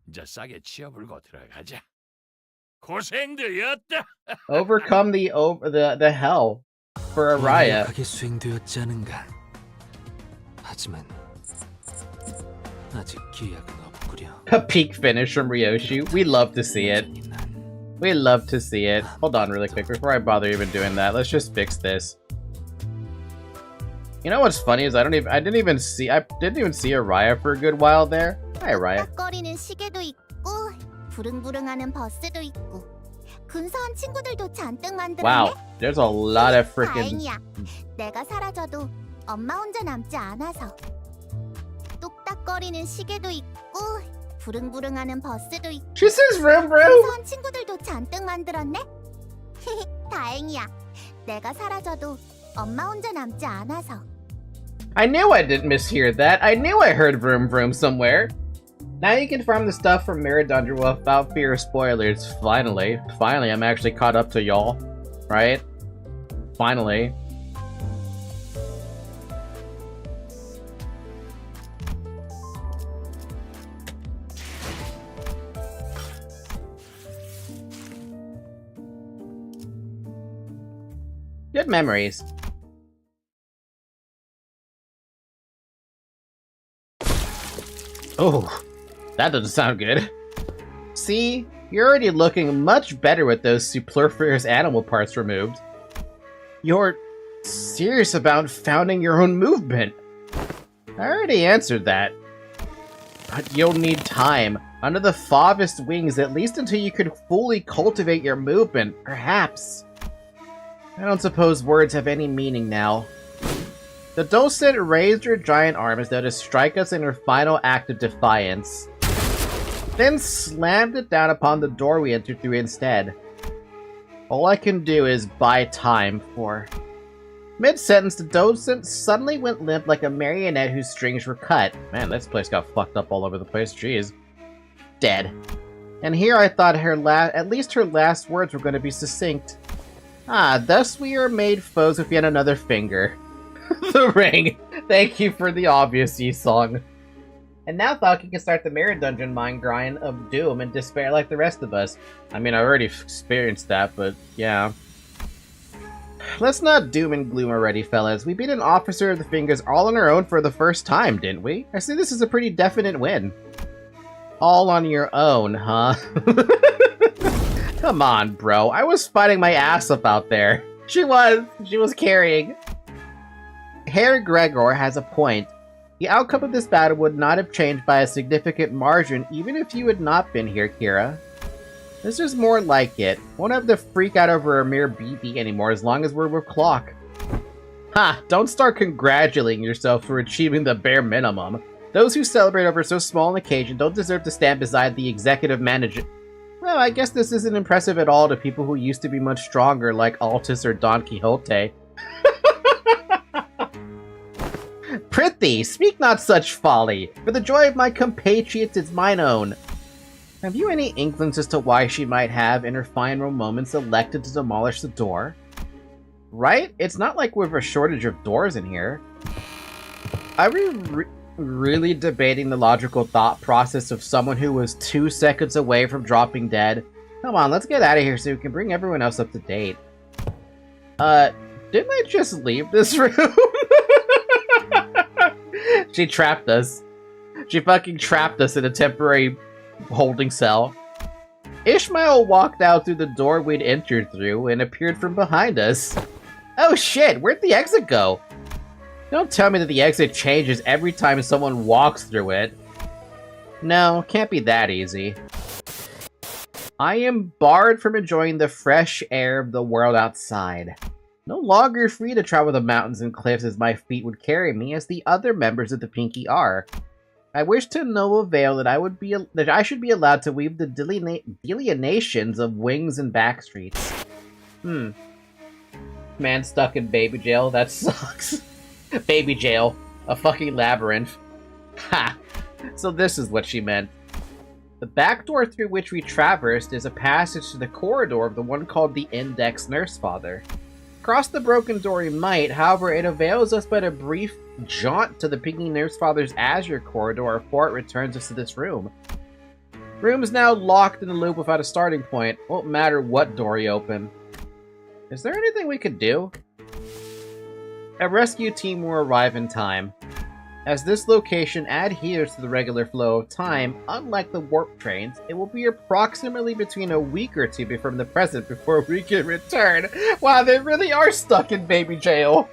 이제 싸게 치워불고 들어가자. 고생들이었다. Overcome the hell for Araya. 완벽하게 수행되었지 않은가. 하지만 아직 기약은 없구려. A peak finish from Ryoshi. We love to see it. 여전히 난 We love to see it. Hold on really quick before I bother even doing that. Let's just fix this. You know what's funny is I didn't even see Araya for a good while there. Hi Araya. 거리는 시계도 있고 부릉부릉하는 버스도 있고 근사한 친구들도 잔뜩 만들었네. Wow, there's a lot of freaking. 다행이야. 내가 사라져도 엄마 혼자 남지 않아서. 뚝딱거리는 시계도 있고 부릉부릉하는 버스도 있고 She says vroom vroom. 근사한 친구들도 잔뜩 만들었네. 다행이야. 내가 사라져도 엄마 혼자 남지 않아서. I knew I didn't mishear that. I knew I heard vroom vroom somewhere. Now you can farm the stuff from Mirror Dungeon without fear of spoilers. Finally, I'm actually caught up to y'all, right? Finally. Good memories. Oh, that doesn't sound good. See, you're already looking much better with those superfluous animal parts removed. You're serious about founding your own movement. I already answered that. But you'll need time, under the fauvest wings, at least until you can fully cultivate your movement, perhaps. I don't suppose words have any meaning now. The docent raised her giant arm as though to strike us in her final act of defiance, then slammed it down upon the door we entered through instead. All I can do is buy time for... Mid-sentence, the docent suddenly went limp like a marionette whose strings were cut. Man, this place got fucked up all over the place, jeez. Dead. And here I thought at least her last words were going to be succinct. Ah, thus we are made foes with yet another finger. The ring. Thank you for the obvious Yi-song. And now Falcon can start the Mirror Dungeon mind grind of doom and despair like the rest of us. I mean, I already experienced that, but yeah. Let's not doom and gloom already, fellas. We beat an officer of the fingers all on our own for the first time, didn't we? I see this is a pretty definite win. All on your own, huh? Come on, bro. I was fighting my ass up out there. She was carrying. Herr Gregor has a point. The outcome of this battle would not have changed by a significant margin even if you had not been here, Kira. This is more like it. Won't have to freak out over a mere BB anymore as long as we're with Clock. Ha! Don't start congratulating yourself for achieving the bare minimum. Those who celebrate over so small an occasion don't deserve to stand beside the executive manager. Well, I guess this isn't impressive at all to people who used to be much stronger like Altus or Don Quixote. Prithee, speak not such folly, for the joy of my compatriots is mine own. Have you any inklings as to why she might have, in her final moments, elected to demolish the door? Right? It's not like we have a shortage of doors in here. Are we really debating the logical thought process of someone who was 2 seconds away from dropping dead? Come on, let's get out of here so we can bring everyone else up to date. Didn't I just leave this room? She trapped us. She fucking trapped us in a temporary holding cell. Ishmael walked out through the door we'd entered through and appeared from behind us. Oh shit, where'd the exit go? Don't tell me that the exit changes every time someone walks through it. No, can't be that easy. I am barred from enjoying the fresh air of the world outside. No longer free to travel the mountains and cliffs as my feet would carry me, as the other members of the Pinky are. I wish to no avail that I should be allowed to weave the delineations of wings and back streets. Man stuck in baby jail, that sucks. Baby jail. A fucking labyrinth. Ha! So this is what she meant. The back door through which we traversed is a passage to the corridor of the one called the Index Nurse Father. Cross the broken door we might, however, it avails us but a brief jaunt to the Pinky Nurse Father's Azure corridor before it returns us to this room. Room is now locked in a loop without a starting point. Won't matter what door you open. Is there anything we could do? A rescue team will arrive in time. As this location adheres to the regular flow of time, unlike the warp trains, it will be approximately between a week or two from the present before we can return. Wow, they really are stuck in baby jail.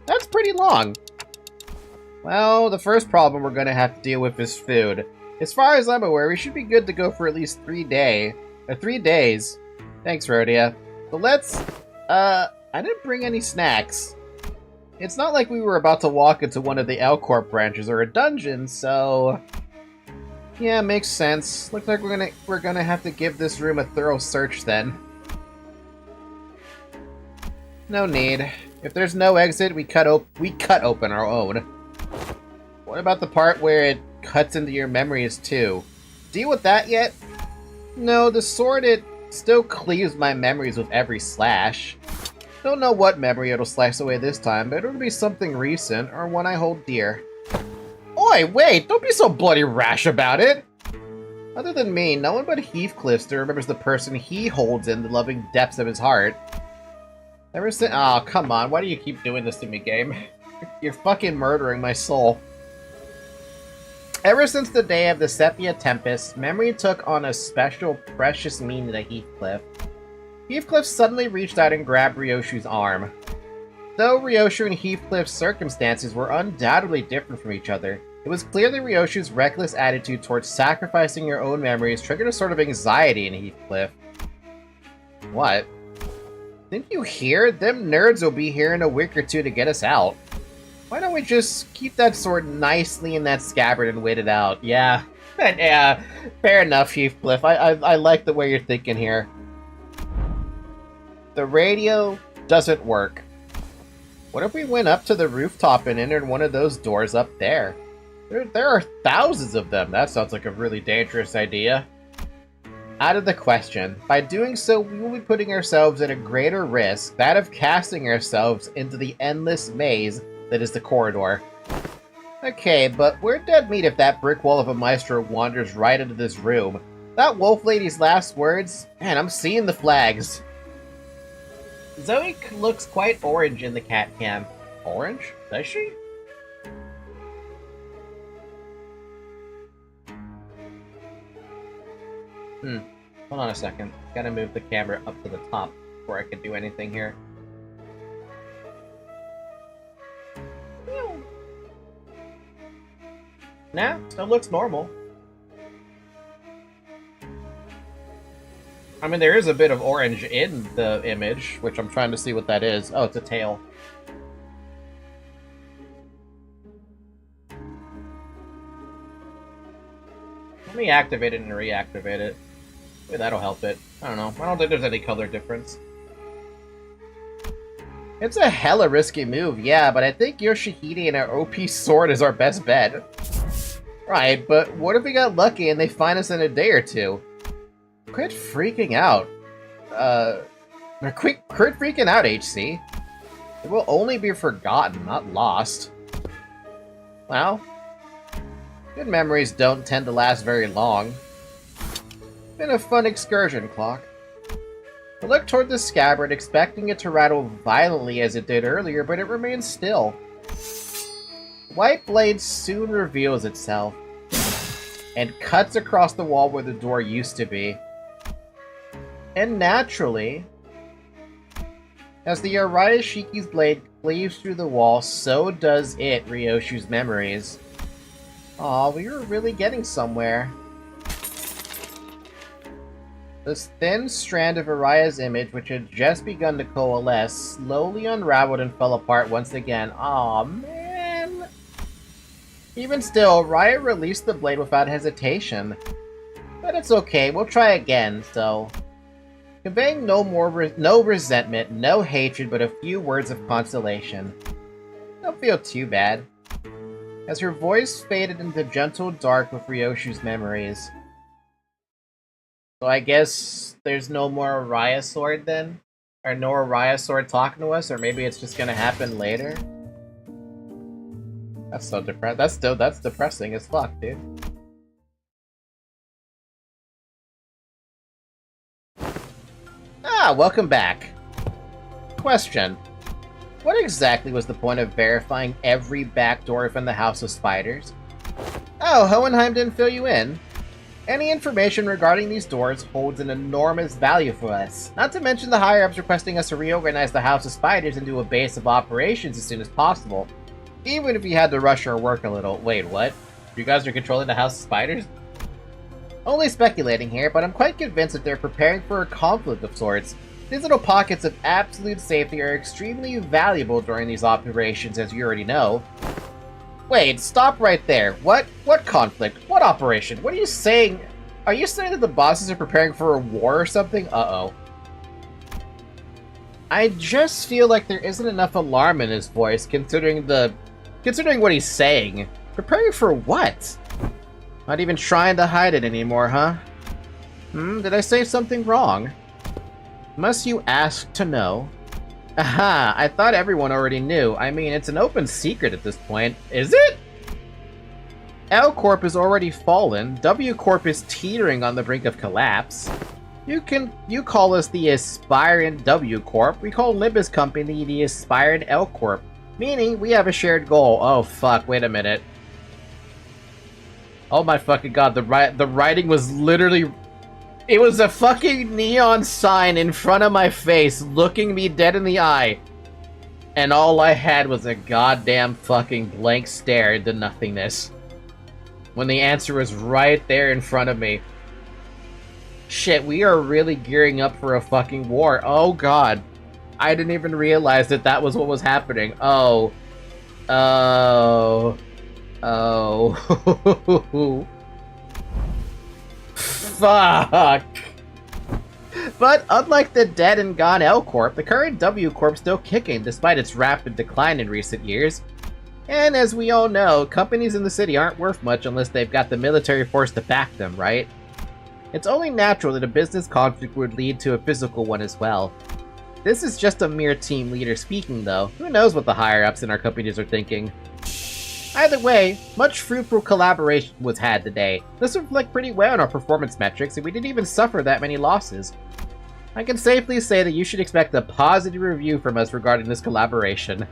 That's pretty long. Well, the first problem we're going to have to deal with is food. As far as I'm aware, we should be good to go for at least 3 days. Thanks, Rhodia. But let's... I didn't bring any snacks. It's not like we were about to walk into one of the L-Corp branches or a dungeon, so... Yeah, makes sense. Looks like we're gonna have to give this room a thorough search then. No need. If there's no exit, we cut open our own. What about the part where it cuts into your memories too? Deal with that yet? No, the sword, it still cleaves my memories with every slash. Don't know what memory it'll slice away this time, but it'll be something recent, or one I hold dear. Oi, wait! Don't be so bloody rash about it! Other than me, no one but Heathcliff still remembers the person he holds in the loving depths of his heart. Ever since— oh, come on, why do you keep doing this to me, game? You're fucking murdering my soul. Ever since the day of the Sepia Tempest, memory took on a special, precious meaning to Heathcliff. Heathcliff suddenly reached out and grabbed Ryoshu's arm. Though Ryoshu and Heathcliff's circumstances were undoubtedly different from each other, it was clear that Ryoshu's reckless attitude towards sacrificing your own memories triggered a sort of anxiety in Heathcliff. What? Didn't you hear? Them nerds will be here in a week or two to get us out. Why don't we just keep that sword nicely in that scabbard and wait it out? Yeah. Yeah, fair enough, Heathcliff. I like the way you're thinking here. The radio doesn't work. What if we went up to the rooftop and entered one of those doors up there? There are thousands of them. That sounds like a really dangerous idea. Out of the question. By doing so, we will be putting ourselves at a greater risk, that of casting ourselves into the endless maze that is the corridor. Okay, but we're dead meat if that brick wall of a maestro wanders right into this room. That wolf lady's last words? Man, I'm seeing the flags. Zoe looks quite orange in the cat cam. Orange? Does she? Hold on a second. Gotta move the camera up to the top before I can do anything here. Nah, still looks normal. I mean, there is a bit of orange in the image, which I'm trying to see what that is. Oh, it's a tail. Let me activate it and reactivate it. Maybe that'll help it. I don't know. I don't think there's any color difference. It's a hella risky move, yeah, but I think Yoshihide and our OP sword is our best bet. Right, but what if we got lucky and they find us in a day or two? Quit freaking out. Quit freaking out, HC. It will only be forgotten, not lost. Well, good memories don't tend to last very long. Been a fun excursion, Clock. I looked toward the scabbard, expecting it to rattle violently as it did earlier, but it remains still. White blade soon reveals itself, and cuts across the wall where the door used to be. And naturally, as the Arayashiki's blade cleaves through the wall, so does it Ryoshu's memories. Aw, we were really getting somewhere. This thin strand of Araya's image, which had just begun to coalesce, slowly unraveled and fell apart once again. Aw, man! Even still, Araya released the blade without hesitation. But it's okay, we'll try again, so... Conveying no resentment, no hatred, but a few words of consolation. Don't feel too bad. As her voice faded into gentle dark with Ryoshu's memories. So I guess there's no more Araya sword then? Or Nora Raya sword talking to us, or maybe it's just gonna happen later. That's so that's depressing as fuck, dude. Ah, welcome back. Question. What exactly was the point of verifying every back door from the House of Spiders? Oh, Hohenheim didn't fill you in. Any information regarding these doors holds an enormous value for us. Not to mention the higher-ups requesting us to reorganize the House of Spiders into a base of operations as soon as possible. Even if we had to rush our work a little. Wait, what? You guys are controlling the House of Spiders? Only speculating here, but I'm quite convinced that they're preparing for a conflict of sorts. These little pockets of absolute safety are extremely valuable during these operations, as you already know. Wait, stop right there. What conflict? What operation? What are you saying? Are you saying that the bosses are preparing for a war or something? Uh-oh. I just feel like there isn't enough alarm in his voice, considering what he's saying. Preparing for what? Not even trying to hide it anymore, huh? Did I say something wrong? Must you ask to know? Aha, I thought everyone already knew. I mean, it's an open secret at this point. Is it? L Corp is already fallen. W Corp is teetering on the brink of collapse. You call us the aspirant W Corp. We call Limbus Company the aspirant L Corp. Meaning, we have a shared goal. Oh fuck, wait a minute. Oh my fucking god, the writing was literally... It was a fucking neon sign in front of my face, looking me dead in the eye. And all I had was a goddamn fucking blank stare into nothingness. When the answer was right there in front of me. Shit, we are really gearing up for a fucking war. Oh god. I didn't even realize that that was what was happening. Oh. Oh. Oh. Fuck! But unlike the dead and gone L Corp, the current W Corp's still kicking despite its rapid decline in recent years. And as we all know, companies in the city aren't worth much unless they've got the military force to back them, right? It's only natural that a business conflict would lead to a physical one as well. This is just a mere team leader speaking though. Who knows what the higher-ups in our companies are thinking? Either way, much fruitful collaboration was had today. This would reflect pretty well on our performance metrics, and we didn't even suffer that many losses. I can safely say that you should expect a positive review from us regarding this collaboration.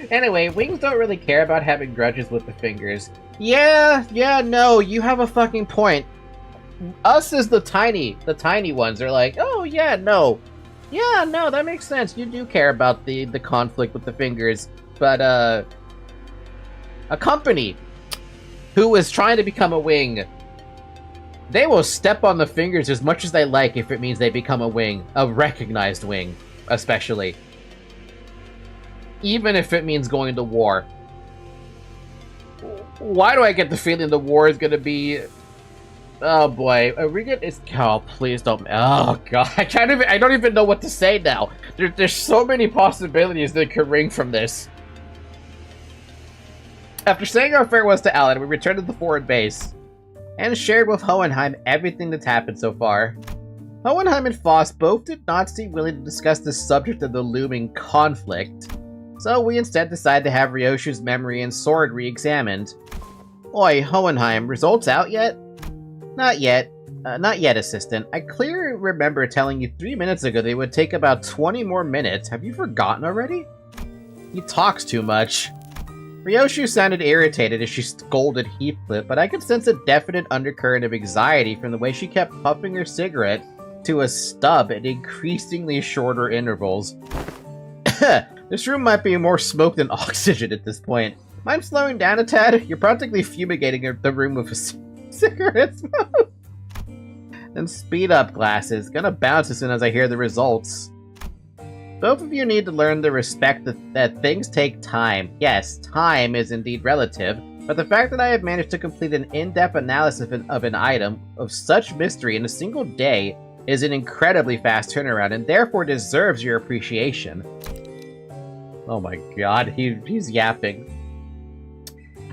Anyway, Wings don't really care about having grudges with the fingers. Yeah, no, you have a fucking point. Us as the tiny ones are like, oh yeah, no, that makes sense. You do care about the conflict with the fingers. But, a company who is trying to become a wing, they will step on the fingers as much as they like if it means they become a wing. A recognized wing, especially. Even if it means going to war. Why do I get the feeling the war is gonna be... Oh boy, are we gonna... Oh, please don't... Oh god, I don't even know what to say now. There's so many possibilities that could ring from this. After saying our farewells to Alan, we returned to the forward base, and shared with Hohenheim everything that's happened so far. Hohenheim and Foss both did not seem willing to discuss the subject of the looming conflict, so we instead decided to have Ryoshu's memory and sword re-examined. Oi, Hohenheim, results out yet? Not yet, Assistant. I clearly remember telling you 3 minutes ago they would take about 20 more minutes. Have you forgotten already? He talks too much. Ryoshu sounded irritated as she scolded Heathcliff, but I could sense a definite undercurrent of anxiety from the way she kept puffing her cigarette to a stub at increasingly shorter intervals. This room might be more smoke than oxygen at this point. Mind slowing down a tad? You're practically fumigating the room with a cigarette smoke. Then speed up, glasses. Gonna bounce as soon as I hear the results. Both of you need to learn to respect that things take time. Yes, time is indeed relative, but the fact that I have managed to complete an in-depth analysis of an item of such mystery in a single day is an incredibly fast turnaround and therefore deserves your appreciation. Oh my god, he's yapping.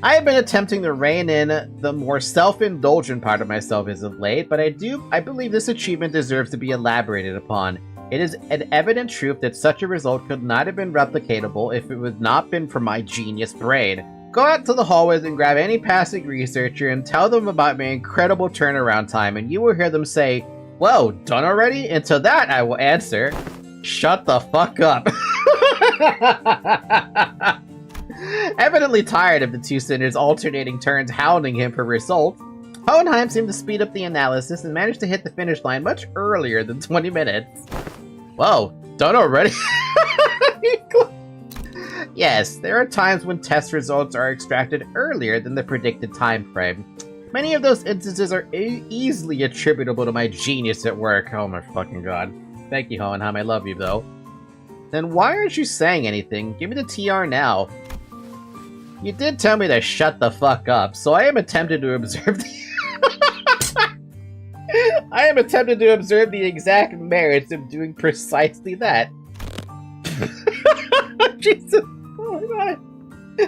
I have been attempting to rein in the more self-indulgent part of myself as of late, but I believe this achievement deserves to be elaborated upon. It is an evident truth that such a result could not have been replicatable if it had not been for my genius brain. Go out to the hallways and grab any passing researcher and tell them about my incredible turnaround time, and you will hear them say, "Whoa, done already?" And to that I will answer, "Shut the fuck up." Evidently tired of the two sinners' alternating turns hounding him for results, Hohenheim seemed to speed up the analysis and managed to hit the finish line much earlier than 20 minutes. Whoa, done already? Yes, there are times when test results are extracted earlier than the predicted time frame. Many of those instances are easily attributable to my genius at work. Oh my fucking god. Thank you, Hohenheim, I love you though. Then why aren't you saying anything? Give me the TR now. You did tell me to shut the fuck up, so I am attempting to observe the I am attempting to observe the exact merits of doing precisely that. Jesus. Oh my god.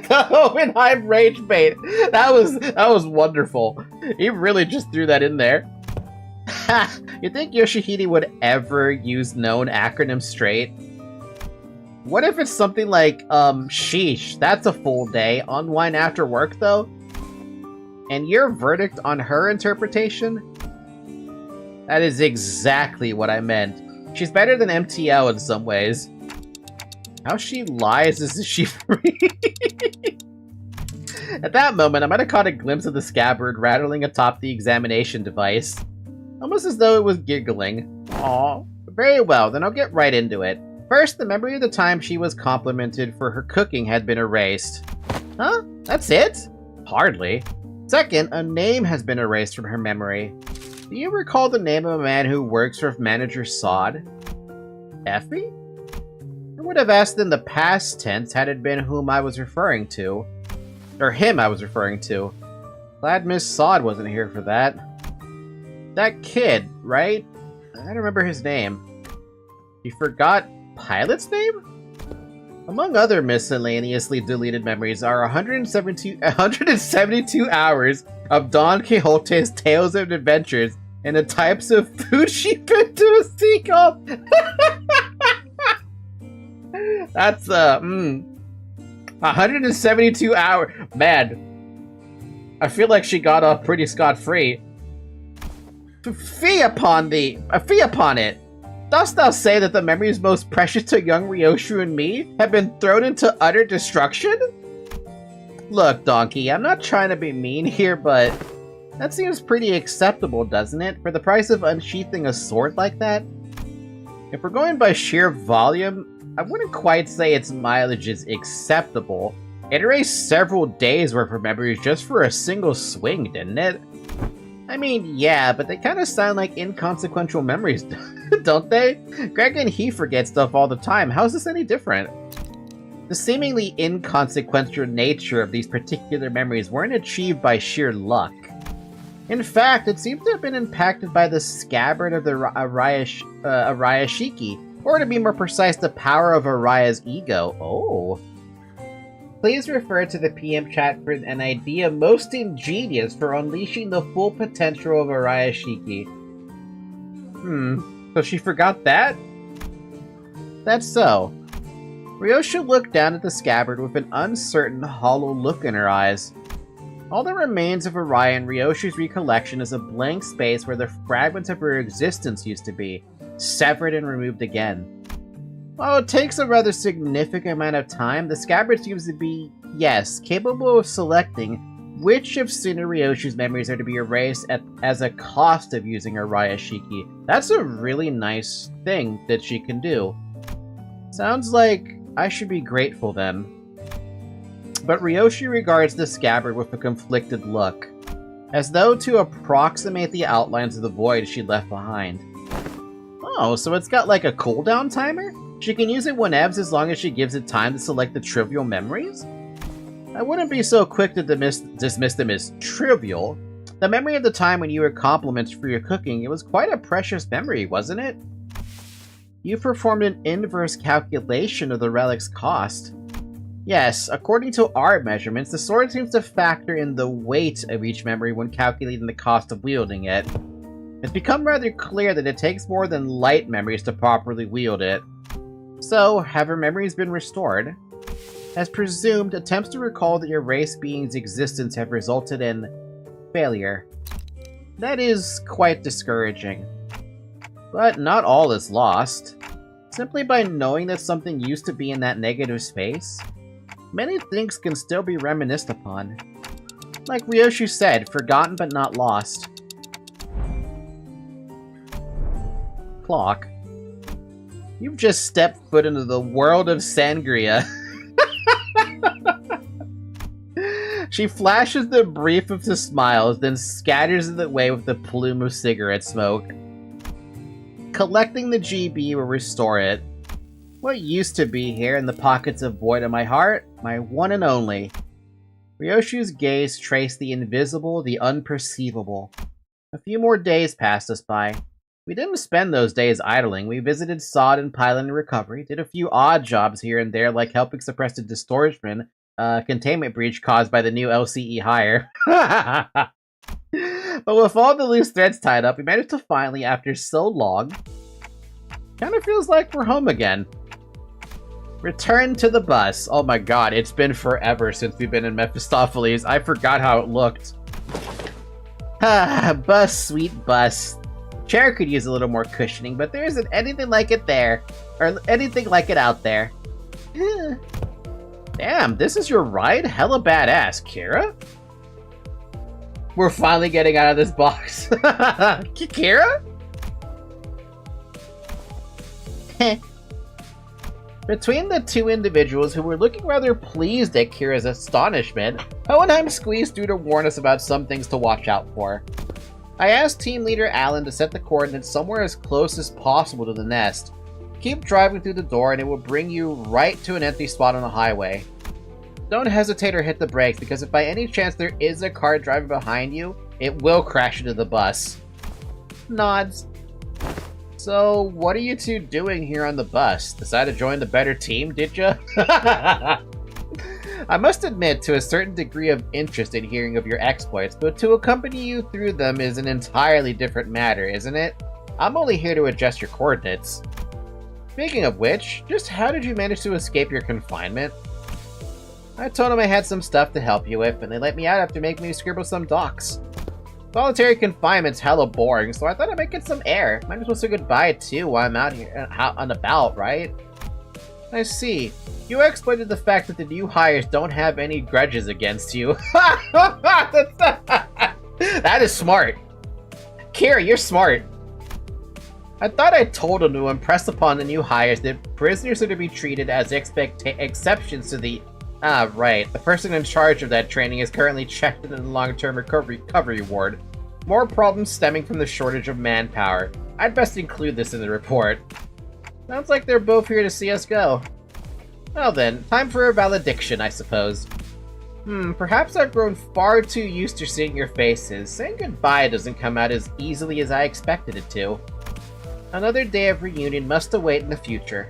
The Hohenheim rage bait. That was wonderful. He really just threw that in there. Ha! You think Yoshihide would ever use known acronyms straight? What if it's something like, sheesh, that's a full day, unwind after work though? And your verdict on her interpretation? That is exactly what I meant. She's better than MTL in some ways. How she lies is she free? At that moment, I might have caught a glimpse of the scabbard rattling atop the examination device. Almost as though it was giggling. Aww. Very well, then I'll get right into it. First, the memory of the time she was complimented for her cooking had been erased. Huh? That's it? Hardly. Second, a name has been erased from her memory. Do you recall the name of a man who works for Manager Sod? Effie? I would have asked in the past tense had it been whom I was referring to. Or him I was referring to. Glad Miss Sod wasn't here for that. That kid, right? I don't remember his name. You forgot Pilot's name? Among other miscellaneously deleted memories are 172 hours of Don Quixote's tales and adventures and the types of food she picked to a seagull. That's 172 hours. Man, I feel like she got off pretty scot-free. Fee upon it. Dost thou say that the memories most precious to young Ryoshu and me have been thrown into utter destruction? Look, Donkey, I'm not trying to be mean here, but that seems pretty acceptable, doesn't it? For the price of unsheathing a sword like that? If we're going by sheer volume, I wouldn't quite say its mileage is acceptable. It erased several days worth of memories just for a single swing, didn't it? I mean, yeah, but they kind of sound like inconsequential memories, don't they? Greg and he forget stuff all the time. How's this any different? The seemingly inconsequential nature of these particular memories weren't achieved by sheer luck. In fact, it seemed to have been impacted by the scabbard of the Arayashiki, or to be more precise, the power of Araya's ego. Oh. Please refer to the PM chat for an idea most ingenious for unleashing the full potential of Arayashiki. So she forgot that? That's so. Ryoshu looked down at the scabbard with an uncertain, hollow look in her eyes. All that remains of Araya in Ryoshu's recollection is a blank space where the fragments of her existence used to be, severed and removed again. While it takes a rather significant amount of time, the scabbard seems to be, yes, capable of selecting which of Suna Ryoshu's memories are to be erased as a cost of using Arayashiki. That's a really nice thing that she can do. Sounds like I should be grateful then. But Ryoshu regards the scabbard with a conflicted look, as though to approximate the outlines of the void she left behind. Oh, so it's got like a cooldown timer? She can use it whenever as long as she gives it time to select the trivial memories? I wouldn't be so quick to dismiss them as trivial. The memory of the time when you were complimented for your cooking, it was quite a precious memory, wasn't it? You performed an inverse calculation of the relic's cost. Yes, according to our measurements, the sword seems to factor in the weight of each memory when calculating the cost of wielding it. It's become rather clear that it takes more than light memories to properly wield it. So, have her memories been restored? As presumed, attempts to recall the erased being's existence have resulted in failure. That is quite discouraging. But not all is lost. Simply by knowing that something used to be in that negative space, many things can still be reminisced upon. Like Ryoshu said, forgotten but not lost. Clock. You've just stepped foot into the world of sangria. She flashes the briefest of smiles, then scatters it away with a plume of cigarette smoke. Collecting the GB will restore it. What used to be here in the pockets of void in my heart, my one and only. Ryoshu's gaze traced the invisible, the unperceivable. A few more days passed us by. We didn't spend those days idling. We visited Sod and Pylon in recovery, did a few odd jobs here and there, like helping suppress the distortion containment breach caused by the new LCE hire. But with all the loose threads tied up, we managed to finally, after so long, kind of feels like we're home again. Return to the bus. Oh my god, it's been forever since we've been in Mephistopheles. I forgot how it looked. Bus, sweet bus. Chair could use a little more cushioning, but there isn't anything like it there. Or anything like it out there. Damn, this is your ride? Hella badass, Kira? We're finally getting out of this box. Kira? Between the two individuals who were looking rather pleased at Kira's astonishment, Hohenheim squeezed through to warn us about some things to watch out for. I asked team leader Alan to set the coordinates somewhere as close as possible to the nest. Keep driving through the door and it will bring you right to an empty spot on the highway. Don't hesitate or hit the brakes, because if by any chance there is a car driving behind you, it will crash into the bus. Nods. So, what are you two doing here on the bus? Decided to join the better team, did ya? I must admit to a certain degree of interest in hearing of your exploits, but to accompany you through them is an entirely different matter, isn't it? I'm only here to adjust your coordinates. Speaking of which, just how did you manage to escape your confinement? I told them I had some stuff to help you with, and they let me out after making me scribble some docs. Solitary confinement's hella boring, so I thought I might get some air. Might as well say goodbye too while I'm out here out and about, right? I see. You exploited the fact that the new hires don't have any grudges against you. That is smart. Kira, you're smart. I thought I told him to impress upon the new hires that prisoners are to be treated as exceptions to the... Ah, right. The person in charge of that training is currently checked into the long-term recovery ward. More problems stemming from the shortage of manpower. I'd best include this in the report. Sounds like they're both here to see us go. Well then, time for a valediction, I suppose. Perhaps I've grown far too used to seeing your faces. Saying goodbye doesn't come out as easily as I expected it to. Another day of reunion must await in the future.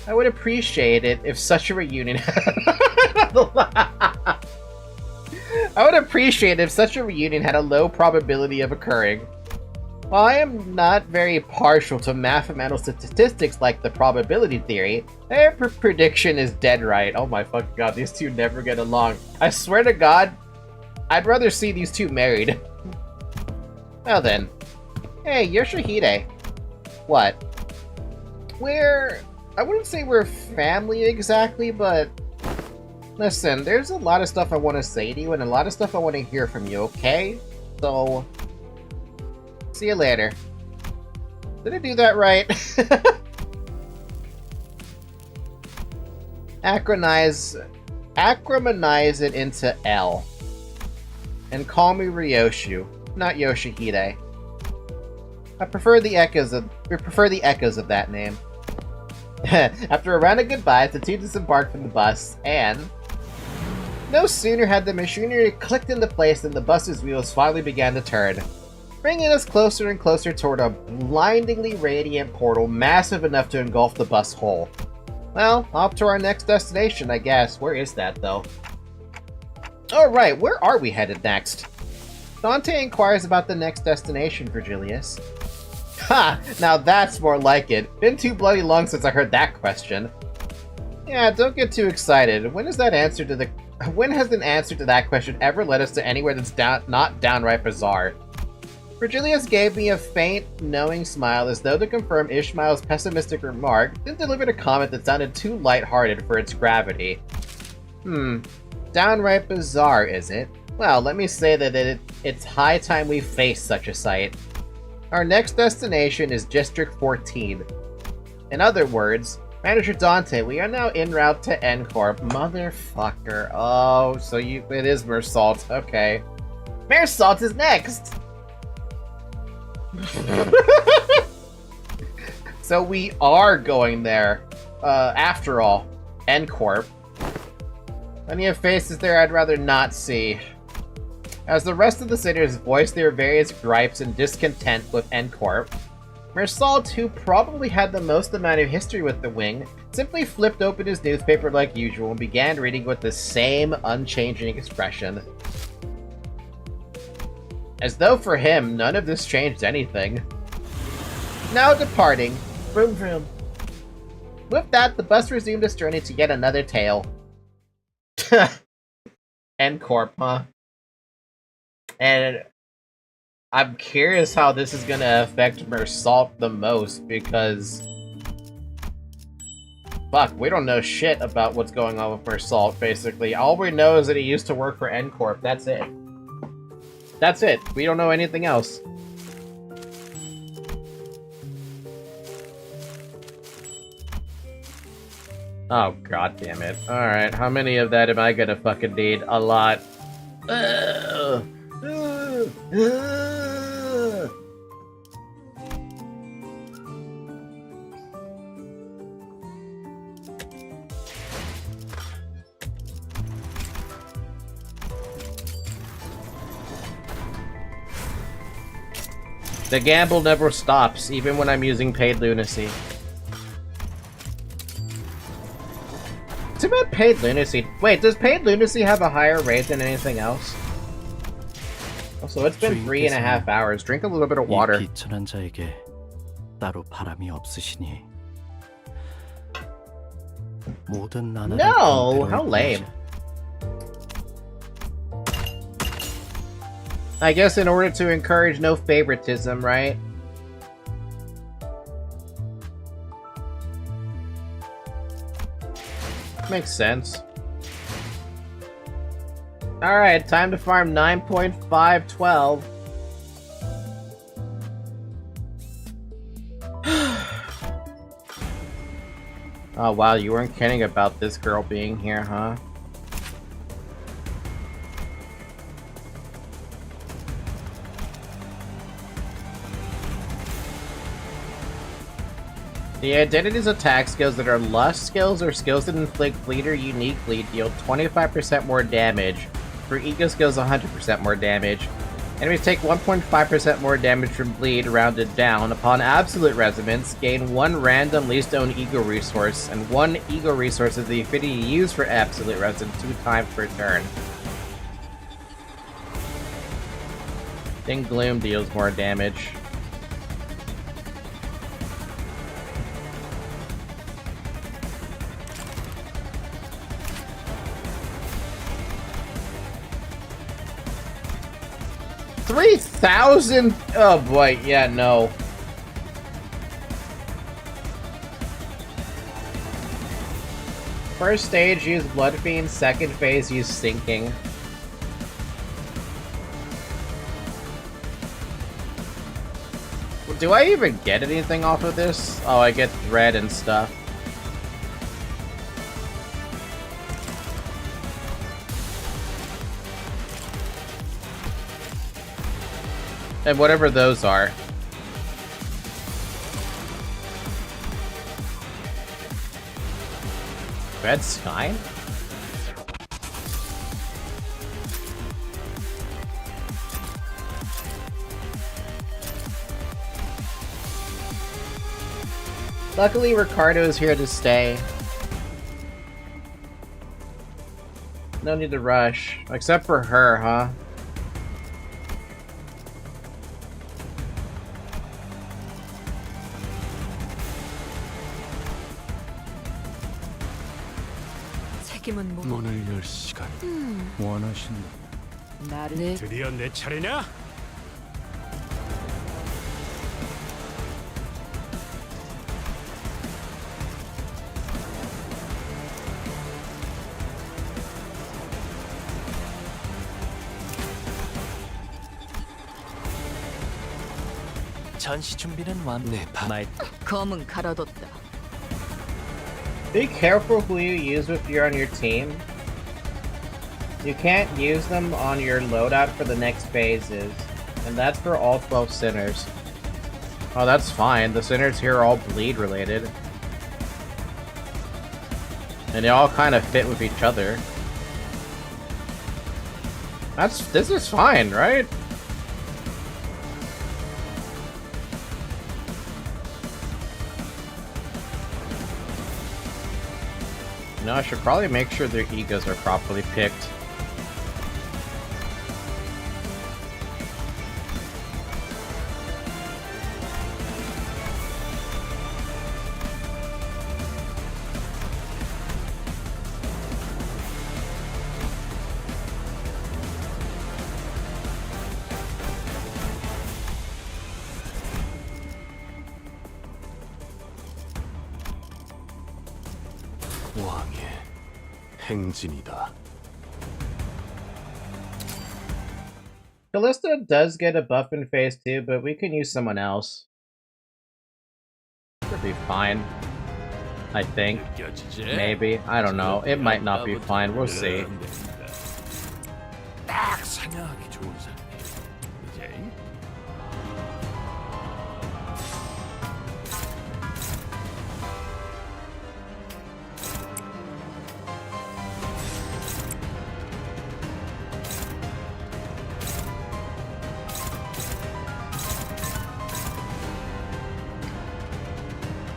I would appreciate it if such a reunion I would appreciate if such a reunion had a low probability of occurring. While I am not very partial to mathematical statistics like the probability theory, their prediction is dead right. Oh my fucking god, these two never get along. I swear to god, I'd rather see these two married. Well then. Hey, Yoshihide. What? I wouldn't say we're family exactly, but... Listen, there's a lot of stuff I want to say to you, and a lot of stuff I want to hear from you, okay? So... See you later. Did I do that right? Acromanize it into L. And call me Ryoshu, not Yoshihide. I prefer the echoes of that name. After a round of goodbyes, the two disembarked from the bus, and... No sooner had the machinery clicked into place than the bus's wheels finally began to turn, bringing us closer and closer toward a blindingly radiant portal massive enough to engulf the bus whole. Well, off to our next destination, I guess. Where is that, though? Alright, where are we headed next? Dante inquires about the next destination, Virgilius. Ha! Now that's more like it. Been too bloody long since I heard that question. Yeah, don't get too excited. When has an answer to that question ever led us to anywhere that's not downright bizarre? Virgilius gave me a faint, knowing smile as though to confirm Ishmael's pessimistic remark, then delivered a comment that sounded too light-hearted for its gravity. Downright bizarre, is it? Well, let me say that it's high time we face such a sight. Our next destination is District 14. In other words, Manager Dante, we are now en route to N-Corp. Motherfucker. Oh, so it is Mersalt. Okay. Mersalt is next! So we are going there. After all. N-Corp. Plenty of faces there I'd rather not see. As the rest of the sitters voiced their various gripes and discontent with N-Corp, Mersalt, who probably had the most amount of history with the wing, simply flipped open his newspaper like usual and began reading with the same unchanging expression. As though for him, none of this changed anything. Now departing, vroom vroom. With that, the bus resumed its journey to yet another tale. N-Corp, huh? And I'm curious how this is gonna affect Mersalt the most, because fuck, we don't know shit about what's going on with Mersalt, basically. All we know is that he used to work for N-Corp, that's it. That's it, we don't know anything else. Oh, god damn it. Alright, how many of that am I gonna fucking need? A lot. The gamble never stops, even when I'm using paid lunacy. Too bad paid lunacy. Wait, does paid lunacy have a higher rate than anything else? Also, it's been 3.5 hours. Drink a little bit of water. 비천한 자에게 따로 바람이 없으시니 모든 나날을 No, how lame. I guess in order to encourage no favoritism, right? Makes sense. Alright, time to farm 9.512. Oh wow, you weren't kidding about this girl being here, huh? The identities attack skills that are lust skills or skills that inflict bleed or unique bleed deal 25% more damage. For ego skills, 100% more damage. Enemies take 1.5% more damage from bleed, rounded down. Upon absolute resonance, gain 1 random least owned ego resource, and 1 ego resource is the affinity used for absolute resonance 2 times per turn. Then Gloom deals more damage. $3,000? Oh boy, yeah, no. First stage, use Blood Fiend. Second phase, use Sinking. Do I even get anything off of this? Oh, I get Dread and stuff. And whatever those are. Red Sky? Luckily, Ricardo is here to stay. No need to rush. Except for her, huh? 시킴은 뭐? 문을 열 시간 원하시는 나를 드디어 내 차례냐? 전시 준비는 네, 말 검은 갈아뒀다. Be careful who you use if you're on your team. You can't use them on your loadout for the next phases. And that's for all 12 sinners. Oh, that's fine. The sinners here are all bleed related. And they all kind of fit with each other. This is fine, right? No, I should probably make sure their egos are properly picked. 왕의 행진이다. Callista does get a buff in phase 2, but we can use someone else. Should be fine. I think. 느껴지지? Maybe. I don't know. It might not be fine. We'll see. 딱 사냥하기 좋은 상태. 이제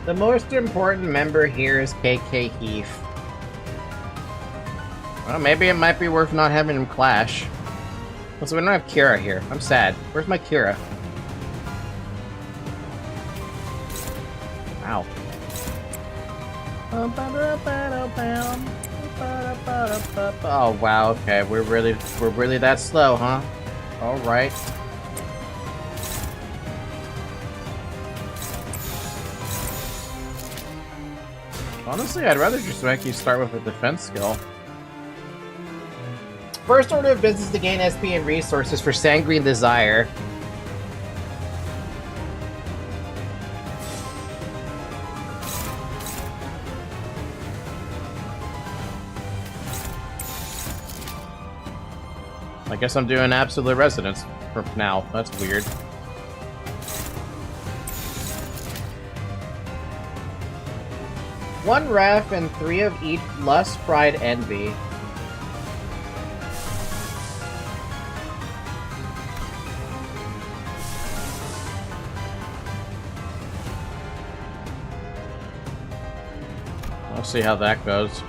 The most important member here is KK Heath. Well, maybe it might be worth not having him clash. Also, we don't have Kira here. I'm sad. Where's my Kira? Ow. Oh wow, okay. We're really that slow, huh? Alright. Honestly, I'd rather just make you start with a defense skill. First order of business to gain SP and resources for Sanguine Desire. I guess I'm doing Absolute Resonance for now. That's weird. One Wrath and 3 of each Lust, Pride, Envy. I'll see how that goes.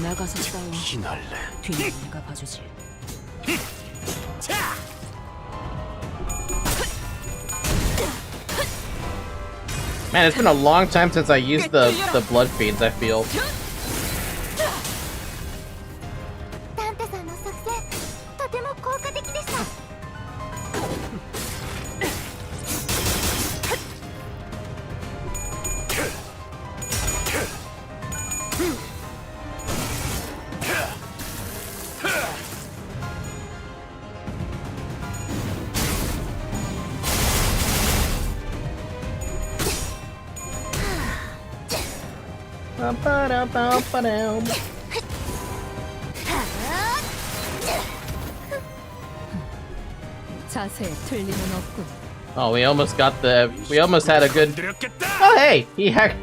나가서 싸워. 뒤는 내가 봐주지. Man, it's been a long time since I used the Blood Fiends, I feel. タンタさんの作戦とても効果的でした。 자세에 틀림은 없군. Oh, we almost had a good. Oh, hey, he had.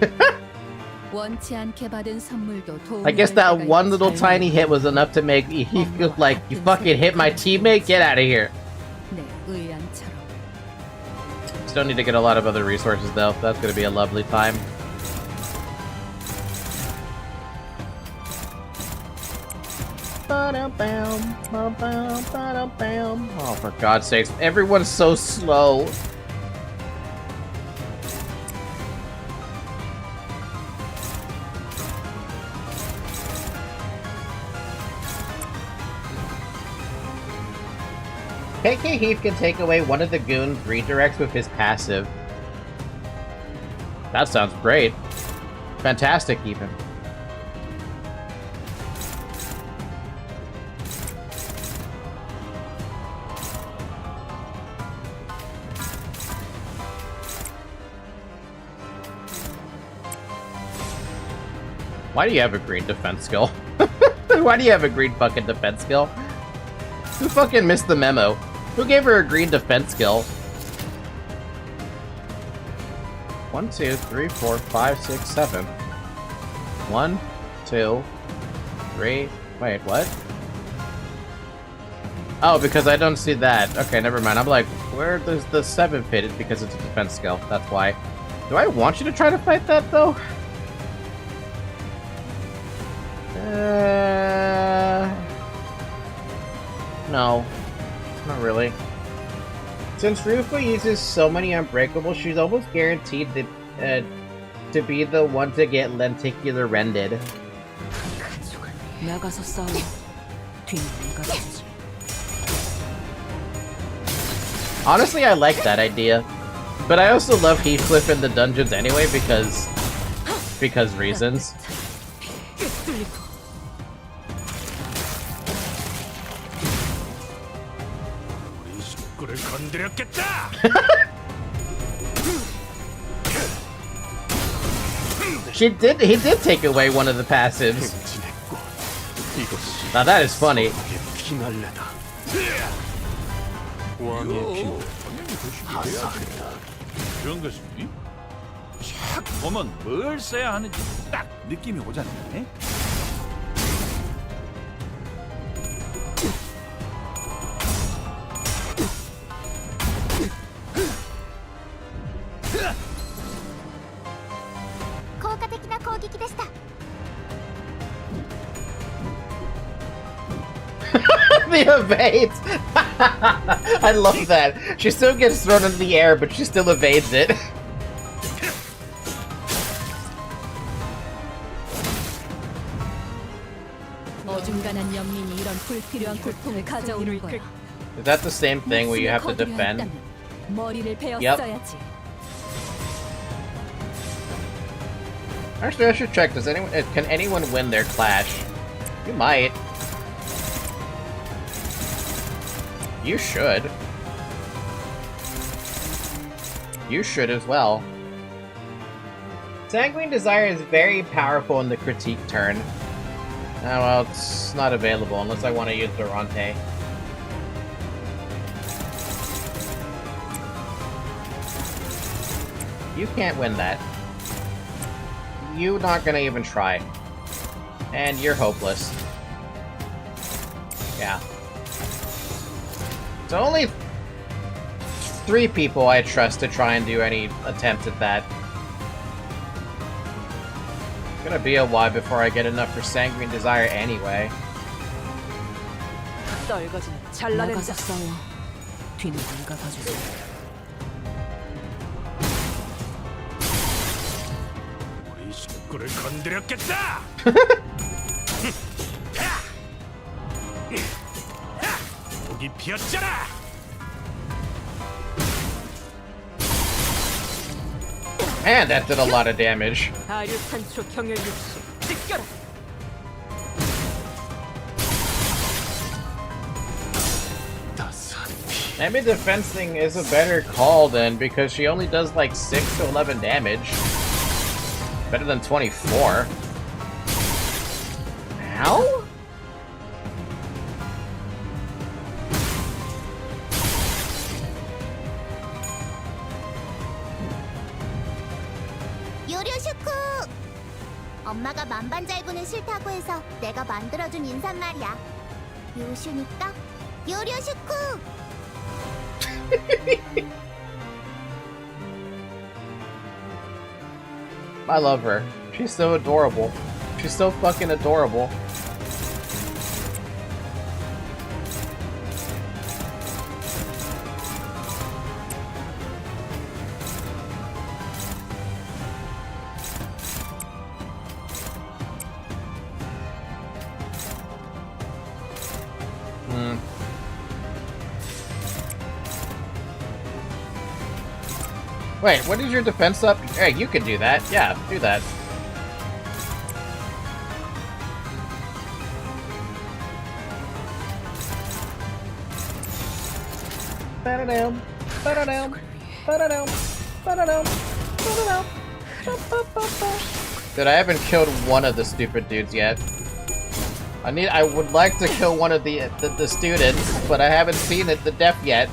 원치 않게 받은 선물도 도움이 I guess 될 that 때가 one 있어. little tiny hit was enough to make he feel like you fucking hit my teammate. Get out of here. 내 의안처럼. Still need to get a lot of other resources though. That's gonna be a lovely time. Oh, for God's sakes. Everyone's so slow. KK Heath can take away one of the goon redirects with his passive. That sounds great. Fantastic, even. Why do you have a green defense skill? Why do you have a green fucking defense skill? Who fucking missed the memo? Who gave her a green defense skill? 1, 2, 3, 4, 5, 6, 7. 1, 2, 3. Wait, what? Oh, because I don't see that. Okay, never mind. I'm like, where does the 7 fit? It's because it's a defense skill. That's why. Do I want you to try to fight that, though? No. Not really. Since Rufa uses so many unbreakable, she's almost guaranteed to be the one to get lenticular rended. 나가서 싸워. 뒤는 내가 지지. Honestly, I like that idea. But I also love Heathcliff in the dungeons anyway because reasons. 우리 식구를 건드렸겠다. He did take away one of the passives. Now that is funny. 이런 것이 샥 보면 뭘 써야 하는지 딱 느낌이 오잖아요. The evades! I love that. She still gets thrown into the air, but she still evades it. 어중간한 연민이 이런 불필요한 고통을 가져오는 거야. Is that the same thing where you have to defend? 머리를 베었어야지. Actually, I should check. Can anyone win their clash? You might. You should. You should as well. Sanguine Desire is very powerful in the critique turn. Oh well, it's not available unless I want to use Durante. You can't win that. You're not gonna even try. And you're hopeless. Yeah. So only 3 people I trust to try and do any attempt at that. It's gonna be a while before I get enough for Sanguine Desire anyway. 나가서 싸워. 뒤는 내가 봐주지. 우리 식구를 건드렸겠다. 목이 피었잖아. Man, that did a lot of damage. Maybe the fencing is a better call then, because she only does like 6 to 11 damage. Better than 24. How? 요료슈쿠! 엄마가 만반잘구는 싫다고 해서 내가 만들어준 인사말이야. 요슈니까 요료슈쿠! I love her. She's so adorable. She's so fucking adorable. Wait, what is your defense up? Hey, you can do that. Yeah, do that. Ba-da-dum, ba-da-dum, ba-da-dum, ba-da-dum, ba-da-dum, ba-ba-ba-ba. Dude, I haven't killed one of the stupid dudes yet. I would like to kill one of the students, but I haven't seen the death yet.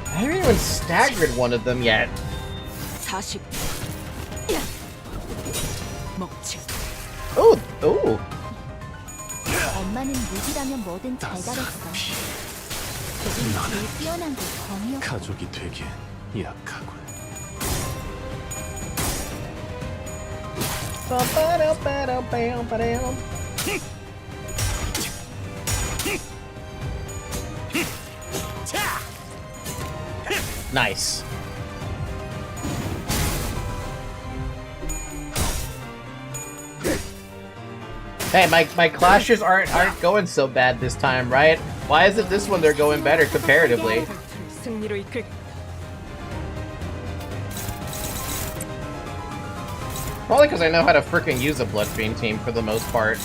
I haven't even staggered one of them yet. 40. 먹지. Ooh, ooh. 엄마는 무기라면 뭐든 잘 다뤘어. 그중 제일 뛰어난 게 검이었어. 가족이 되기엔 약하군. Nice. Hey, my clashes aren't going so bad this time, right? Why is it this one they're going better comparatively? 승리로 이끌. Probably because I know how to freaking use a Blood Fiend team for the most part.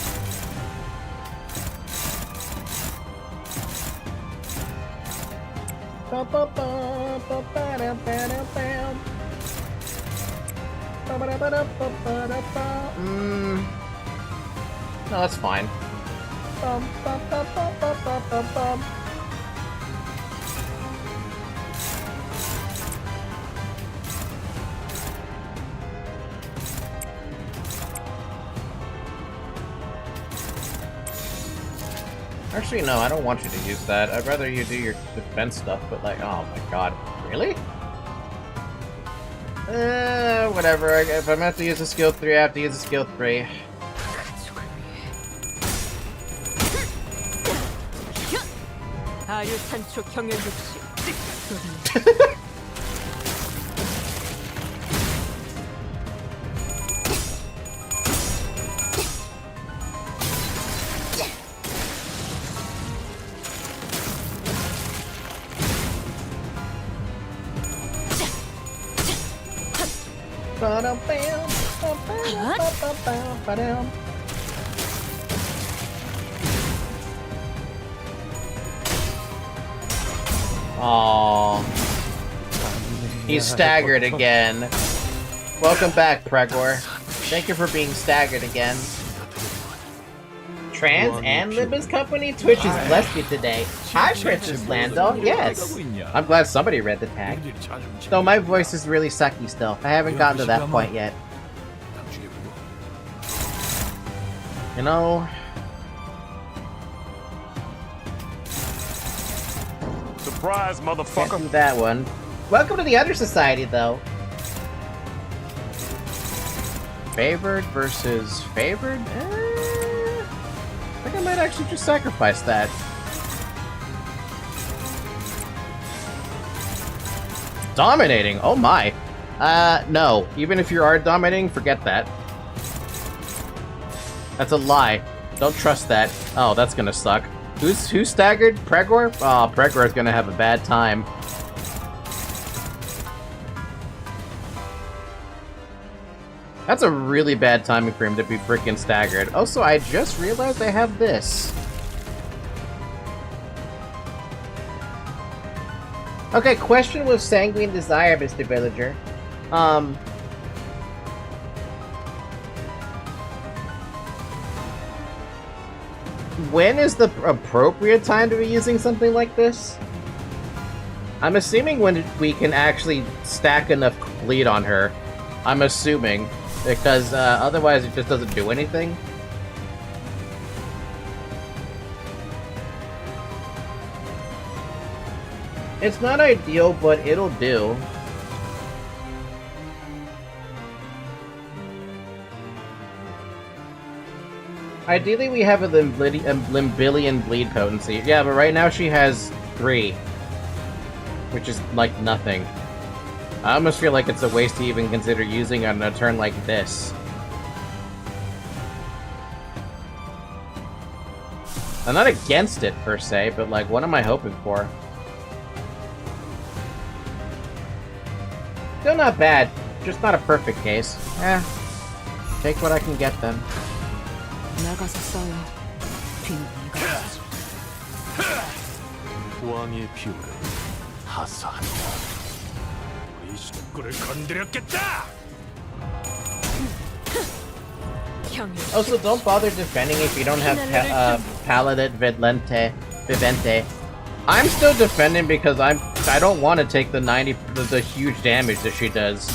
No, that's fine. Actually, no, I don't want you to use that. I'd rather you do your defense stuff, but like, oh my god. Really? Whatever. If I'm meant to use a skill 3, I have to use a skill 3. 아유 산초 경연 육시. Aww. He's staggered again. Welcome back, Pregor. Thank you for being staggered again. Trans and Limbus Company Twitch is blessed you today. Hi, Princess Lando. Yes. I'm glad somebody read the tag. Though my voice is really sucky still. I haven't gotten to that point yet. You know... Surprise, motherfucker! Can't do that one. Welcome to the other society, though. Favored versus favored? I think I might actually just sacrifice that. Dominating? Oh my. No. Even if you are dominating, forget that. That's a lie. Don't trust that. Oh, that's gonna suck. Who's staggered? Pregor? Oh, Pregor's gonna have a bad time. That's a really bad timing for him to be freaking staggered. Also, I just realized I have this. Okay, question with Sanguine Desire, Mr. Villager. When is the appropriate time to be using something like this? I'm assuming when we can actually stack enough bleed on her. I'm assuming, because otherwise it just doesn't do anything. It's not ideal, but it'll do. Ideally, we have a Limbillion bleed potency. Yeah, but right now she has 3. Which is, like, nothing. I almost feel like it's a waste to even consider using on a turn like this. I'm not against it per se, but like, what am I hoping for? Still not bad, just not a perfect case. Take what I can get then. 나가서 싸워. 뒤는 네가 왕의 피부를 하사한다. 우리 식구를 건드렸겠다. Also, don't bother defending if you don't have Paladin Vivente. I'm still defending because I don't want to take the the huge damage that she does.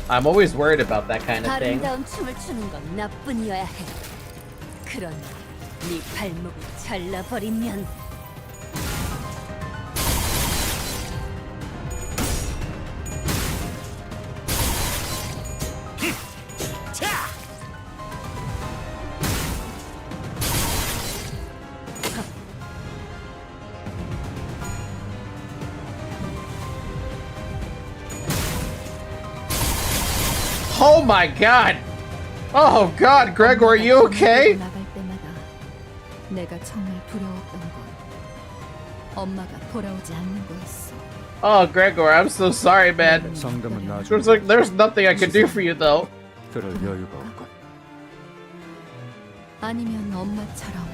I'm always worried about that kind of thing. 아름다운 춤을 추는 건 나뿐이어야 해. 그러나 네 발목을 잘라버리면 Oh my god! Oh god, Gregor, are you okay? 나갈 때마다 내가 정말 두려웠던 건 엄마가 돌아오지 않는 거였어. Oh, Gregor, I'm so sorry, man. 상담은 There's like, there's nothing I could do for you, though. 그럴 여유가 없군. 아니면 엄마처럼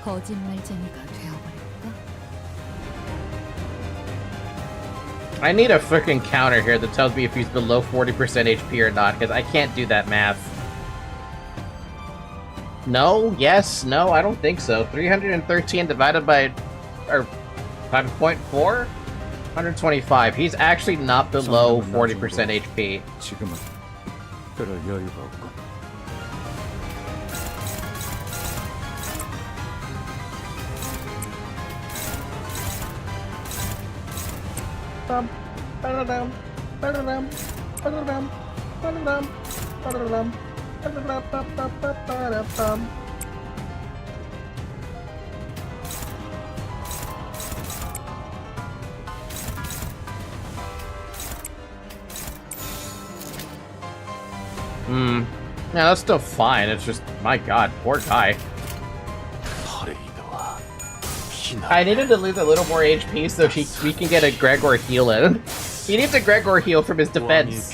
거짓말쟁이가 되어버릴까? I need a freaking counter here that tells me if he's below 40% HP or not, because I can't do that math. No? Yes? No? I don't think so. 313 divided by... or... 5.4? 125. He's actually not below 40% HP. 지금은 그럴 여유가 없군. Yeah, that's still fine. It's just, my god, poor guy. I needed to lose a little more HP so we can get a Gregor heal in. He needs a Gregor heal from his defense.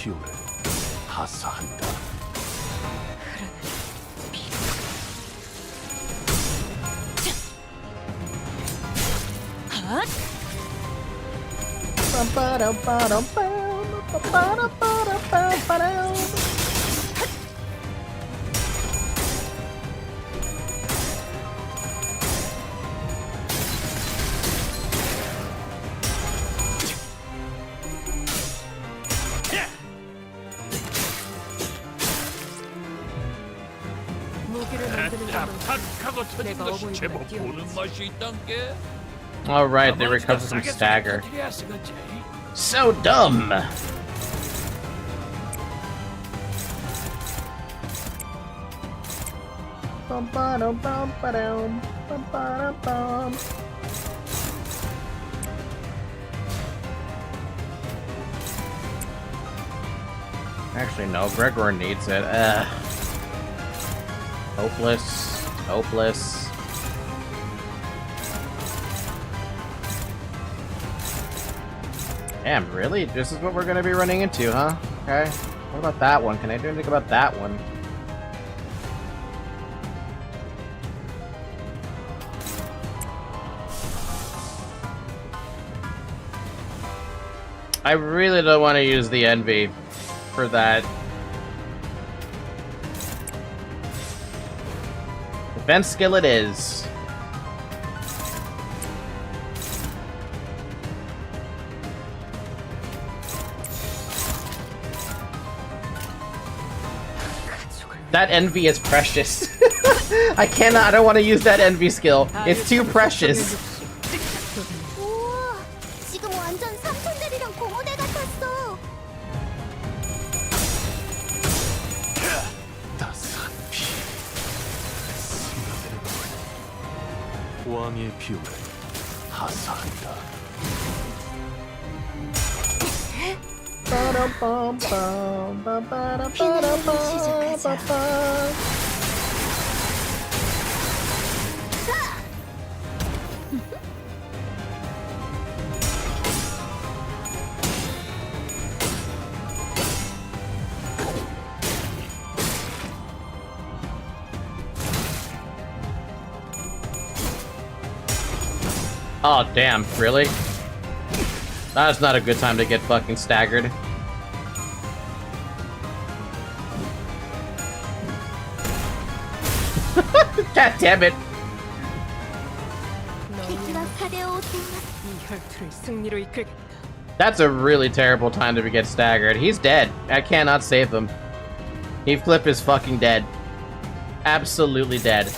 팍하고 터진 것이 제법 보는 맛이 있단게. Alright, they recovered from stagger. 터뜨려야 쓰겠지. So dumb! Actually, no, Gregor needs it. Hopeless. Hopeless. Damn, really? This is what we're gonna be running into, huh? Okay. What about that one? Can I do anything about that one? I really don't want to use the envy for that. Defense skill it is. That envy is precious. I don't want to use that envy skill. It's too precious. 우와, 지금 완전 삼촌들이랑 고모대 같았어. 왕의 피부를 하사한다. 시작하자. Oh, damn. Really? That's not a good time to get fucking staggered. God damn it.敵は風を追っています 이 혈투를 승리로 이끌겠다. That's a really terrible time to get staggered. He's dead. I cannot save him. He Flip is fucking dead. Absolutely dead.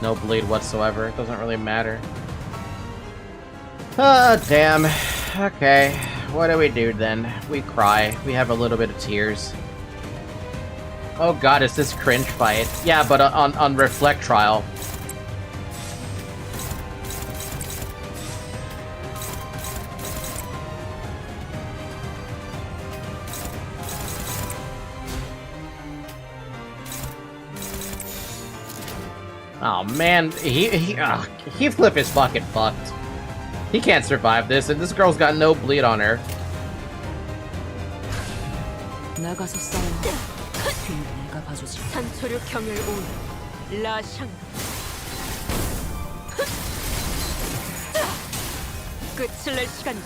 No bleed whatsoever. It doesn't really matter. Ah, damn. Okay. What do we do then? We cry. We have a little bit of tears. Oh god, it's this cringe fight. Yeah, but on Reflectrial. Oh man, Heathcliff is fucking fucked. He can't survive this, and this girl's got no bleed on her. 나가서 싸워. 뒤는 내가 봐주지. 산초류 경혈 온 라샹. 끝을 낼 시간이다.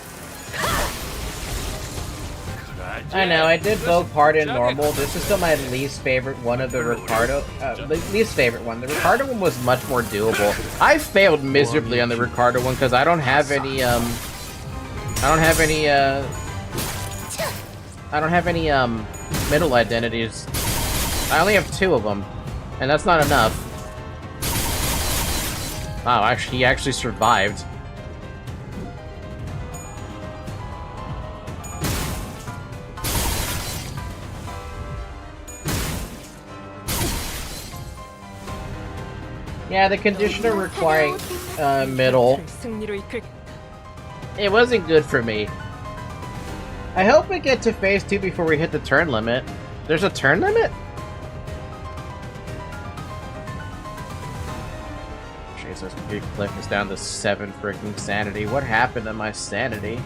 I know, I did both hard and normal. This is still my least favorite one of the Ricardo. Least favorite one. The Ricardo one was much more doable. I failed miserably on the Ricardo one because I don't have any, I don't have any, middle identities. I only have 2 of them. And that's not enough. Wow, actually, he actually survived. Yeah, the conditioner requiring middle. It wasn't good for me. I hope we get to phase 2 before we hit the turn limit. There's a turn limit? Jesus, Cliff is down to 7 freaking sanity. What happened to my sanity?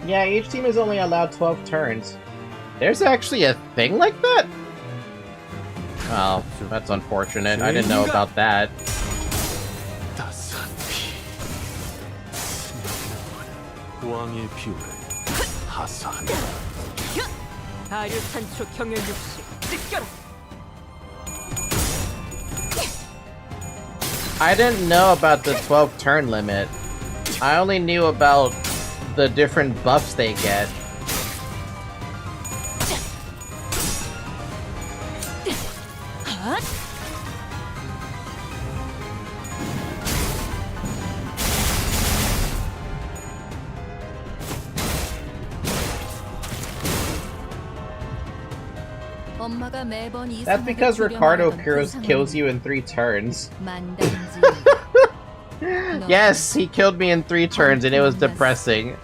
Yeah, each team is only allowed 12 turns. There's actually a thing like that? Oh, that's unfortunate. I didn't know about that. 왕의 피를 하사한다. 아류 산초 경혈 육시 찢겨라. I didn't know about the 12 turn limit. I only knew about the different buffs they get. That's because Ricardo kills you in 3 turns. Yes, he killed me in 3 turns and it was depressing.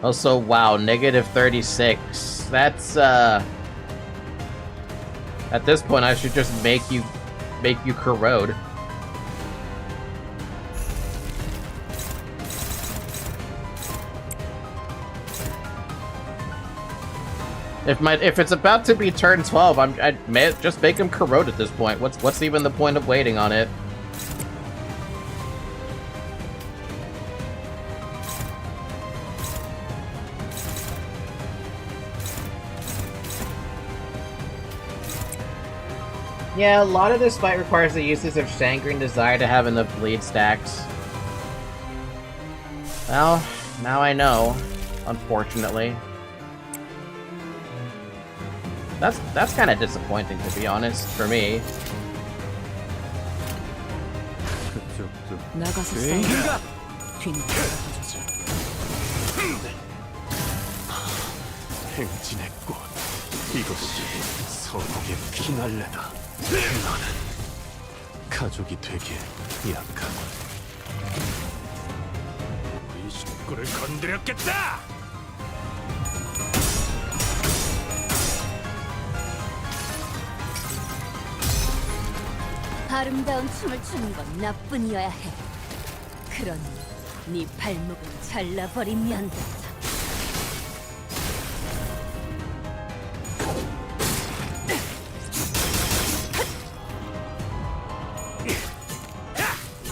Also, wow, negative 36. That's, at this point, I should just make you corrode. If it's about to be turn 12, I'd just make him corrode at this point. What's even the point of waiting on it? Yeah, a lot of this fight requires the usage of Sanguine Desire to have enough bleed stacks. Well, now I know, unfortunately. That's kind of disappointing, to be honest, for me. 나가서 싸워. 뒤는 내가 봐주지. 행진의 꽃. 이것이 서곡의 피날레다. 너는 가족이 되기에 약하군. 우리 식구를 건드렸겠다. 아름다운 춤을 추는 건 나뿐이어야 해. 그러니 네 발목을 잘라버리면 된다.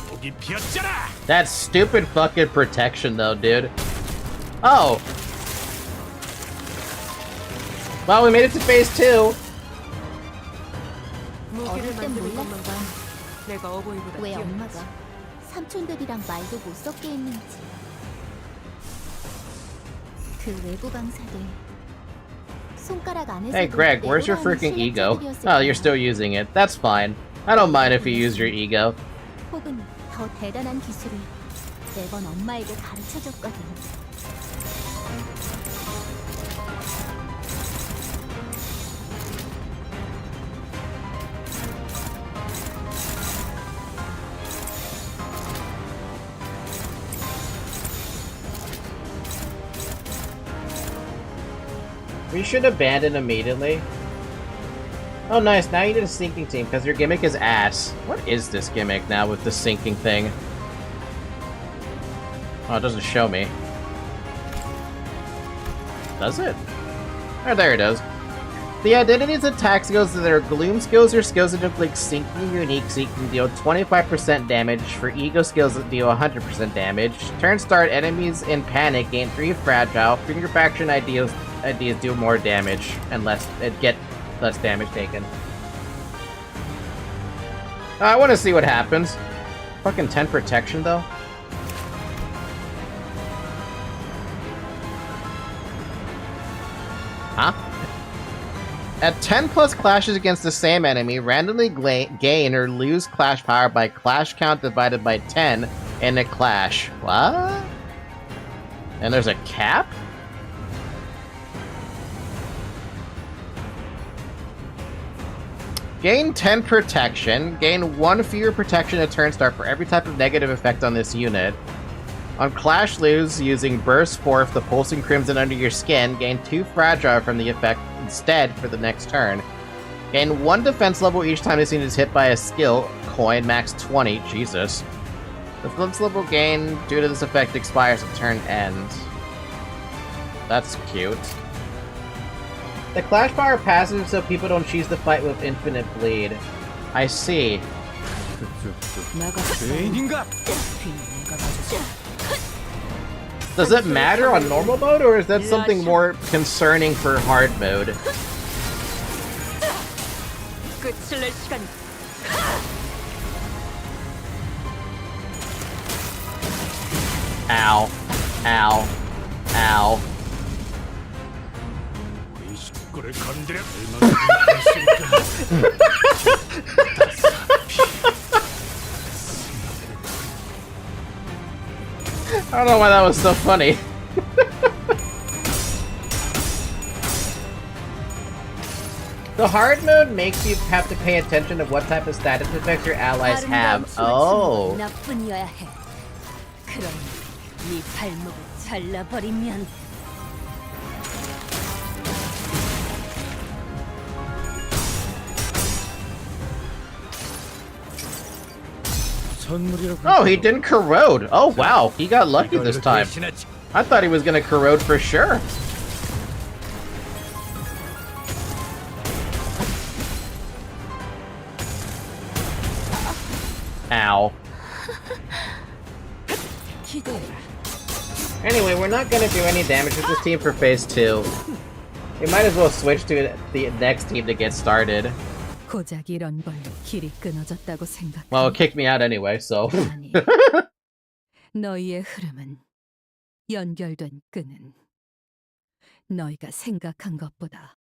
목이 비었잖아. That stupid fucking protection though, dude. Oh. Well, we made it to phase 2. 무기를 어릴 땐 만드는 몰랐어. 것만 봐. 내가 어버이보다 왜 뛰어났지. 엄마가 삼촌들이랑 말도 못 섞게 했는지. 그 외부 강사들 손가락 안에서 Hey Greg, where's your freaking ego? Oh, you're still using it. That's fine. I don't mind if you use your ego. 혹은 더 대단한 기술을 매번 엄마에게 가르쳐줬거든. We should abandon immediately. Oh nice, now you need a sinking team, because your gimmick is ass. What is this gimmick now with the sinking thing? Oh, it doesn't show me. Does it? Oh, there it is. The identities attack skills that are gloom skills or skills that inflict sinking unique sinking deal 25% damage for ego skills that deal 100% damage. Turn start enemies in panic gain 3 fragile. Finger faction ideas do more damage and get less damage taken. I want to see what happens. Fucking 10 protection though. Huh? At 10 plus clashes against the same enemy, randomly gain or lose clash power by clash count divided by 10 in a clash. What? And there's a cap? Gain 10 protection. Gain 1 fewer protection at turn start for every type of negative effect on this unit. On Clash Lose, using Burst Forth, the pulsing crimson under your skin, gain 2 fragile from the effect instead for the next turn. Gain 1 defense level each time this unit is hit by a skill coin, max 20. Jesus. The defense level gain due to this effect expires at turn end. That's cute. The Clash Power passive so people don't choose to fight with infinite bleed. I see. 죄인인가? 뒤는 내가 봐주지. Does it matter on normal mode, or is that something more concerning for hard mode? 끝을 낼 시간. Ow. Ow. Ow. 우리 식구를 건드려 얼마나 있을까? I don't know why that was so funny. The hard mode makes you have to pay attention to what type of status effects your allies have. Oh. 나뿐이어야 해. 그럼 네 발목을 잘라버리면. Oh, he didn't corrode. Oh, wow. He got lucky this time. I thought he was gonna corrode for sure. Ow. Anyway, we're not gonna do any damage with this team for phase 2. We might as well switch to the next team to get started. 고작 이런 걸로 길이 끊어졌다고 생각. Well, it kicked me out anyway, so. 아니, 너희의 흐름은 연결된 끈은 너희가 생각한 것보다.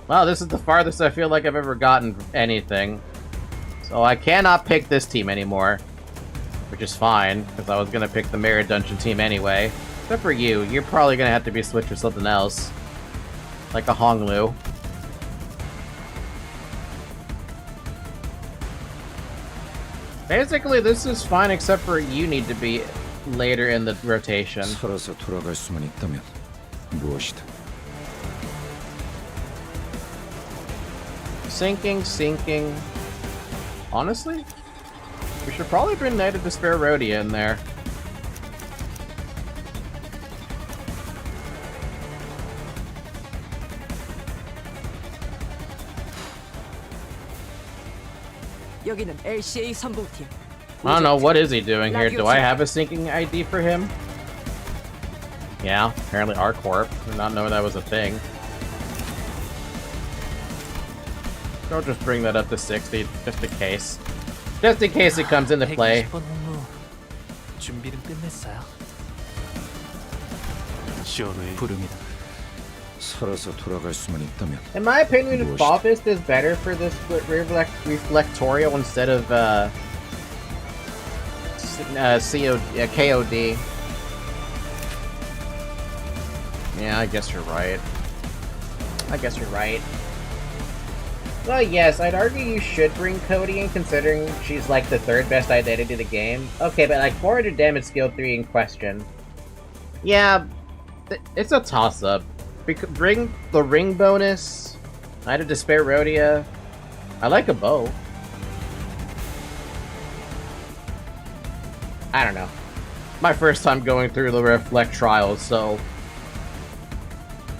Wow, this is the farthest I feel like I've ever gotten anything. So I cannot pick this team anymore. which is fine, because I was gonna pick the Merit Dungeon team anyway. Except for you, you're probably gonna have to be switched for something else. Like a Honglu. Basically, this is fine except for you need to be later in the rotation. 살아서 돌아갈 수만 있다면 무엇이든. Sinking. Honestly? We should probably bring Knight of Despair Rhodia in there. 여기는 LCA 선봉팀. I don't know, what is he doing here? Do I have a sinking ID for him? Yeah, apparently R-Corp. Did not know that was a thing. Don't just bring that up to 60, just in case. Just in case it comes into play. 120번 홍무. 준비는 끝냈어요. 시원해. 부름이다. 살아서 돌아갈 수만 있다면. In my opinion, Fallfist is better for this Reflectorial instead of KOD. Yeah, I guess you're right. Well, yes, I'd argue you should bring Cody in, considering she's like the third best identity in the game. Okay, but like 400 damage skill 3 in question. Yeah, it's a toss-up. Bring the ring bonus. Knight of Despair Rhodia. I like a bow. I don't know. My first time going through the Reflect trials, so...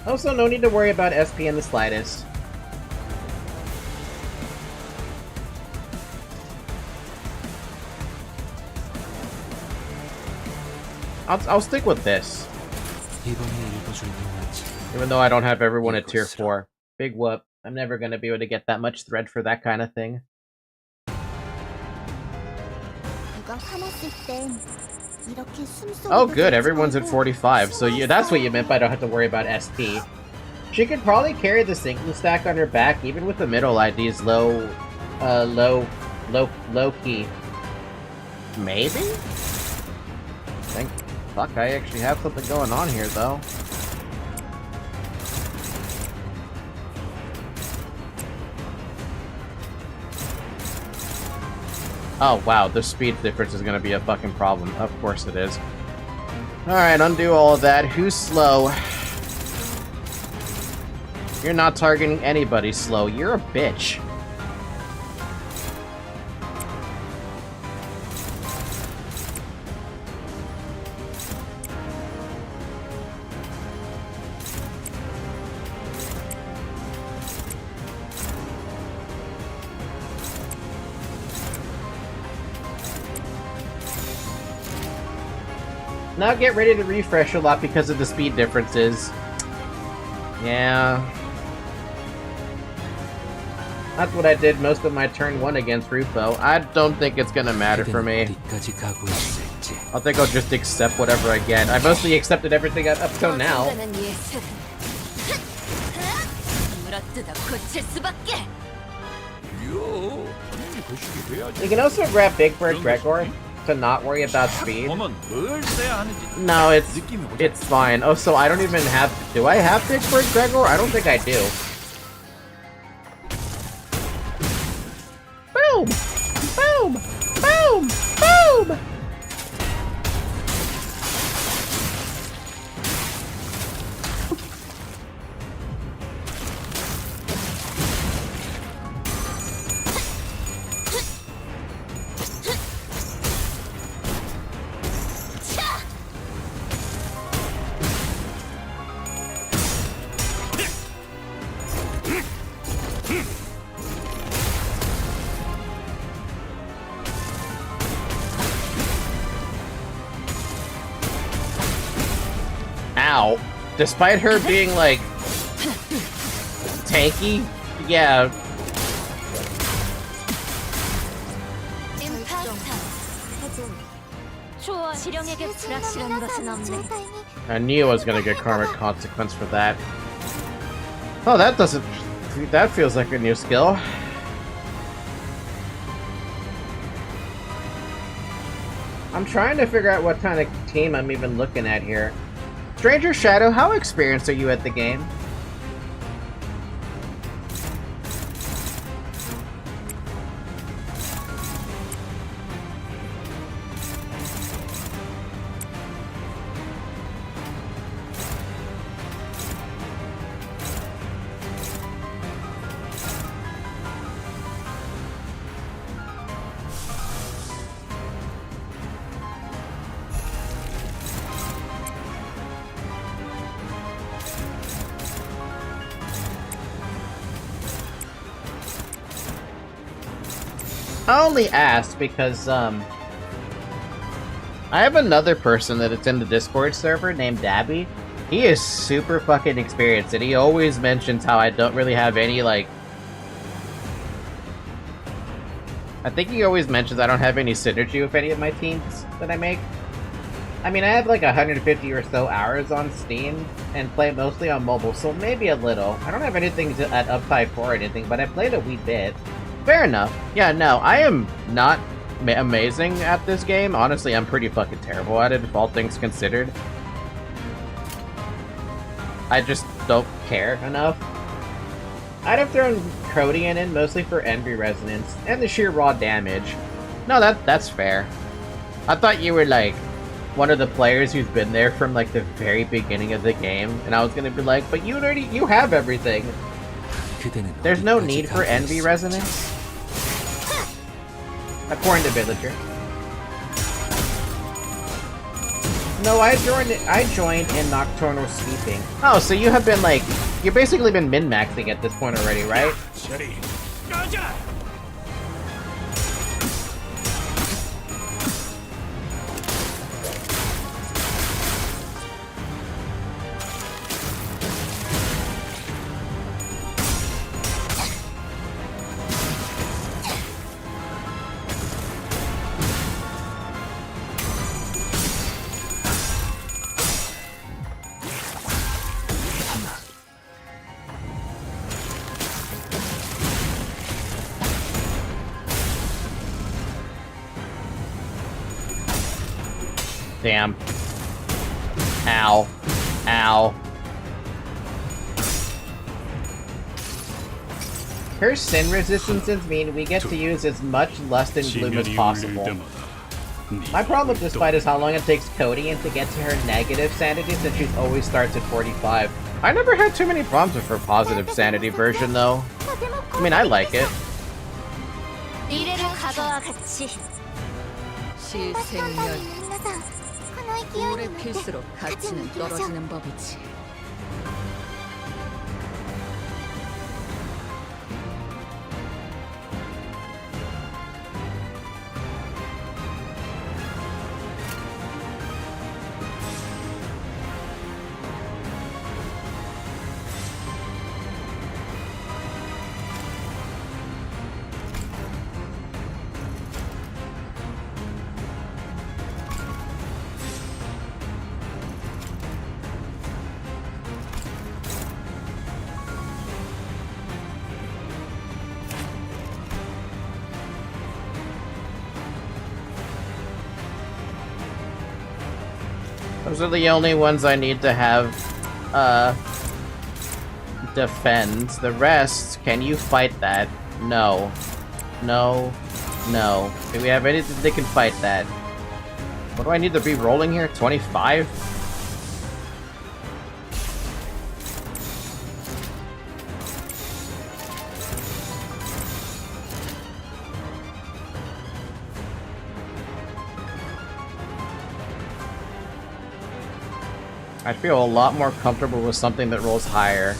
Also, no need to worry about SP in the slightest. I'll stick with this. Even though I don't have everyone at tier 4. Big whoop. I'm never gonna be able to get that much thread for that kind of thing. Oh good, everyone's at 45, so that's what you meant by I don't have to worry about SP. She could probably carry the sinking stack on her back, even with the middle IDs low key. Maybe? Fuck, I actually have something going on here, though. Oh, wow, the speed difference is gonna be a fucking problem. Of course it is. Alright, undo all of that. Who's slow? You're not targeting anybody slow. You're a bitch. Now get ready to refresh a lot because of the speed differences. Yeah. That's what I did most of my turn 1 against Rufo. I don't think it's gonna matter for me. I think I'll just accept whatever I get. I mostly accepted everything up till now. You can also grab Big Bird Gregor to not worry about speed. No, it's fine. Oh, so I don't even have... Do I have Big Bird Gregor? I don't think I do. Boom! Boom! Boom! Boom! Ow. Despite her being, like, tanky, yeah. I knew I was gonna get karmic consequence for that. Oh, that feels like a new skill. I'm trying to figure out what kind of team I'm even looking at here. Stranger Shadow, how experienced are you at the game? I only asked because, I have another person that it's in the Discord server named Dabby. He is super fucking experienced, and he always mentions how I don't really have any, like... I think he always mentions I don't have any synergy with any of my teams that I make. I mean, I have like 150 or so hours on Steam, and play mostly on mobile, so maybe a little. I don't have anything at Uptide 4 or anything, but I played a wee bit. Fair enough. Yeah, no, I am not amazing at this game. Honestly, I'm pretty fucking terrible at it, if all things considered. I just don't care enough. I'd have thrown Codian in mostly for Envy Resonance and the sheer raw damage. No, that's fair. I thought you were like one of the players who's been there from like the very beginning of the game, and I was gonna be like, but you have everything. There's no need for Envy Resonance, according to Villager. No, I joined in Nocturnal Sleeping. Oh, so you have been like, you've basically been min-maxing at this point already, right? Damn. Ow. Ow. Her sin resistances mean we get to use as much Lust and Gloom as possible. My problem with this fight is how long it takes Codian to get to her negative sanity, since she always starts at 45. I never had too many problems with her positive sanity version, though. I mean, I like it. 실생열 오래 필수록 가치는 떨어지는 법이지. Those are the only ones I need to have, defend. The rest, can you fight that? No. No. No. Do we have anything that can fight that? What do I need to be rolling here? 25? I feel a lot more comfortable with something that rolls higher.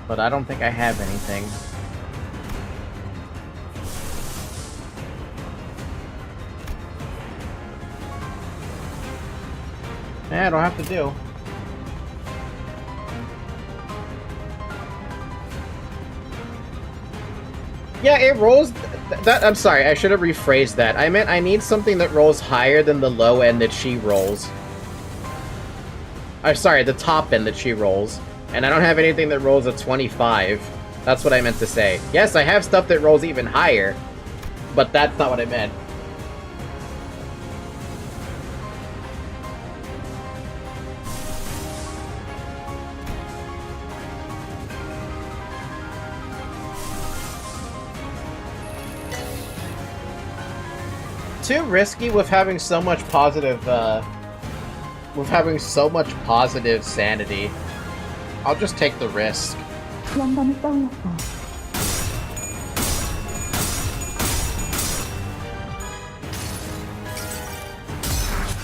But I don't think I have anything. Yeah, I don't have to do. Yeah, it rolls... That I'm sorry, I should have rephrased that. I meant I need something that rolls higher than the low end that she rolls. Sorry, the top end that she rolls. And I don't have anything that rolls a 25. That's what I meant to say. Yes, I have stuff that rolls even higher, but that's not what I meant. too risky with having so much positive, sanity. I'll just take the risk.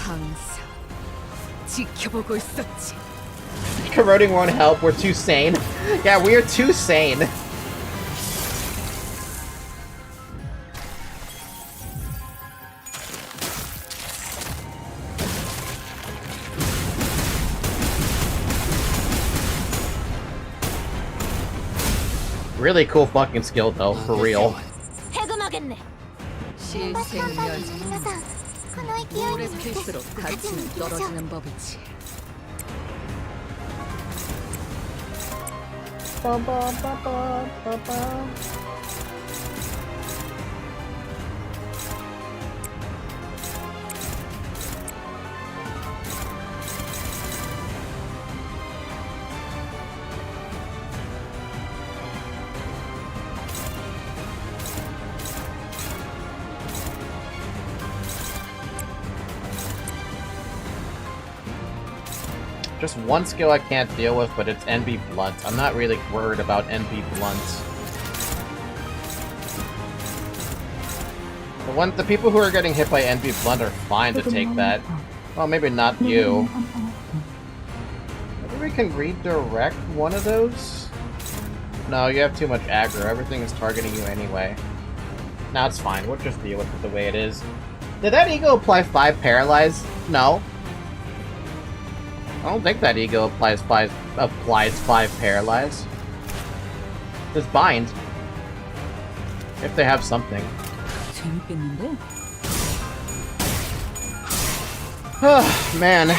항상 지켜보고 있었지. Corroding won't help, we're too sane. Yeah, we are too sane. Really cool fucking skill though, for real. 해금하겠네. さん 시생연지 皆さんこの勢い 오래 に乗って 필수록 動きに 가치는 行きましょう 떨어지는 법이지. Just one skill I can't deal with, but it's NB Blunt. I'm not really worried about NB Blunt. The people who are getting hit by NB Blunt are fine to take that. Well, maybe not you. Maybe we can redirect one of those? No, you have too much aggro. Everything is targeting you anyway. Nah, it's fine. We'll just deal with it the way it is. Did that ego apply 5 paralyze? No. I don't think that ego applies 5 paralyze. Just bind. If they have something. 재밌겠는데? Man.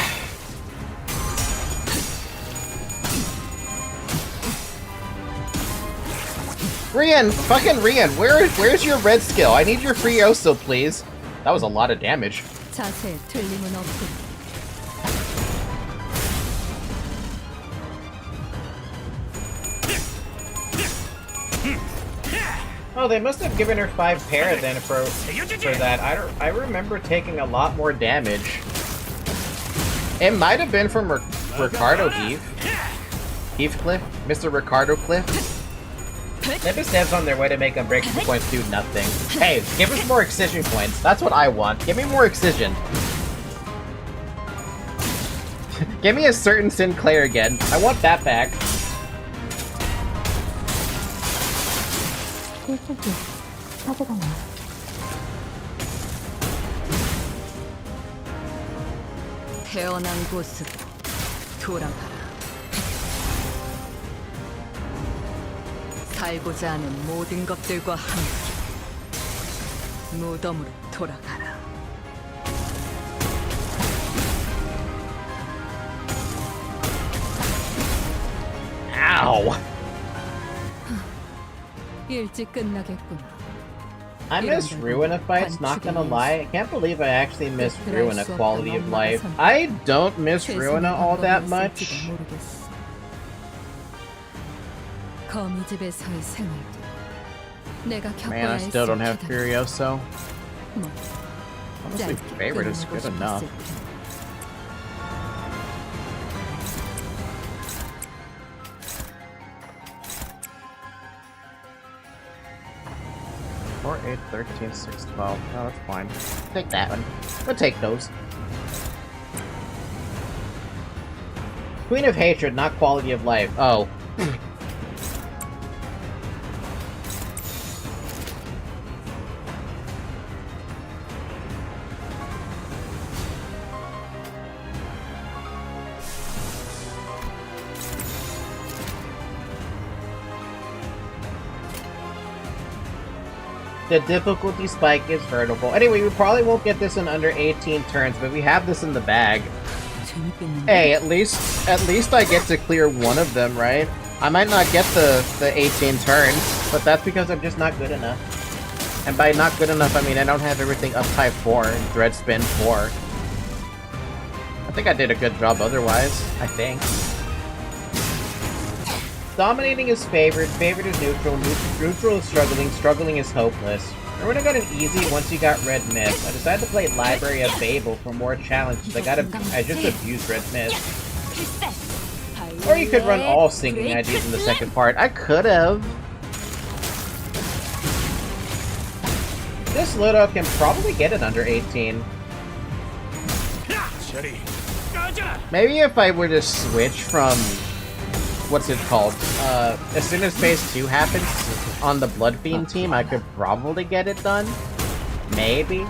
Rian! Fucking Rian! Where's your red skill? I need your Frioso, please. That was a lot of damage. 자세에 틀림은 없군. Oh, they must have given her 5 para then for that. I remember taking a lot more damage. It might have been from Ricardo Heathcliff? Mr. Ricardo Cliff? Limbus devs on their way to make unbreakable points do nothing. Hey, give us more excision points. That's what I want. Give me more excision. Give me a certain Sinclair again. I want that back. 태어난 곳으로 돌아가라. 살고자 하는 모든 것들과 함께 무덤으로 돌아가라. Ow! 일찍 끝나겠군. I miss Ruina fights, not gonna lie. I can't believe I actually miss Ruina quality of life. I don't miss Ruina all that much. 거미집에서의 생활도 내가 Man, I still don't have Furioso. Honestly, favorite is good enough. Four, 8, 13, 6, 12. Oh, that's fine. Take that one. We'll take those. Queen of Hatred, not quality of life. Oh. The difficulty spike is hurtable. Anyway, we probably won't get this in under 18 turns, but we have this in the bag. Hey, at least I get to clear one of them, right? I might not get the 18 turns, but that's because I'm just not good enough. And by not good enough, I mean I don't have everything up type 4 and Dreadspin 4. I think I did a good job otherwise, I think. Dominating is favored is neutral, neutral is struggling, struggling is hopeless. Remember when I got an easy once you got Red Mist? I decided to play Library of Babel for more challenges. I just abused Red Mist. Or you could run all sinking IDs in the second part. I could've. This Ludo can probably get it under 18. Maybe if I were to switch from... what's it called? As soon as Phase 2 happens on the Blood Fiend team, I could probably get it done. Maybe.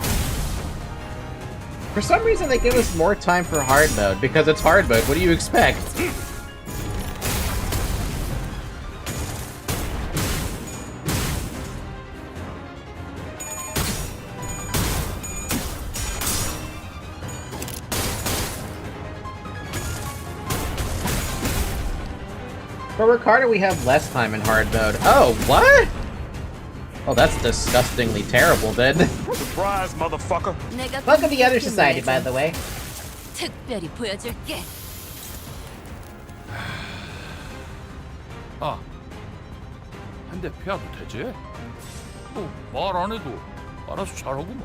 For some reason, they give us more time for hard mode, because it's hard mode. What do you expect? For Ricardo, we have less time in hard mode. Oh, what? Oh, that's disgustingly terrible, then. Surprise, motherfucker! Welcome to the other society, by the way. 특별히 보여줄게. 아, 한 대 피하도 되지? 뭐 말 안 해도 알아서 잘하구만.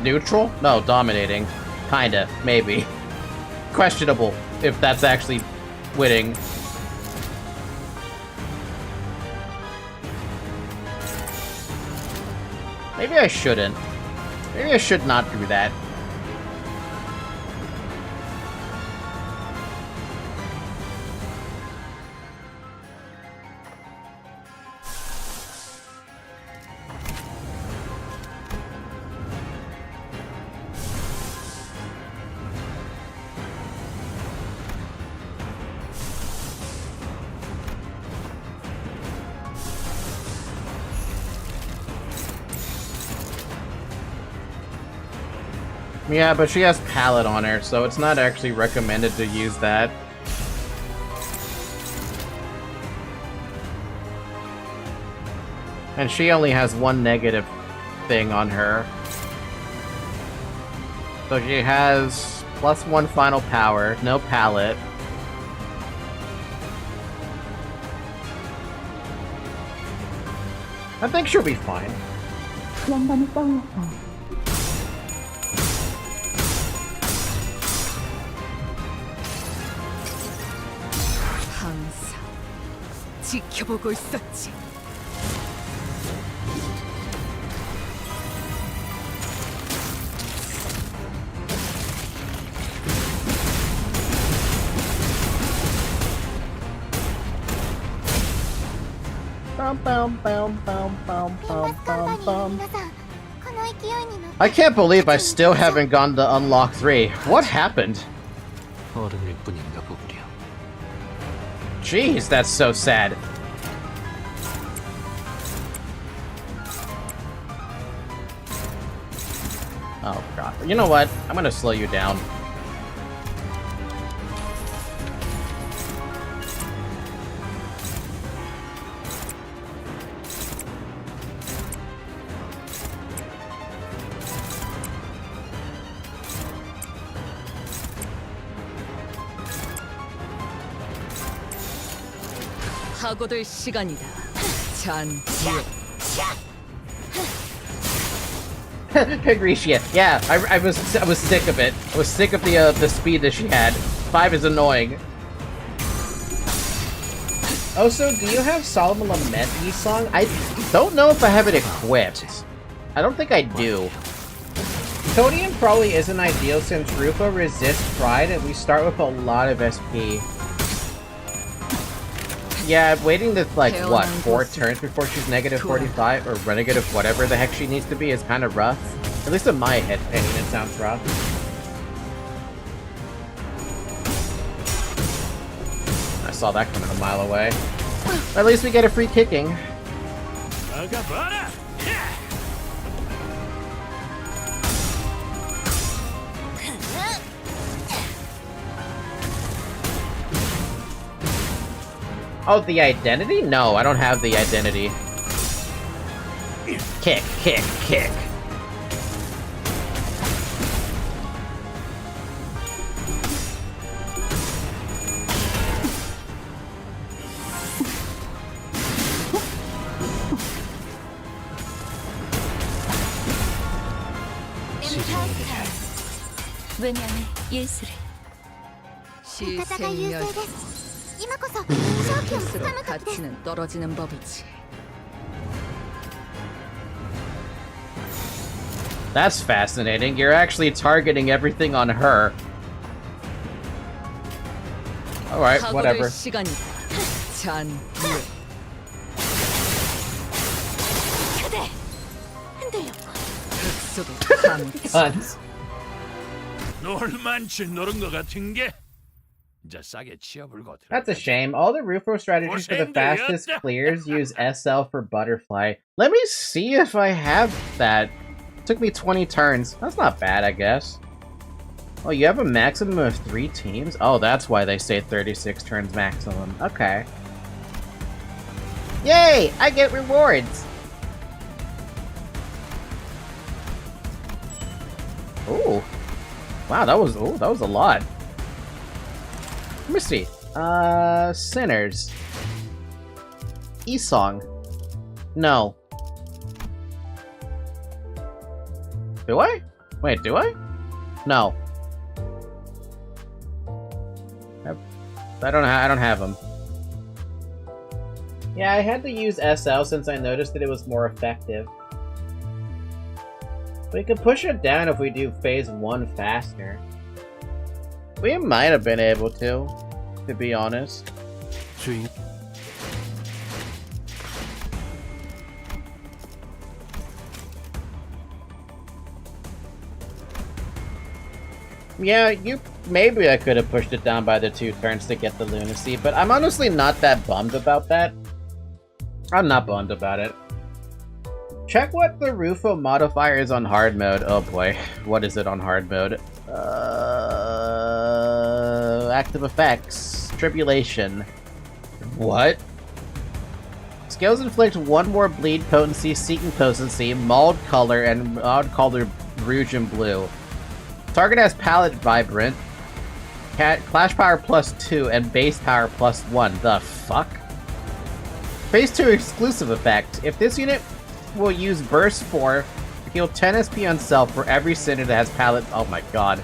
Neutral? No, dominating. Kinda, maybe. Questionable, if that's actually winning. Maybe I shouldn't. Maybe I should not do that. Yeah, but she has palette on her, so it's not actually recommended to use that. And she only has one negative thing on her. So she has +1 final power, no palette. I think she'll be fine. 항상 지켜보고 있었지. I can't believe I still haven't gone to Unlock 3. What happened? 어른일 뿐인가 보구려. Jeez, that's so sad. Oh god. You know what? I'm gonna slow you down. 하고들 시간이다. 잔지혜. Apegrixs, yeah. I was sick of it. I was sick of the speed that she had. 5 is annoying. Also, do you have Solomon Lament E-Song? I don't know if I have it equipped. I don't think I do. Codian probably isn't ideal since Rupa resists Pride and we start with a lot of SP. Yeah, waiting to, like, what, 4 turns before she's -45, or negative whatever the heck she needs to be is kind of rough. At least in my opinion, it sounds rough. saw that coming a mile away. At least we get a free kicking. 나가봐라. Oh, the identity? No, I don't have the identity. Kick, kick, kick. 왜냐면 예술을 味方が優勢 시생멸 です今こそ勝機をつか 갈수록 む時です 가치는 떨어지는 법이지. That's fascinating. You're actually targeting everything on her. Alright, 각오될 whatever. 시간이다. 잔 그대 흔들렸고 속에 파묻지. Tons. 놀만치 노른 것 같은 게 이제 싸게 치워불고 들어. That's a shame. All the Rufo strategies for the fastest clears use SL for Butterfly. Let me see if I have that. Took me 20 turns. That's not bad, I guess. Oh, you have a maximum of 3 teams? Oh, that's why they say 36 turns maximum. Okay. Yay! I get rewards! Ooh. Wow, that was a lot. Let me see. Sinners. E-Song. No. Do I? Wait, do I? No. I don't have them. Yeah, I had to use SL since I noticed that it was more effective. We could push it down if we do phase 1 faster. We might have been able to be honest. 주인, Yeah, maybe I could have pushed it down by the 2 turns to get the lunacy, but I'm honestly not that bummed about that. I'm not bummed about it. Check what the Rufo modifier is on hard mode. Oh boy, what is it on hard mode? Active effects. Tribulation. What? Scales inflict 1 more bleed potency, seeking potency, mauled color, and mauled color rouge and blue. Target has palette vibrant, clash power +2, and base power +1. The fuck? Phase 2 exclusive effect. If this unit will use burst 4, heal 10 SP on self for every sinner that has palette. Oh my god.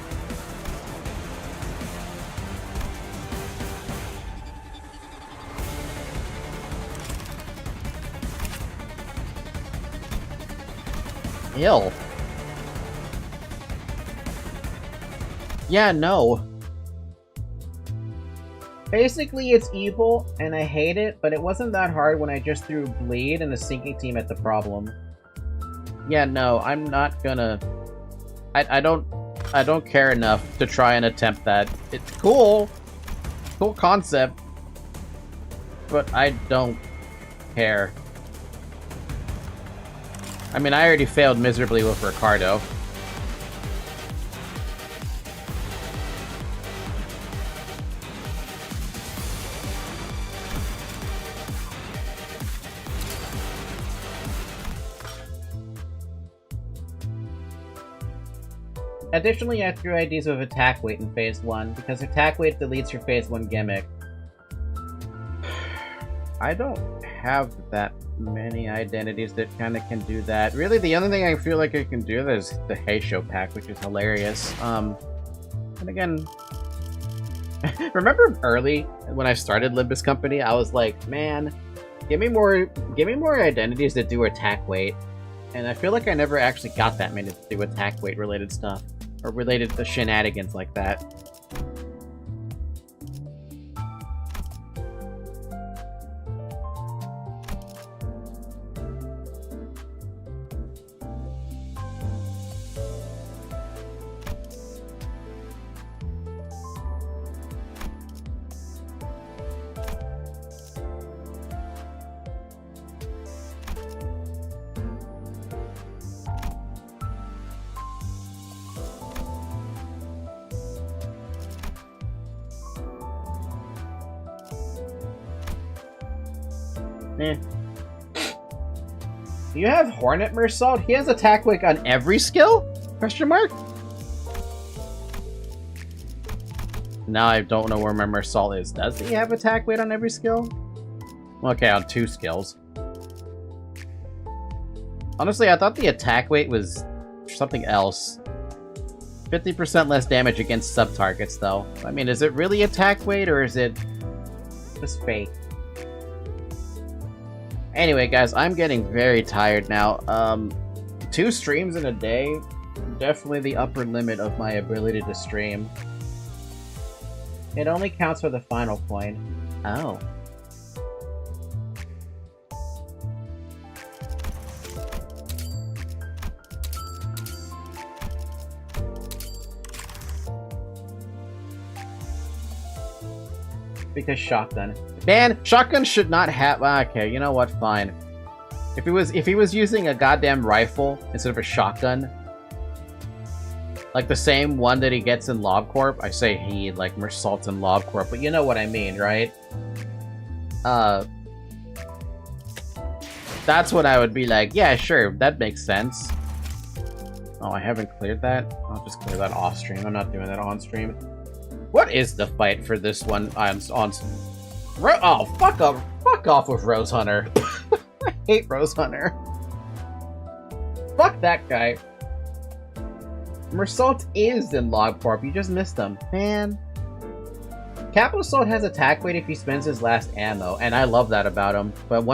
Ill. Yeah, no. Basically, it's evil, and I hate it, but it wasn't that hard when I just threw Bleed and a sinking team at the problem. Yeah, no, I'm not gonna... I don't care enough to try and attempt that. It's cool. Cool concept. But I don't care. I mean, I already failed miserably with Ricardo. Additionally, I threw IDs with attack weight in phase 1, because attack weight deletes your phase 1 gimmick. I don't have that many identities that kind of can do that. Really, the only thing I feel like I can do is the Hey Show pack, which is hilarious. And again, remember early when I started Limbus Company, I was like, man, give me more identities that do attack weight. And I feel like I never actually got that many to do attack weight related stuff. Or related to shenanigans like that. Eh. Do you have Hornet Mersault? He has attack weight on every skill? Question mark? Now I don't know where my Mersault is. Does he have attack weight on every skill? Okay, on 2 skills. Honestly, I thought the attack weight was something else. 50% less damage against sub-targets, though. I mean, is it really attack weight, or is it just fake? Anyway, guys, I'm getting very tired now. 2 streams in a day, definitely the upper limit of my ability to stream. It only counts for the final coin. Oh. Because shotgun. Man, shotgun should not have. Okay, you know what? Fine. If he was using a goddamn rifle instead of a shotgun, like the same one that he gets in LobCorp, I say he, like Mersault's in LobCorp, but you know what I mean, right? That's what I would be like. Yeah, sure, that makes sense. Oh, I haven't cleared that. I'll just clear that off stream. I'm not doing that on stream. What is the fight for this one on oh, fuck up. Fuck off with Rose Hunter. I hate Rose Hunter. Fuck that guy. Mersault is in LobCorp. You just missed him. Man. Capo Assault has attack weight if he spends his last ammo, and I love that about him. But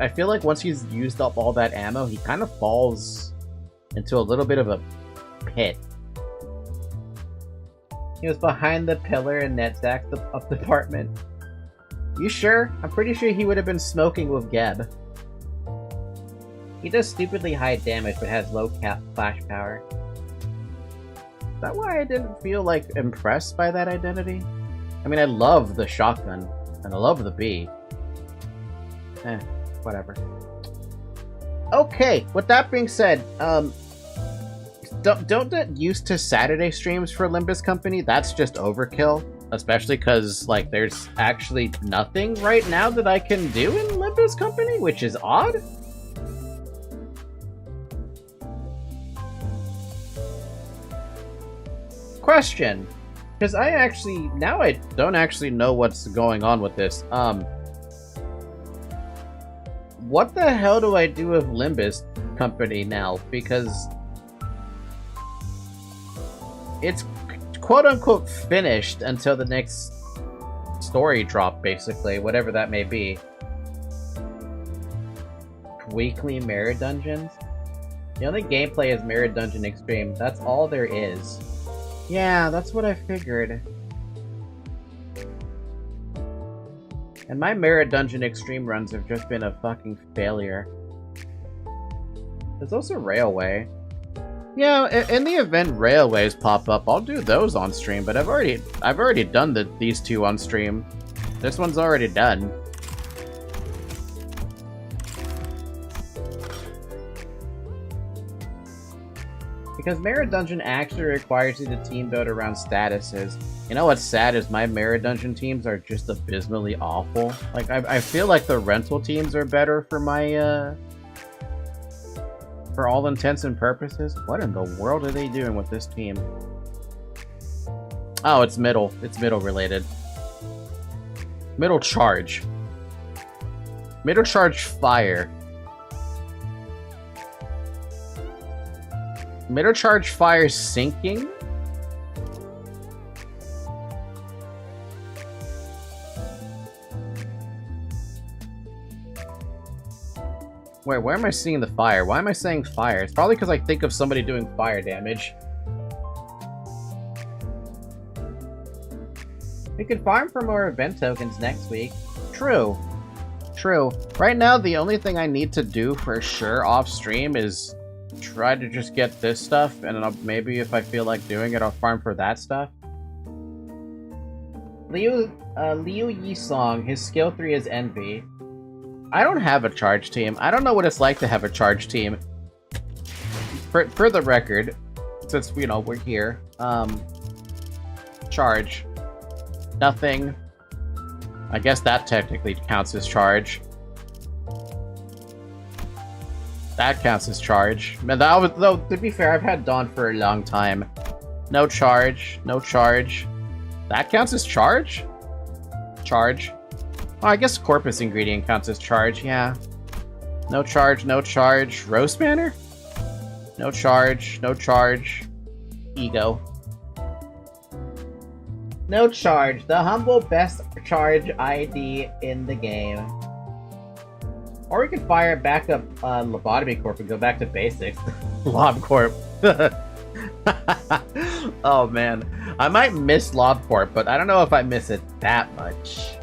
I feel like once he's used up all that ammo, he kind of falls into a little bit of a pit. He was behind the pillar in Netzak's up department. You sure? I'm pretty sure he would have been smoking with Geb. He does stupidly high damage but has low flash power. Is that why I didn't feel, like, impressed by that identity? I mean, I love the shotgun, and I love the bee. Whatever. Okay, with that being said, don't get used to Saturday streams for Limbus Company. That's just overkill. Especially because, like, there's actually nothing right now that I can do in Limbus Company, which is odd. Question. Because now I don't actually know what's going on with this. What the hell do I do with Limbus Company now? Because it's quote-unquote finished until the next story drop, basically, whatever that may be. Weekly mirror dungeons? The only gameplay is Mirror Dungeon Extreme. That's all there is. Yeah, that's what I figured. And my Mirror Dungeon Extreme runs have just been a fucking failure. There's also Railway. Yeah, in the event Railways pop up, I'll do those on stream, but I've already done these 2 on stream. This one's already done. Because Mirror Dungeon actually requires you to team build around statuses. You know what's sad is my Mirror Dungeon teams are just abysmally awful. Like, I feel like the rental teams are better for my, for all intents and purposes. What in the world are they doing with this team? Oh, it's middle. It's middle related. Middle charge. Middle charge fire. Middle charge fire sinking? Wait, where am I seeing the fire? Why am I saying fire? It's probably because I think of somebody doing fire damage. We could farm for more event tokens next week. True. True. Right now, the only thing I need to do for sure off stream is try to just get this stuff, and then maybe if I feel like doing it, I'll farm for that stuff. Liu Yisong, his skill 3 is Envy. I don't have a charge team. I don't know what it's like to have a charge team. For the record, since, you know, we're here, charge. Nothing. I guess that technically counts as charge. That counts as charge. Man, that was, though, to be fair, I've had Dawn for a long time. No charge. No charge. That counts as charge? Charge. Oh, I guess Corpus Ingredient counts as charge, yeah. No charge, no charge. Roast Banner? No charge, no charge. Ego. No charge. The humble best charge ID in the game. Or we could fire back up Lobotomy Corp and go back to basics. Lob Corp. Oh man. I might miss Lob Corp, but I don't know if I miss it that much.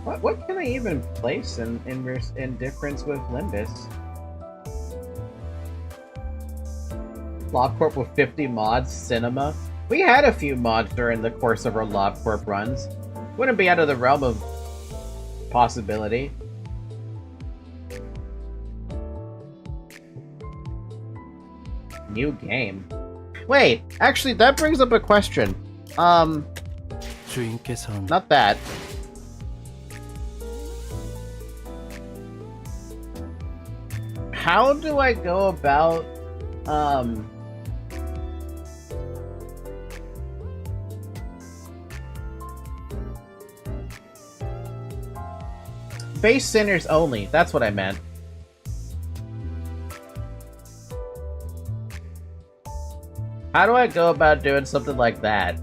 What can I even place in difference with Limbus? LobCorp with 50 mods, Cinema. We had a few mods during the course of our LobCorp runs. Wouldn't be out of the realm of possibility. New game. Wait, actually that brings up a question. 주인께서는 Not that. How do I go about base sinners only? That's what I meant. How do I go about doing something like that?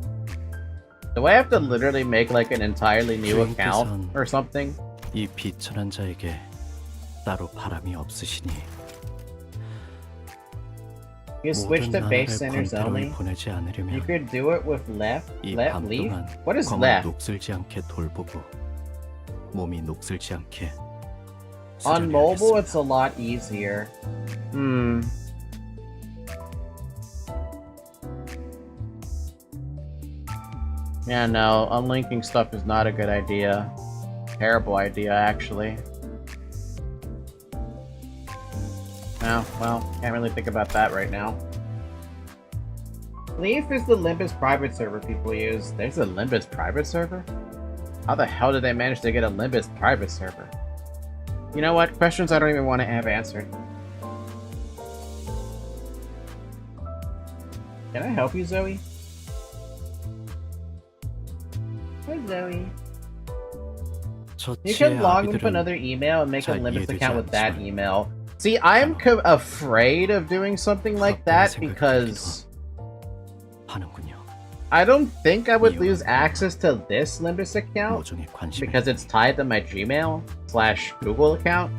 Do I have to literally make like an entirely new account or something? 이 비천한 자에게 따로 바람이 없으시니 You switch to 모든 base 나라를 sinners only? 권태로에 보내지 You 않으려면 could do it with left? 이 Left? 밤 Leave? 동안 What is 검을 left? 녹슬지 않게 돌보고 몸이 녹슬지 않게 On mobile, 수련해야겠습니다. it's a lot easier. Yeah, no, unlinking stuff is not a good idea. Terrible idea, actually. Oh, well, can't really think about that right now. Leaf is the Limbus private server people use. There's a Limbus private server? How the hell did they manage to get a Limbus private server? You know what? Questions I don't even want to have answered. Can I help you, Zoe? Hi, Zoe. You can log into another email and make a Limbus account with that email. See, I'm afraid of doing something like that because 하는군요. I don't think I would lose access to this Limbus account 모종의 관심에 because it's tied to my Gmail/Google account.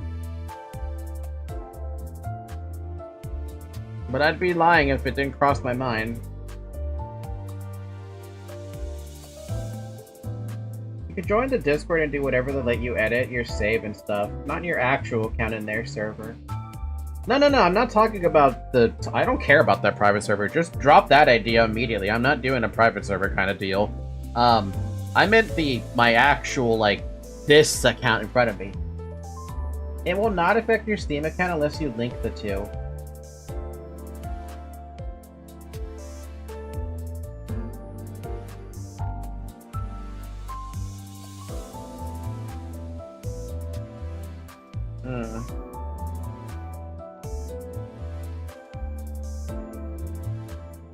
But I'd be lying if it didn't cross my mind. You could join the Discord and do whatever they let you edit, your save and stuff. Not your actual account in their server. No, I'm not talking about the... I don't care about that private server. Just drop that idea immediately. I'm not doing a private server kind of deal. I meant my actual, like, this account in front of me. It will not affect your Steam account unless you link the two.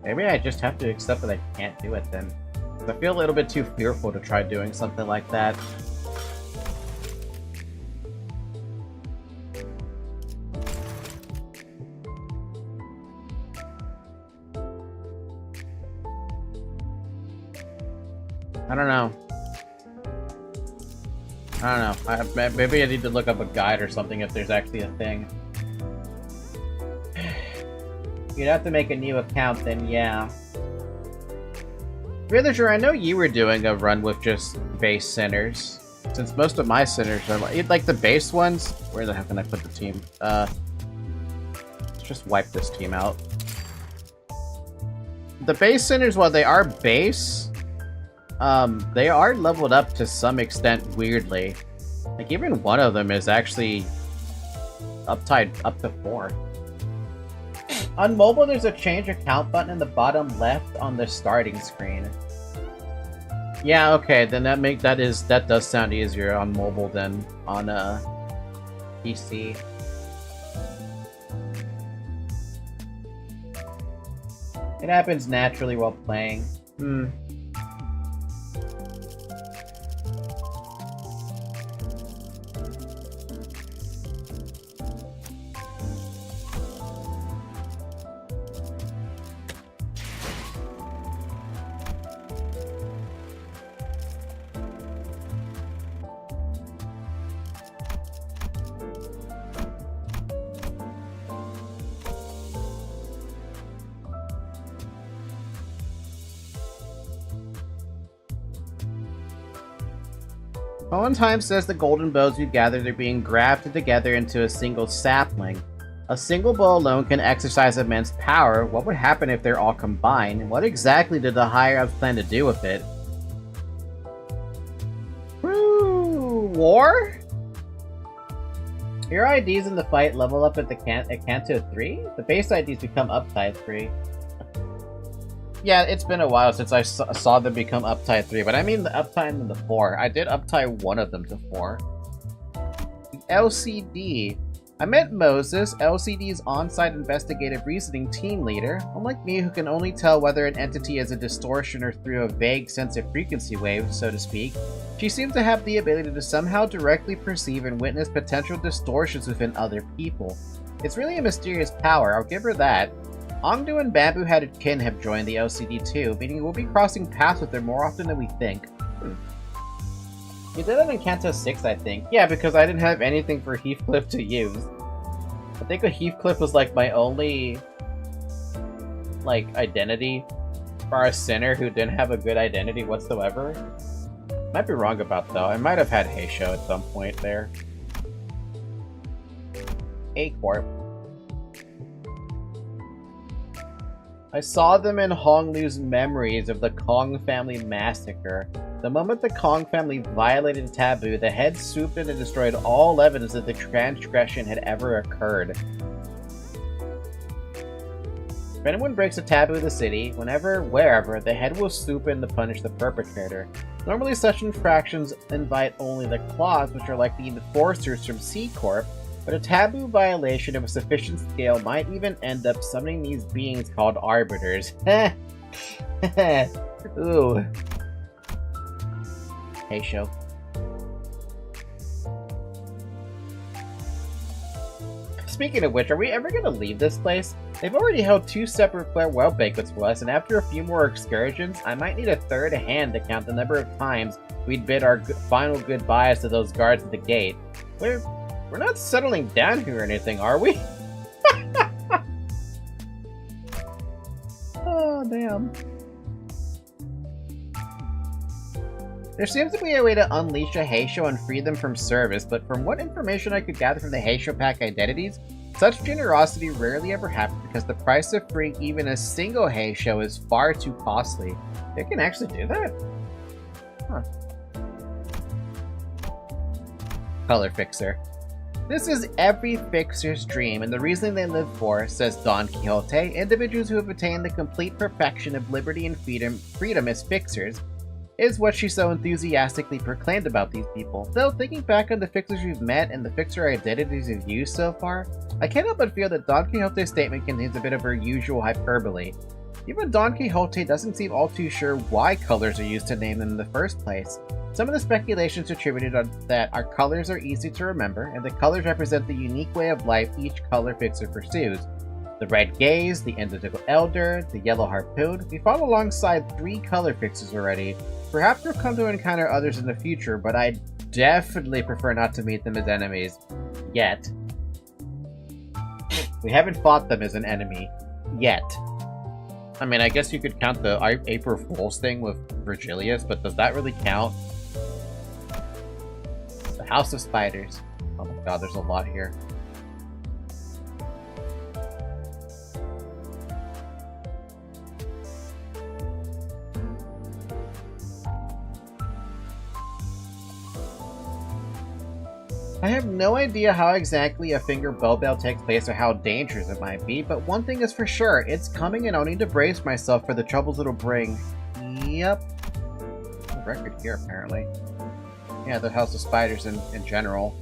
Maybe I just have to accept that I can't do it then. 'Cause I feel a little bit too fearful to try doing something like that. I don't know. Maybe I need to look up a guide or something if there's actually a thing. You'd have to make a new account then, yeah. Villager, I know you were doing a run with just base centers. Since most of my centers are like the base ones. Where the heck can I put the team? Let's just wipe this team out. The base centers, while they are base, they are leveled up to some extent weirdly. Like even one of them is actually up to 4. On mobile, there's a change account button in the bottom left on the starting screen. Yeah, okay, then that does sound easier on mobile than on PC. It happens naturally while playing. Owen Time says the golden bows we've gathered are being grafted together into a single sapling. A single bow alone can exercise immense power. What would happen if they're all combined? What exactly did the higher-ups plan to do with it? Woo! War? Your IDs in the fight level up at Canto 3? The base IDs become uptide 3. Yeah, it's been a while since I saw them become uptide 3, but I mean the uptide in the 4. I did uptide one of them to 4. The LCD. I met Moses, LCD's on-site investigative reasoning team leader. Unlike me, who can only tell whether an entity is a distortion or through a vague sense of frequency wave, so to speak, she seems to have the ability to somehow directly perceive and witness potential distortions within other people. It's really a mysterious power, I'll give her that. Ongdu and Bamboo-Headed Kin have joined the LCD too, meaning we'll be crossing paths with her more often than we think. You did that in Kanto 6, I think. Yeah, because I didn't have anything for Heathcliff to use. I think Heathcliff was like my only identity for a sinner who didn't have a good identity whatsoever. Might be wrong about though. I might have had Heisho at some point there. A-Corp. I saw them in Honglu's memories of the Kong family massacre. The moment the Kong family violated a taboo, the head swooped in and destroyed all evidence that the transgression had ever occurred. If anyone breaks a taboo in the city, whenever, wherever, the head will swoop in to punish the perpetrator. Normally such infractions invite only the claws, which are like the enforcers from C-Corp, but a taboo violation of a sufficient scale might even end up summoning these beings called arbiters. Ooh. Heisho. Speaking of which, are we ever gonna leave this place? They've already held 2 separate farewell banquets for us, and after a few more excursions, I might need a third hand to count the number of times we'd bid our final goodbyes to those guards at the gate. We're not settling down here or anything, are we? Oh, damn. There seems to be a way to unleash a Heisho and free them from service, but from what information I could gather from the Heisho Pack identities, such generosity rarely ever happens because the price of freeing even a single Heisho is far too costly. They can actually do that? Huh. Color Fixer. This is every fixer's dream, and the reason they live for, says Don Quixote, individuals who have attained the complete perfection of liberty and freedom as fixers, is what she so enthusiastically proclaimed about these people. Though, thinking back on the fixers we've met and the fixer identities we've used so far, I can't help but feel that Don Quixote's statement contains a bit of her usual hyperbole. Even Don Quixote doesn't seem all too sure why colors are used to name them in the first place. Some of the speculations attributed are that our colors are easy to remember, and the colors represent the unique way of life each color fixer pursues. The red gaze, the indigo elder, the yellow harpoon. We fought alongside 3 color fixers already. Perhaps we'll come to encounter others in the future, but I definitely prefer not to meet them as enemies. Yet. We haven't fought them as an enemy. Yet. I mean, I guess you could count the April Fool's thing with Virgilius, but does that really count? The House of Spiders. Oh my god, there's a lot here. I have no idea how exactly a finger bow bell takes place or how dangerous it might be, but one thing is for sure, it's coming and I'll need to brace myself for the troubles it'll bring. Yep. A record here, apparently. Yeah, the House of Spiders in general.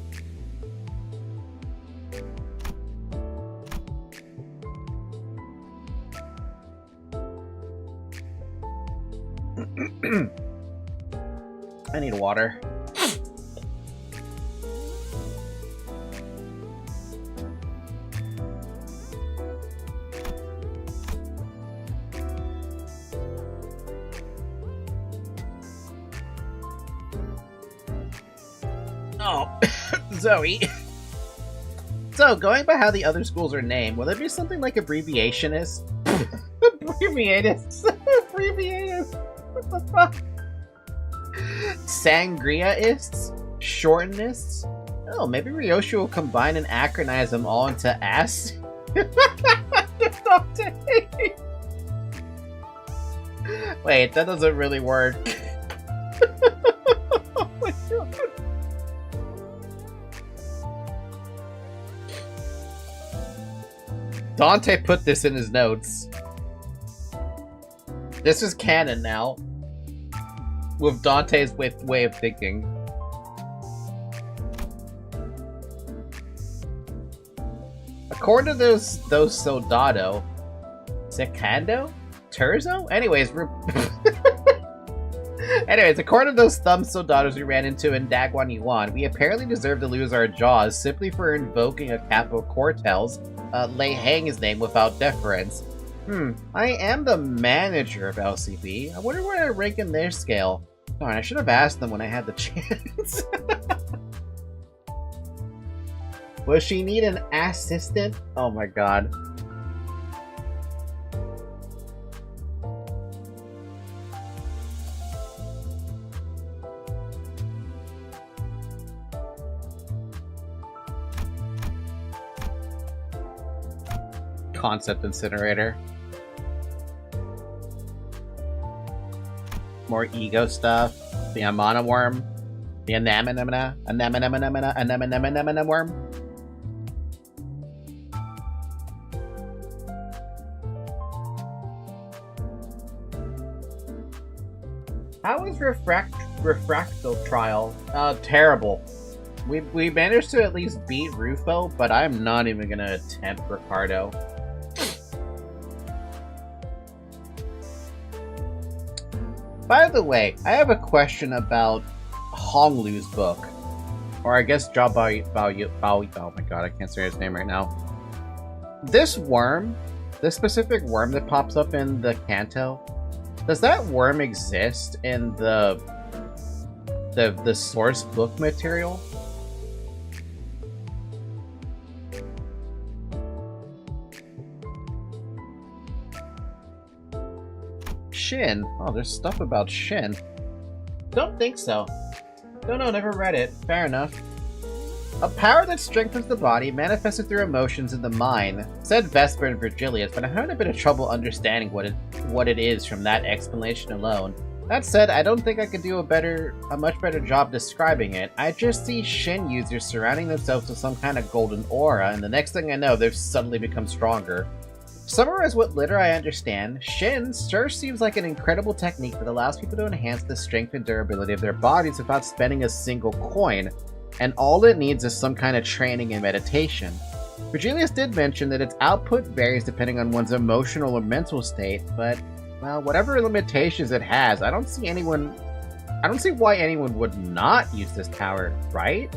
I need water. Oh, Zoe. So, going by how the other schools are named, will there be something like abbreviationists? Abbreviatists? Abbreviatists? What the fuck? Sangriaists? Shortenists? Oh, maybe Ryoshi will combine and acronize them all into ass? Wait, that doesn't really work. Oh my god. Dante put this in his notes. This is canon now. With Dante's way of thinking. According to those Soldado, Secando? Terzo? Anyways, according to those thumb soldados we ran into in Dagwan Yuan, we apparently deserve to lose our jaws simply for invoking a Capo Cortels, Lei Hang's name without deference. I am the manager of LCB. I wonder where I rank in their scale. Darn, I should have asked them when I had the chance. Will she need an assistant? Oh my god. Concept incinerator. More ego stuff. The Amana worm. The Anemana worm. How was Refractal trial? Terrible. We managed to at least beat Rufo, but I'm not even gonna attempt Ricardo. By the way, I have a question about Honglu's book. Or I guess Jia Bao, oh my god, I can't say his name right now. This worm, this specific worm that pops up in the Kanto, does that worm exist in the source book material? Shin. Oh, there's stuff about Shin. Don't think so. No, never read it. Fair enough. A power that strengthens the body, manifested through emotions in the mind, said Vesper and Virgilius, but I'm having a bit of trouble understanding what it is from that explanation alone. That said, I don't think I could do a much better job describing it. I just see Shin users surrounding themselves with some kind of golden aura, and the next thing I know, they've suddenly become stronger. To summarize what little I understand, Shin sure seems like an incredible technique that allows people to enhance the strength and durability of their bodies without spending a single coin, and all it needs is some kind of training and meditation. Virgilius did mention that its output varies depending on one's emotional or mental state, but, well, whatever limitations it has, I don't see why anyone would not use this power, right?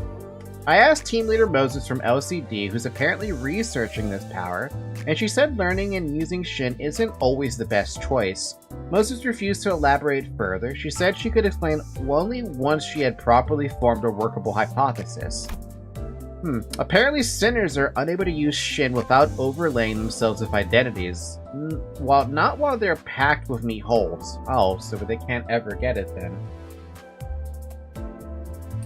I asked Team Leader Moses from LCD, who's apparently researching this power, and she said learning and using Shin isn't always the best choice. Moses refused to elaborate further. She said she could explain only once she had properly formed a workable hypothesis. Apparently sinners are unable to use Shin without overlaying themselves with identities. Not while they're packed with meat holes. Oh, so they can't ever get it then.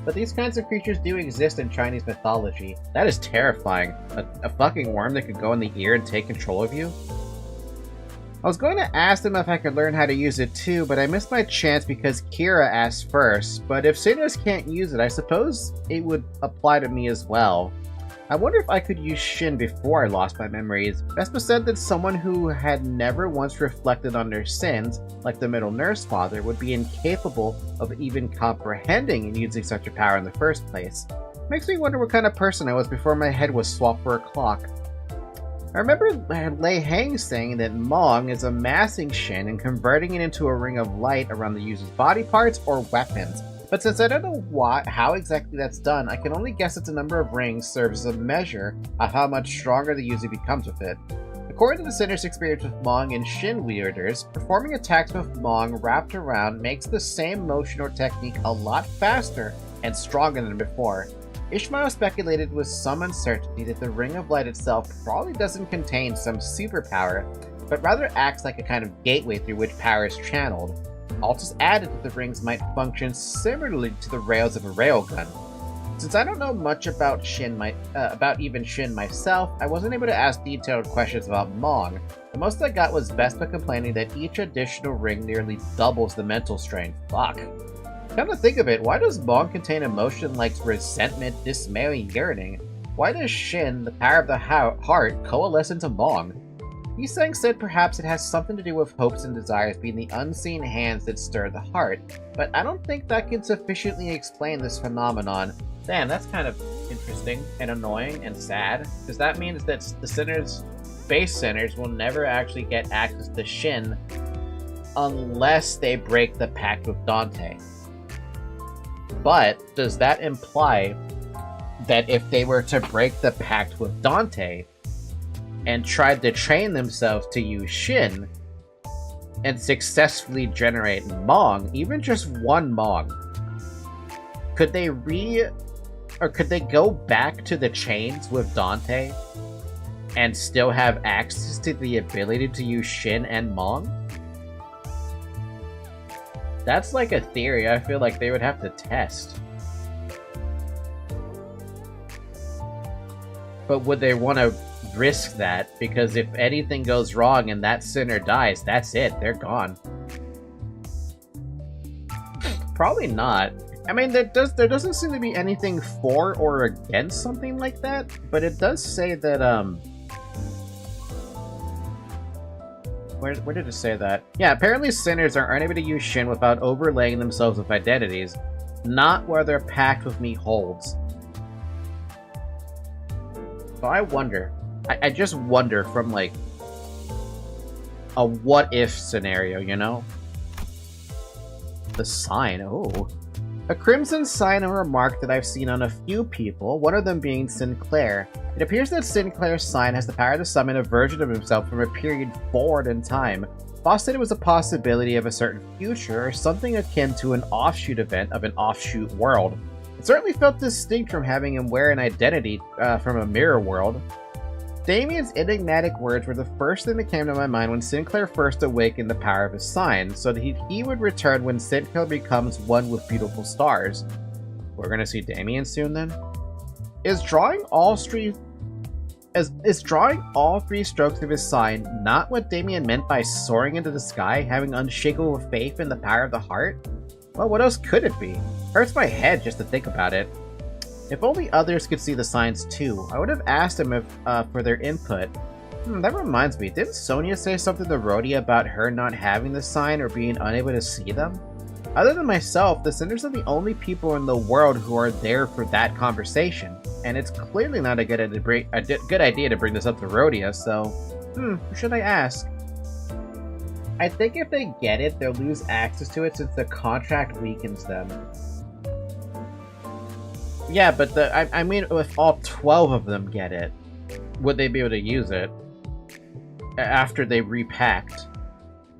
But these kinds of creatures do exist in Chinese mythology. That is terrifying. A fucking worm that could go in the ear and take control of you? I was going to ask them if I could learn how to use it too, but I missed my chance because Kira asked first. But if sinners can't use it, I suppose it would apply to me as well. I wonder if I could use Shin before I lost my memories. Vespa said that someone who had never once reflected on their sins, like the middle nurse father, would be incapable of even comprehending and using such a power in the first place. Makes me wonder what kind of person I was before my head was swapped for a clock. I remember Lei Hang saying that Mong is amassing Shin and converting it into a ring of light around the user's body parts or weapons. But since I don't know how exactly that's done, I can only guess that the number of rings serves as a measure of how much stronger the user becomes with it. According to the Sinner's experience with Mong and Shin wielders, performing attacks with Mong wrapped around makes the same motion or technique a lot faster and stronger than before. Ishmael speculated with some uncertainty that the Ring of Light itself probably doesn't contain some superpower, but rather acts like a kind of gateway through which power is channeled. Altus added that the rings might function similarly to the rails of a railgun. Since I don't know much about Shin myself, I wasn't able to ask detailed questions about Mong. The most I got was Vespa complaining that each additional ring nearly doubles the mental strain. Fuck. Come to think of it, why does Mong contain emotion like resentment, dismay, and yearning? Why does Shin, the power of the heart, coalesce into Mong? Yisang said perhaps it has something to do with hopes and desires being the unseen hands that stir the heart, but I don't think that can sufficiently explain this phenomenon. Damn, that's kind of interesting and annoying and sad, because that means that the base sinners will never actually get access to Shin unless they break the pact with Dante. But does that imply that if they were to break the pact with Dante and tried to train themselves to use Shin and successfully generate Mong, even just one Mong, could they go back to the chains with Dante and still have access to the ability to use Shin and Mong? That's like a theory I feel like they would have to test. But would they want to risk that? Because if anything goes wrong and that sinner dies, that's it. They're gone. Probably not. I mean, there doesn't seem to be anything for or against something like that, but it does say that, Where did it say that? Yeah, apparently sinners are unable to use Shin without overlaying themselves with identities, not where their pact with me holds. So I wonder. I just wonder from, like, a what-if scenario, you know? The sign, oh. A crimson sign, a remark that I've seen on a few people, one of them being Sinclair. It appears that Sinclair's sign has the power to summon a version of himself from a period forward in time. Boss said it was a possibility of a certain future, or something akin to an offshoot event of an offshoot world. It certainly felt distinct from having him wear an identity from a mirror world. Damien's enigmatic words were the first thing that came to my mind when Sinclair first awakened the power of his sign, so that he would return when Sinclair becomes one with beautiful stars. We're gonna see Damien soon then? Is drawing all three strokes of his sign not what Damien meant by soaring into the sky, having unshakable faith in the power of the heart? Well, what else could it be? Hurts my head just to think about it. If only others could see the signs too. I would have asked them for their input. That reminds me, didn't Sonia say something to Rhodia about her not having the sign or being unable to see them? Other than myself, the sinners are the only people in the world who are there for that conversation, and it's clearly not a good idea to bring this up to Rhodia, so who should I ask? I think if they get it, they'll lose access to it since the contract weakens them. Yeah, but I mean, if all 12 of them get it, would they be able to use it after they repacked?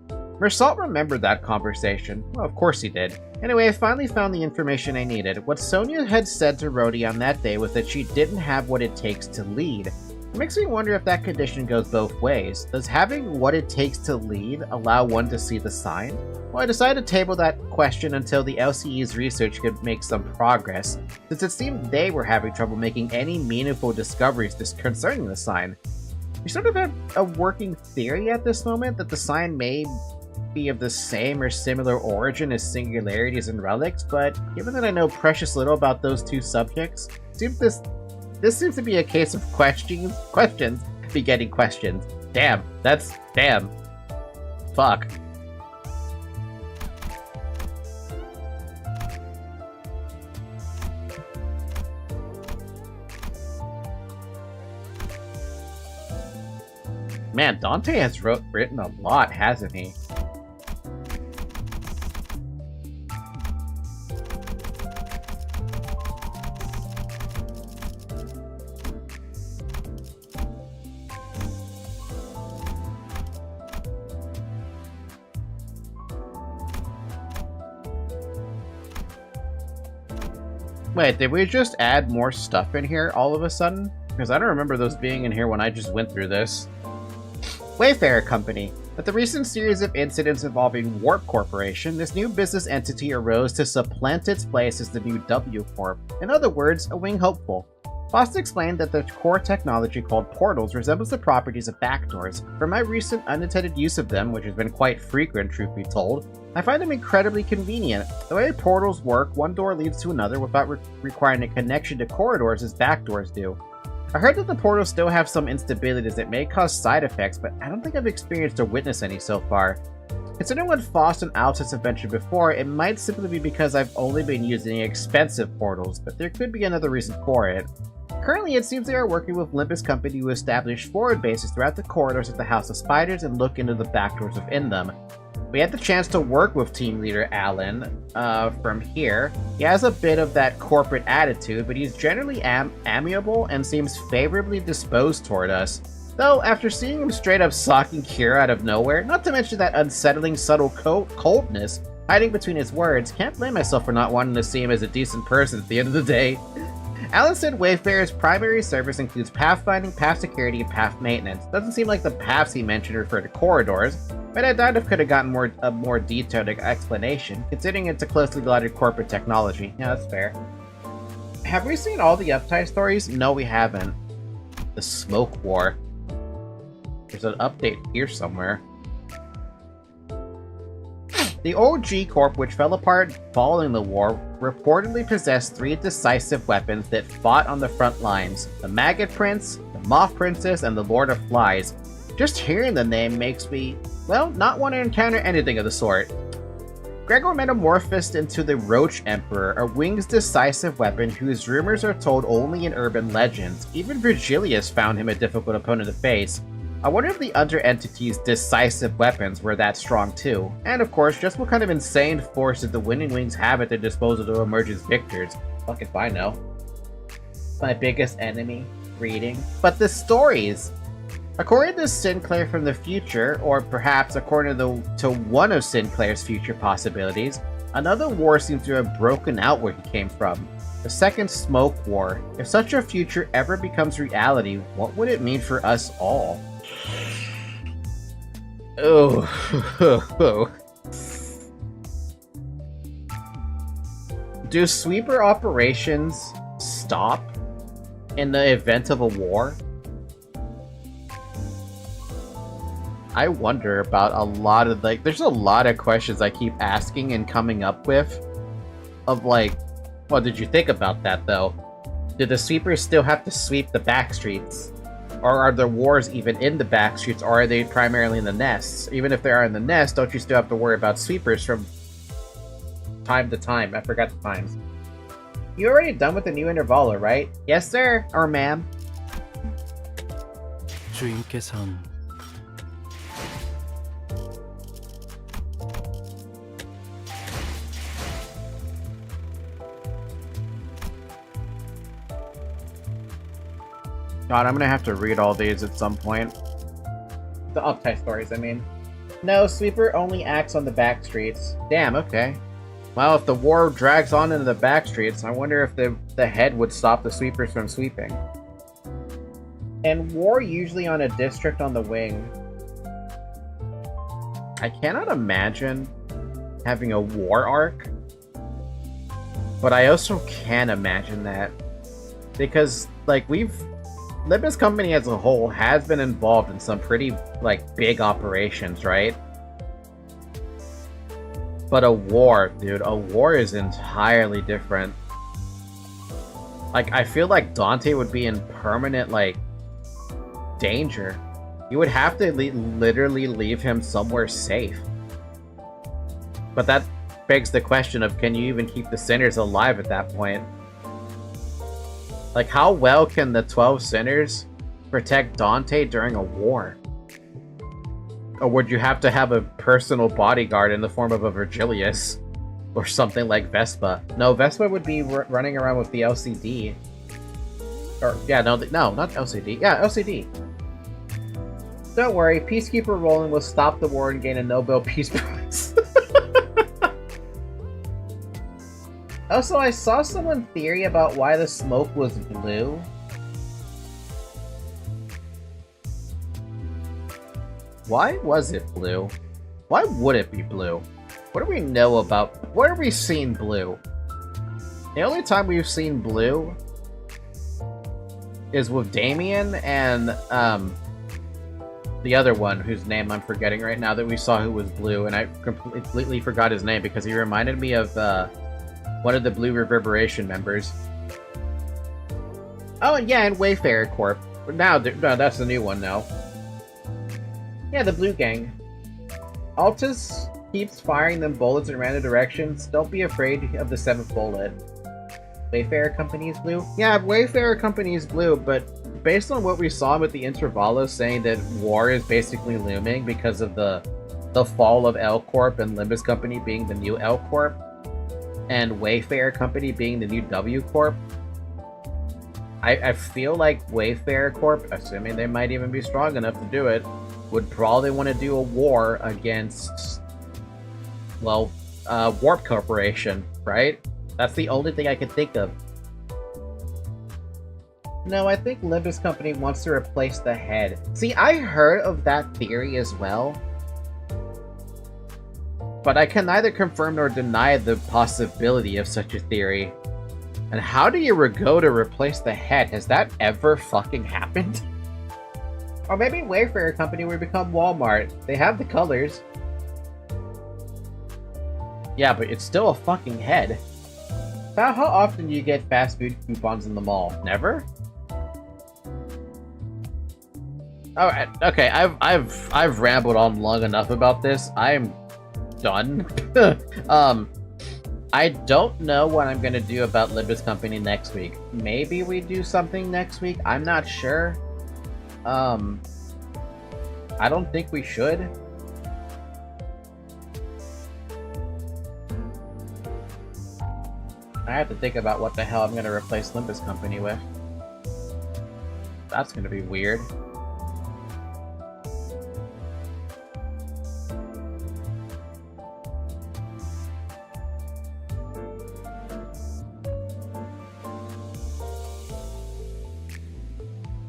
Mersalt remembered that conversation. Well, of course he did. Anyway, I finally found the information I needed. What Sonia had said to Rhodey on that day was that she didn't have what it takes to lead. It makes me wonder if that condition goes both ways. Does having what it takes to lead allow one to see the sign? Well, I decided to table that question until the LCE's research could make some progress, since it seemed they were having trouble making any meaningful discoveries concerning the sign. We sort of have a working theory at this moment that the sign may be of the same or similar origin as singularities and relics, but given that I know precious little about those two subjects, this seems to be a case of questions begetting questions. Damn. Fuck. Man, Dante has written a lot, hasn't he? Wait, did we just add more stuff in here all of a sudden? Because I don't remember those being in here when I just went through this. Wayfarer Company. With the recent series of incidents involving Warp Corporation, this new business entity arose to supplant its place as the new W Corp. In other words, a wing hopeful. Foster explained that the core technology called portals resembles the properties of backdoors. From my recent unintended use of them, which has been quite frequent, truth be told, I find them incredibly convenient. The way portals work, one door leads to another without requiring a connection to corridors as backdoors do. I heard that the portals still have some instabilities that may cause side effects, but I don't think I've experienced or witnessed any so far. Considering what Foster and Altus have mentioned before, it might simply be because I've only been using expensive portals, but there could be another reason for it. Currently, it seems they are working with Limbus Company to establish forward bases throughout the corridors of the House of Spiders and look into the backdoors within them. We had the chance to work with team leader Alan from here. He has a bit of that corporate attitude, but he's generally amiable and seems favorably disposed toward us. Though, after seeing him straight up socking Kira out of nowhere, not to mention that unsettling subtle coldness hiding between his words, can't blame myself for not wanting to see him as a decent person at the end of the day. Alan said Wayfarer's primary service includes pathfinding, path security, and path maintenance. Doesn't seem like the paths he mentioned refer to corridors, but I doubt if could have gotten a more detailed explanation, considering it's a closely related corporate technology. Yeah, that's fair. Have we seen all the Uptide stories? No, we haven't. The Smoke War. There's an update here somewhere. The old G-Corp, which fell apart following the war, reportedly possessed 3 decisive weapons that fought on the front lines: the Maggot Prince, the Moth Princess, and the Lord of Flies. Just hearing the name makes me, well, not want to encounter anything of the sort. Gregor metamorphosed into the Roach Emperor, a wing's decisive weapon whose rumors are told only in urban legends. Even Virgilius found him a difficult opponent to face. I wonder if the other entity's decisive weapons were that strong too. And of course, just what kind of insane force did the Winning Wings have at their disposal to emerge as victors? Fuck if I know. My biggest enemy, reading. But the stories! According to Sinclair from the future, or perhaps according to one of Sinclair's future possibilities, another war seems to have broken out where he came from. The Second Smoke War. If such a future ever becomes reality, what would it mean for us all? Oh. Do sweeper operations stop in the event of a war? I wonder about a lot of, like, there's a lot of questions I keep asking and coming up with. Of like, what did you think about that though? Do the sweepers still have to sweep the back streets? Or are there wars even in the back streets, or are they primarily in the nests? Even if they are in the nest, don't you still have to worry about sweepers from time to time? I forgot the times. You already done with the new Intervallo, right? Yes, sir. Or ma'am. 주인께선 God, I'm gonna have to read all these at some point. The Uptide stories, I mean. No, Sweeper only acts on the back streets. Damn, okay. Well, if the war drags on into the back streets, I wonder if the head would stop the sweepers from sweeping. And war usually on a district on the wing. I cannot imagine having a war arc. But I also can imagine that. Because, like, we've Limbus Company as a whole has been involved in some pretty, like, big operations, right? But a war, dude, a war is entirely different. Like, I feel like Dante would be in permanent, like, danger. You would have to literally leave him somewhere safe. But that begs the question of, can you even keep the sinners alive at that point? Like, how well can the 12 sinners protect Dante during a war? Or would you have to have a personal bodyguard in the form of a Virgilius? Or something like Vespa? No, Vespa would be running around with the LCD. Or, yeah, no, not LCD. Yeah, LCD. Don't worry, Peacekeeper Roland will stop the war and gain a Nobel Peace Prize. Also, I saw someone theory about why the smoke was blue. Why was it blue? Why would it be blue? What do we know about... Where have we seen blue? The only time we've seen blue is with Damien and, the other one, whose name I'm forgetting right now, that we saw who was blue, and I completely forgot his name because he reminded me of, one of the Blue Reverberation members. Oh, and yeah, and Wayfarer Corp. Now, no, that's the new one now. Yeah, the Blue Gang. Altus keeps firing them bullets in random directions. Don't be afraid of the 7th bullet. Wayfarer Company is blue? Yeah, Wayfarer Company is blue, but based on what we saw with the Intervallo saying that war is basically looming because of the fall of L Corp and Limbus Company being the new L Corp, and Wayfarer Company being the new W Corp, I feel like Wayfarer Corp, assuming they might even be strong enough to do it, would probably want to do a war against, well, Warp Corporation, right? That's the only thing I can think of. No, I think Limbus Company wants to replace the head. See, I heard of that theory as well, but I can neither confirm nor deny the possibility of such a theory. And how do you go to replace the head? Has that ever fucking happened? Or maybe Wayfarer Company would become Walmart. They have the colors. Yeah, but it's still a fucking head. How often do you get fast food coupons in the mall? Never? Alright, okay, I've rambled on long enough about this. I am done. I don't know what I'm gonna do about Limbus Company next week. Maybe we do something next week. I'm not sure. I don't think we should. I have to think about what the hell I'm gonna replace Limbus Company with. That's gonna be weird.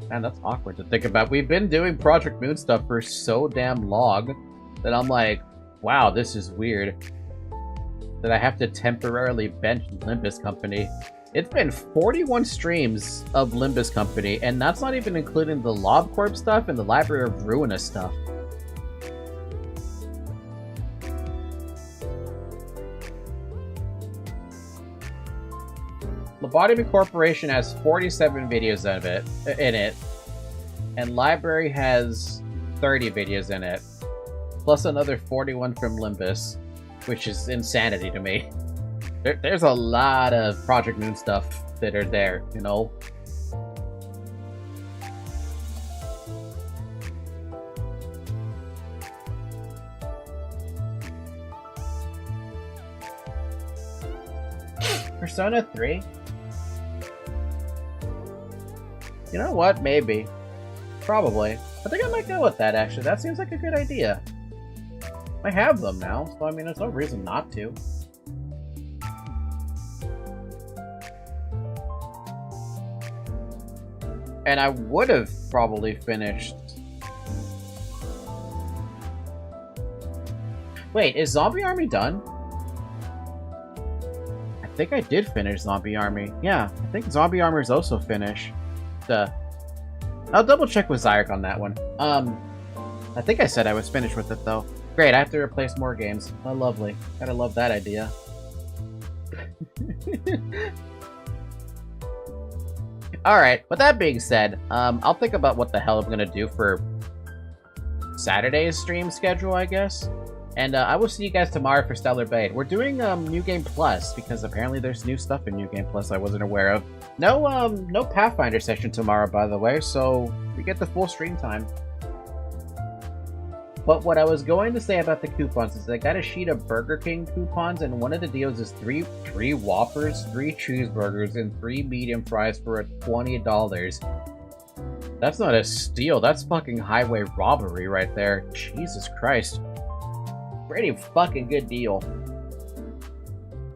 Man, that's awkward to think about. We've been doing Project Moon stuff for so damn long that I'm like, wow, this is weird. That I have to temporarily bench Limbus Company. It's been 41 streams of Limbus Company, and that's not even including the Lob Corp stuff and the Library of Ruina stuff. Lobotomy Corporation has 47 videos in it, and Library has 30 videos in it, plus another 41 from Limbus, which is insanity to me. There's a lot of Project Moon stuff that are there, you know? Persona 3? You know what? Maybe. Probably. I think I might go with that, actually. That seems like a good idea. I have them now, so I mean, there's no reason not to. And I would have probably finished... Wait, is Zombie Army done? I think I did finish Zombie Army. Yeah, I think Zombie Army is also finished. I'll double check with Zyrek on that one. I think I said I was finished with it though. Great, I have to replace more games. Oh, lovely. Gotta love that idea. Alright, with that being said, I'll think about what the hell I'm gonna do for Saturday's stream schedule, I guess. And I will see you guys tomorrow for Stellar Bait. We're doing New Game Plus, because apparently there's new stuff in New Game Plus I wasn't aware of. No Pathfinder session tomorrow, by the way, so we get the full stream time. But what I was going to say about the coupons is I got a sheet of Burger King coupons, and one of the deals is three Whoppers, 3 cheeseburgers, and 3 medium fries for $20. That's not a steal, that's fucking highway robbery right there. Jesus Christ. Pretty fucking good deal.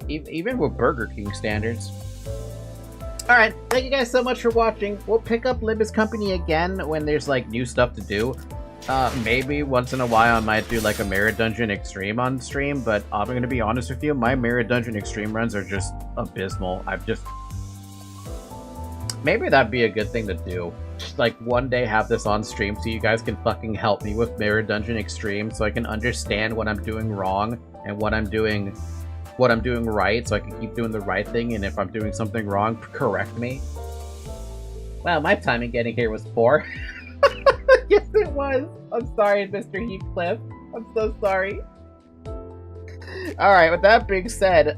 Even with Burger King standards. Alright, thank you guys so much for watching. We'll pick up Limbus Company again when there's like new stuff to do. Maybe once in a while I might do like a Mirror Dungeon Extreme on stream, but I'm gonna be honest with you, my Mirror Dungeon Extreme runs are just abysmal. Maybe that'd be a good thing to do. Just like one day have this on stream so you guys can fucking help me with Mirror Dungeon Extreme so I can understand what I'm doing wrong and what I'm doing right so I can keep doing the right thing, and if I'm doing something wrong, correct me. Wow, my timing getting here was poor. Yes, it was. I'm sorry, Mr. Heathcliff. I'm so sorry. Alright, with that being said,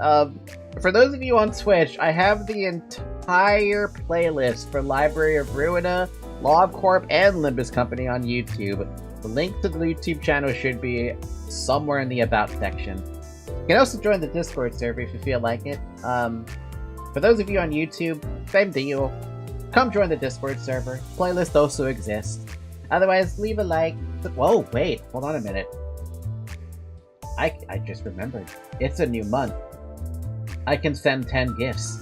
for those of you on Twitch, I have the entire playlist for Library of Ruina, LogCorp, and Limbus Company on YouTube. The link to the YouTube channel should be somewhere in the About section. You can also join the Discord server if you feel like it. For those of you on YouTube, same deal. Come join the Discord server. Playlist also exists. Otherwise, leave a like. Whoa, wait, hold on a minute. I just remembered. It's a new month. I can send 10 gifts.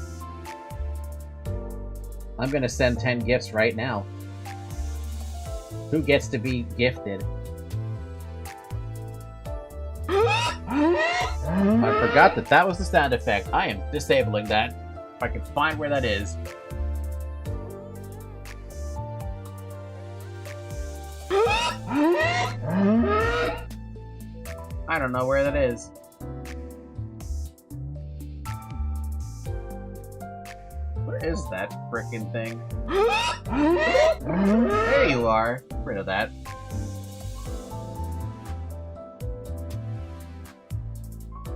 I'm gonna send 10 gifts right now. Who gets to be gifted? I forgot that was the sound effect. I am disabling that. If I can find where that is. I don't know where that is. Where is that frickin' thing? There you are. Get rid of that.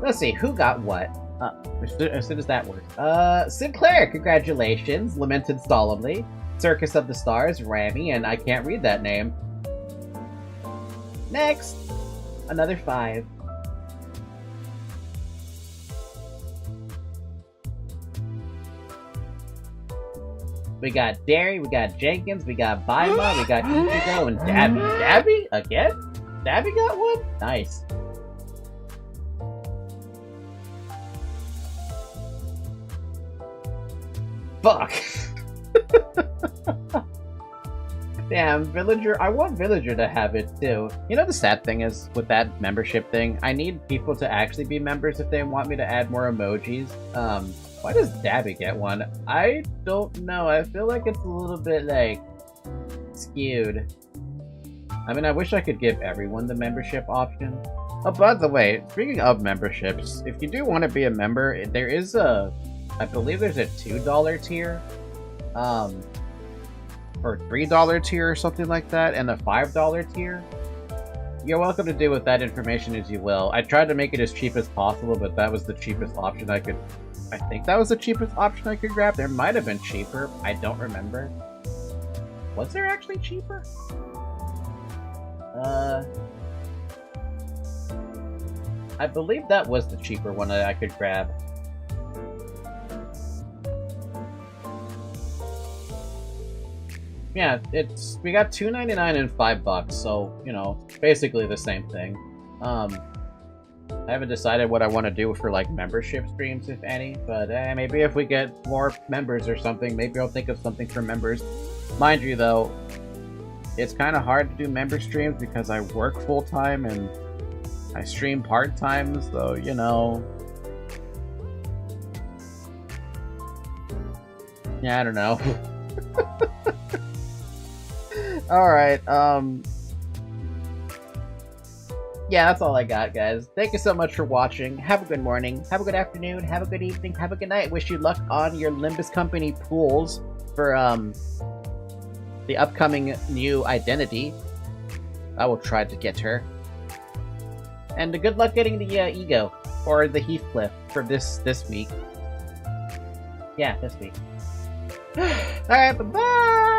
Let's see, who got what? As soon as that works. Sinclair, congratulations. Lamented solemnly. Circus of the Stars, Rami, and I can't read that name. Next! Another 5. We got Derry, we got Jenkins, we got Baima, we got Ichigo, and Dabby. Dabby? Again? Dabby got one? Nice. Fuck! Damn, Villager. I want Villager to have it too. You know the sad thing is, with that membership thing, I need people to actually be members if they want me to add more emojis. Why does Dabby get one? I don't know. I feel like it's a little bit, like, skewed. I mean, I wish I could give everyone the membership option. Oh, by the way, speaking of memberships, if you do want to be a member, there is I believe there's a $2 tier. Or $3 tier or something like that, and a $5 tier. You're welcome to do with that information as you will. I tried to make it as cheap as possible, but that was the cheapest option I could... I think that was the cheapest option I could grab. There might have been cheaper. I don't remember. Was there actually cheaper? I believe that was the cheaper one that I could grab. Yeah, we got $2.99 and $5, so, you know, basically the same thing. I haven't decided what I want to do for, like, membership streams, if any, but maybe if we get more members or something, maybe I'll think of something for members. Mind you, though, it's kind of hard to do member streams because I work full-time and I stream part-time, so, you know... Yeah, I don't know. Alright, yeah, that's all I got, guys. Thank you so much for watching. Have a good morning, have a good afternoon, have a good evening, have a good night. Wish you luck on your Limbus Company pools for, the upcoming new identity. I will try to get her. And good luck getting the, Ego, or the Heathcliff for this week. Yeah, this week. Alright, bye-bye!